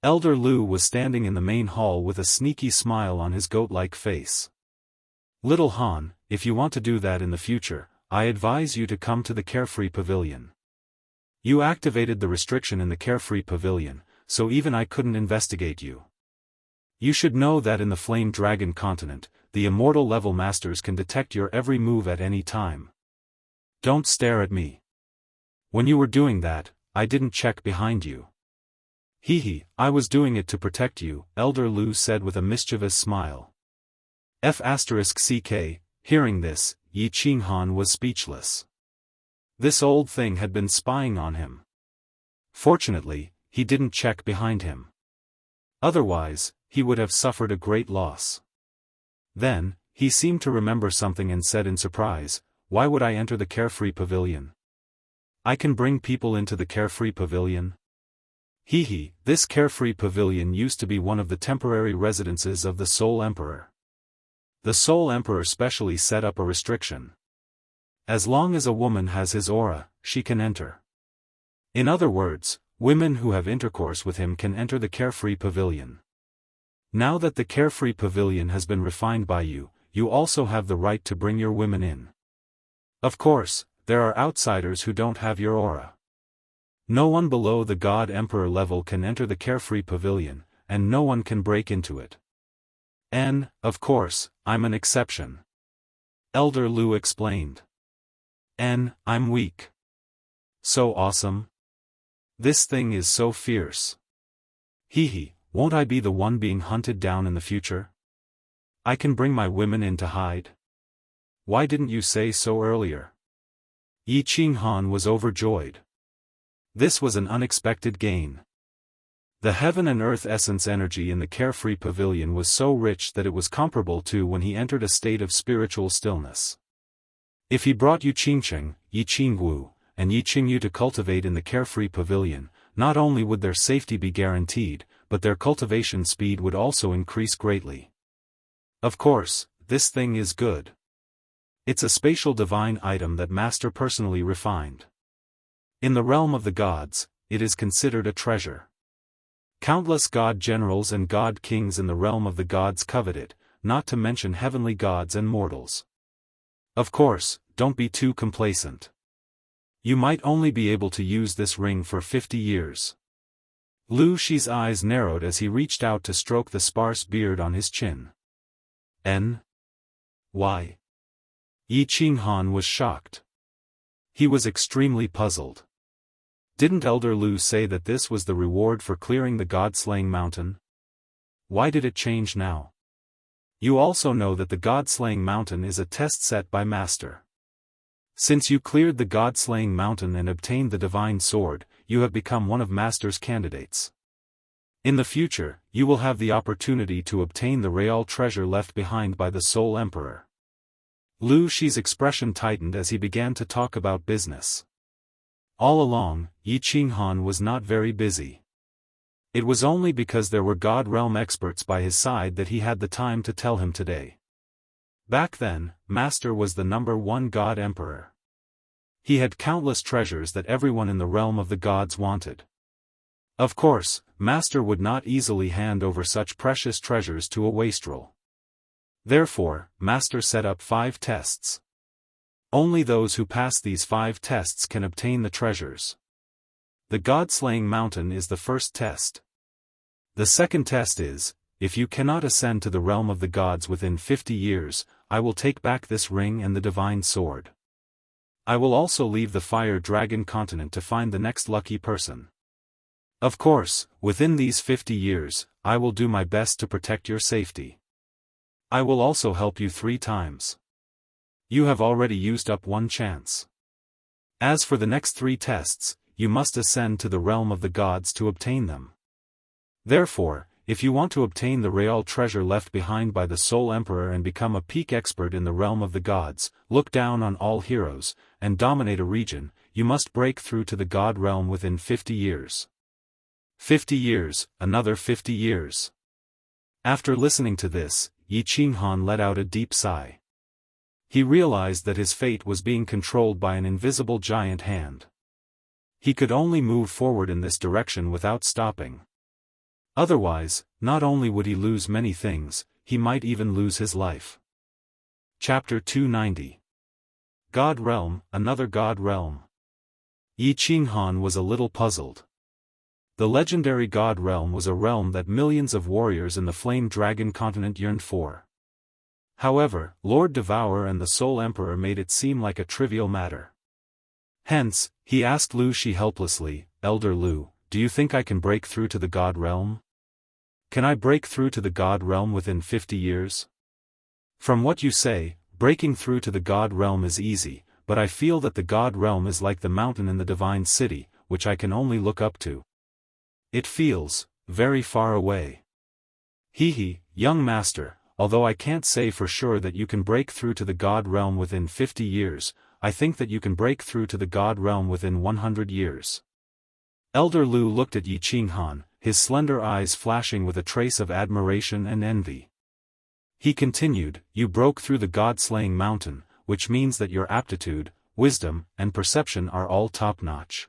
Elder Lu was standing in the main hall with a sneaky smile on his goat-like face. "Little Han, if you want to do that in the future, I advise you to come to the Carefree Pavilion. You activated the restriction in the Carefree Pavilion, so even I couldn't investigate you. You should know that in the Flame Dragon continent, the Immortal level masters can detect your every move at any time. Don't stare at me. When you were doing that, I didn't check behind you." I was doing it to protect you," Elder Lu said with a mischievous smile. *CK, hearing this, Yi Qinghan was speechless. This old thing had been spying on him. Fortunately, he didn't check behind him. Otherwise, he would have suffered a great loss. Then, he seemed to remember something and said in surprise, "Why would I enter the Carefree Pavilion? I can bring people into the Carefree Pavilion?" This Carefree Pavilion used to be one of the temporary residences of the Soul Emperor. The Soul Emperor specially set up a restriction. As long as a woman has his aura, she can enter. In other words, women who have intercourse with him can enter the Carefree Pavilion. Now that the Carefree Pavilion has been refined by you, you also have the right to bring your women in. Of course, there are outsiders who don't have your aura. No one below the God Emperor level can enter the Carefree Pavilion, and no one can break into it. And, of course, I'm an exception. Elder Lu explained. I'm weak. So awesome. This thing is so fierce. Won't I be the one being hunted down in the future? I can bring my women in to hide. Why didn't you say so earlier? Yi Qinghan was overjoyed. This was an unexpected gain. The heaven and earth essence energy in the Carefree Pavilion was so rich that it was comparable to when he entered a state of spiritual stillness. If he brought Yi Qingwu, and Yi Qingyu to cultivate in the Carefree Pavilion, not only would their safety be guaranteed, but their cultivation speed would also increase greatly. Of course, this thing is good. It's a spatial divine item that Master personally refined. In the realm of the gods, it is considered a treasure. Countless god generals and god kings in the realm of the gods covet it, not to mention heavenly gods and mortals. Of course, don't be too complacent. You might only be able to use this ring for 50 years. Lu Shi's eyes narrowed as he reached out to stroke the sparse beard on his chin. Why? Yi Qinghan was shocked. He was extremely puzzled. Didn't Elder Lu say that this was the reward for clearing the God-slaying mountain? Why did it change now? You also know that the God-slaying mountain is a test set by Master. Since you cleared the God-slaying mountain and obtained the divine sword, you have become one of Master's candidates. In the future, you will have the opportunity to obtain the real treasure left behind by the Soul Emperor. Lu Shi's expression tightened as he began to talk about business. All along, Yi Qinghan was not very busy. It was only because there were God realm experts by his side that he had the time to tell him today. Back then, Master was the #1 God Emperor. He had countless treasures that everyone in the realm of the gods wanted. Of course, Master would not easily hand over such precious treasures to a wastrel. Therefore, Master set up 5 tests. Only those who pass these 5 tests can obtain the treasures. The God-slaying mountain is the first test. The second test is, if you cannot ascend to the realm of the gods within 50 years, I will take back this ring and the divine sword. I will also leave the Fire Dragon continent to find the next lucky person. Of course, within these 50 years, I will do my best to protect your safety. I will also help you 3 times. You have already used up 1 chance. As for the next 3 tests, you must ascend to the realm of the gods to obtain them. Therefore, if you want to obtain the real treasure left behind by the Soul Emperor and become a peak expert in the realm of the gods, look down on all heroes, and dominate a region, you must break through to the god realm within 50 years. 50 years, another 50 years. After listening to this, Yi Qinghan let out a deep sigh. He realized that his fate was being controlled by an invisible giant hand. He could only move forward in this direction without stopping. Otherwise, not only would he lose many things, he might even lose his life. Chapter 290. God Realm, Another God Realm. Yi Qinghan was a little puzzled. The legendary God Realm was a realm that millions of warriors in the Flame Dragon continent yearned for. However, Lord Devourer and the Soul Emperor made it seem like a trivial matter. Hence, he asked Lu Shi helplessly, "Elder Lu, do you think I can break through to the God Realm? Can I break through to the God Realm within 50 years? From what you say, breaking through to the God Realm is easy, but I feel that the God Realm is like the mountain in the Divine City, which I can only look up to. It feels very far away." He, young master, although I can't say for sure that you can break through to the God Realm within 50 years, I think that you can break through to the God Realm within 100 years. Elder Lu looked at Yi Qinghan, his slender eyes flashing with a trace of admiration and envy. He continued, "You broke through the God-slaying mountain, which means that your aptitude, wisdom, and perception are all top-notch.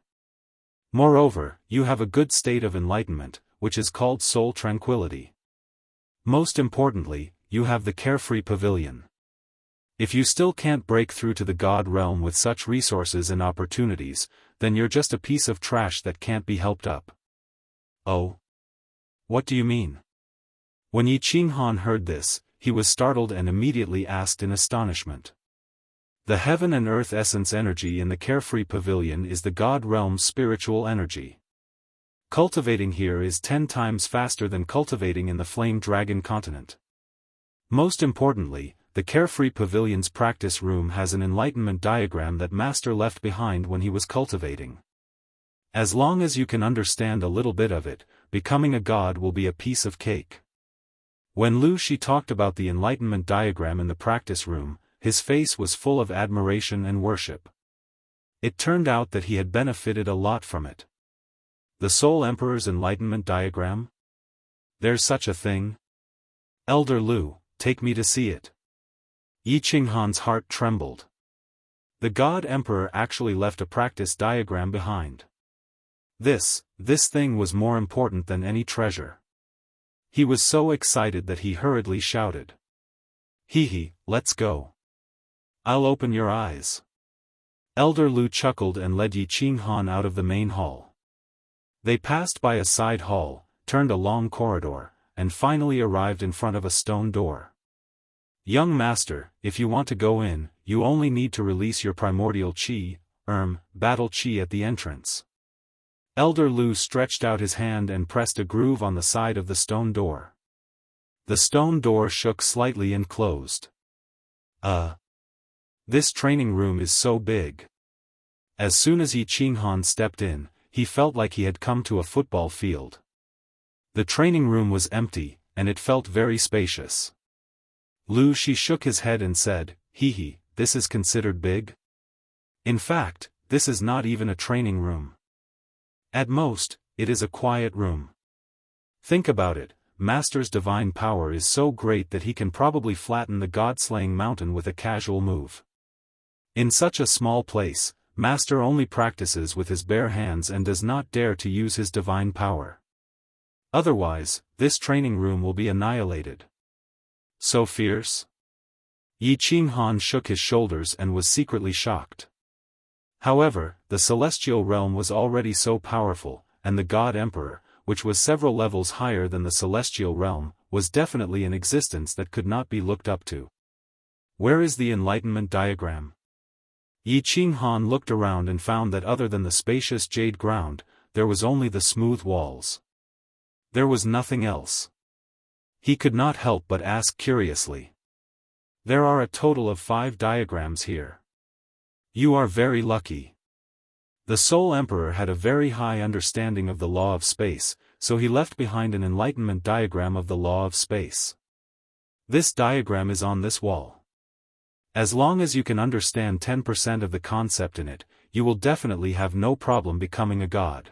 Moreover, you have a good state of enlightenment, which is called soul tranquility. Most importantly, you have the carefree pavilion. If you still can't break through to the God Realm with such resources and opportunities, then you're just a piece of trash that can't be helped up." "Oh? What do you mean?" When Yi Qinghan heard this, he was startled and immediately asked in astonishment. "The heaven and earth essence energy in the carefree pavilion is the God Realm's spiritual energy. Cultivating here is 10 times faster than cultivating in the Flame Dragon continent. Most importantly, the carefree pavilion's practice room has an enlightenment diagram that Master left behind when he was cultivating. As long as you can understand a little bit of it, becoming a god will be a piece of cake." When Lu Shi talked about the enlightenment diagram in the practice room, his face was full of admiration and worship. It turned out that he had benefited a lot from it. The Soul Emperor's enlightenment diagram? There's such a thing? Elder Lu, take me to see it. Yi Qinghan's heart trembled. The God Emperor actually left a practice diagram behind. This thing was more important than any treasure. He was so excited that he hurriedly shouted. Let's go. I'll open your eyes." Elder Lu chuckled and led Yi Qinghan out of the main hall. They passed by a side hall, turned a long corridor, and finally arrived in front of a stone door. "Young master, if you want to go in, you only need to release your primordial qi, battle qi at the entrance." Elder Lu stretched out his hand and pressed a groove on the side of the stone door. The stone door shook slightly and closed. This training room is so big." As soon as Yi Qinghan stepped in, he felt like he had come to a football field. The training room was empty, and it felt very spacious. Lu Shi shook his head and said, This is considered big? In fact, this is not even a training room. At most, it is a quiet room. Think about it, Master's divine power is so great that he can probably flatten the god-slaying mountain with a casual move. In such a small place, Master only practices with his bare hands and does not dare to use his divine power. Otherwise, this training room will be annihilated. So fierce? Yi Qinghan shook his shoulders and was secretly shocked. However, the celestial realm was already so powerful, and the God Emperor, which was several levels higher than the celestial realm, was definitely in existence that could not be looked up to. Where is the enlightenment diagram? Yi Qinghan looked around and found that other than the spacious jade ground, there was only the smooth walls. There was nothing else. He could not help but ask curiously. There are a total of 5 diagrams here. You are very lucky. The Soul Emperor had a very high understanding of the law of space, so he left behind an enlightenment diagram of the law of space. This diagram is on this wall. As long as you can understand 10% of the concept in it, you will definitely have no problem becoming a god.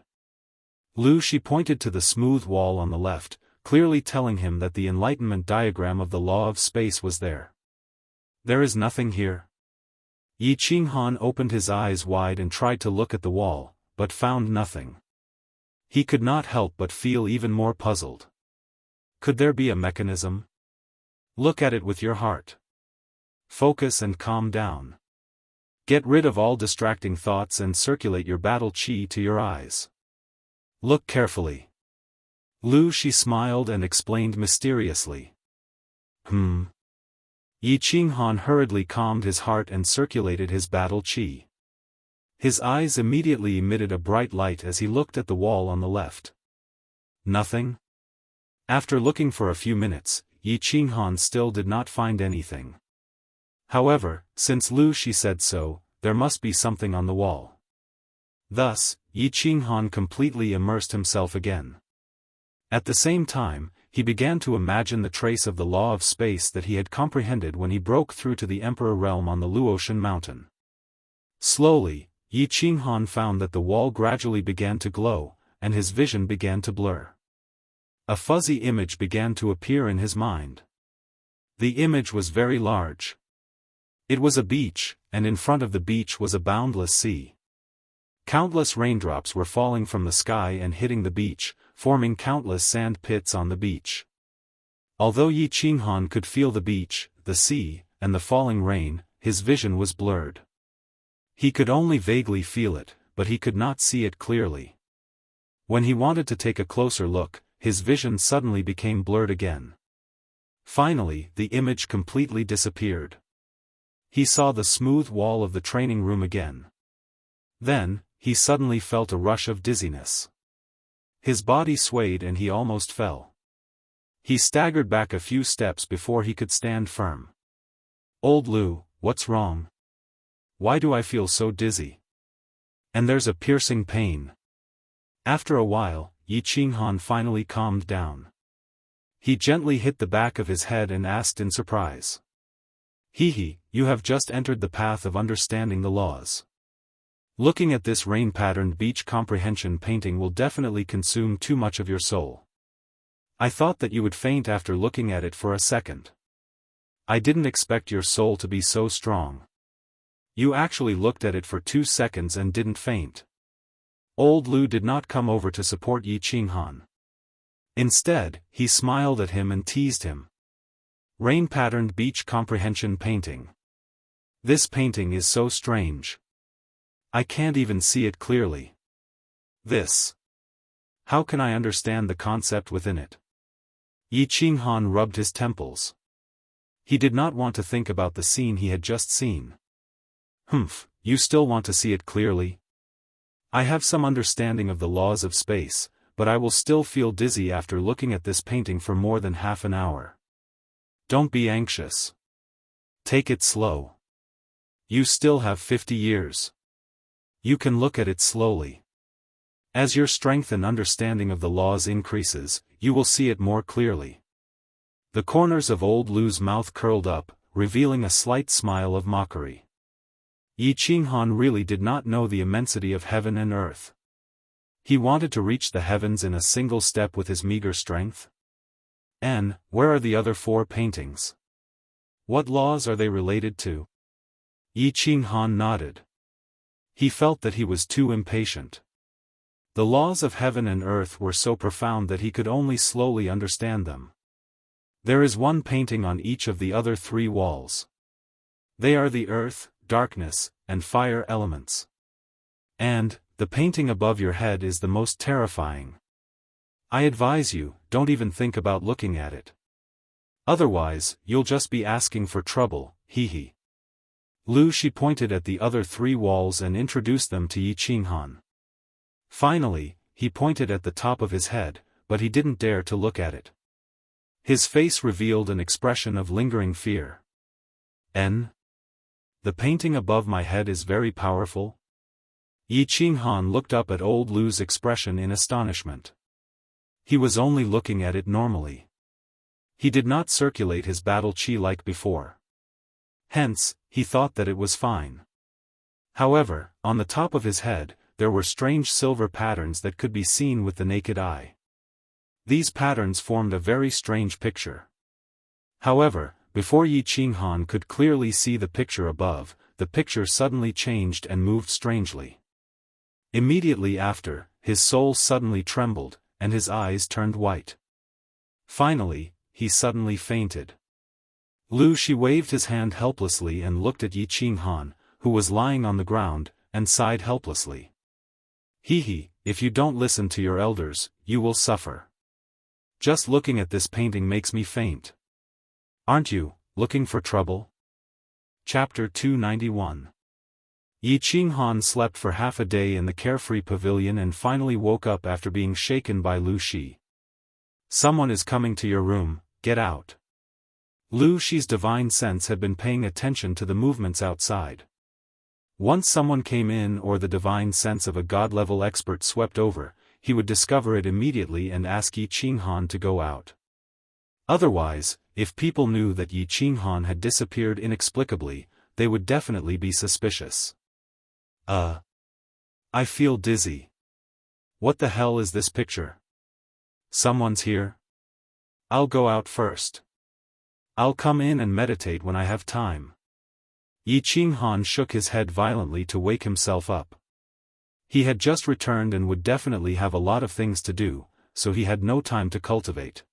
She pointed to the smooth wall on the left, clearly telling him that the enlightenment diagram of the law of space was there. There is nothing here. Qinghan opened his eyes wide and tried to look at the wall, but found nothing. He could not help but feel even more puzzled. Could there be a mechanism? Look at it with your heart. Focus and calm down. Get rid of all distracting thoughts and circulate your battle qi to your eyes. Look carefully. She smiled and explained mysteriously. Qinghan hurriedly calmed his heart and circulated his battle qi. His eyes immediately emitted a bright light as he looked at the wall on the left. Nothing? After looking for a few minutes, Qinghan still did not find anything. However, since She said so, there must be something on the wall. Thus, Qinghan completely immersed himself again. At the same time, he began to imagine the trace of the law of space that he had comprehended when he broke through to the Emperor realm on the Luotian mountain. Slowly, Qinghan found that the wall gradually began to glow, and his vision began to blur. A fuzzy image began to appear in his mind. The image was very large. It was a beach, and in front of the beach was a boundless sea. Countless raindrops were falling from the sky and hitting the beach, forming countless sand pits on the beach. Although Qinghan could feel the beach, the sea, and the falling rain, his vision was blurred. He could only vaguely feel it, but he could not see it clearly. When he wanted to take a closer look, his vision suddenly became blurred again. Finally, the image completely disappeared. He saw the smooth wall of the training room again. Then, he suddenly felt a rush of dizziness. His body swayed and he almost fell. He staggered back a few steps before he could stand firm. Old Lu, what's wrong? Why do I feel so dizzy? And there's a piercing pain. After a while, Qinghan finally calmed down. He gently hit the back of his head and asked in surprise. You have just entered the path of understanding the laws. Looking at this rain-patterned beach comprehension painting will definitely consume too much of your soul. I thought that you would faint after looking at it for a second. I didn't expect your soul to be so strong. You actually looked at it for 2 seconds and didn't faint. Old Lu did not come over to support Qinghan. Instead, he smiled at him and teased him. Rain-patterned beach comprehension painting. This painting is so strange. I can't even see it clearly. How can I understand the concept within it? Qinghan rubbed his temples. He did not want to think about the scene he had just seen. You still want to see it clearly? I have some understanding of the laws of space, but I will still feel dizzy after looking at this painting for more than half an hour. Don't be anxious. Take it slow. You still have 50 years. You can look at it slowly. As your strength and understanding of the laws increases, you will see it more clearly. The corners of old Lu's mouth curled up, revealing a slight smile of mockery. Qinghan really did not know the immensity of heaven and earth. He wanted to reach the heavens in a single step with his meager strength. And, where are the other 4 paintings? What laws are they related to? Qinghan nodded. He felt that he was too impatient. The laws of heaven and earth were so profound that he could only slowly understand them. There is one painting on each of the other 3 walls. They are the earth, darkness, and fire elements. And, the painting above your head is the most terrifying. I advise you, don't even think about looking at it. Otherwise, you'll just be asking for trouble, She pointed at the other 3 walls and introduced them to Qinghan. Finally, he pointed at the top of his head, but he didn't dare to look at it. His face revealed an expression of lingering fear. The painting above my head is very powerful? Yi Qinghan looked up at old Lu's expression in astonishment. He was only looking at it normally. He did not circulate his battle qi like before. Hence, he thought that it was fine. However, on the top of his head, there were strange silver patterns that could be seen with the naked eye. These patterns formed a very strange picture. However, before Yi Qinghan could clearly see the picture above, the picture suddenly changed and moved strangely. Immediately after, his soul suddenly trembled, and his eyes turned white. Finally, he suddenly fainted. Lu Shi waved his hand helplessly and looked at Yi Qinghan, who was lying on the ground, and sighed helplessly. He, if you don't listen to your elders, you will suffer. Just looking at this painting makes me faint. Aren't you, looking for trouble? Chapter 291. Yi Qinghan slept for half a day in the carefree pavilion and finally woke up after being shaken by Lu Shi. Someone is coming to your room, get out. Lu Shi's divine sense had been paying attention to the movements outside. Once someone came in or the divine sense of a god-level expert swept over, he would discover it immediately and ask Yi Qinghan to go out. Otherwise, if people knew that Yi Qinghan had disappeared inexplicably, they would definitely be suspicious. I feel dizzy. What the hell is this picture? Someone's here? I'll go out first. I'll come in and meditate when I have time. Yi Qinghan shook his head violently to wake himself up. He had just returned and would definitely have a lot of things to do, so he had no time to cultivate.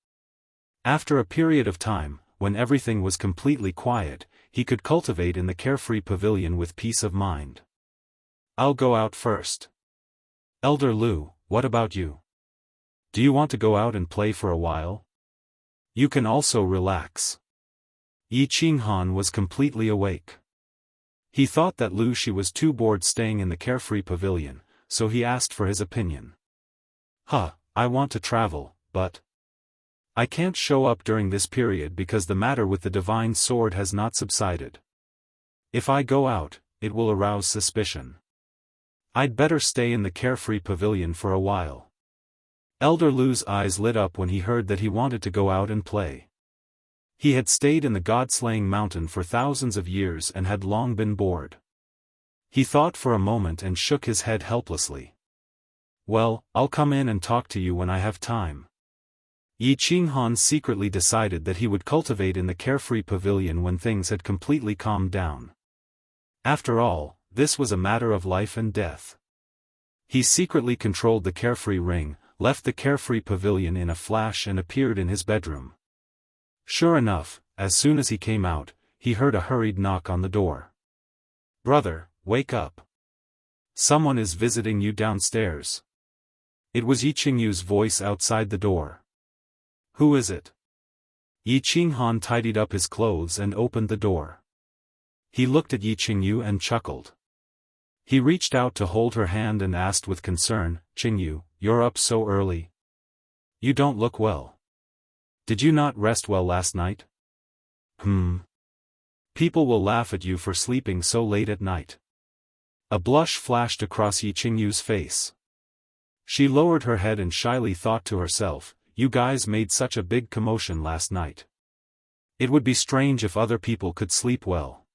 After a period of time, when everything was completely quiet, he could cultivate in the carefree pavilion with peace of mind. I'll go out first. Elder Lu, what about you? Do you want to go out and play for a while? You can also relax. Yi Qinghan was completely awake. He thought that Lu Shi was too bored staying in the carefree pavilion, so he asked for his opinion. I want to travel, but I can't show up during this period because the matter with the divine sword has not subsided. If I go out, it will arouse suspicion. I'd better stay in the carefree pavilion for a while. Elder Lu's eyes lit up when he heard that he wanted to go out and play. He had stayed in the god-slaying mountain for thousands of years and had long been bored. He thought for a moment and shook his head helplessly. Well, I'll come in and talk to you when I have time. Yi Qinghan secretly decided that he would cultivate in the carefree pavilion when things had completely calmed down. After all, this was a matter of life and death. He secretly controlled the carefree ring, left the carefree pavilion in a flash and appeared in his bedroom. Sure enough, as soon as he came out, he heard a hurried knock on the door. Brother, wake up. Someone is visiting you downstairs. It was Yi Qingyu's voice outside the door. Who is it? Yi Qinghan tidied up his clothes and opened the door. He looked at Yi Qingyu and chuckled. He reached out to hold her hand and asked with concern, Qingyu, you're up so early? You don't look well. Did you not rest well last night? People will laugh at you for sleeping so late at night. A blush flashed across Yi Qingyu's face. She lowered her head and shyly thought to herself, you guys made such a big commotion last night. It would be strange if other people could sleep well.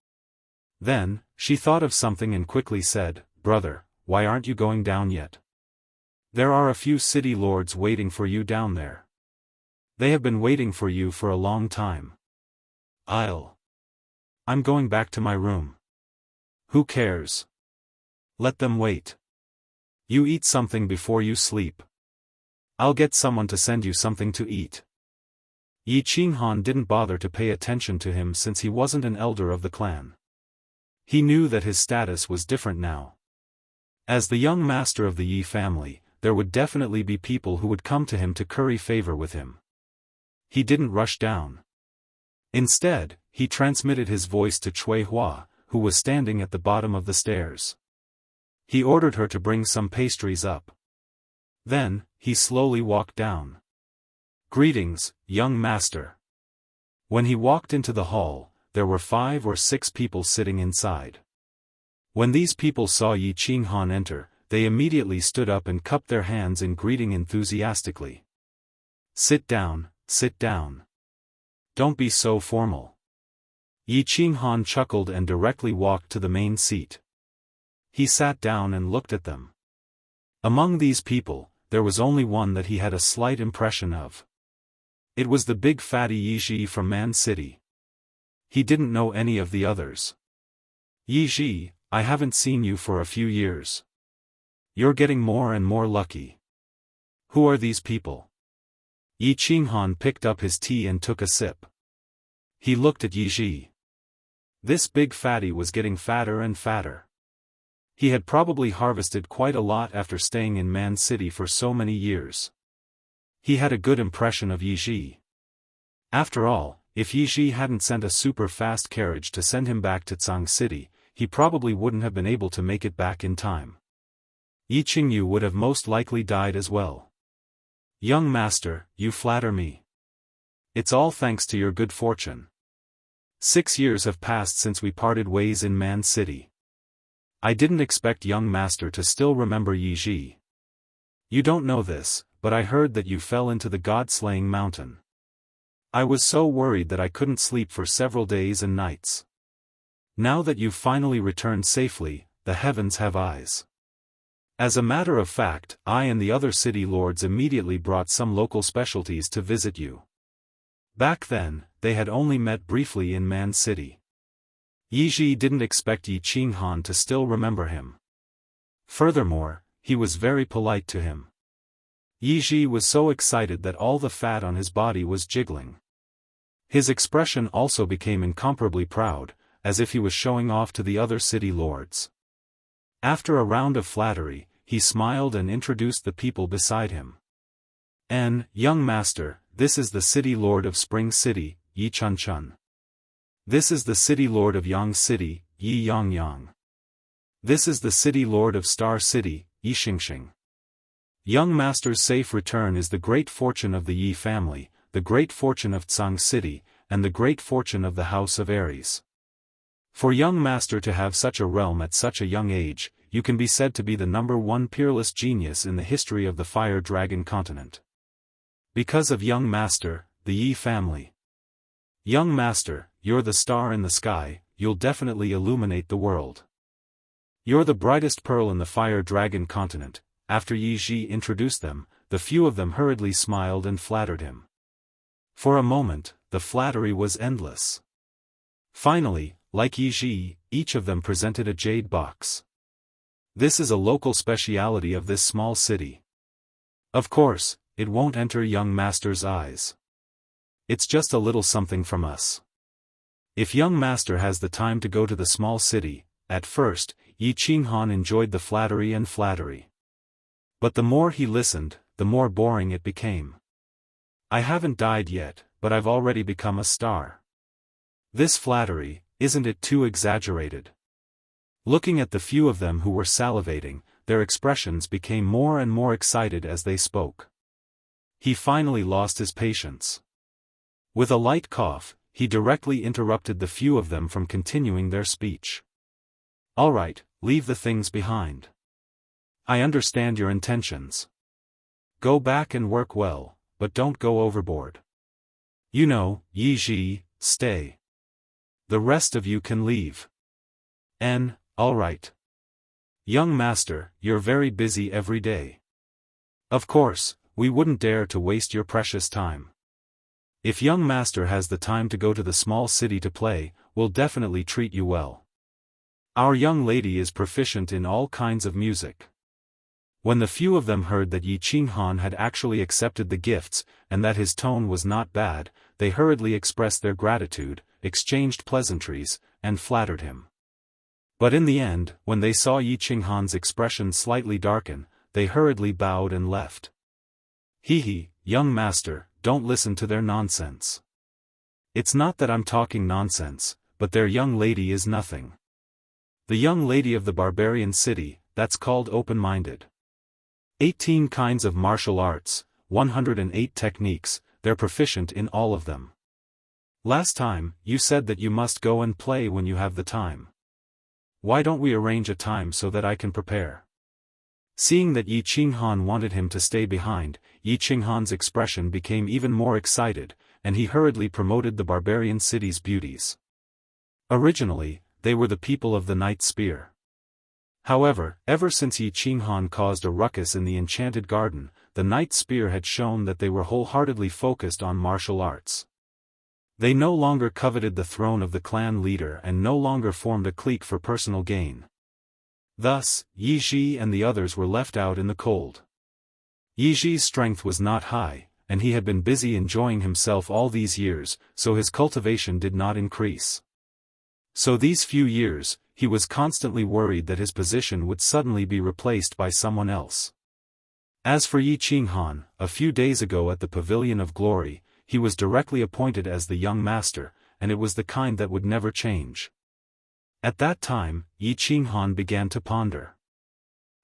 Then, she thought of something and quickly said, Brother, why aren't you going down yet? There are a few city lords waiting for you down there. They have been waiting for you for a long time. I'm going back to my room. Who cares? Let them wait. You eat something before you sleep. I'll get someone to send you something to eat. Yi Qinghan didn't bother to pay attention to him since he wasn't an elder of the clan. He knew that his status was different now. As the young master of the Yi family, there would definitely be people who would come to him to curry favor with him. He didn't rush down. Instead, he transmitted his voice to Cui Hua, who was standing at the bottom of the stairs. He ordered her to bring some pastries up. Then, he slowly walked down. "Greetings, young master." When he walked into the hall, there were 5 or 6 people sitting inside. When these people saw Yi Qinghan enter, they immediately stood up and cupped their hands in greeting enthusiastically. Sit down, sit down. Don't be so formal." Yi Qinghan chuckled and directly walked to the main seat. He sat down and looked at them. Among these people, there was only one that he had a slight impression of. It was the big fatty Yi Ji from Man City. He didn't know any of the others. "Yi Ji, I haven't seen you for a few years. You're getting more and more lucky. Who are these people?" Yi Qinghan picked up his tea and took a sip. He looked at Yi Ji. This big fatty was getting fatter and fatter. He had probably harvested quite a lot after staying in Man City for so many years. He had a good impression of Yi Ji. After all, if Yi Ji hadn't sent a super-fast carriage to send him back to Tsang City, he probably wouldn't have been able to make it back in time. Yi Qingyu would have most likely died as well. "Young master, you flatter me. It's all thanks to your good fortune. 6 years have passed since we parted ways in Man City. I didn't expect young master to still remember Yi Ji. You don't know this, but I heard that you fell into the god-slaying mountain. I was so worried that I couldn't sleep for several days and nights. Now that you've finally returned safely, the heavens have eyes. As a matter of fact, I and the other city lords immediately brought some local specialties to visit you." Back then, they had only met briefly in Man City. Yi Ji didn't expect Yi Qinghan to still remember him. Furthermore, he was very polite to him. Yi Ji was so excited that all the fat on his body was jiggling. His expression also became incomparably proud, as if he was showing off to the other city lords. After a round of flattery, he smiled and introduced the people beside him. "Young master, this is the city lord of Spring City, Yi Chunchun. This is the city lord of Yang City, Yi Yangyang. This is the city lord of Star City, Yi Xingxing. Young master's safe return is the great fortune of the Yi family, the great fortune of Tsang City, and the great fortune of the House of Aries. For young master to have such a realm at such a young age, you can be said to be the #1 peerless genius in the history of the Fire Dragon continent. Because of young master, the Yi family. Young master, you're the star in the sky, you'll definitely illuminate the world. You're the brightest pearl in the Fire Dragon continent." After Yi Ji introduced them, the few of them hurriedly smiled and flattered him. For a moment, the flattery was endless. Finally, like Yi Ji, each of them presented a jade box. This is a local speciality of this small city. Of course, it won't enter young master's eyes. It's just a little something from us. If young master has the time to go to the small city, at first, Yi Qinghan enjoyed the flattery and flattery. But the more he listened, the more boring it became. "I haven't died yet, but I've already become a star. This flattery, isn't it too exaggerated?" Looking at the few of them who were salivating, their expressions became more and more excited as they spoke. He finally lost his patience. With a light cough, he directly interrupted the few of them from continuing their speech. "All right, leave the things behind. I understand your intentions. Go back and work well, but don't go overboard. You know, Yi Ji, stay. The rest of you can leave." All right. Young master, you're very busy every day. Of course, we wouldn't dare to waste your precious time. If young master has the time to go to the small city to play, we'll definitely treat you well. Our young lady is proficient in all kinds of music." When the few of them heard that Yi Qinghan had actually accepted the gifts, and that his tone was not bad, they hurriedly expressed their gratitude, exchanged pleasantries, and flattered him. But in the end, when they saw Yi Qinghan's expression slightly darken, they hurriedly bowed and left. "Hee, young master, don't listen to their nonsense. It's not that I'm talking nonsense, but their young lady is nothing. The young lady of the barbarian city, that's called open-minded. 18 kinds of martial arts, 108 techniques, they're proficient in all of them. Last time, you said that you must go and play when you have the time. Why don't we arrange a time so that I can prepare? Seeing that Yi Qinghan wanted him to stay behind, Yi Qinghan's expression became even more excited, and he hurriedly promoted the barbarian city's beauties. Originally, they were the people of the Night Spear. However, ever since Yi Qinghan caused a ruckus in the Enchanted Garden, the Night Spear had shown that they were wholeheartedly focused on martial arts. They no longer coveted the throne of the clan leader and no longer formed a clique for personal gain. Thus, Yi Ji and the others were left out in the cold. Yi Ji's strength was not high, and he had been busy enjoying himself all these years, so his cultivation did not increase. So these few years, he was constantly worried that his position would suddenly be replaced by someone else. As for Yi Qinghan, a few days ago at the Pavilion of Glory, he was directly appointed as the young master, and it was the kind that would never change. At that time, Yi Qinghan began to ponder.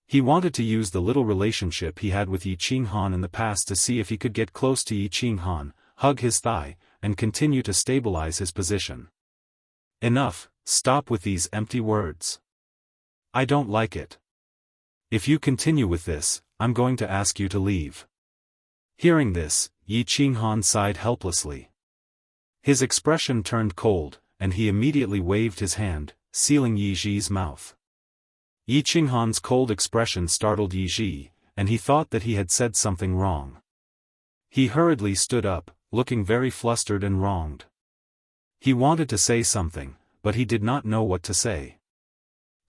He wanted to use the little relationship he had with Yi Qinghan in the past to see if he could get close to Yi Qinghan, hug his thigh, and continue to stabilize his position. Enough, stop with these empty words. I don't like it. If you continue with this, I'm going to ask you to leave. Hearing this, Yi Qinghan sighed helplessly. His expression turned cold, and he immediately waved his hand, sealing Yi Ji's mouth. Yi Qinghan's cold expression startled Yi Ji, and he thought that he had said something wrong. He hurriedly stood up, looking very flustered and wronged. He wanted to say something, but he did not know what to say.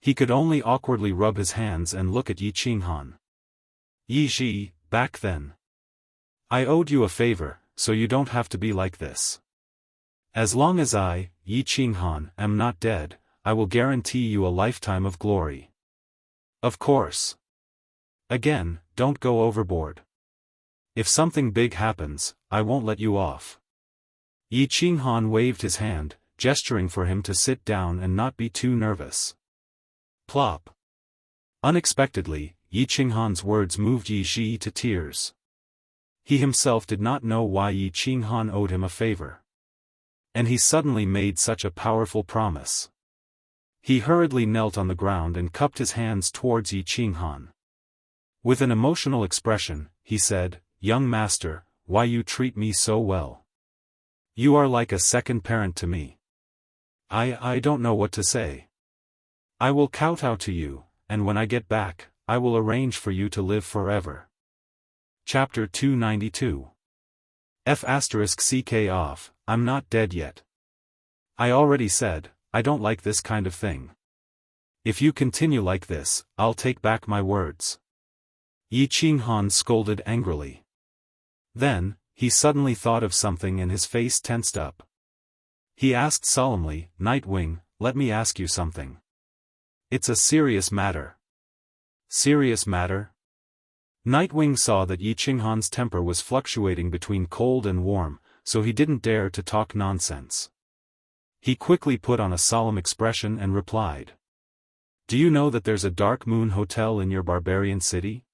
He could only awkwardly rub his hands and look at Yi Qinghan. Yi Ji, back then. I owed you a favor, so you don't have to be like this. As long as I, Yi Qinghan, am not dead, I will guarantee you a lifetime of glory. Of course. Again, don't go overboard. If something big happens, I won't let you off. Yi Qinghan waved his hand, gesturing for him to sit down and not be too nervous. Plop. Unexpectedly, Yi Qinghan's words moved Yi Ji to tears. He himself did not know why Yi Qinghan owed him a favor. And he suddenly made such a powerful promise. He hurriedly knelt on the ground and cupped his hands towards Yi Qinghan. With an emotional expression, he said, "Young master, why you treat me so well? You are like a second parent to me. I don't know what to say. I will kowtow to you, and when I get back, I will arrange for you to live forever." Chapter 292. F***ck off, I'm not dead yet. I already said, I don't like this kind of thing. If you continue like this, I'll take back my words. Yi Qinghan scolded angrily. Then, he suddenly thought of something and his face tensed up. He asked solemnly, "Nightwing, let me ask you something. It's a serious matter." Serious matter? Nightwing saw that Yi Qinghan's temper was fluctuating between cold and warm, so he didn't dare to talk nonsense. He quickly put on a solemn expression and replied. "Do you know that there's a Dark Moon Hotel in your barbarian city?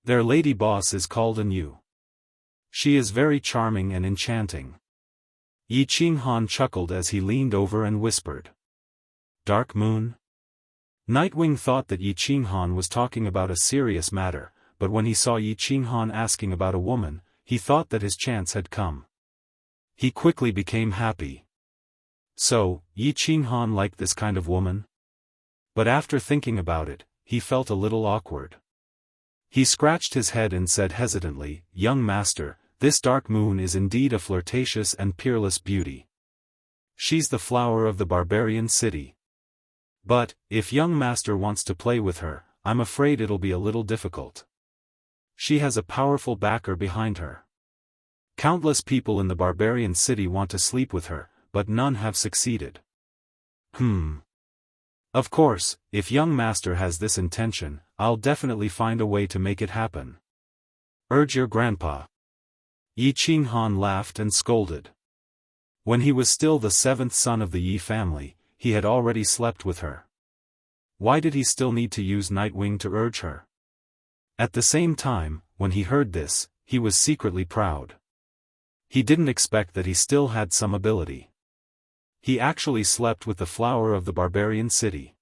Their lady boss is called Anu. She is very charming and enchanting." Yi Qinghan chuckled as he leaned over and whispered. Dark Moon? Nightwing thought that Yi Qinghan was talking about a serious matter, but when he saw Yi Qinghan asking about a woman, he thought that his chance had come. He quickly became happy. So, Yi Qinghan liked this kind of woman? But after thinking about it, he felt a little awkward. He scratched his head and said hesitantly, "Young master, this Dark Moon is indeed a flirtatious and peerless beauty. She's the flower of the barbarian city. But, if young master wants to play with her, I'm afraid it'll be a little difficult. She has a powerful backer behind her. Countless people in the barbarian city want to sleep with her, but none have succeeded." Of course, if young master has this intention, I'll definitely find a way to make it happen. Urge your grandpa. Yi Qinghan laughed and scolded. When he was still the seventh son of the Yi family, he had already slept with her. Why did he still need to use Nightwing to urge her? At the same time, when he heard this, he was secretly proud. He didn't expect that he still had some ability. He actually slept with the flower of the barbarian city.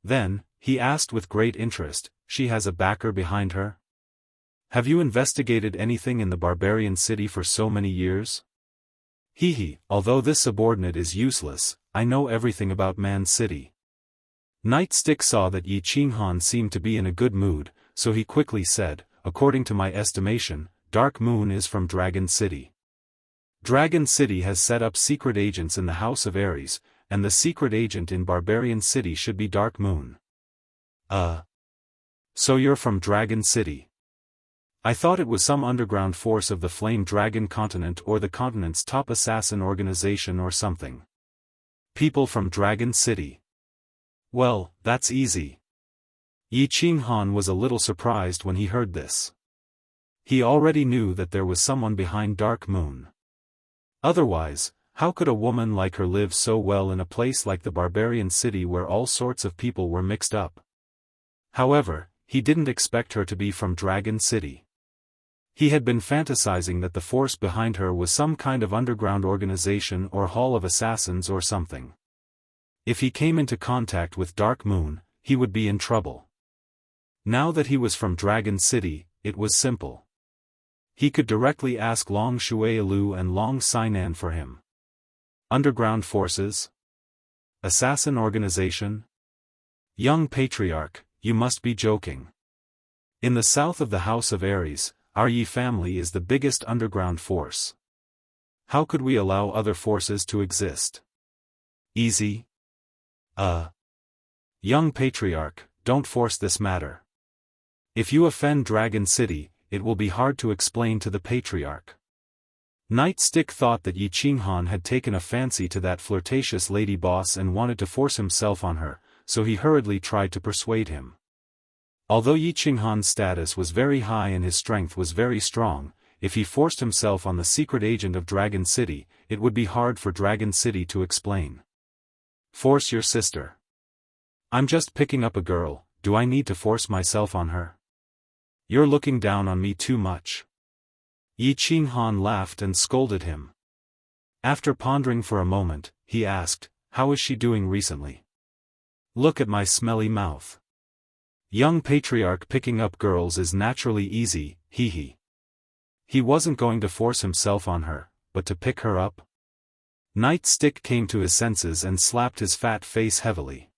Then, he asked with great interest, she has a backer behind her? Have you investigated anything in the barbarian city for so many years? Although this subordinate is useless, I know everything about Man's City. Nightstick saw that Yi Qinghan seemed to be in a good mood, so he quickly said, according to my estimation, Dark Moon is from Dragon City. Dragon City has set up secret agents in the House of Ares, and the secret agent in Barbarian City should be Dark Moon. So you're from Dragon City? I thought it was some underground force of the Flame Dragon continent or the continent's top assassin organization or something. People from Dragon City. Well, that's easy. Yi Qinghan was a little surprised when he heard this. He already knew that there was someone behind Dark Moon. Otherwise, how could a woman like her live so well in a place like the Barbarian City where all sorts of people were mixed up? However, he didn't expect her to be from Dragon City. He had been fantasizing that the force behind her was some kind of underground organization or hall of assassins or something. If he came into contact with Dark Moon, he would be in trouble. Now that he was from Dragon City, it was simple. He could directly ask Long Shuailu and Long Sainan for him. Underground forces? Assassin organization? Young Patriarch, you must be joking. In the south of the House of Ares, our Yi family is the biggest underground force. How could we allow other forces to exist? Easy. Young Patriarch, don't force this matter. If you offend Dragon City, it will be hard to explain to the Patriarch. Nightstick thought that Yi Qinghan had taken a fancy to that flirtatious lady boss and wanted to force himself on her, so he hurriedly tried to persuade him. Although Yi Qinghan's status was very high and his strength was very strong, if he forced himself on the secret agent of Dragon City, it would be hard for Dragon City to explain. Force your sister. I'm just picking up a girl, do I need to force myself on her? You're looking down on me too much. Yi Qinghan laughed and scolded him. After pondering for a moment, he asked, how is she doing recently? Look at my smelly mouth. Young Patriarch picking up girls is naturally easy, He wasn't going to force himself on her, but to pick her up? Nightstick came to his senses and slapped his fat face heavily.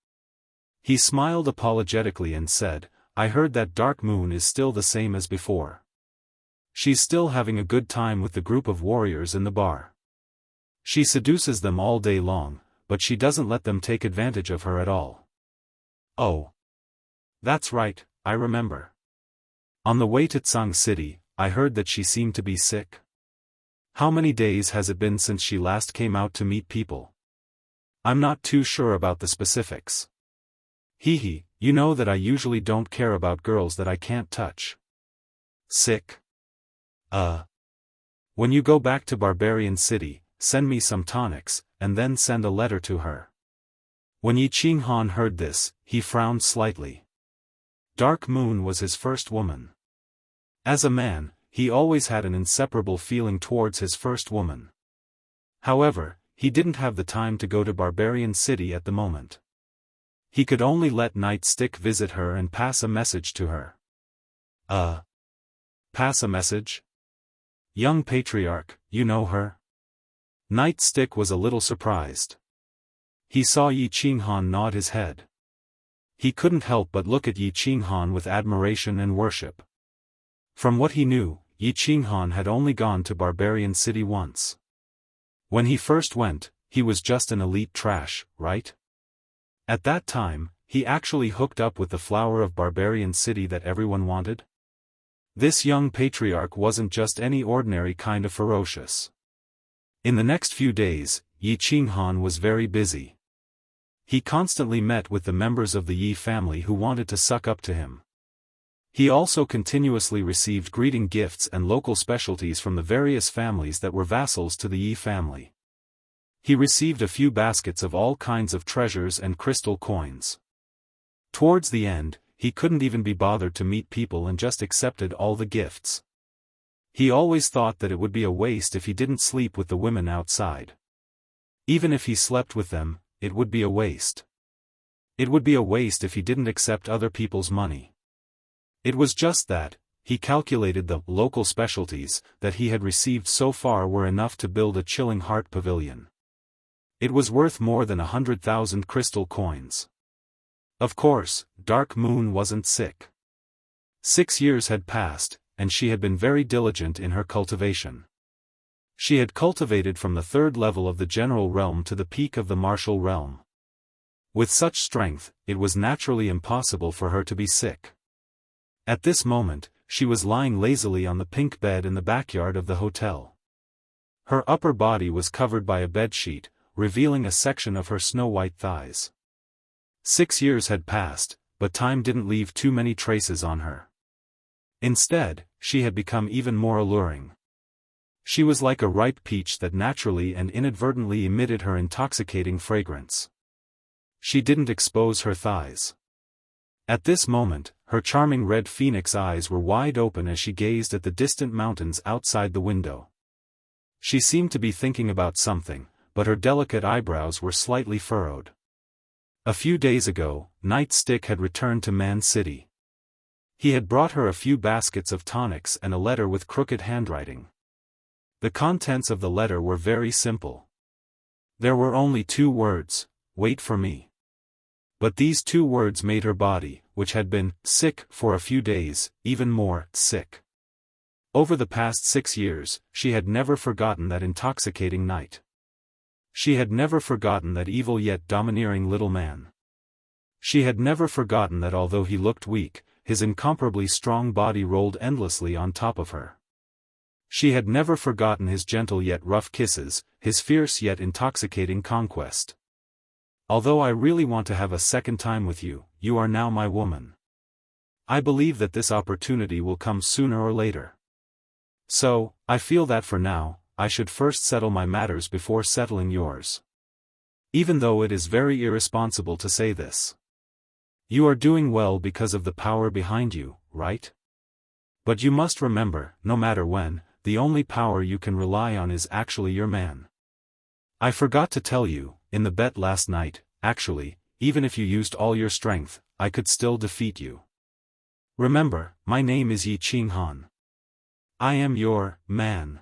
He smiled apologetically and said, I heard that Dark Moon is still the same as before. She's still having a good time with the group of warriors in the bar. She seduces them all day long, but she doesn't let them take advantage of her at all. Oh. That's right, I remember. On the way to Tsang City, I heard that she seemed to be sick. How many days has it been since she last came out to meet people? I'm not too sure about the specifics. You know that I usually don't care about girls that I can't touch. Sick? When you go back to Barbarian City, send me some tonics, and then send a letter to her. When Yi Qinghan heard this, he frowned slightly. Dark Moon was his first woman. As a man, he always had an inseparable feeling towards his first woman. However, he didn't have the time to go to Barbarian City at the moment. He could only let Nightstick visit her and pass a message to her. Pass a message? Young Patriarch, you know her? Nightstick was a little surprised. He saw Yi Qinghan nod his head. He couldn't help but look at Yi Qinghan with admiration and worship. From what he knew, Yi Qinghan had only gone to Barbarian City once. When he first went, he was just an elite trash, right? At that time, he actually hooked up with the flower of Barbarian City that everyone wanted? This young Patriarch wasn't just any ordinary kind of ferocious. In the next few days, Yi Qinghan was very busy. He constantly met with the members of the Yi family who wanted to suck up to him. He also continuously received greeting gifts and local specialties from the various families that were vassals to the Yi family. He received a few baskets of all kinds of treasures and crystal coins. Towards the end, he couldn't even be bothered to meet people and just accepted all the gifts. He always thought that it would be a waste if he didn't sleep with the women outside. Even if he slept with them, it would be a waste. It would be a waste if he didn't accept other people's money. It was just that, he calculated the local specialties that he had received so far were enough to build a Chilling Heart pavilion. It was worth more than 100,000 crystal coins. Of course, Dark Moon wasn't sick. 6 years had passed, and she had been very diligent in her cultivation. She had cultivated from the 3rd level of the general realm to the peak of the martial realm. With such strength, it was naturally impossible for her to be sick. At this moment, she was lying lazily on the pink bed in the backyard of the hotel. Her upper body was covered by a bedsheet, revealing a section of her snow-white thighs. 6 years had passed, but time didn't leave too many traces on her. Instead, she had become even more alluring. She was like a ripe peach that naturally and inadvertently emitted her intoxicating fragrance. She didn't expose her thighs. At this moment, her charming red phoenix eyes were wide open as she gazed at the distant mountains outside the window. She seemed to be thinking about something, but her delicate eyebrows were slightly furrowed. A few days ago, Nightstick had returned to Man City. He had brought her a few baskets of tonics and a letter with crooked handwriting. The contents of the letter were very simple. There were only 2 words, "Wait for me." But these 2 words made her body, which had been sick for a few days, even more sick. Over the past 6 years, she had never forgotten that intoxicating night. She had never forgotten that evil yet domineering little man. She had never forgotten that although he looked weak, his incomparably strong body rolled endlessly on top of her. She had never forgotten his gentle yet rough kisses, his fierce yet intoxicating conquest. Although I really want to have a second time with you, you are now my woman. I believe that this opportunity will come sooner or later. So, I feel that for now, I should first settle my matters before settling yours. Even though it is very irresponsible to say this. You are doing well because of the power behind you, right? But you must remember, no matter when, the only power you can rely on is actually your man. I forgot to tell you, in the bet last night, actually, even if you used all your strength, I could still defeat you. Remember, my name is Yi Qinghan. I am your man.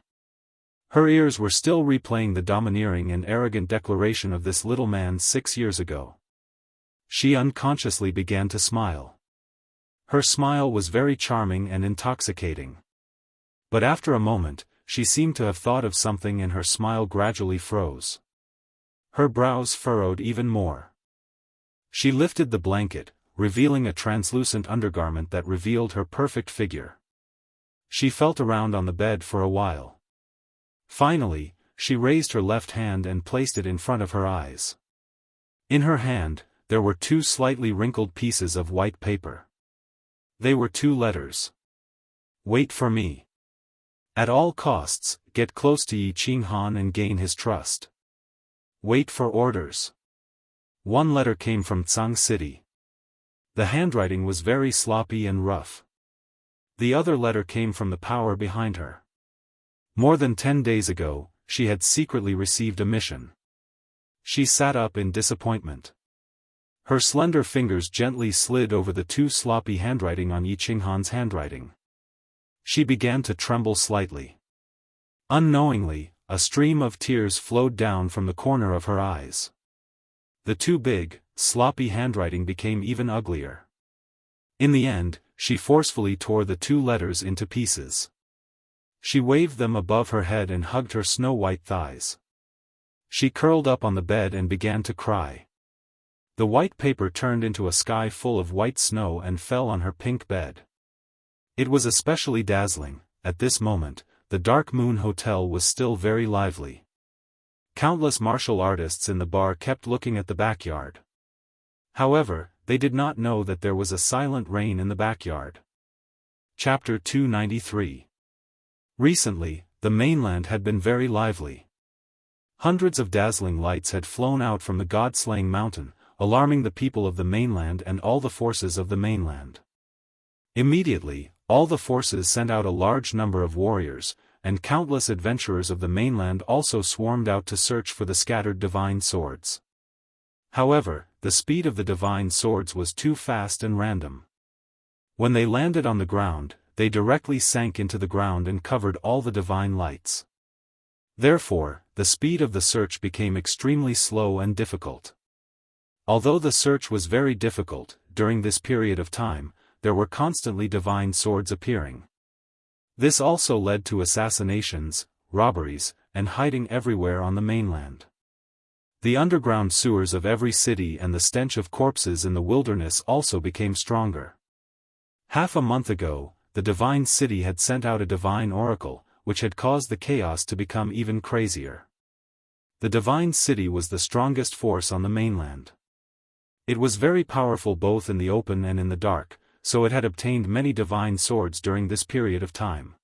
Her ears were still replaying the domineering and arrogant declaration of this little man 6 years ago. She unconsciously began to smile. Her smile was very charming and intoxicating. But after a moment, she seemed to have thought of something and her smile gradually froze. Her brows furrowed even more. She lifted the blanket, revealing a translucent undergarment that revealed her perfect figure. She felt around on the bed for a while. Finally, she raised her left hand and placed it in front of her eyes. In her hand, there were 2 slightly wrinkled pieces of white paper. They were 2 letters. Wait for me. At all costs, get close to Yi Qinghan and gain his trust. Wait for orders. One letter came from Tsang City. The handwriting was very sloppy and rough. The other letter came from the power behind her. More than 10 days ago, she had secretly received a mission. She sat up in disappointment. Her slender fingers gently slid over the 2 sloppy handwriting on Yi Qinghan's handwriting. She began to tremble slightly. Unknowingly, a stream of tears flowed down from the corner of her eyes. The 2 big, sloppy handwriting became even uglier. In the end, she forcefully tore the 2 letters into pieces. She waved them above her head and hugged her snow-white thighs. She curled up on the bed and began to cry. The white paper turned into a sky full of white snow and fell on her pink bed. It was especially dazzling. At this moment, the Dark Moon Hotel was still very lively. Countless martial artists in the bar kept looking at the backyard. However, they did not know that there was a silent rain in the backyard. Chapter 293. Recently, the mainland had been very lively. Hundreds of dazzling lights had flown out from the god-slaying mountain, alarming the people of the mainland and all the forces of the mainland. Immediately, all the forces sent out a large number of warriors, and countless adventurers of the mainland also swarmed out to search for the scattered divine swords. However, the speed of the divine swords was too fast and random. When they landed on the ground, they directly sank into the ground and covered all the divine lights. Therefore, the speed of the search became extremely slow and difficult. Although the search was very difficult, during this period of time, there were constantly divine swords appearing. This also led to assassinations, robberies, and hiding everywhere on the mainland. The underground sewers of every city and the stench of corpses in the wilderness also became stronger. Half a month ago, the divine city had sent out a divine oracle, which had caused the chaos to become even crazier. The divine city was the strongest force on the mainland. It was very powerful both in the open and in the dark, so it had obtained many divine swords during this period of time.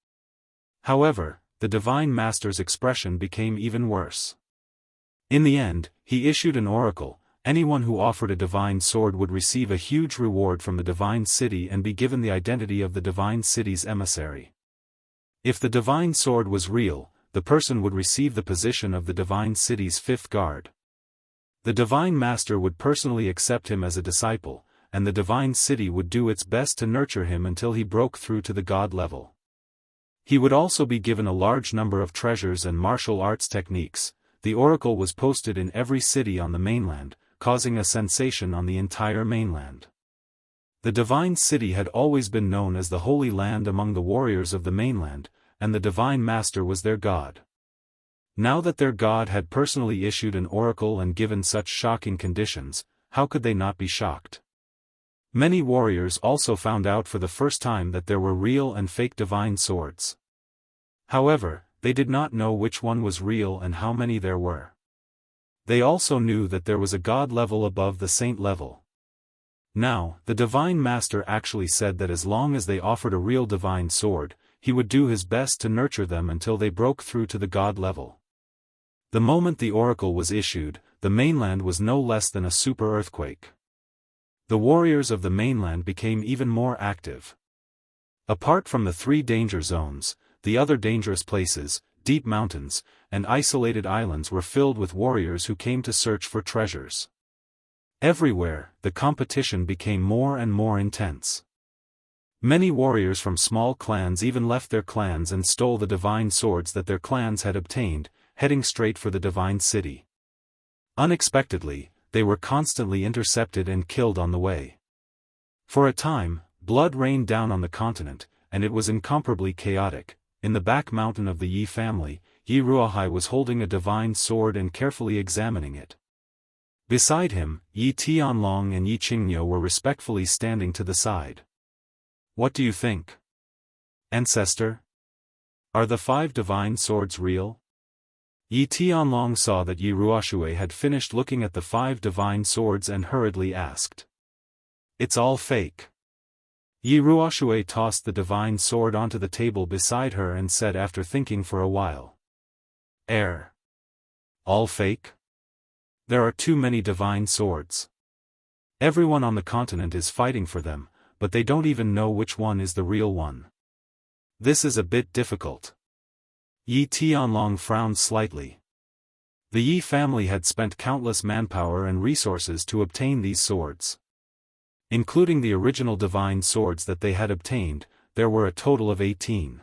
However, the divine master's expression became even worse. In the end, he issued an oracle: anyone who offered a divine sword would receive a huge reward from the divine city and be given the identity of the divine city's emissary. If the divine sword was real, the person would receive the position of the divine city's fifth guard. The divine master would personally accept him as a disciple, and the divine city would do its best to nurture him until he broke through to the god level. He would also be given a large number of treasures and martial arts techniques. The oracle was posted in every city on the mainland, causing a sensation on the entire mainland. The divine city had always been known as the Holy Land among the warriors of the mainland, and the divine master was their god. Now that their god had personally issued an oracle and given such shocking conditions, how could they not be shocked? Many warriors also found out for the first time that there were real and fake divine swords. However, they did not know which one was real and how many there were. They also knew that there was a god level above the saint level. Now, the divine master actually said that as long as they offered a real divine sword, he would do his best to nurture them until they broke through to the god level. The moment the oracle was issued, the mainland was no less than a super earthquake. The warriors of the mainland became even more active. Apart from the 3 danger zones, the other dangerous places, deep mountains, and isolated islands were filled with warriors who came to search for treasures. Everywhere, the competition became more and more intense. Many warriors from small clans even left their clans and stole the divine swords that their clans had obtained, heading straight for the divine city. Unexpectedly, they were constantly intercepted and killed on the way. For a time, blood rained down on the continent, and it was incomparably chaotic. In the back mountain of the Yi family, Yi Ruohai was holding a divine sword and carefully examining it. Beside him, Yi Tianlong and Yi Qingniu were respectfully standing to the side. What do you think? Ancestor? Are the 5 divine swords real? Yi Tianlong saw that Yi Ruoxue had finished looking at the 5 divine swords and hurriedly asked. It's all fake. Yi Ruoxue tossed the divine sword onto the table beside her and said after thinking for a while. All fake? There are too many divine swords. Everyone on the continent is fighting for them, but they don't even know which one is the real one. This is a bit difficult. Yi Tianlong frowned slightly. The Yi family had spent countless manpower and resources to obtain these swords. Including the original divine swords that they had obtained, there were a total of 18.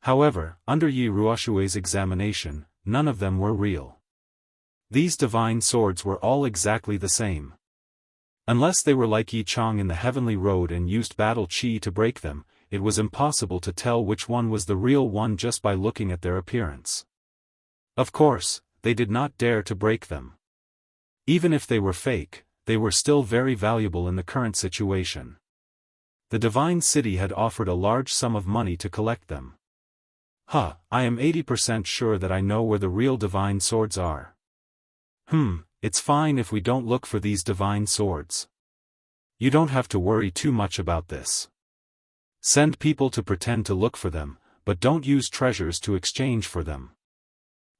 However, under Yi Ruoxue's examination, none of them were real. These divine swords were all exactly the same. Unless they were like Yi Chang in the Heavenly Road and used battle chi to break them, it was impossible to tell which one was the real one just by looking at their appearance. Of course, they did not dare to break them. Even if they were fake, they were still very valuable in the current situation. The divine city had offered a large sum of money to collect them. I am 80% sure that I know where the real divine swords are. It's fine if we don't look for these divine swords. You don't have to worry too much about this. Send people to pretend to look for them, but don't use treasures to exchange for them.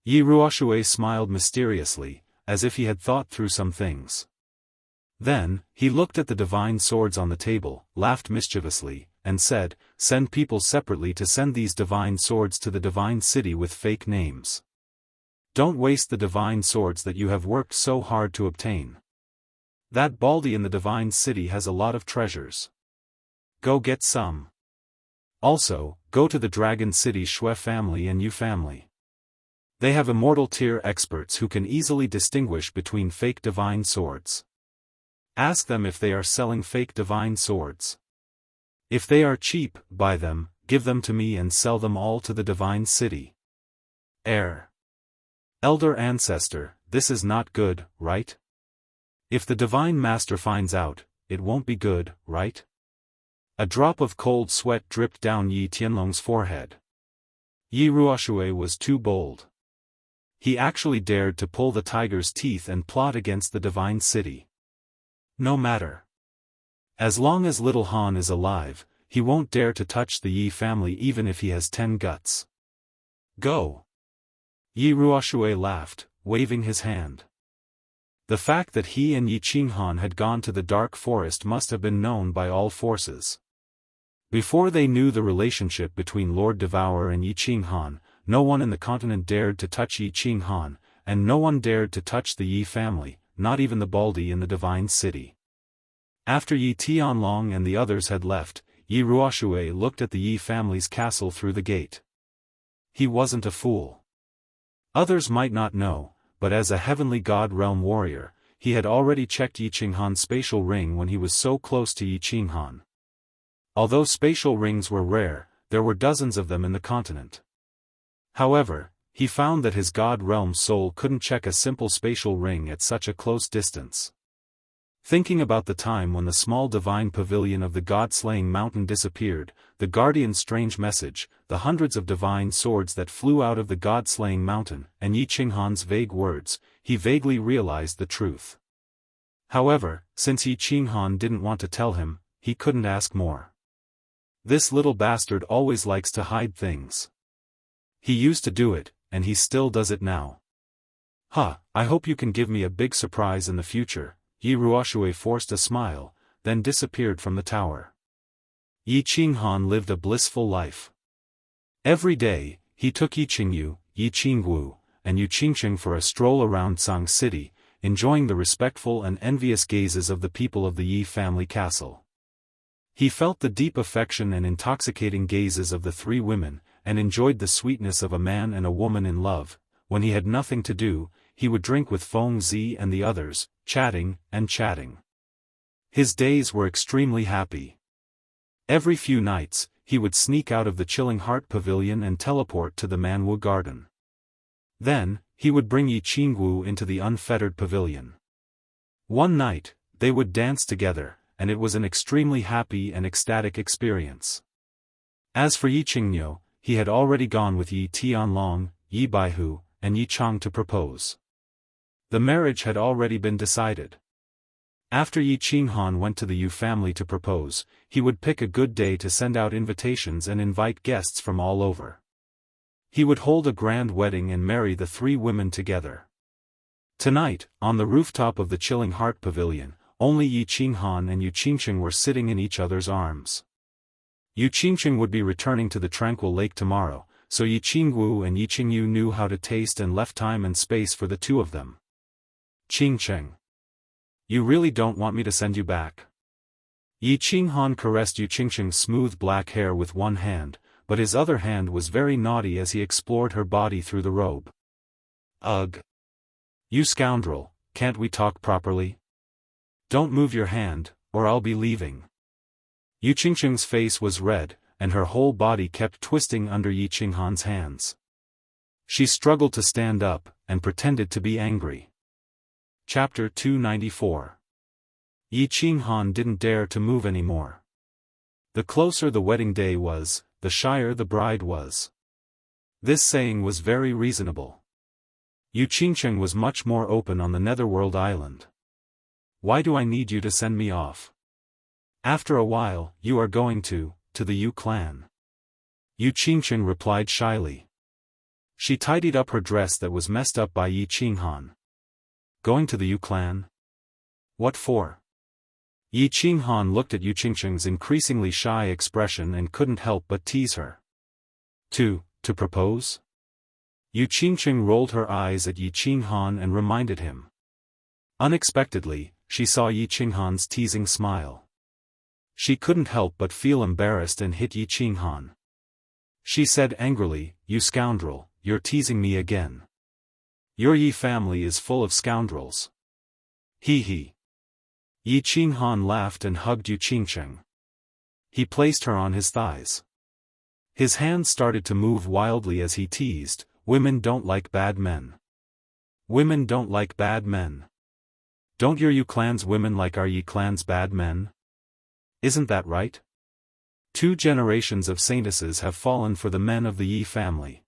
Yi Ruoxue smiled mysteriously, as if he had thought through some things. Then, he looked at the divine swords on the table, laughed mischievously, and said, "Send people separately to send these divine swords to the divine city with fake names. Don't waste the divine swords that you have worked so hard to obtain. That baldy in the divine city has a lot of treasures. Go get some. Also, go to the dragon city Shui family and Yu family. They have immortal tier experts who can easily distinguish between fake divine swords. Ask them if they are selling fake divine swords. If they are cheap, buy them, give them to me and sell them all to the divine city. Elder ancestor, this is not good, right? If the divine master finds out, it won't be good, right?" A drop of cold sweat dripped down Yi Tianlong's forehead. Yi Ruoshui was too bold. He actually dared to pull the tiger's teeth and plot against the divine city. No matter. As long as little Han is alive, he won't dare to touch the Yi family even if he has 10 guts. Go! Yi Ruoshui laughed, waving his hand. The fact that he and Yi Qinghan had gone to the dark forest must have been known by all forces. Before they knew the relationship between Lord Devourer and Yi Qinghan, no one in the continent dared to touch Yi Qinghan, and no one dared to touch the Yi family, not even the baldy in the divine city. After Yi Tianlong and the others had left, Yi Ruoshui looked at the Yi family's castle through the gate. He wasn't a fool. Others might not know, but as a heavenly god realm warrior, he had already checked Yi Qinghan's spatial ring when he was so close to Yi Qinghan. Although spatial rings were rare, there were dozens of them in the continent. However, he found that his god realm soul couldn't check a simple spatial ring at such a close distance. Thinking about the time when the small divine pavilion of the god-slaying mountain disappeared, the guardian's strange message, the hundreds of divine swords that flew out of the god-slaying mountain, and Yi Qinghan's vague words, he vaguely realized the truth. However, since Yi Qinghan didn't want to tell him, he couldn't ask more. This little bastard always likes to hide things. He used to do it, and he still does it now. I hope you can give me a big surprise in the future. Yi Ruoshui forced a smile, then disappeared from the tower. Yi Qinghan lived a blissful life. Every day, he took Yi Qingyu, Yi Qingwu, and Yu Qingqing for a stroll around Sang City, enjoying the respectful and envious gazes of the people of the Yi family castle. He felt the deep affection and intoxicating gazes of the 3 women, and enjoyed the sweetness of a man and a woman in love. When he had nothing to do, he would drink with Feng Zi and the others, chatting and chatting. His days were extremely happy. Every few nights, he would sneak out of the Chilling Heart Pavilion and teleport to the Manwu Garden. Then, he would bring Yi Qingwu into the Unfettered Pavilion. One night, they would dance together, and it was an extremely happy and ecstatic experience. As for Yi Qingyo, he had already gone with Yi Tianlong, Yi Baihu, and Yi Chang to propose. The marriage had already been decided. After Yi Qinghan went to the Yu family to propose, he would pick a good day to send out invitations and invite guests from all over. He would hold a grand wedding and marry the 3 women together. Tonight, on the rooftop of the Chilling Heart Pavilion, only Yi Qinghan and Yu Qingqing were sitting in each other's arms. Yu Qingqing would be returning to the Tranquil Lake tomorrow, so Yi Qingwu and Yi Qingyu knew how to taste and left time and space for the 2 of them. Qingqing. You really don't want me to send you back? Yi Qinghan caressed Yu Qingqing's smooth black hair with one hand, but his other hand was very naughty as he explored her body through the robe. Ugh! You scoundrel, can't we talk properly? Don't move your hand, or I'll be leaving. Yu Qingqing's face was red, and her whole body kept twisting under Yi Qinghan's hands. She struggled to stand up, and pretended to be angry. Chapter 294. Yi Qinghan didn't dare to move anymore. The closer the wedding day was, the shyer the bride was. This saying was very reasonable. Yu Qingqing was much more open on the Netherworld Island. Why do I need you to send me off? After a while, you are going to the Yu clan. Yu Qingqing replied shyly. She tidied up her dress that was messed up by Yi Qinghan. Going to the Yu clan? What for? Yi Qinghan looked at Yu Qingqing's increasingly shy expression and couldn't help but tease her. To propose? Yu Qingqing rolled her eyes at Yi Qinghan and reminded him. Unexpectedly, she saw Yi Qinghan's teasing smile. She couldn't help but feel embarrassed and hit Yi Qinghan. She said angrily, "You scoundrel, you're teasing me again. Your Yi family is full of scoundrels." He. Yi Qinghan laughed and hugged Yu Qingqing. He placed her on his thighs. His hands started to move wildly as he teased, "Women don't like bad men. Women don't like bad men. Don't your Yu clan's women like our Yi clan's bad men? Isn't that right? 2 generations of saintesses have fallen for the men of the Yi family.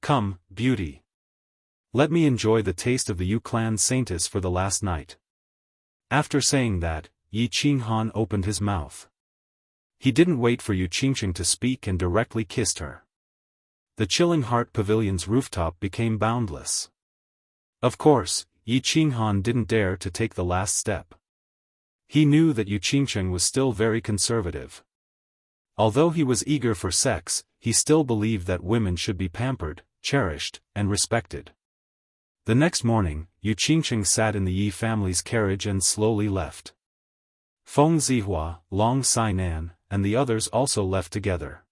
Come, beauty. Let me enjoy the taste of the Yu clan saintess for the last night." After saying that, Yi Qinghan opened his mouth. He didn't wait for Yu Qingqing to speak and directly kissed her. The Chilling Heart Pavilion's rooftop became boundless. Of course, Yi Qinghan didn't dare to take the last step. He knew that Yu Qingqing was still very conservative. Although he was eager for sex, he still believed that women should be pampered, cherished, and respected. The next morning, Yu Qingqing sat in the Yi family's carriage and slowly left. Feng Zihua, Long Sainan, and the others also left together.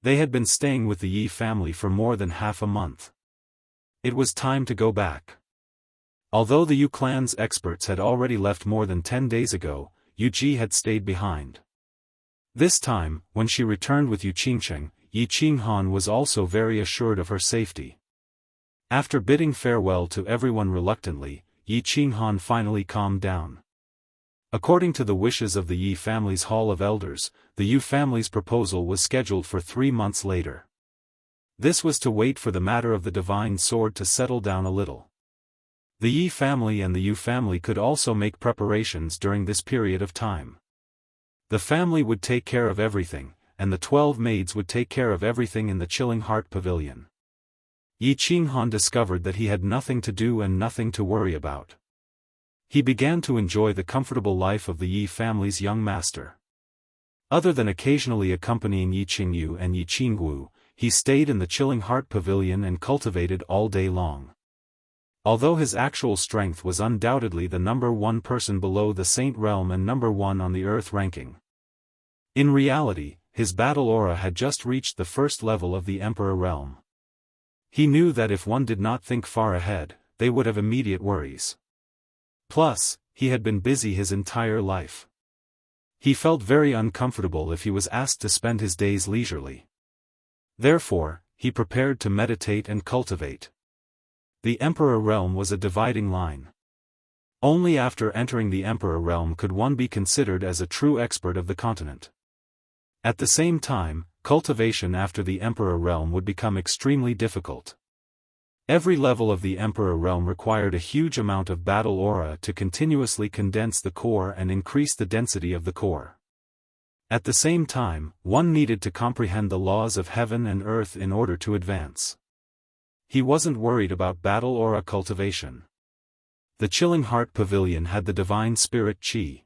They had been staying with the Yi family for more than half a month. It was time to go back. Although the Yu clan's experts had already left more than 10 days ago, Yu Ji had stayed behind. This time, when she returned with Yu Qingqing, Yi Qinghan was also very assured of her safety. After bidding farewell to everyone reluctantly, Yi Qinghan finally calmed down. According to the wishes of the Yi family's Hall of Elders, the Yu family's proposal was scheduled for 3 months later. This was to wait for the matter of the divine sword to settle down a little. The Yi family and the Yu family could also make preparations during this period of time. The family would take care of everything, and the 12 maids would take care of everything in the Chilling Heart Pavilion. Yi Qinghan discovered that he had nothing to do and nothing to worry about. He began to enjoy the comfortable life of the Yi family's young master. Other than occasionally accompanying Yi Qingyu and Yi Qingwu, he stayed in the Chilling Heart Pavilion and cultivated all day long. Although his actual strength was undoubtedly the number 1 person below the Saint Realm and number 1 on the Earth ranking. In reality, his battle aura had just reached the first level of the Emperor Realm. He knew that if one did not think far ahead, they would have immediate worries. Plus, he had been busy his entire life. He felt very uncomfortable if he was asked to spend his days leisurely. Therefore, he prepared to meditate and cultivate. The Emperor Realm was a dividing line. Only after entering the Emperor Realm could one be considered as a true expert of the continent. At the same time, cultivation after the Emperor Realm would become extremely difficult. Every level of the Emperor Realm required a huge amount of battle aura to continuously condense the core and increase the density of the core. At the same time, one needed to comprehend the laws of heaven and earth in order to advance. He wasn't worried about battle aura cultivation. The Chilling Heart Pavilion had the divine spirit Qi.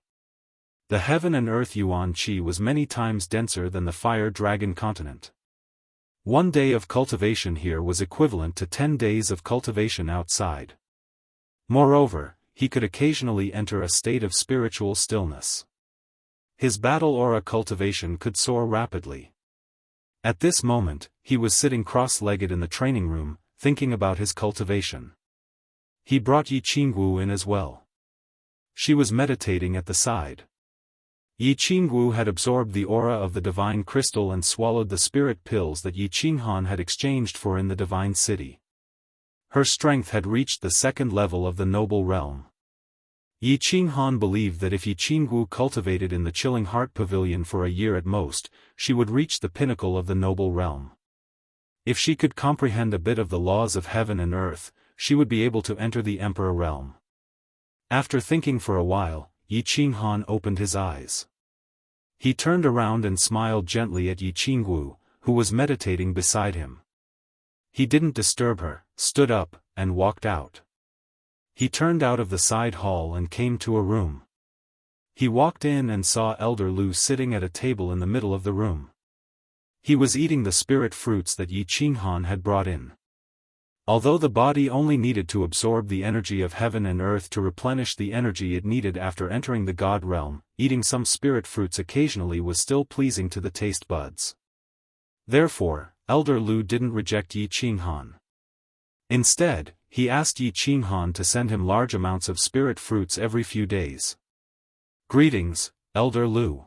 The heaven and earth Yuan Qi was many times denser than the fire dragon continent. 1 day of cultivation here was equivalent to 10 days of cultivation outside. Moreover, he could occasionally enter a state of spiritual stillness. His battle aura cultivation could soar rapidly. At this moment, he was sitting cross-legged in the training room, thinking about his cultivation. He brought Yi Qingwu in as well. She was meditating at the side. Yi Qingwu had absorbed the aura of the divine crystal and swallowed the spirit pills that Yi Qinghan had exchanged for in the divine city. Her strength had reached the 2nd level of the noble realm. Yi Qinghan believed that if Yi Qingwu cultivated in the Chilling Heart Pavilion for a year at most, she would reach the pinnacle of the noble realm. If she could comprehend a bit of the laws of heaven and earth, she would be able to enter the Emperor Realm. After thinking for a while, Yi Qinghan opened his eyes. He turned around and smiled gently at Yi Qingwu, who was meditating beside him. He didn't disturb her, stood up, and walked out. He turned out of the side hall and came to a room. He walked in and saw Elder Lu sitting at a table in the middle of the room. He was eating the spirit fruits that Yi Qinghan had brought in. Although the body only needed to absorb the energy of heaven and earth to replenish the energy it needed after entering the God realm, eating some spirit fruits occasionally was still pleasing to the taste buds. Therefore, Elder Lu didn't reject Yi Qinghan. Instead, he asked Yi Qinghan to send him large amounts of spirit fruits every few days. "Greetings, Elder Lu."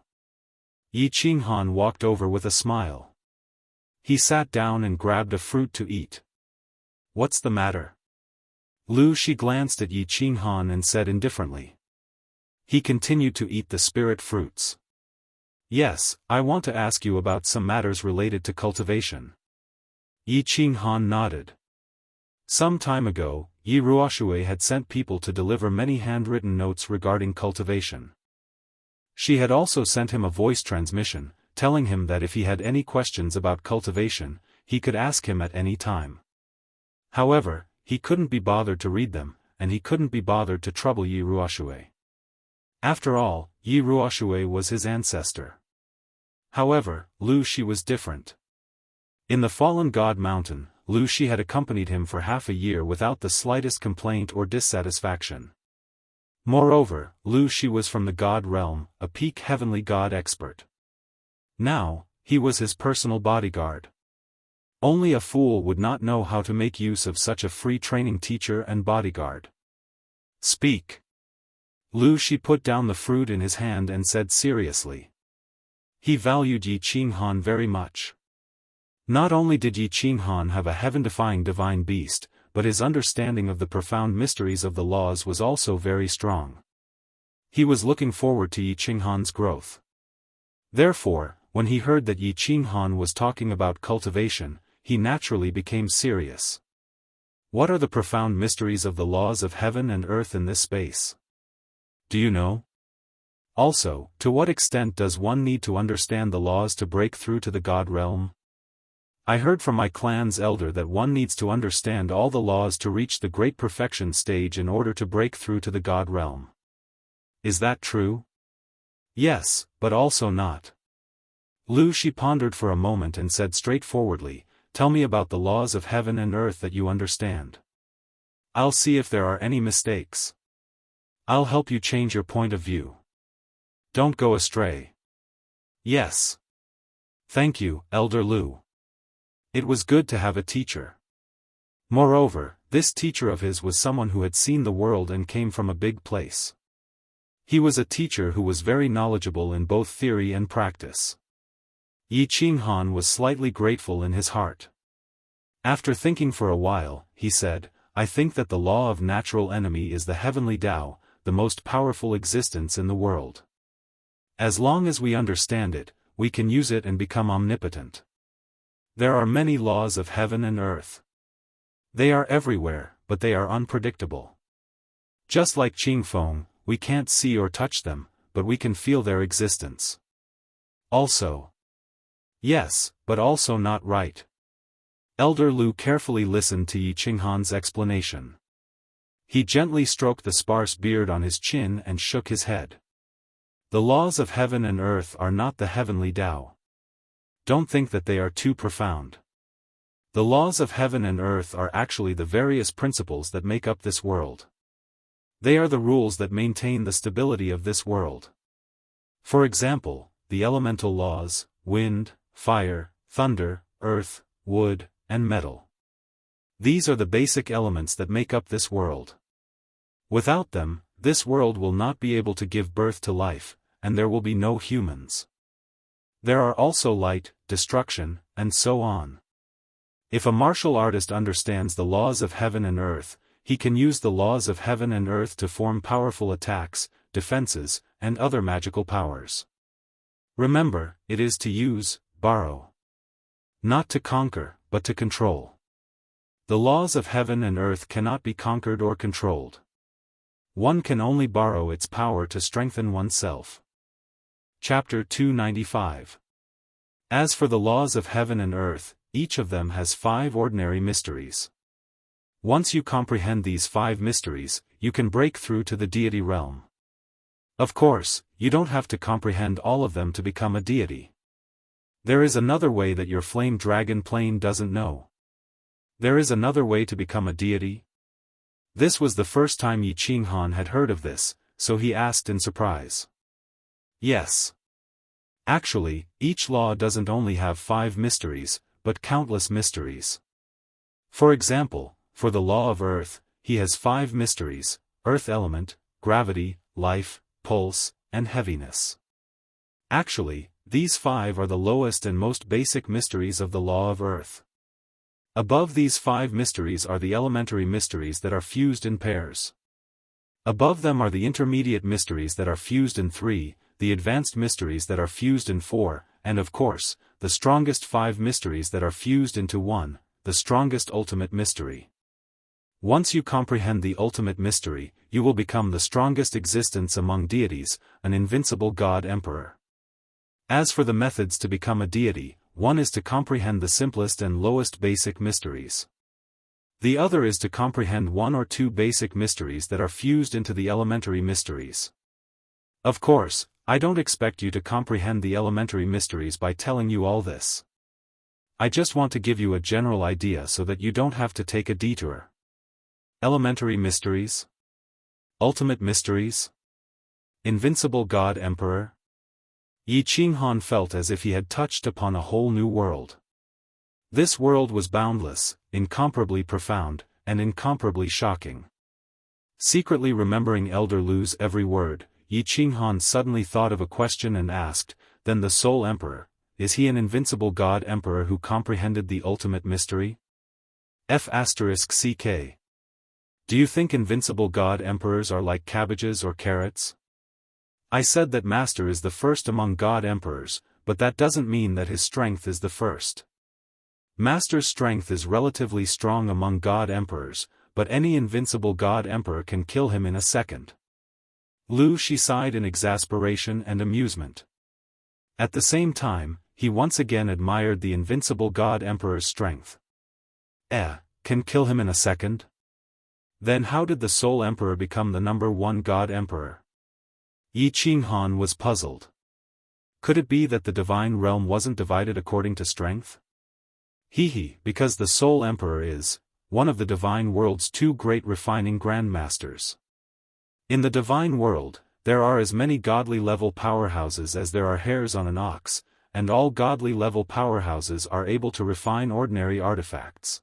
Yi Qinghan walked over with a smile. He sat down and grabbed a fruit to eat. "What's the matter?" She glanced at Yi Qinghan and said indifferently. He continued to eat the spirit fruits. "Yes, I want to ask you about some matters related to cultivation." Yi Qinghan nodded. Some time ago, Yi Ruoshui had sent people to deliver many handwritten notes regarding cultivation. She had also sent him a voice transmission, telling him that if he had any questions about cultivation, he could ask him at any time. However, he couldn't be bothered to read them, and he couldn't be bothered to trouble Yi Ruoshui. After all, Yi Ruoshui was his ancestor. However, Shi was different. In the Fallen God Mountain, Shi had accompanied him for half a year without the slightest complaint or dissatisfaction. Moreover, Shi was from the God realm, a peak heavenly God expert. Now, he was his personal bodyguard. Only a fool would not know how to make use of such a free training teacher and bodyguard. "Speak." Shi put down the fruit in his hand and said seriously. He valued Yi Qinghan very much. Not only did Yi Qinghan have a heaven-defying divine beast, but his understanding of the profound mysteries of the laws was also very strong. He was looking forward to Yi Qinghan's growth. Therefore, when he heard that Yi Qinghan was talking about cultivation, he naturally became serious. What are the profound mysteries of the laws of heaven and earth in this space? Do you know? Also, to what extent does one need to understand the laws to break through to the God realm? I heard from my clan's elder that one needs to understand all the laws to reach the great perfection stage in order to break through to the God realm. Is that true? Yes, but also not. She pondered for a moment and said straightforwardly, "Tell me about the laws of heaven and earth that you understand. I'll see if there are any mistakes. I'll help you change your point of view. Don't go astray." "Yes. Thank you, Elder Lu." It was good to have a teacher. Moreover, this teacher of his was someone who had seen the world and came from a big place. He was a teacher who was very knowledgeable in both theory and practice. Yi Qinghan was slightly grateful in his heart. After thinking for a while, he said, "I think that the law of natural enemy is the heavenly Tao, the most powerful existence in the world. As long as we understand it, we can use it and become omnipotent. There are many laws of heaven and earth. They are everywhere, but they are unpredictable. Just like Qingfeng, we can't see or touch them, but we can feel their existence. Also. Yes, but also not right." Elder Lu carefully listened to Yi Qinghan's explanation. He gently stroked the sparse beard on his chin and shook his head. "The laws of heaven and earth are not the heavenly Tao. Don't think that they are too profound. The laws of heaven and earth are actually the various principles that make up this world. They are the rules that maintain the stability of this world. For example, the elemental laws, wind, fire, thunder, earth, wood, and metal. These are the basic elements that make up this world. Without them, this world will not be able to give birth to life, and there will be no humans. There are also light, destruction, and so on. If a martial artist understands the laws of heaven and earth, he can use the laws of heaven and earth to form powerful attacks, defenses, and other magical powers. Remember, it is to use, borrow. Not to conquer, but to control. The laws of heaven and earth cannot be conquered or controlled. One can only borrow its power to strengthen oneself. Chapter 295. As for the laws of heaven and earth, each of them has 5 ordinary mysteries. Once you comprehend these 5 mysteries, you can break through to the deity realm. Of course, you don't have to comprehend all of them to become a deity. There is another way that your flame dragon plane doesn't know. There is another way to become a deity? This was the first time Yi Qinghan had heard of this, so he asked in surprise. Yes. Actually, each law doesn't only have 5 mysteries, but countless mysteries. For example, for the law of earth, he has 5 mysteries: earth element, gravity, life, pulse, and heaviness. Actually, these 5 are the lowest and most basic mysteries of the law of earth. Above these 5 mysteries are the elementary mysteries that are fused in pairs. Above them are the intermediate mysteries that are fused in 3, the advanced mysteries that are fused in 4, and of course, the strongest 5 mysteries that are fused into 1, the strongest ultimate mystery. Once you comprehend the ultimate mystery, you will become the strongest existence among deities, an invincible god-emperor. As for the methods to become a deity, one is to comprehend the simplest and lowest basic mysteries. The other is to comprehend 1 or 2 basic mysteries that are fused into the elementary mysteries. Of course, I don't expect you to comprehend the elementary mysteries by telling you all this. I just want to give you a general idea so that you don't have to take a detour. Elementary mysteries? Ultimate mysteries? Invincible God-Emperor? Yi Qinghan felt as if he had touched upon a whole new world. This world was boundless, incomparably profound, and incomparably shocking. Secretly remembering Elder Lu's every word, Yi Qinghan suddenly thought of a question and asked, "Then the Soul Emperor, is he an invincible God-Emperor who comprehended the ultimate mystery?" F***ck. Do you think invincible God-Emperors are like cabbages or carrots? I said that Master is the first among God-Emperors, but that doesn't mean that his strength is the first. Master's strength is relatively strong among God-Emperors, but any invincible God-Emperor can kill him in a second. She sighed in exasperation and amusement. At the same time, he once again admired the invincible God-Emperor's strength. Can kill him in a second? Then how did the Soul Emperor become the #1 God-Emperor? Yi Qinghan was puzzled. Could it be that the divine realm wasn't divided according to strength? Because the Soul Emperor is one of the divine world's 2 great refining grandmasters. In the divine world, there are as many godly-level powerhouses as there are hairs on an ox, and all godly-level powerhouses are able to refine ordinary artifacts.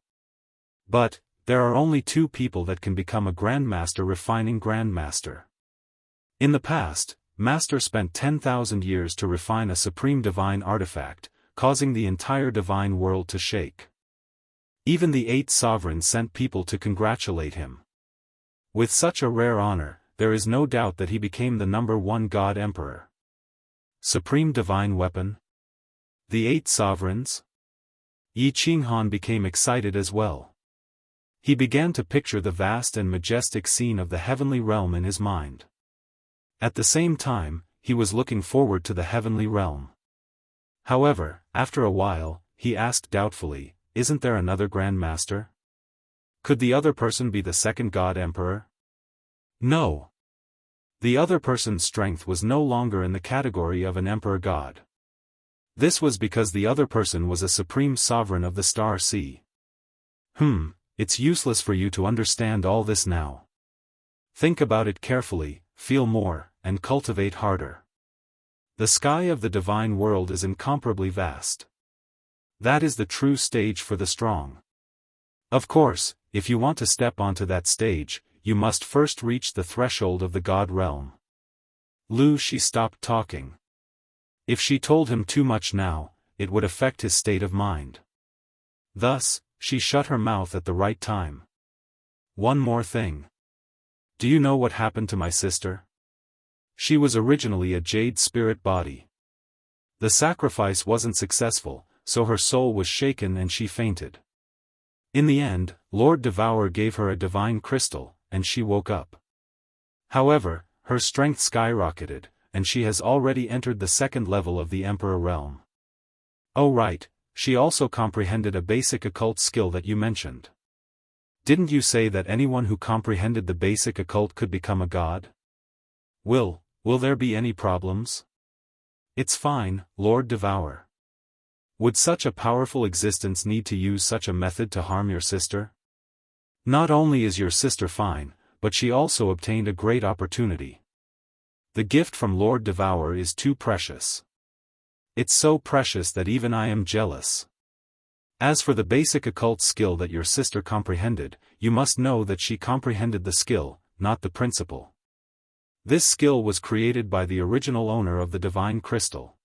But, there are only 2 people that can become a grandmaster refining grandmaster. In the past, Master spent 10,000 years to refine a supreme divine artifact, causing the entire divine world to shake. Even the 8 sovereigns sent people to congratulate him. With such a rare honor, there is no doubt that he became the #1 God-Emperor. Supreme divine weapon? The 8 sovereigns? Yi Qinghan became excited as well. He began to picture the vast and majestic scene of the heavenly realm in his mind. At the same time, he was looking forward to the heavenly realm. However, after a while, he asked doubtfully, "Isn't there another Grand Master? Could the other person be the second God-Emperor?" No. The other person's strength was no longer in the category of an Emperor God. This was because the other person was a supreme sovereign of the Star Sea. It's useless for you to understand all this now. Think about it carefully, feel more, and cultivate harder. The sky of the divine world is incomparably vast. That is the true stage for the strong. Of course, if you want to step onto that stage, you must first reach the threshold of the God realm. She stopped talking. If she told him too much now, it would affect his state of mind. Thus, she shut her mouth at the right time. One more thing. Do you know what happened to my sister? She was originally a jade spirit body. The sacrifice wasn't successful, so her soul was shaken and she fainted. In the end, Lord Devour gave her a divine crystal, and she woke up. However, her strength skyrocketed, and she has already entered the 2nd level of the Emperor realm. Oh right, she also comprehended a basic occult skill that you mentioned. Didn't you say that anyone who comprehended the basic occult could become a god? Will there be any problems? It's fine, Lord Devour. Would such a powerful existence need to use such a method to harm your sister? Not only is your sister fine, but she also obtained a great opportunity. The gift from Lord Devour is too precious. It's so precious that even I am jealous. As for the basic occult skill that your sister comprehended, you must know that she comprehended the skill, not the principle. This skill was created by the original owner of the divine crystal.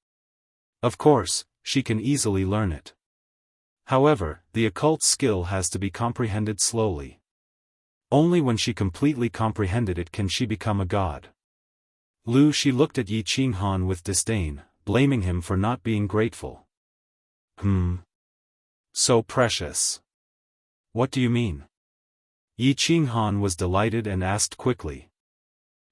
Of course, she can easily learn it. However, the occult skill has to be comprehended slowly. Only when she completely comprehended it can she become a god. Lu Shi looked at Yi Qinghan with disdain, blaming him for not being grateful. So precious. What do you mean? Yi Qinghan was delighted and asked quickly.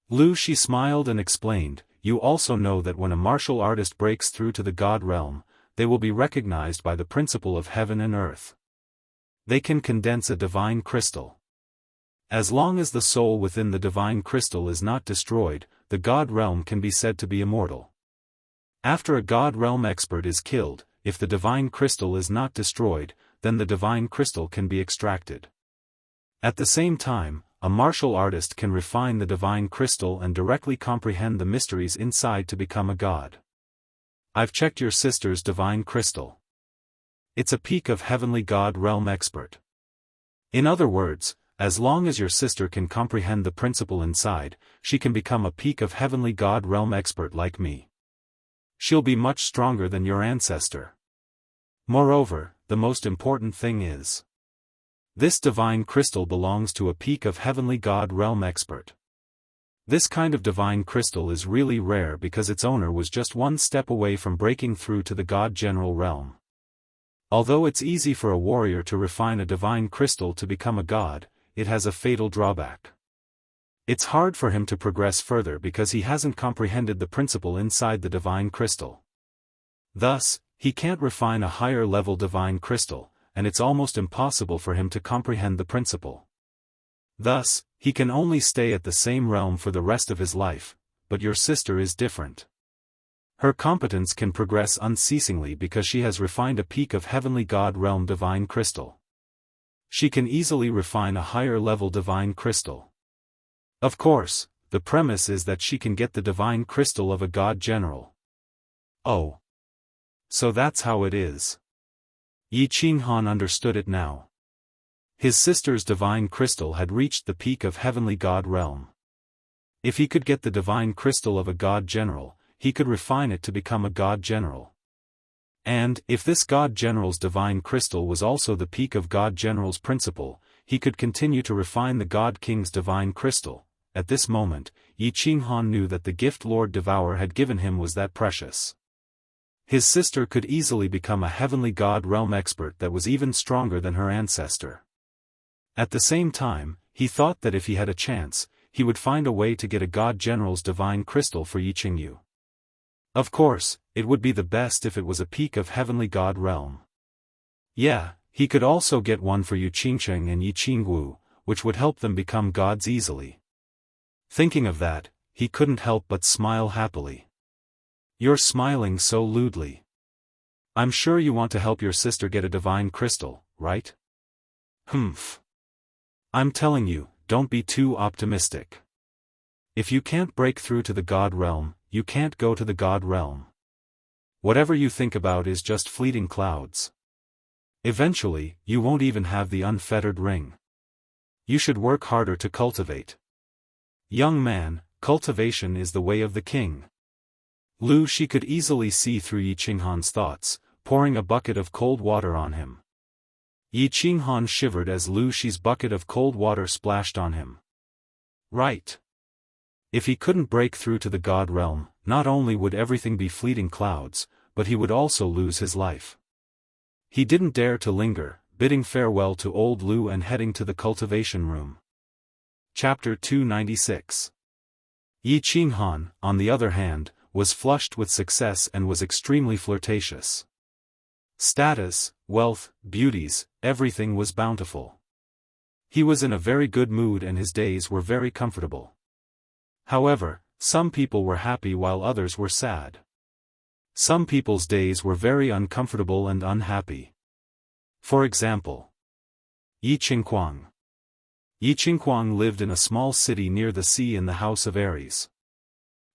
Lu Shi smiled and explained, you also know that when a martial artist breaks through to the god realm, they will be recognized by the principle of heaven and earth. They can condense a divine crystal. As long as the soul within the divine crystal is not destroyed, the god realm can be said to be immortal. After a god realm expert is killed, if the divine crystal is not destroyed, then the divine crystal can be extracted. At the same time, a martial artist can refine the divine crystal and directly comprehend the mysteries inside to become a god. I've checked your sister's divine crystal. It's a peak of heavenly god realm expert. In other words, as long as your sister can comprehend the principle inside, she can become a peak of heavenly god realm expert like me. She'll be much stronger than your ancestor. Moreover, the most important thing is, this divine crystal belongs to a peak of heavenly god realm expert. This kind of divine crystal is really rare because its owner was just one step away from breaking through to the god general realm. Although it's easy for a warrior to refine a divine crystal to become a god, it has a fatal drawback. It's hard for him to progress further because he hasn't comprehended the principle inside the divine crystal. Thus, he can't refine a higher level divine crystal, and it's almost impossible for him to comprehend the principle. Thus, he can only stay at the same realm for the rest of his life, but your sister is different. Her competence can progress unceasingly because she has refined a peak of heavenly god realm divine crystal. She can easily refine a higher level divine crystal. Of course, the premise is that she can get the divine crystal of a god general. Oh. So that's how it is. Yi Qinghan understood it now. His sister's divine crystal had reached the peak of heavenly god realm. If he could get the divine crystal of a god general, he could refine it to become a god general. And, if this god general's divine crystal was also the peak of god general's principle, he could continue to refine the god king's divine crystal. At this moment, Yi Qinghan knew that the gift Lord Devour had given him was that precious. His sister could easily become a heavenly god realm expert that was even stronger than her ancestor. At the same time, he thought that if he had a chance, he would find a way to get a god general's divine crystal for Yi Qingyu. Of course, it would be the best if it was a peak of heavenly god realm. Yeah, he could also get one for Yu Qingcheng and Yi Qingwu, which would help them become gods easily. Thinking of that, he couldn't help but smile happily. You're smiling so lewdly. I'm sure you want to help your sister get a divine crystal, right? Humph. I'm telling you, don't be too optimistic. If you can't break through to the god realm, you can't go to the god realm. Whatever you think about is just fleeting clouds. Eventually, you won't even have the unfettered ring. You should work harder to cultivate. Young man, cultivation is the way of the king. Lu Shi could easily see through Yi Qinghan's thoughts, pouring a bucket of cold water on him. Yi Qinghan shivered as Lu Shi's bucket of cold water splashed on him. Right. If he couldn't break through to the god realm, not only would everything be fleeting clouds, but he would also lose his life. He didn't dare to linger, bidding farewell to old Lu and heading to the cultivation room. Chapter 296. Yi Qinghan, on the other hand, was flushed with success and was extremely flirtatious. Status, wealth, beauties, everything was bountiful. He was in a very good mood and his days were very comfortable. However, some people were happy while others were sad. Some people's days were very uncomfortable and unhappy. For example, Yi Qingquang. Yi Qingquang lived in a small city near the sea in the House of Aries.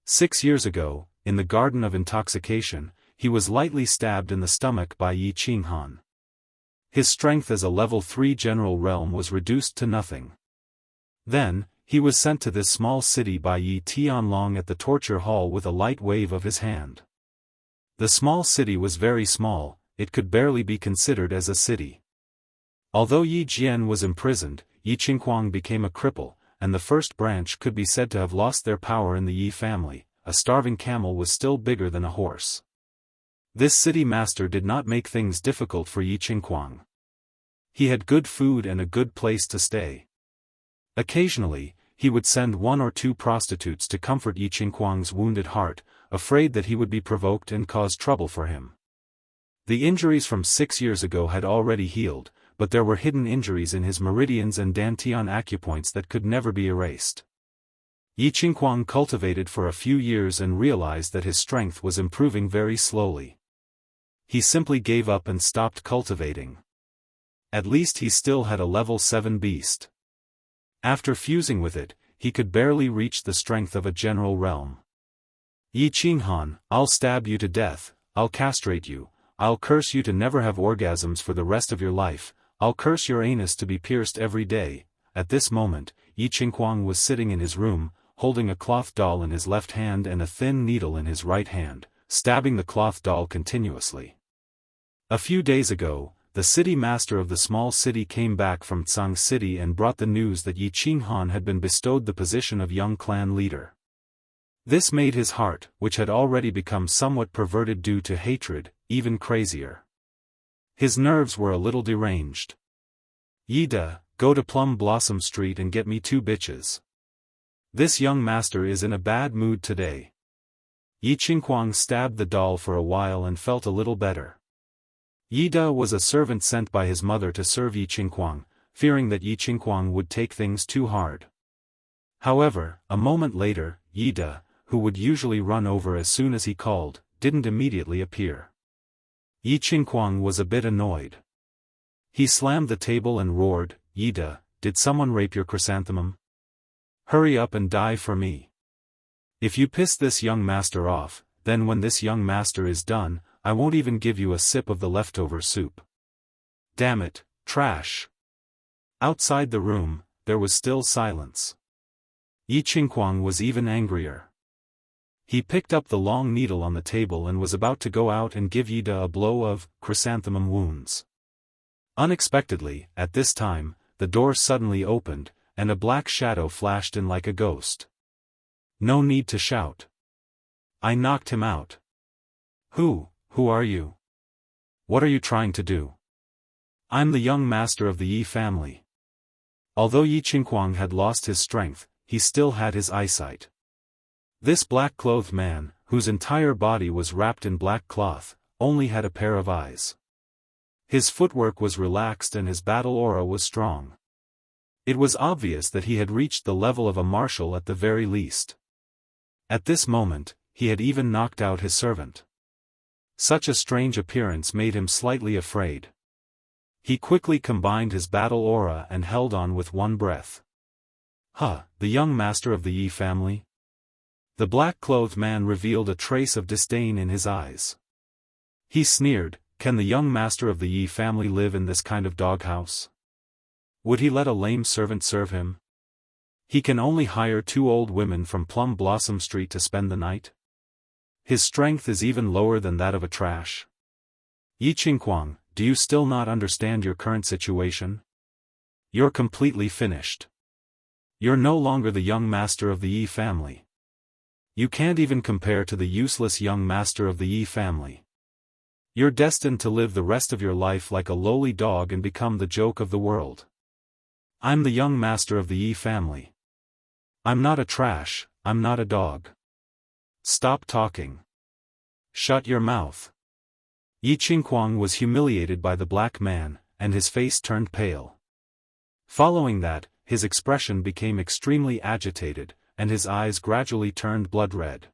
6 years ago, in the Garden of Intoxication, he was lightly stabbed in the stomach by Yi Qinghan. His strength as a level 3 general realm was reduced to nothing. Then, he was sent to this small city by Yi Tianlong at the torture hall with a light wave of his hand. The small city was very small, it could barely be considered as a city. Although Yi Jian was imprisoned, Yi Qingquang became a cripple, and the first branch could be said to have lost their power in the Yi family. A starving camel was still bigger than a horse. This city master did not make things difficult for Yi Qingquang. He had good food and a good place to stay. Occasionally, he would send 1 or 2 prostitutes to comfort Yi Qingquang's wounded heart, afraid that he would be provoked and cause trouble for him. The injuries from 6 years ago had already healed, but there were hidden injuries in his meridians and dantian acupoints that could never be erased. Yi Qingquang cultivated for a few years and realized that his strength was improving very slowly. He simply gave up and stopped cultivating. At least he still had a level 7 beast. After fusing with it, he could barely reach the strength of a general realm. Yi Qinghan, I'll stab you to death, I'll castrate you, I'll curse you to never have orgasms for the rest of your life, I'll curse your anus to be pierced every day. At this moment, Yi Qingquang was sitting in his room, holding a cloth doll in his left hand and a thin needle in his right hand, stabbing the cloth doll continuously. A few days ago, the city master of the small city came back from Tsang City and brought the news that Yi Qinghan had been bestowed the position of young clan leader. This made his heart, which had already become somewhat perverted due to hatred, even crazier. His nerves were a little deranged. Yida, go to Plum Blossom Street and get me 2 bitches. This young master is in a bad mood today. Yi Qingquang stabbed the doll for a while and felt a little better. Yida was a servant sent by his mother to serve Yi Qingquang, fearing that Yi Qingquang would take things too hard. However, a moment later, Yida, who would usually run over as soon as he called, didn't immediately appear. Yi Qingquang was a bit annoyed. He slammed the table and roared, Yida, did someone rape your chrysanthemum? Hurry up and die for me. If you piss this young master off, then when this young master is done, I won't even give you a sip of the leftover soup. Damn it, trash. Outside the room, there was still silence. Yi Qingquang was even angrier. He picked up the long needle on the table and was about to go out and give Yida a blow of chrysanthemum wounds. Unexpectedly, at this time, the door suddenly opened, and a black shadow flashed in like a ghost. No need to shout. I knocked him out. Who are you? What are you trying to do? I'm the young master of the Yi family. Although Yi Qingquang had lost his strength, he still had his eyesight. This black-clothed man, whose entire body was wrapped in black cloth, only had a pair of eyes. His footwork was relaxed and his battle aura was strong. It was obvious that he had reached the level of a marshal at the very least. At this moment, he had even knocked out his servant. Such a strange appearance made him slightly afraid. He quickly combined his battle aura and held on with one breath. The young master of the Yi family? The black-clothed man revealed a trace of disdain in his eyes. He sneered, can the young master of the Yi family live in this kind of doghouse? Would he let a lame servant serve him? He can only hire 2 old women from Plum Blossom Street to spend the night? His strength is even lower than that of a trash. Yi Qingquang, do you still not understand your current situation? You're completely finished. You're no longer the young master of the Yi family. You can't even compare to the useless young master of the Yi family. You're destined to live the rest of your life like a lowly dog and become the joke of the world. I'm the young master of the Yi family. I'm not a trash, I'm not a dog. Stop talking. Shut your mouth. Yi Qingquang was humiliated by the black man, and his face turned pale. Following that, his expression became extremely agitated, and his eyes gradually turned blood red.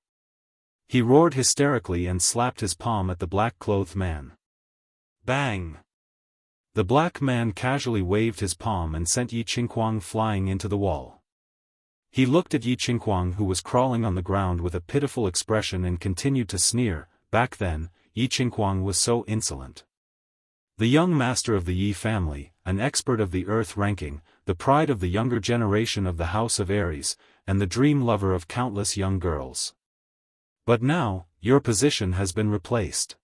He roared hysterically and slapped his palm at the black-clothed man. Bang! The black man casually waved his palm and sent Yi Qinghuang flying into the wall. He looked at Yi Qinghuang, who was crawling on the ground with a pitiful expression, and continued to sneer. Back then, Yi Qinghuang was so insolent. The young master of the Yi family, an expert of the earth ranking, the pride of the younger generation of the House of Aries, and the dream lover of countless young girls. But now, your position has been replaced.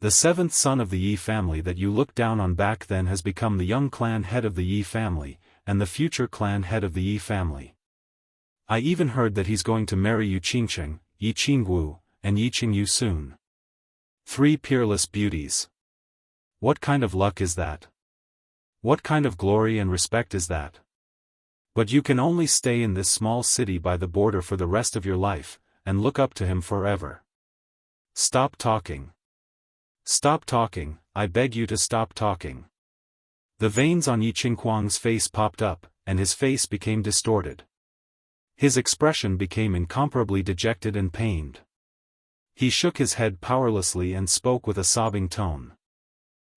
The seventh son of the Yi family that you looked down on back then has become the young clan head of the Yi family, and the future clan head of the Yi family. I even heard that he's going to marry Yu Qingcheng, Yi Qingwu, and Yi Qingyu soon. 3 peerless beauties. What kind of luck is that? What kind of glory and respect is that? But you can only stay in this small city by the border for the rest of your life, and look up to him forever. Stop talking. Stop talking, I beg you to stop talking. The veins on Yi Qinghuang's face popped up, and his face became distorted. His expression became incomparably dejected and pained. He shook his head powerlessly and spoke with a sobbing tone.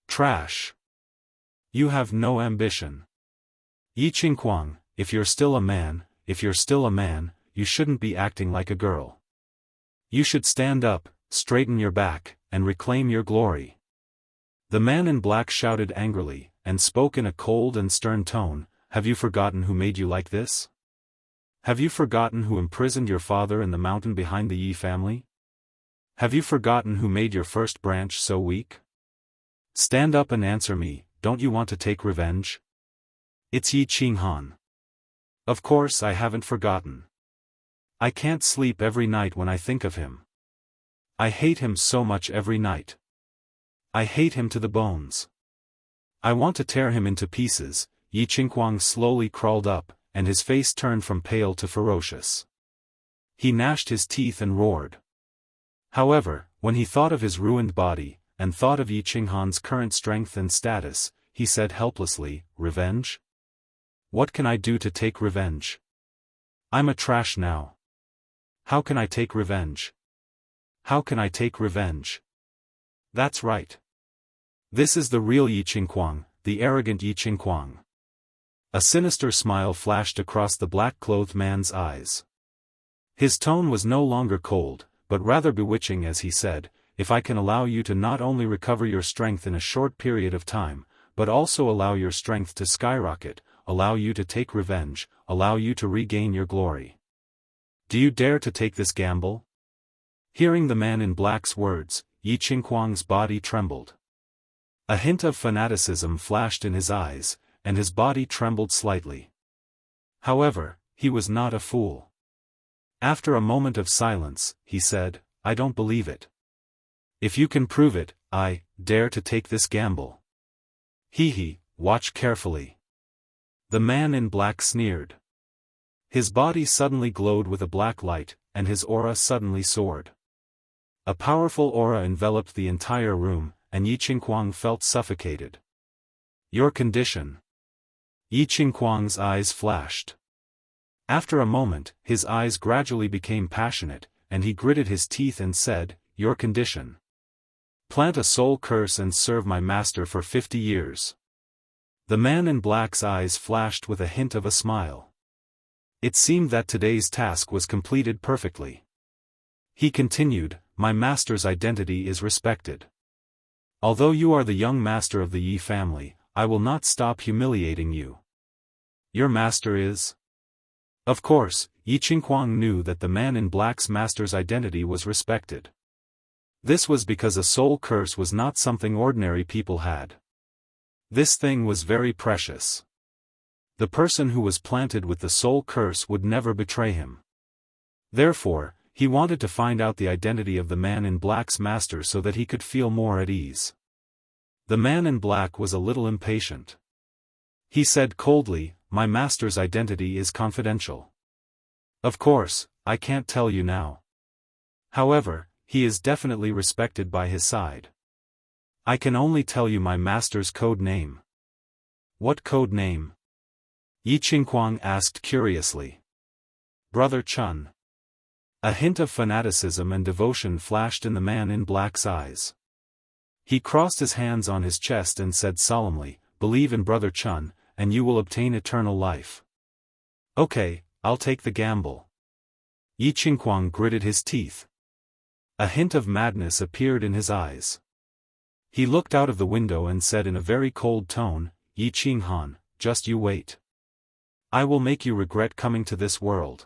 Trash. You have no ambition. Yi Qinghuang, if you're still a man, you shouldn't be acting like a girl. You should stand up, straighten your back, and reclaim your glory. The man in black shouted angrily, and spoke in a cold and stern tone. Have you forgotten who made you like this? Have you forgotten who imprisoned your father in the mountain behind the Yi family? Have you forgotten who made your first branch so weak? Stand up and answer me, don't you want to take revenge? It's Yi Qinghan. Of course I haven't forgotten. I can't sleep every night when I think of him. I hate him so much every night. I hate him to the bones. I want to tear him into pieces. Yi Qinghuang slowly crawled up, and his face turned from pale to ferocious. He gnashed his teeth and roared. However, when he thought of his ruined body, and thought of Yi Qinghan's current strength and status, he said helplessly, revenge? What can I do to take revenge? I'm a trash now. How can I take revenge? How can I take revenge? That's right. This is the real Yi Qinghuang, the arrogant Yi Qinghuang. A sinister smile flashed across the black-clothed man's eyes. His tone was no longer cold, but rather bewitching as he said, if I can allow you to not only recover your strength in a short period of time, but also allow your strength to skyrocket, allow you to take revenge, allow you to regain your glory. Do you dare to take this gamble? Hearing the man in black's words, Yi Qinghuang's body trembled. A hint of fanaticism flashed in his eyes, and his body trembled slightly. However, he was not a fool. After a moment of silence, he said, I don't believe it. If you can prove it, I dare to take this gamble. Hee, watch carefully. The man in black sneered. His body suddenly glowed with a black light, and his aura suddenly soared. A powerful aura enveloped the entire room, and Yi Qinghuang felt suffocated. Your condition. Yi Qinghuang's eyes flashed. After a moment, his eyes gradually became passionate, and he gritted his teeth and said, your condition. Plant a soul curse and serve my master for 50 years. The man in black's eyes flashed with a hint of a smile. It seemed that today's task was completed perfectly. He continued, my master's identity is respected. Although you are the young master of the Yi family, I will not stop humiliating you. Your master is? Of course, Yi Qinghuang knew that the man in black's master's identity was respected. This was because a soul curse was not something ordinary people had. This thing was very precious. The person who was planted with the soul curse would never betray him. Therefore, he wanted to find out the identity of the man in black's master so that he could feel more at ease. The man in black was a little impatient. He said coldly, my master's identity is confidential. Of course, I can't tell you now. However, he is definitely respected by his side. I can only tell you my master's code name. What code name? Yi Qinghuang asked curiously. Brother Chun. A hint of fanaticism and devotion flashed in the man in black's eyes. He crossed his hands on his chest and said solemnly, "Believe in Brother Chun, and you will obtain eternal life." "Okay, I'll take the gamble." Yi Qinghuang gritted his teeth. A hint of madness appeared in his eyes. He looked out of the window and said in a very cold tone, "Yi Qinghan, just you wait. I will make you regret coming to this world."